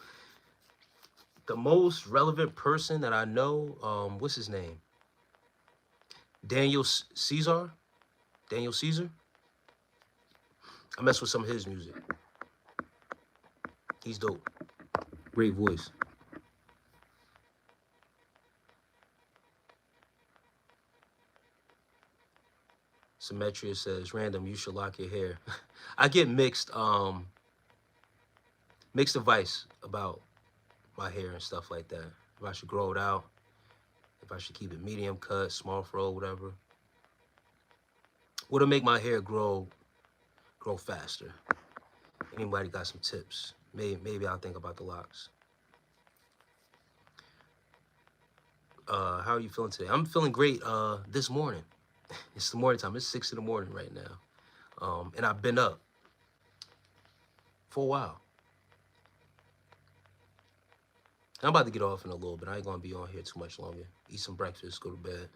the most relevant person that I know, what's his name? Daniel Caesar? Daniel Caesar? I mess with some of his music. He's dope. Great voice. Symmetria says, random, you should lock your hair. I get mixed advice about my hair and stuff like that. If I should grow it out, if I should keep it medium cut, small fro, whatever. What'll make my hair grow faster? Anybody got some tips? Maybe I'll think about the locks. How are you feeling today? I'm feeling great this morning. It's the morning time. It's 6 in the morning right now. And I've been up for a while. I'm about to get off in a little bit. I ain't gonna be on here too much longer. Eat some breakfast, go to bed.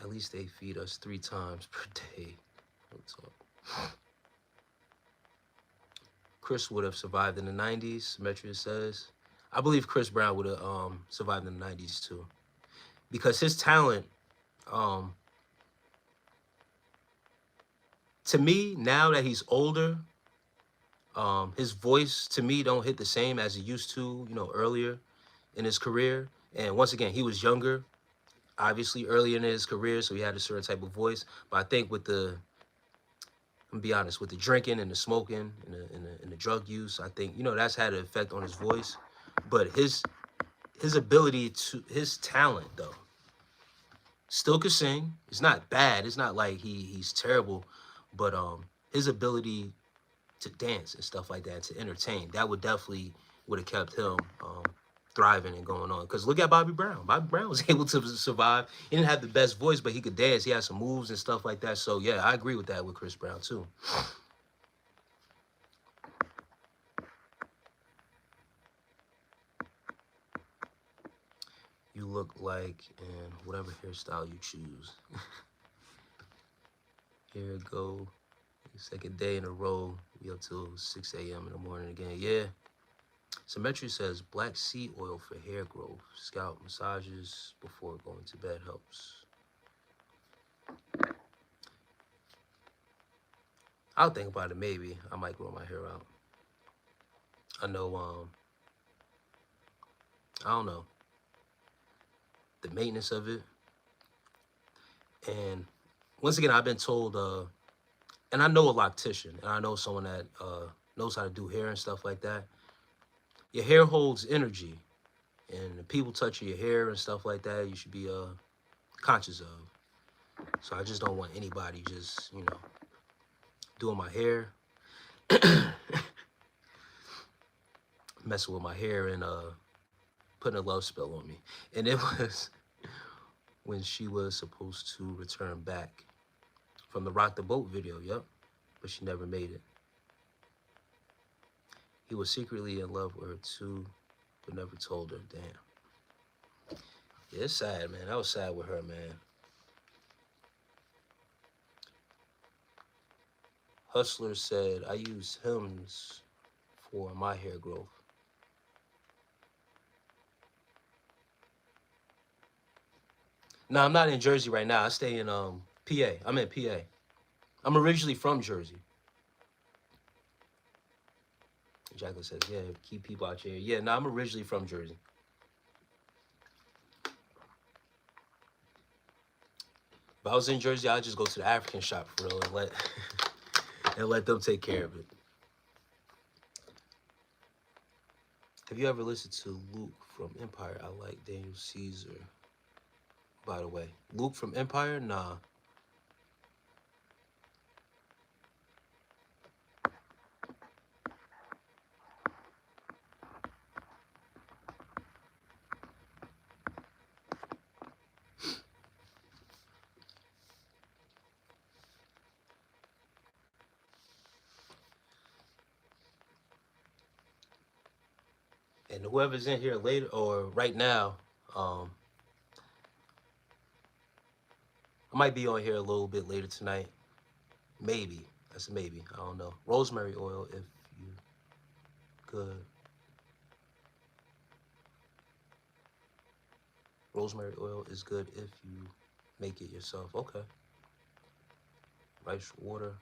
At least they feed us 3 times per day. What's up? Chris would have survived in the 90s, Symmetria says. I believe Chris Brown would have survived in the '90s too, because his talent, um, to me, now that he's older, his voice to me don't hit the same as it used to, earlier in his career. And once again, he was younger, obviously early in his career, so he had a certain type of voice. But I think with the, I'm gonna be honest, with the drinking and the smoking and the drug use, I think that's had an effect on his voice. But his ability to his talent though, still could sing. It's not bad. It's not like he's terrible, but his ability to dance and stuff like that, to entertain, that would have kept him thriving and going on. Because look at Bobby Brown. Bobby Brown was able to survive. He didn't have the best voice, but he could dance. He had some moves and stuff like that. So yeah, I agree with that with Chris Brown too. You look like in whatever hairstyle you choose. Here it go. Second day in a row. Be up till 6 a.m. in the morning again. Yeah. Symmetry says black seed oil for hair growth. Scalp massages before going to bed helps. I'll think about it. Maybe I might grow my hair out. I know. I don't know the maintenance of it. And once again, I've been told. And I know a loctician, and I know someone that knows how to do hair and stuff like that. Your hair holds energy, and if people touch your hair and stuff like that, you should be conscious of. So I just don't want anybody just doing my hair, messing with my hair, and putting a love spell on me. And it was when she was supposed to return back from the Rock the Boat video, yep, but she never made it. He was secretly in love with her too, but never told her. Damn. Yeah, it's sad, man. I was sad with her, man. Hustler said, I use hymns for my hair growth. No, I'm not in Jersey right now. I stay in PA. I'm in PA. I'm originally from Jersey. Jacqueline says, yeah, keep people out here. Yeah, no, I'm originally from Jersey. If I was in Jersey, I'd just go to the African shop for real and let them take care of it. Have you ever listened to Luke from Empire? I like Daniel Caesar. By the way, Luke from Empire? Nah. And whoever's in here later or right now, I might be on here a little bit later tonight. Maybe. That's a maybe. I don't know. Rosemary oil, if you could. Rosemary oil is good if you make it yourself. Okay. Rice water.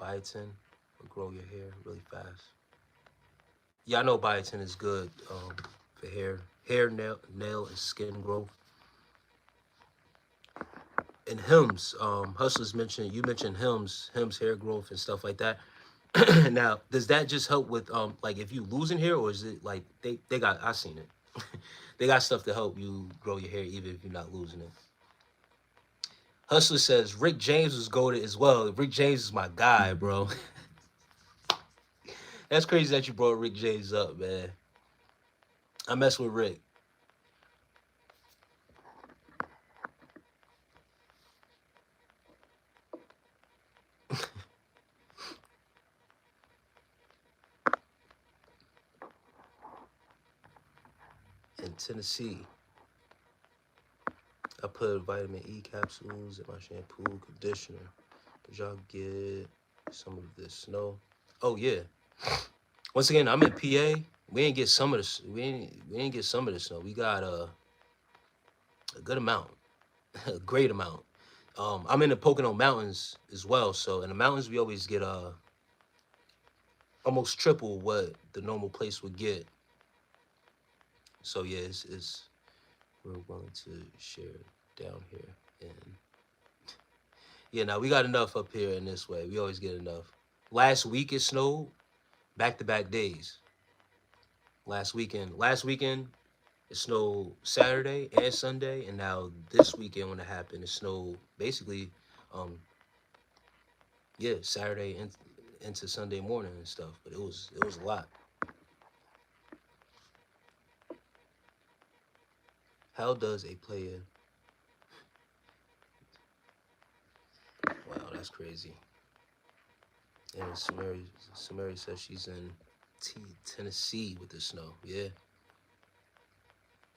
Biotin will grow your hair really fast. Yeah, I know biotin is good for hair, nail, and skin growth. And Hims, Hustlers mentioned, you mentioned Hims hair growth and stuff like that. Now, does that just help with like if you losing hair, or is it like they got, I seen it. They got stuff to help you grow your hair even if you're not losing it. Hustler says Rick James was goated as well. Rick James is my guy, bro. That's crazy that you brought Rick James up, man. I mess with Rick. In Tennessee, I put vitamin E capsules in my shampoo, conditioner. Did y'all get some of this? No? Oh, yeah. Once again, I'm in PA. We ain't get some of this. We ain't get some of the snow. We got a good amount, a great amount. I'm in the Pocono Mountains as well, so in the mountains we always get almost triple what the normal place would get. So yeah, it's we're willing to share down here, and yeah, now we got enough up here in this way. We always get enough. Last week it snowed back to back days. Last weekend it snowed Saturday and Sunday, and now this weekend when it happened, it snowed basically, um, yeah, Saturday into Sunday morning and stuff. But it was a lot. How does a player? Wow, that's crazy. And Samari says she's in Tennessee with the snow. Yeah,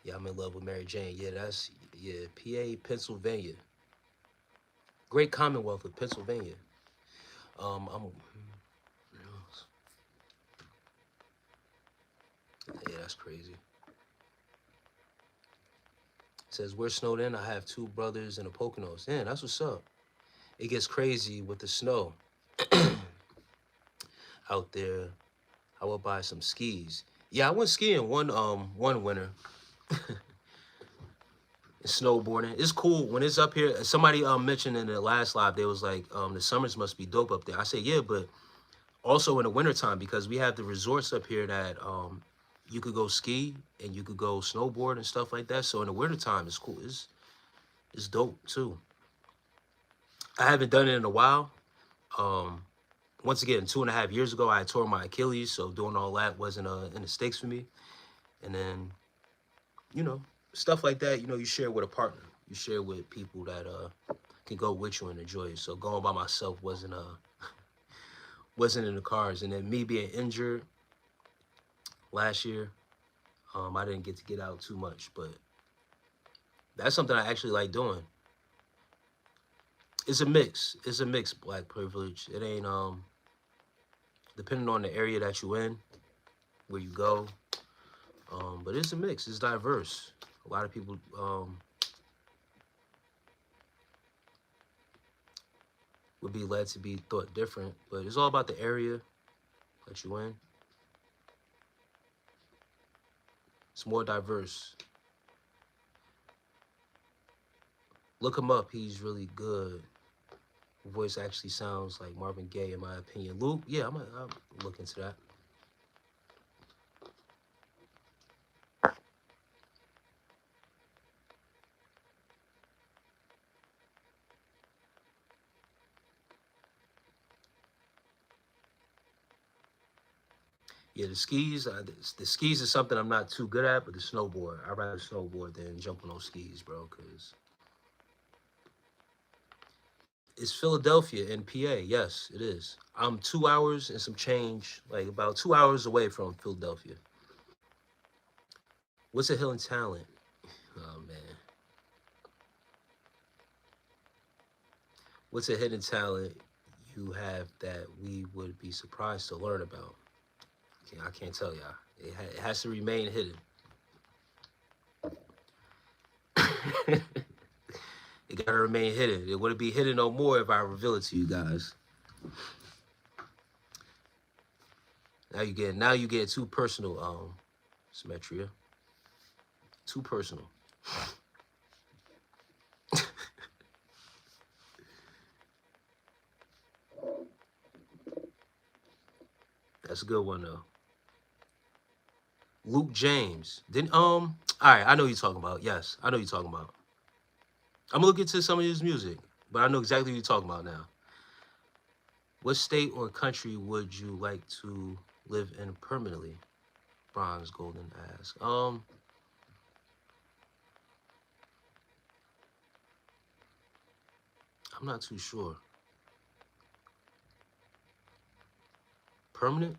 yeah, I'm in love with Mary Jane. Yeah, that's yeah, PA, Pennsylvania. Great Commonwealth of Pennsylvania. I'm yeah, that's crazy. It says we're snowed in. I have two brothers in the Poconos. Yeah, that's what's up. It gets crazy with the snow out there. I will buy some skis. Yeah, I went skiing one winter. Snowboarding. It's cool when it's up here. Somebody mentioned in the last live, they was like, the summers must be dope up there. I say, yeah, but also in the wintertime because we have the resorts up here that you could go ski and you could go snowboard and stuff like that. So in the wintertime it's cool. It's dope too. I haven't done it in a while. Um Once again, 2.5 years ago I tore my Achilles, so doing all that wasn't in the stakes for me. And then, you know, stuff like that, you share with a partner. You share with people that can go with you and enjoy it. So going by myself wasn't in the cards. And then me being injured last year, I didn't get out too much, but that's something I actually like doing. It's a mix. It's a mix. Black privilege. It ain't depending on the area that you in, where you go. But it's a mix. It's diverse. A lot of people would be led to be thought different, but it's all about the area that you in. It's more diverse. Look him up. He's really good. Voice actually sounds like Marvin Gaye, in my opinion. Luke, yeah, I'll look into that. Yeah, the skis is something I'm not too good at, but the snowboard, I'd rather snowboard than jump on those skis, bro, because it's Philadelphia in PA. Yes, it is. I'm 2 hours and some change, like about 2 hours away from Philadelphia. What's a hidden talent? Oh man, what's a hidden talent you have that we would be surprised to learn about? I can't tell y'all. It has to remain hidden. It gotta remain hidden. It wouldn't be hidden no more if I reveal it to you guys. Now you get too personal, Symmetria. Too personal. That's a good one though. Luke James. Then alright, I know you're talking about. Yes, I know you're talking about. I'm gonna look into some of his music, but I know exactly what you're talking about now. What state or country would you like to live in permanently? Bronze Golden asks. I'm not too sure. Permanent?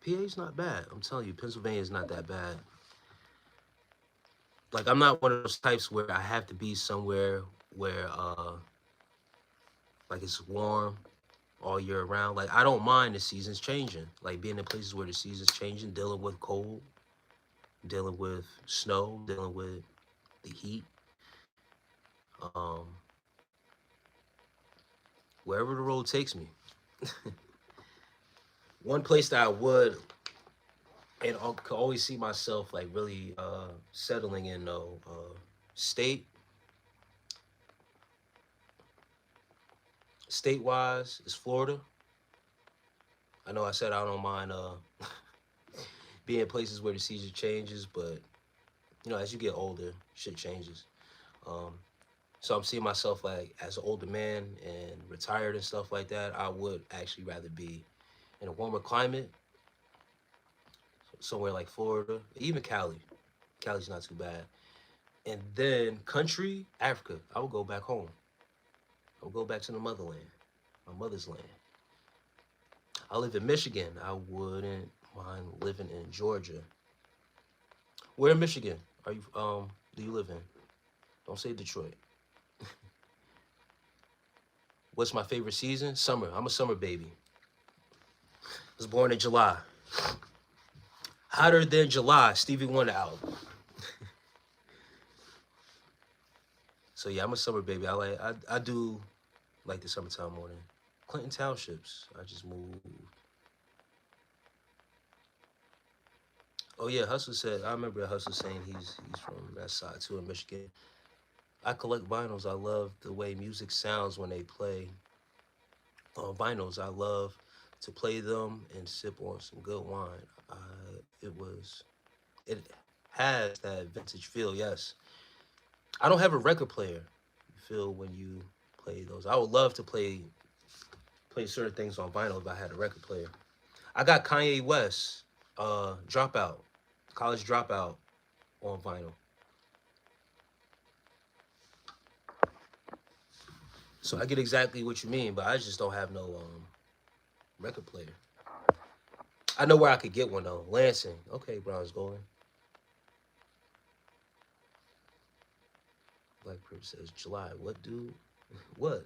PA's not bad. I'm telling you, Pennsylvania's not that bad. Like I'm not one of those types where I have to be somewhere where like it's warm all year round. Like I don't mind the seasons changing. Like being in places where the seasons changing, dealing with cold, dealing with snow, dealing with the heat. Um, wherever the road takes me. One place that I would and I could always see myself like really settling in though, state state wise is Florida. I know I said I don't mind being places where the season changes, but you know, as you get older, shit changes. Um, so I'm seeing myself like as an older man and retired and stuff like that. I would actually rather be in a warmer climate, somewhere like Florida, even Cali. Cali's not too bad. And then country, Africa. I would go back home. I would go back to the motherland, my mother's land. I live in Michigan. I wouldn't mind living in Georgia. Where in Michigan are you? Do you live in? Don't say Detroit. What's my favorite season? Summer. I'm a summer baby. I was born in July. Hotter than July. Stevie Wonder album. So yeah, I'm a summer baby. I do like the summertime morning. Clinton Townships. I just moved. Oh yeah, Hustle said. I remember Hustle saying he's from that side too in Michigan. I collect vinyls. I love the way music sounds when they play vinyls. I love to play them and sip on some good wine. It has that vintage feel. Yes, I don't have a record player. You feel when you play those. I would love to play certain things on vinyl if I had a record player. I got Kanye West, Dropout, College Dropout on vinyl. So I get exactly what you mean, but I just don't have no record player. I know where I could get one though. Lansing. Okay, Brown's going. Black Crip says July. What, dude? What?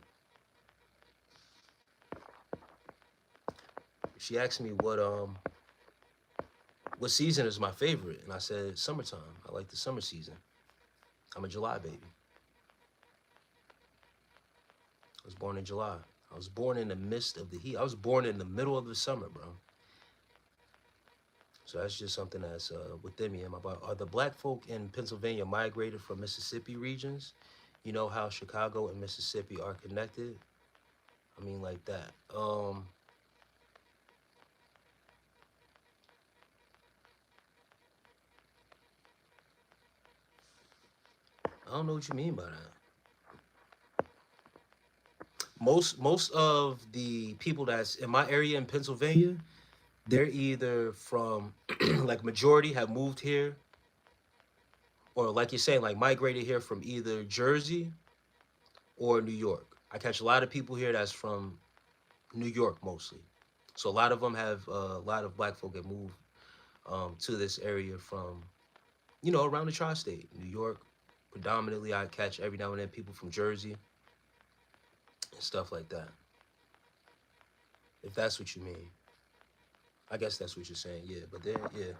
She asked me what season is my favorite, and I said summertime. I like the summer season. I'm a July baby. I was born in July. I was born in the midst of the heat. I was born in the middle of the summer, bro. So that's just something that's within me and my body. Are the black folk in Pennsylvania migrated from Mississippi regions? You know how Chicago and Mississippi are connected? I mean, like that. I don't know what you mean by that. Most of the people that's in my area in Pennsylvania, they're either from like majority have moved here, or like you're saying, like migrated here from either Jersey or New York. I catch a lot of people here that's from New York mostly. So a lot of them have a lot of black folk that moved to this area from, you know, around the tri-state, New York. Predominantly, I catch every now and then people from Jersey and stuff like that. If that's what you mean, I guess that's what you're saying. Yeah, but then yeah,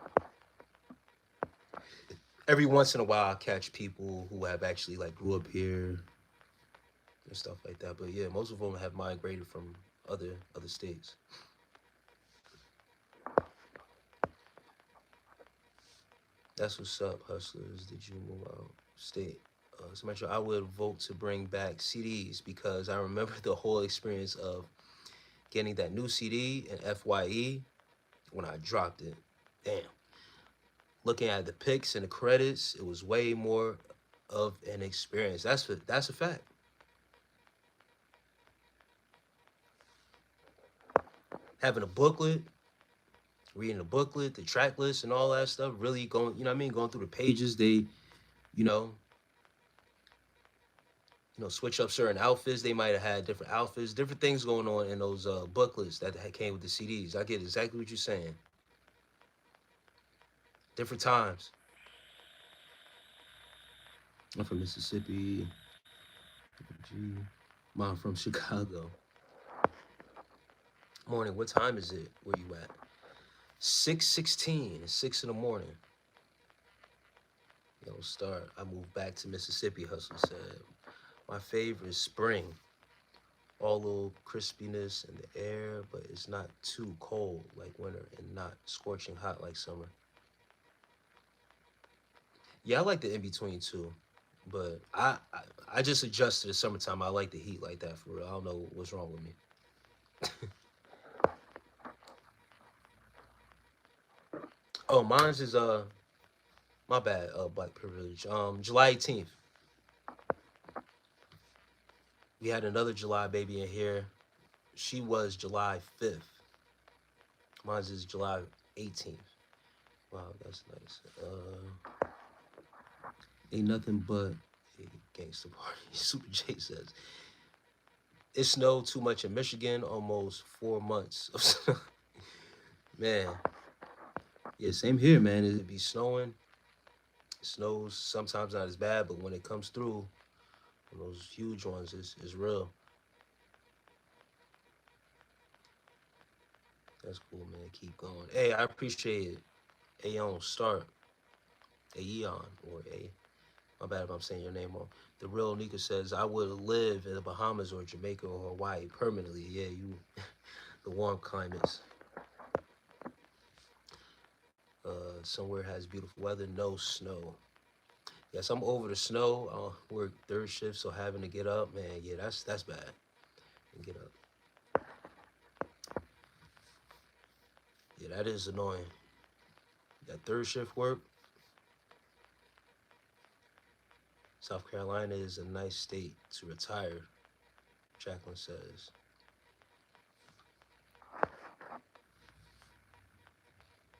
every once in a while I catch people who have actually like grew up here and stuff like that. But yeah, most of them have migrated from other states. That's what's up, hustlers. Did you move out state? So Metro, I would vote to bring back CDs because I remember the whole experience of getting that new CD in FYE when I dropped it. Damn. Looking at the pics and the credits, it was way more of an experience. That's a fact. Having a booklet, reading the booklet, the track list, and all that stuff, really going, you know what I mean, going through the pages. You know, switch up certain outfits. They might have had different outfits, different things going on in those booklets that came with the CDs. I get exactly what you're saying. Different times. I'm from Mississippi. G. Mom from Chicago. Morning. What time is it? Where you at? 6:16. It's 6 in the morning. Yo, start. I moved back to Mississippi. Hustle said. My favorite is spring. All little crispiness in the air, but it's not too cold like winter and not scorching hot like summer. Yeah, I like the in between too, but I just adjust to the summertime. I like the heat like that for real. I don't know what's wrong with me. Oh, mine's is my bad. Black privilege. July 18th. We had another July baby in here. She was July 5th. Mine's is July 18th. Wow, that's nice. Ain't nothing but a gangster party. Super J says it snowed too much in Michigan. Almost 4 months of snow. Man, yeah, same here, man. It be snowing. It snows sometimes not as bad, but when it comes through, those huge ones, it's real. That's cool, man. Keep going. Hey, I appreciate it. Aeon start. Aeon or A. My bad if I'm saying your name wrong. The real Nika says I would live in the Bahamas or Jamaica or Hawaii permanently. Yeah, you, the warm climates. Somewhere has beautiful weather, no snow. Yes, I'm over the snow. Work third shift, so having to get up, man. Yeah, that's bad. And get up. Yeah, that is annoying. That third shift work. South Carolina is a nice state to retire, Jacqueline says.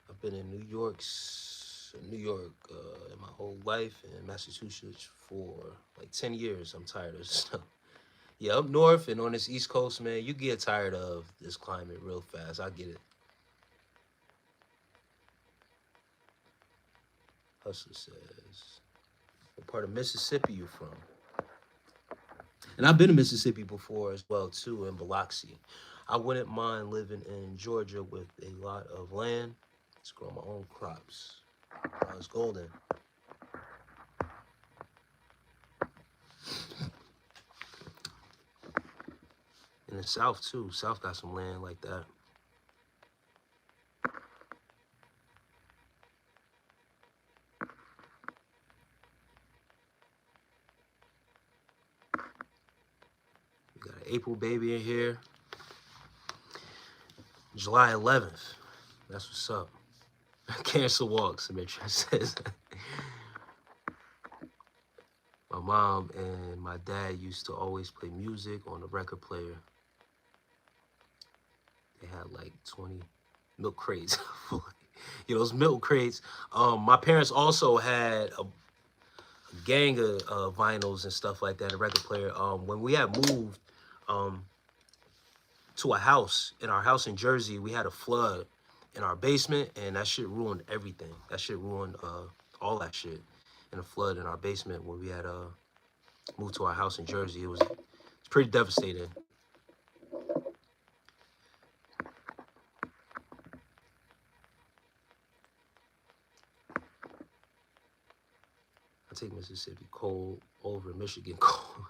I've been in New York in my whole life, and Massachusetts for like 10 years. I'm tired of snow. Yeah, up north and on this East Coast, man, you get tired of this climate real fast. I get it. Hustler says, what part of Mississippi you from? And I've been to Mississippi before as well, too, in Biloxi. I wouldn't mind living in Georgia with a lot of land to grow my own crops. It's golden. In the South, too. South got some land like that. We got an April baby in here. July 11th. That's what's up. Cancer walks, Demetri says. My mom and my dad used to always play music on the record player. They had like 20 milk crates. You know, those milk crates. My parents also had a gang of vinyls and stuff like that, a record player. When we had moved to a house, in our house in Jersey, we had a flood in our basement, and that shit ruined everything. That shit ruined all that shit in a flood in our basement when we had moved to our house in Jersey. It's pretty devastating. I take Mississippi cold over Michigan cold.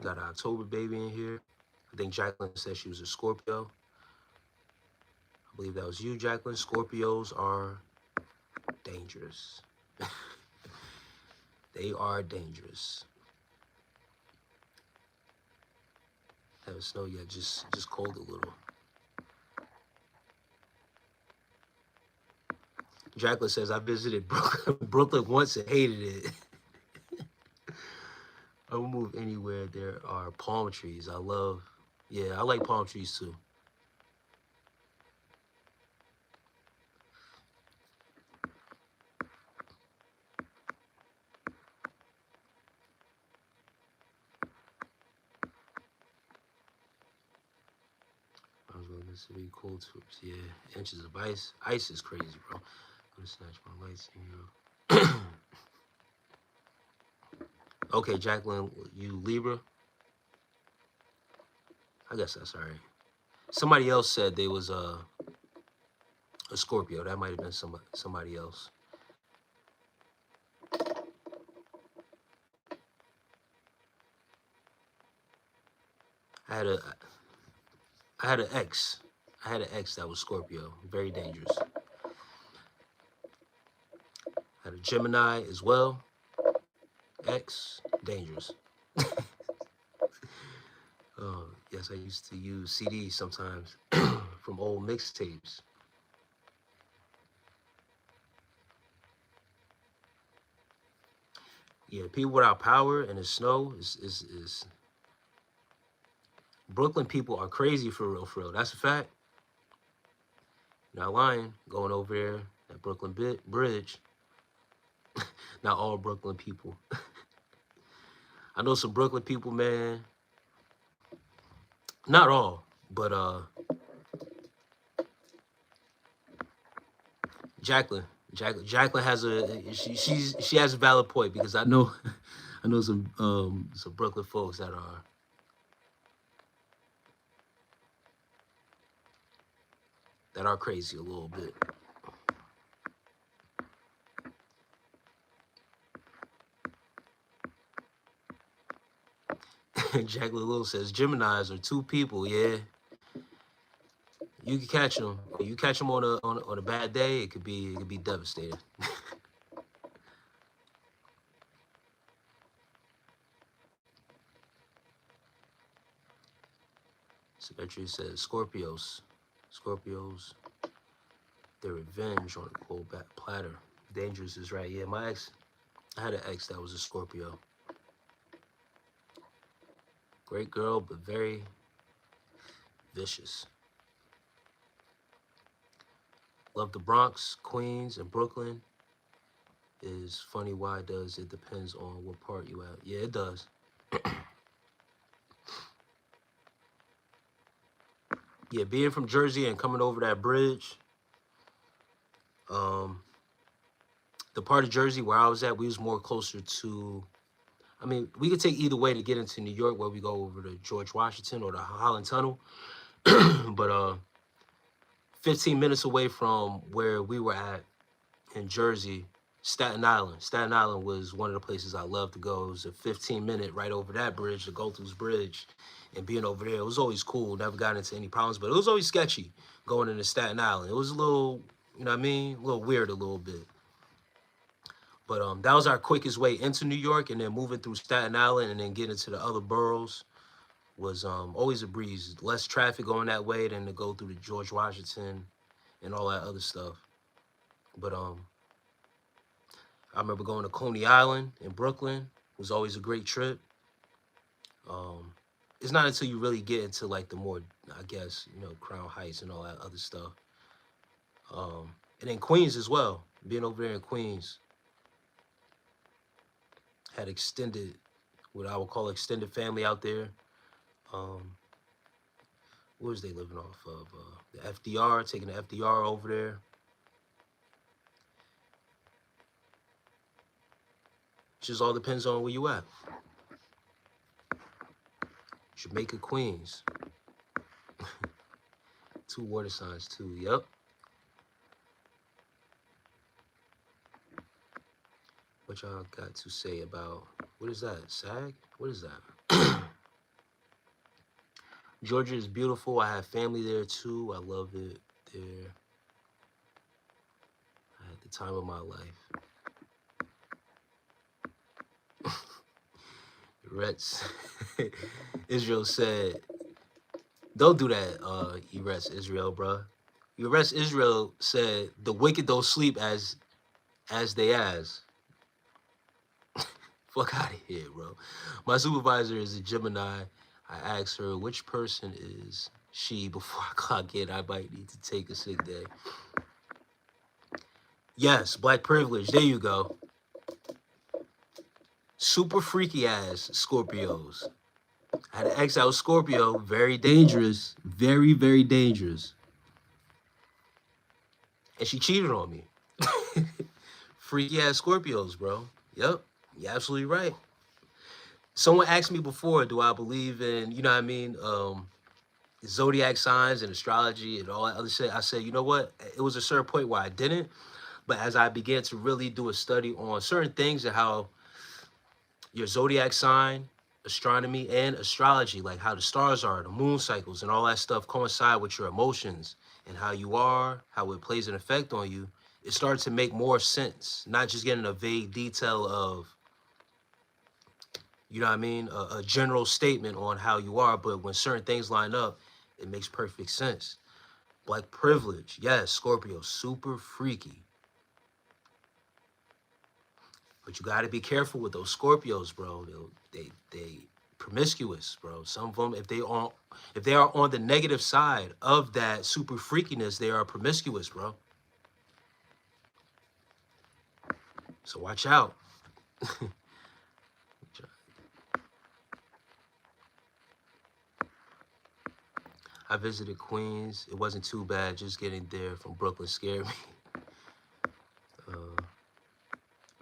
Got an October baby in here. I think Jacqueline said she was a Scorpio. I believe that was you, Jacqueline. Scorpios are dangerous. They are dangerous. Haven't snowed yet, just cold a little. Jacqueline says, I visited Brooklyn once and hated it. I will move anywhere there are palm trees. I like palm trees too. I was going to be cool troops. Yeah, inches of ice. Ice is crazy, bro. I'm gonna snatch my lights in here. Okay, Jacqueline, you Libra. I guess that's all right. Somebody else said they was a Scorpio. That might have been somebody else. I had a I had an ex. I had an ex that was Scorpio. Very dangerous. I had a Gemini as well. Ex, dangerous. Yes, I used to use CDs sometimes from old mixtapes. Yeah, people without power and the snow is Brooklyn people are crazy for real, for real. That's a fact. Not lying. Going over there, that Brooklyn Bridge. Not all Brooklyn people. I know some Brooklyn people, man. Not all, but Jacqueline. Jacqueline has she has a valid point because I know I know some Brooklyn folks that are crazy a little bit. Jacqueline Little says Geminis are two people. Yeah, you can catch them. You catch them on a bad day, it could be devastating. Symmetry says Scorpios, their revenge on a cold back platter. Dangerous is right. Yeah, I had an ex that was a Scorpio. Great girl, but very vicious. Love the Bronx, Queens, and Brooklyn. Is funny. Why does it depends on what part you at? Yeah, it does. Yeah, being from Jersey and coming over that bridge, um, the part of Jersey where I was at, we was more closer to. I mean, we could take either way to get into New York, where we go over to George Washington or the Holland Tunnel. But 15 minutes away from where we were at in Jersey, Staten Island. Staten Island was one of the places I loved to go. It was a 15-minute right over that bridge, the Gotham's Bridge, and being over there, it was always cool. Never got into any problems, but it was always sketchy going into Staten Island. It was a little, you know what I mean, a little weird a little bit. But that was our quickest way into New York, and then moving through Staten Island and then getting to the other boroughs was always a breeze. Less traffic going that way than to go through the George Washington and all that other stuff. But I remember going to Coney Island in Brooklyn. It was always a great trip. It's not until you really get into like the more, I guess, Crown Heights and all that other stuff. And then Queens as well. Being over there in Queens, had extended, what I would call extended family out there. What was they living off of? The FDR, taking the FDR over there. Just all depends on where you at. Jamaica, Queens. Two water signs too, yep. What y'all got to say about, what is that, SAG? What is that? Georgia is beautiful. I have family there too. I love it there. I had the time of my life. Rets Israel said, don't do that, Eretz Israel, bruh. Eretz Israel said, the wicked don't sleep as they as. Fuck out of here, bro. My supervisor is a Gemini. I asked her, which person is she before I clock in? I might need to take a sick day. Yes, black privilege. There you go. Super freaky ass Scorpios. I had an ex that was Scorpio. Very dangerous. Very, very dangerous. And she cheated on me. Freaky ass Scorpios, bro. Yep. You're absolutely right. Someone asked me before, do I believe in, you know what I mean, zodiac signs and astrology and all that other shit? I said, you know what? It was a certain point where I didn't. But as I began to really do a study on certain things and how your zodiac sign, astronomy, and astrology, like how the stars are, the moon cycles, and all that stuff coincide with your emotions and how you are, how it plays an effect on you, it started to make more sense. Not just getting a vague detail of, you know what I mean, a general statement on how you are, but when certain things line up, it makes perfect sense. Black privilege, yes, Scorpio, super freaky. But you got to be careful with those Scorpios, bro. They promiscuous, bro. Some of them, if they are on the negative side of that super freakiness, they are promiscuous, bro. So watch out. I visited Queens. It wasn't too bad. Just getting there from Brooklyn scared me.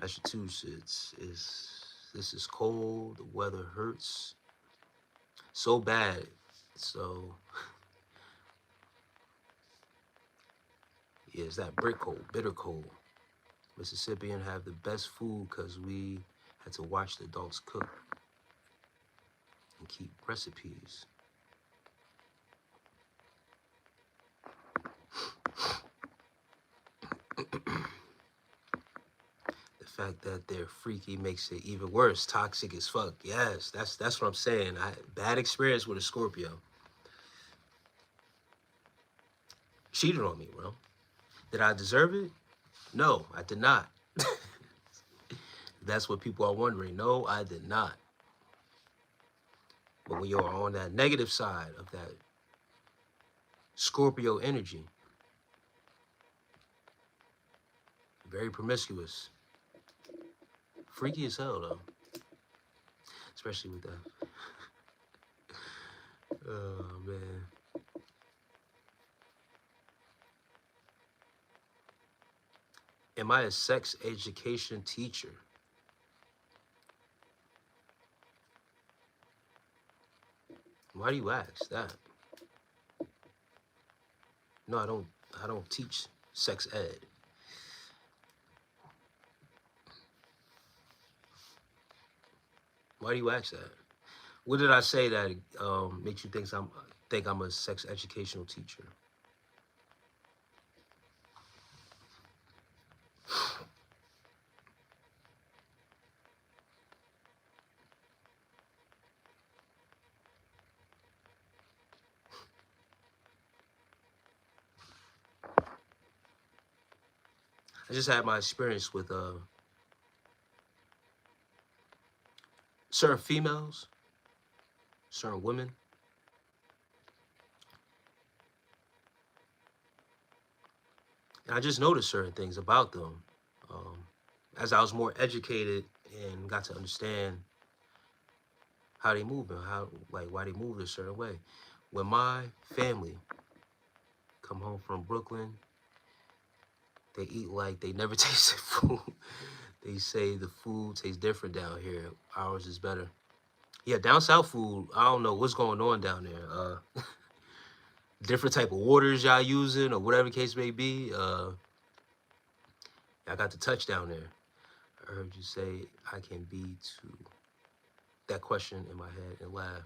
Massachusetts is this is cold. The weather hurts so bad. So yeah, it's that brick cold, bitter cold. Mississippian have the best food because we had to watch the adults cook and keep recipes. The fact that they're freaky makes it even worse. Toxic as fuck. Yes, that's what I'm saying. Bad experience with a Scorpio. Cheated on me, bro. Did I deserve it? No, I did not. That's what people are wondering. No, I did not. But when you're on that negative side of that Scorpio energy, very promiscuous. Freaky as hell, though. Especially with that. Oh, man. Am I a sex education teacher? Why do you ask that? No, I don't teach sex ed. Why do you ask that? What did I say that makes you think I'm a sex educational teacher? I just had my experience with certain females, certain women, and I just noticed certain things about them as I was more educated and got to understand how they move and how like why they move a certain way. When my family come home from Brooklyn, they eat like they never tasted food. They say the food tastes different down here. Ours is better. Yeah, down south food, I don't know what's going on down there. Different type of waters y'all using or whatever the case may be. I got the touch down there. I heard you say I can be to that question in my head and laugh.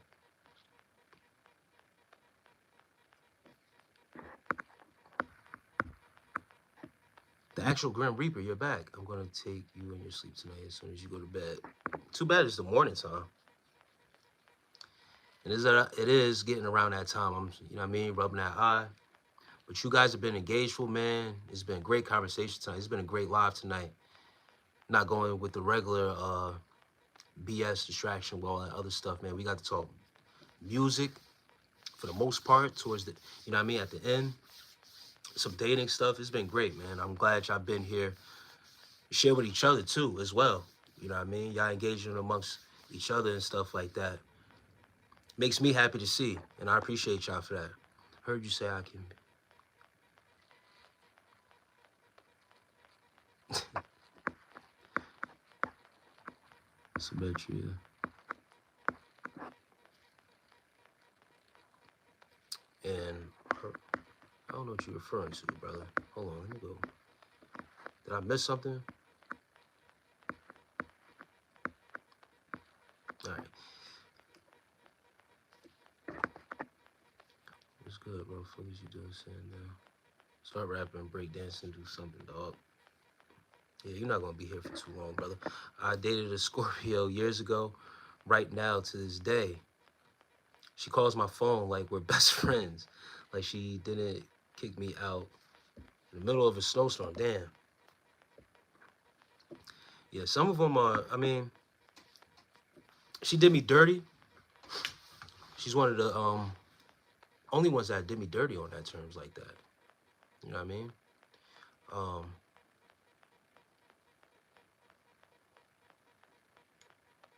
The actual Grim Reaper, you're back. I'm gonna take you in your sleep tonight as soon as you go to bed. Too bad it's the morning time. And it is getting around that time. I'm, you know what I mean, rubbing that eye. But you guys have been engageful, man. It's been a great conversation tonight. It's been a great live tonight. Not going with the regular BS distraction with all that other stuff, man. We got to talk music for the most part towards the, you know what I mean, at the end. Some dating stuff. It's been great, man. I'm glad y'all been here. Share with each other too, as well. You know what I mean? Y'all engaging amongst each other and stuff like that. Makes me happy to see, and I appreciate y'all for that. Heard you say I can. Symmetria. what you're referring to, brother. Hold on, let me go. Did I miss something? All right. What's good, bro? What is you doing, saying now? Start rapping, break dancing, do something, dog. Yeah, you're not gonna be here for too long, brother. I dated a Scorpio years ago. Right now, to this day, she calls my phone like we're best friends. Like she didn't kick me out in the middle of a snowstorm. Damn. Yeah, some of them are. I mean, she did me dirty. She's one of the only ones that did me dirty on that terms like that. You know what I mean? Um,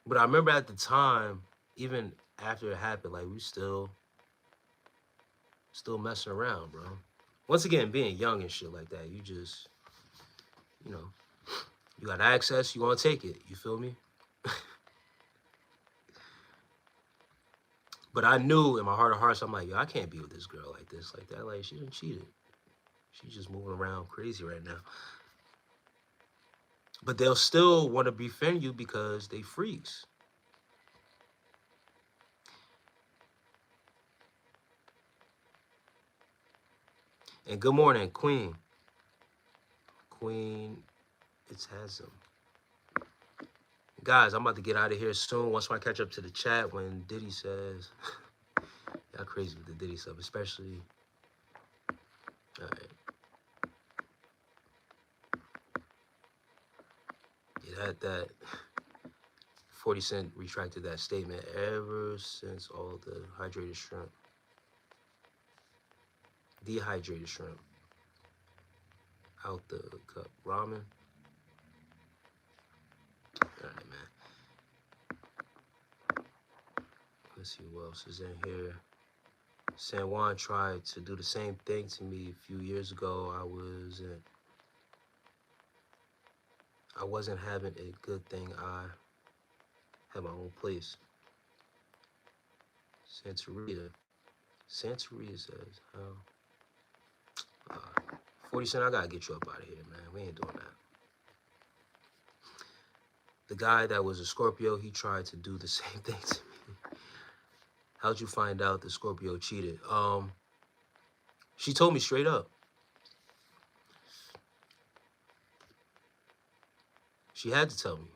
but I remember at the time, even after it happened, like we still messing around, bro. Once again, being young and shit like that, you just, you know, you got access, you want to take it. You feel me? But I knew in my heart of hearts, I'm like, yo, I can't be with this girl like this, like that. Like, she done cheated. She's just moving around crazy right now. But they'll still want to befriend you because they freaks. And good morning, Queen. Queen, it's handsome. Guys, I'm about to get out of here soon. Once I catch up to the chat, when Diddy says, y'all crazy with the Diddy stuff, especially. All right. Yeah, that 40 Cent retracted that statement ever since all the hydrated shrimp. Dehydrated shrimp. Out the cup. Ramen. All right, man. Let's see who else is in here. San Juan tried to do the same thing to me a few years ago. I wasn't having a good thing. I had my own place. Santeria says, how? 40 Cent, I gotta get you up out of here, man. We ain't doing that. The guy that was a Scorpio, he tried to do the same thing to me. How'd you find out the Scorpio cheated? She told me straight up. She had to tell me.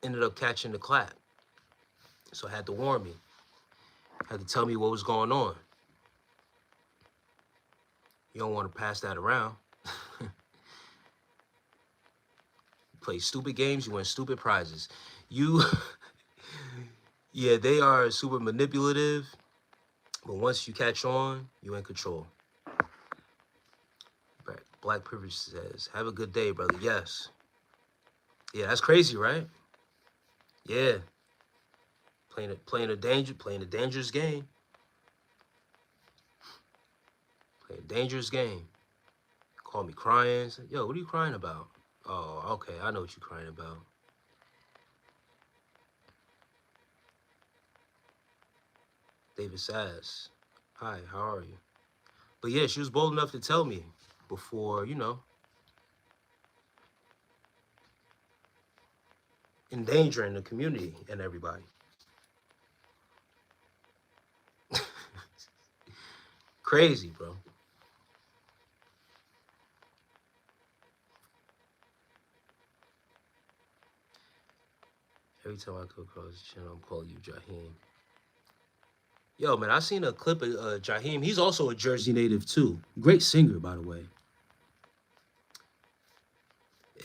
Ended up catching the clap. So had to warn me. Had to tell me what was going on. You don't want to pass that around. You play stupid games, you win stupid prizes. Yeah, they are super manipulative, but once you catch on, you in control. Black Privilege says, have a good day, brother. Yes. Yeah, that's crazy, right? Yeah. Playing a dangerous game. Playing a dangerous game. Call me crying. Say, yo, what are you crying about? Oh, okay, I know what you're crying about. David says, hi, how are you? But yeah, she was bold enough to tell me before, endangering the community and everybody. Crazy, bro. Every time I go across the channel, I'm calling you Jaheim. Yo, man, I seen a clip of Jaheim. He's also a Jersey native too. Great singer, by the way.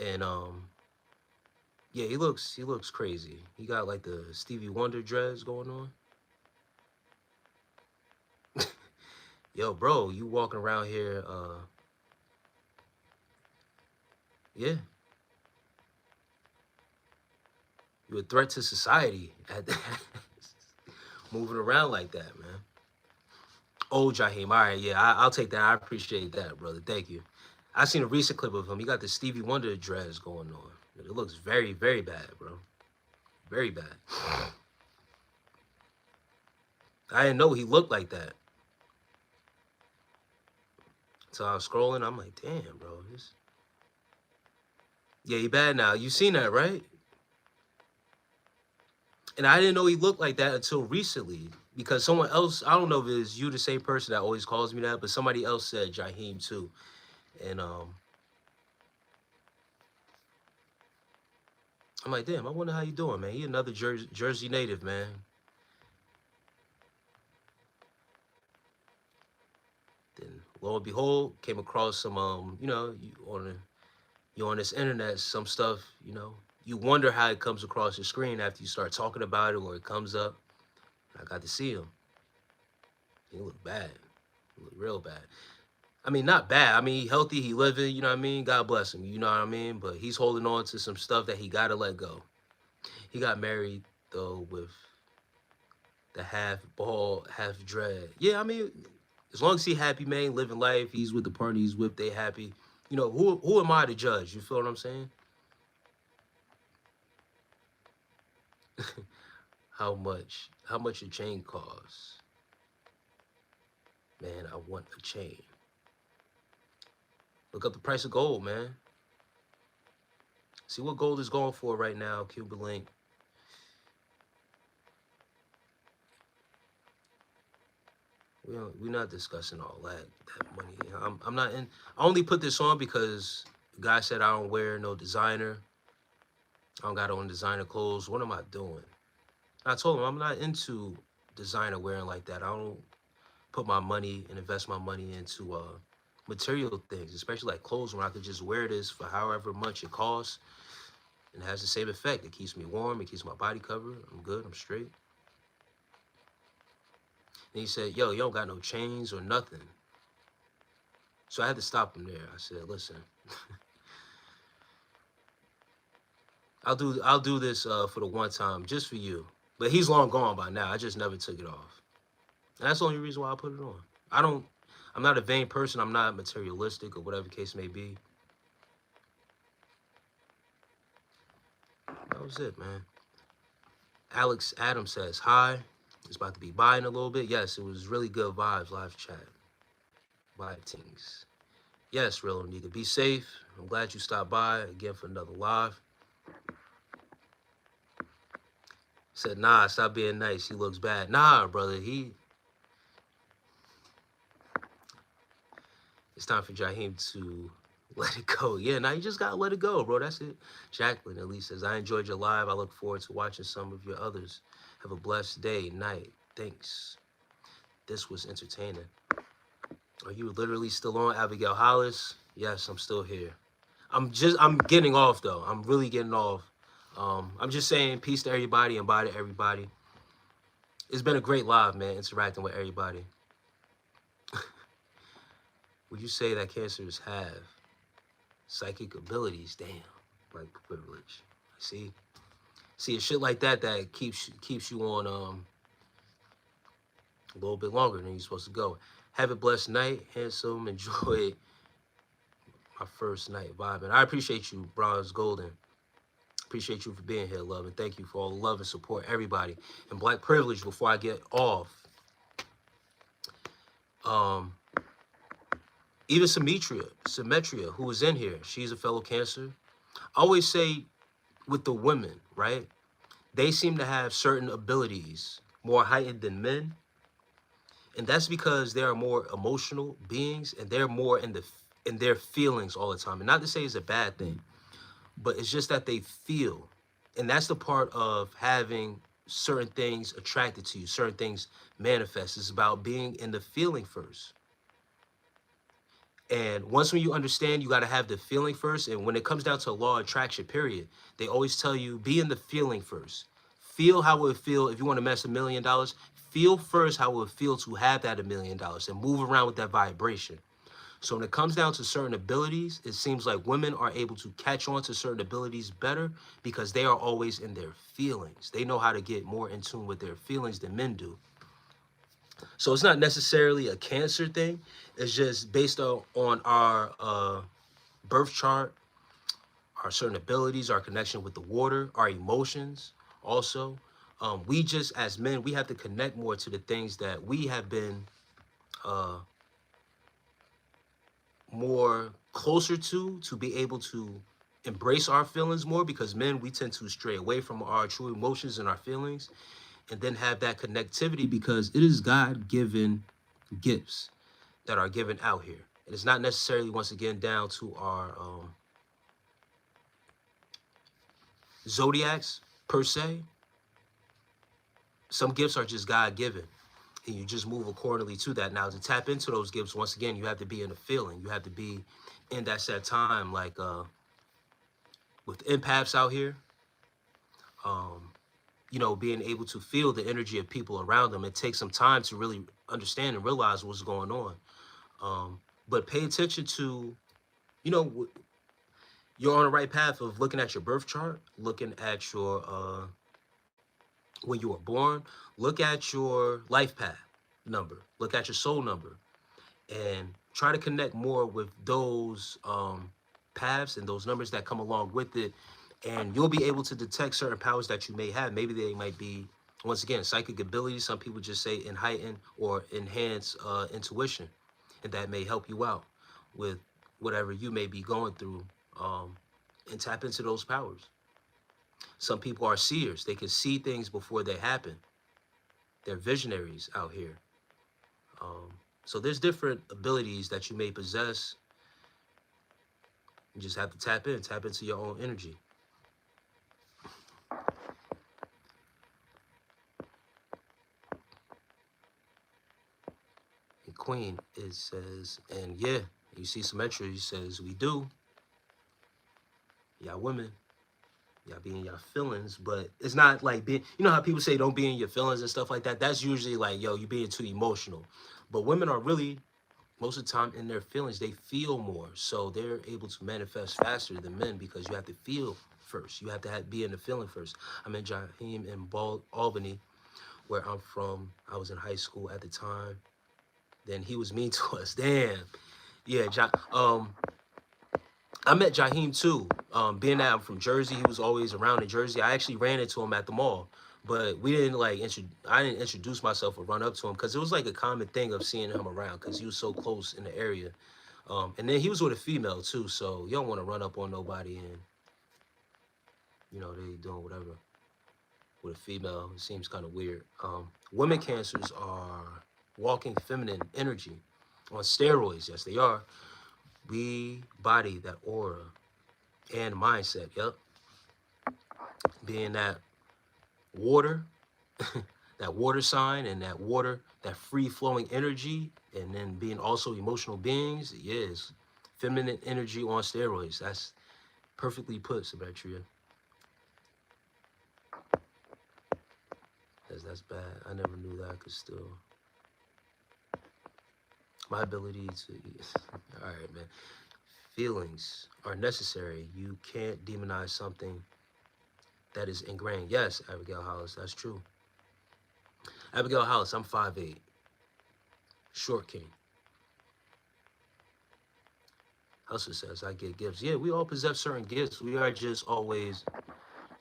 And yeah, he looks crazy. He got like the Stevie Wonder dreads going on. Yo, bro, you walking around here, yeah. You're a threat to society at moving around like that, man. Oh, Jaheim, all right, yeah, I'll take that. I appreciate that, brother. Thank you. I seen a recent clip of him. He got the Stevie Wonder dreads going on. It looks very, very bad, bro. Very bad. I didn't know he looked like that. So I was scrolling. I'm like, damn, bro. Yeah, he bad now. You seen that, right? And I didn't know he looked like that until recently because someone else, I don't know if it's you, the same person that always calls me that, but somebody else said Jaheim too. And I'm like, damn, I wonder how you doing, man. He another Jersey native, man. Then lo and behold, came across some you on this internet, some stuff, you wonder how it comes across your screen after you start talking about it or it comes up. I got to see him. He looked bad. He looked real bad. I mean, not bad. I mean, he healthy, he living, you know what I mean? God bless him, you know what I mean? But he's holding on to some stuff that he got to let go. He got married, though, with the half bald, half dread. Yeah, I mean, as long as he happy, man, living life, he's with the partner he's with, they happy. Who am I to judge? You feel what I'm saying? How much a chain costs? Man, I want a chain. Look up the price of gold, man. See what gold is going for right now, Cuban Link. We're not discussing all that money. I'm not in. I only put this on because the guy said I don't wear no designer. I don't got on designer clothes. What am I doing? I told him I'm not into designer wearing like that. I don't put my money and invest my money into material things, especially like clothes when I could just wear this for however much it costs and it has the same effect. It keeps me warm. It keeps my body covered. I'm good. I'm straight. And he said, yo, you don't got no chains or nothing. So I had to stop him there. I said, listen, I'll do this for the one time, just for you. But he's long gone by now. I just never took it off. And that's the only reason why I put it on. I'm not a vain person. I'm not materialistic or whatever the case may be. That was it, man. Alex Adams says, hi. It's about to be bye in a little bit. Yes, it was really good vibes, live chat. Vibe things. Yes, real nigga. Be safe. I'm glad you stopped by again for another live. Said, nah, stop being nice. He looks bad. Nah, brother. It's time for Jaheim to let it go. Yeah, now you just gotta let it go, bro. That's it. Jacqueline at least says, I enjoyed your live. I look forward to watching some of your others. Have a blessed day, night. Thanks. This was entertaining. Are you literally still on, Abigail Hollis? Yes, I'm still here. I'm getting off though. I'm really getting off. I'm just saying peace to everybody and bye to everybody. It's been a great live, man, interacting with everybody. Would you say that cancers have psychic abilities? Damn, like privilege. See, it's shit like that that keeps you on a little bit longer than you're supposed to go. Have a blessed night, handsome. Enjoy my first night vibing. I appreciate you, Bronze Golden. Appreciate you for being here, love, and thank you for all the love and support, everybody. And Black Privilege, before I get off, even Symmetria, who was in here, she's a fellow Cancer. I always say with the women, right? They seem to have certain abilities more heightened than men. And that's because they are more emotional beings and they're more in their feelings all the time. And not to say it's a bad thing, but it's just that they feel. And that's the part of having certain things attracted to you, certain things manifest. It's about being in the feeling first. And once when you understand, you got to have the feeling first. And when it comes down to law of attraction, period, they always tell you, be in the feeling first. Feel how it would feel if you want to mess $1,000,000. Feel first how it would feel to have that $1,000,000 and move around with that vibration. So when it comes down to certain abilities, it seems like women are able to catch on to certain abilities better because they are always in their feelings. They know how to get more in tune with their feelings than men do. So it's not necessarily a Cancer thing. It's just based on our birth chart, our certain abilities, our connection with the water, our emotions also. We just, as men, we have to connect more to the things that we have been more closer to be able to embrace our feelings more, because men, we tend to stray away from our true emotions and our feelings, and then have that connectivity, because it is God-given gifts that are given out here. It is not necessarily, once again, down to our zodiacs per se. Some gifts are just God-given, and you just move accordingly to that. Now, to tap into those gifts, once again, you have to be in the feeling. You have to be in that set time, like with empaths out here, being able to feel the energy of people around them. It takes some time to really understand and realize what's going on. But pay attention to, you know, you're on the right path of looking at your birth chart, looking at your, when you were born, look at your life path number, look at your soul number, and try to connect more with those paths and those numbers that come along with it. And you'll be able to detect certain powers that you may have. Maybe they might be, once again, psychic abilities. Some people just say in heighten or enhance intuition, and that may help you out with whatever you may be going through, and tap into those powers. Some people are seers. They can see things before they happen. They're visionaries out here. So there's different abilities that you may possess. You just have to tap into your own energy. And Queen, it says, and yeah, you see symmetry, it says, we do. Y'all women, y'all be in your feelings, but it's not like being, you know how people say don't be in your feelings and stuff like that? That's usually like, yo, you being too emotional. But women are really, most of the time, in their feelings. They feel more. So they're able to manifest faster than men, because you have to feel first. You have to be in the feeling first. I'm in Jaheim in Albany, where I'm from. I was in high school at the time. Then he was mean to us. Damn. Yeah, I met Jaheim too. Being that I'm from Jersey, he was always around in Jersey. I actually ran into him at the mall, but we didn't like. I didn't introduce myself or run up to him, because it was like a common thing of seeing him around, because he was so close in the area. And then he was with a female too, so you don't want to run up on nobody and they doing whatever with a female. It seems kind of weird. Women cancers are walking feminine energy on steroids. Yes, they are. We body that aura and mindset. Yep, being that water, that water sign, and that water, that free flowing energy, and then being also emotional beings. Yes, feminine energy on steroids. That's perfectly put, Symmetria. That's bad. I never knew that I could still. My ability to. All right, man. Feelings are necessary. You can't demonize something that is ingrained. Yes, Abigail Hollis, that's true. Abigail Hollis, I'm 5'8", short king. Hustler says, I get gifts. Yeah, we all possess certain gifts. We are just always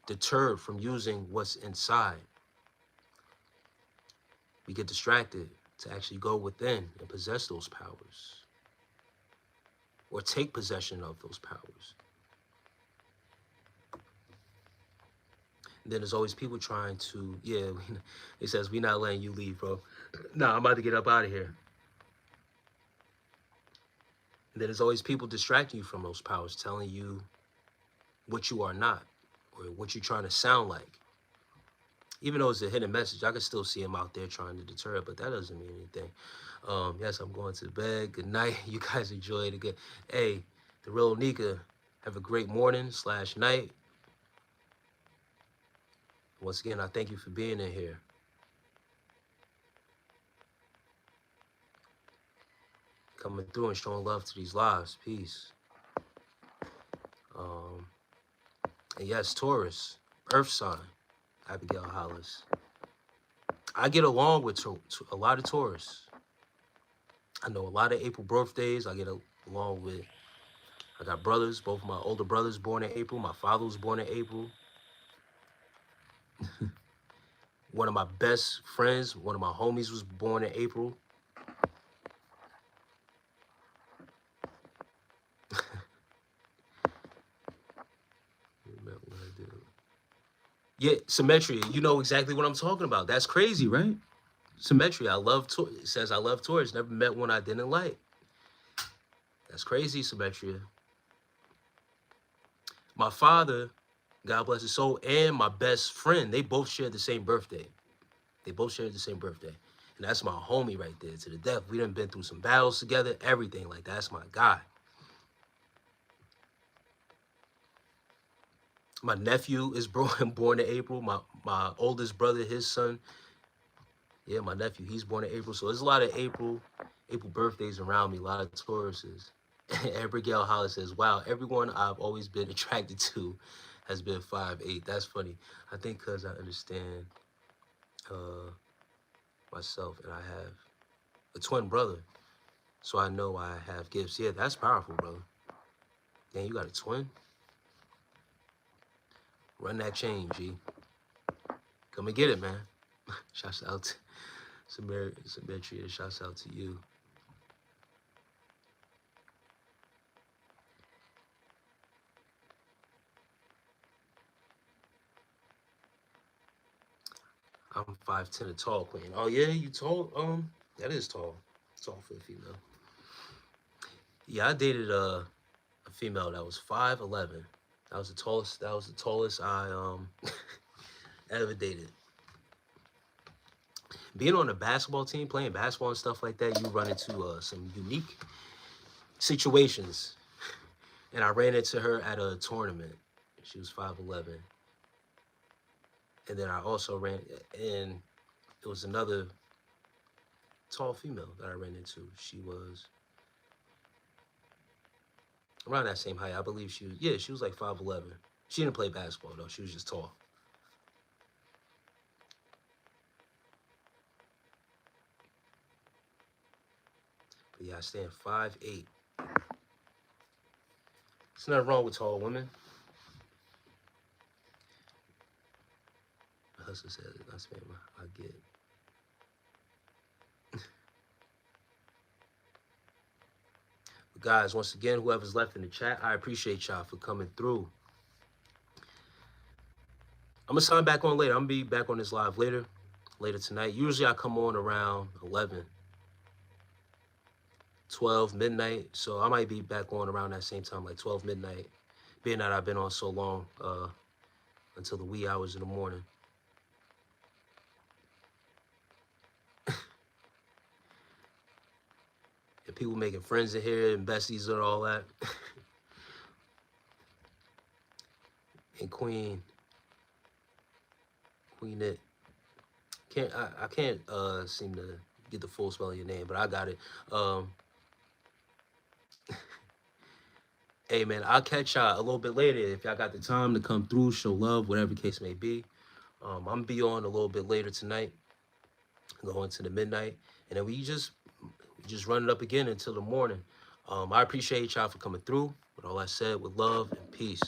deterred from using what's inside. We get distracted to actually go within and possess those powers, or take possession of those powers. And then there's always people trying to, yeah, it says, we not letting you leave, bro. Nah, I'm about to get up out of here. And then there's always people distracting you from those powers, telling you what you are not, or what you're trying to sound like. Even though it's a hidden message, I can still see him out there trying to deter it, but that doesn't mean anything. Yes, I'm going to bed. Good night. You guys enjoy it again. Hey, the real Nika, have a great morning/night. Once again, I thank you for being in here. Coming through and showing love to these lives. Peace. And yes, Taurus, Earth sign, Abigail Hollis. I get along with a lot of Taurus. I know a lot of April birthdays. I get along with. I got brothers. Both of my older brothers born in April. My father was born in April. One of my best friends, one of my homies, was born in April. dude. Yeah, symmetry. You know exactly what I'm talking about. That's crazy, right? Symmetry. I love. It says I love Taurus. Never met one I didn't like. That's crazy, symmetry. My father, God bless his soul, and my best friend, they both shared the same birthday. They both shared the same birthday. And that's my homie right there to the death. We done been through some battles together, everything like that. That's my guy. My nephew is born in April. My oldest brother, his son, yeah, my nephew, he's born in April. So there's a lot of April birthdays around me, a lot of Tauruses. And Abigail Hollis says, wow, everyone I've always been attracted to has been 5'8". That's funny. I think because I understand myself and I have a twin brother. So I know I have gifts. Yeah, that's powerful, brother. Damn, you got a twin? Run that chain, G. Come and get it, man. Shouts out to Symmetria. Shouts out to you. I'm 5'10", a tall queen. Oh yeah, you tall? That is tall. Tall for a female. Yeah, I dated a female that was 5'11". That was the tallest. That was the tallest I ever dated. Being on a basketball team, playing basketball and stuff like that, you run into some unique situations. And I ran into her at a tournament. She was 5'11". And then I also ran, and it was another tall female that I ran into. She was around that same height. I believe she was, yeah, she was like 5'11". She didn't play basketball, though. She was just tall. But yeah, I stand 5'8". There's nothing wrong with tall women. My husband said, "That's man, I get it." But guys, once again, whoever's left in the chat, I appreciate y'all for coming through. I'm gonna sign back on later. I'm gonna be back on this live later tonight. Usually I come on around 11, 12 midnight. So I might be back on around that same time, like 12 midnight, being that I've been on so long, until the wee hours in the morning. And people making friends in here and besties and all that. And Queen It. I can't seem to get the full spell of your name, but I got it. Hey man, I'll catch y'all a little bit later if y'all got the time to come through, show love, whatever the case may be. I'm gonna be on a little bit later tonight, go into the midnight, and then we just run it up again until the morning. I appreciate y'all for coming through. With all I said, with love and peace.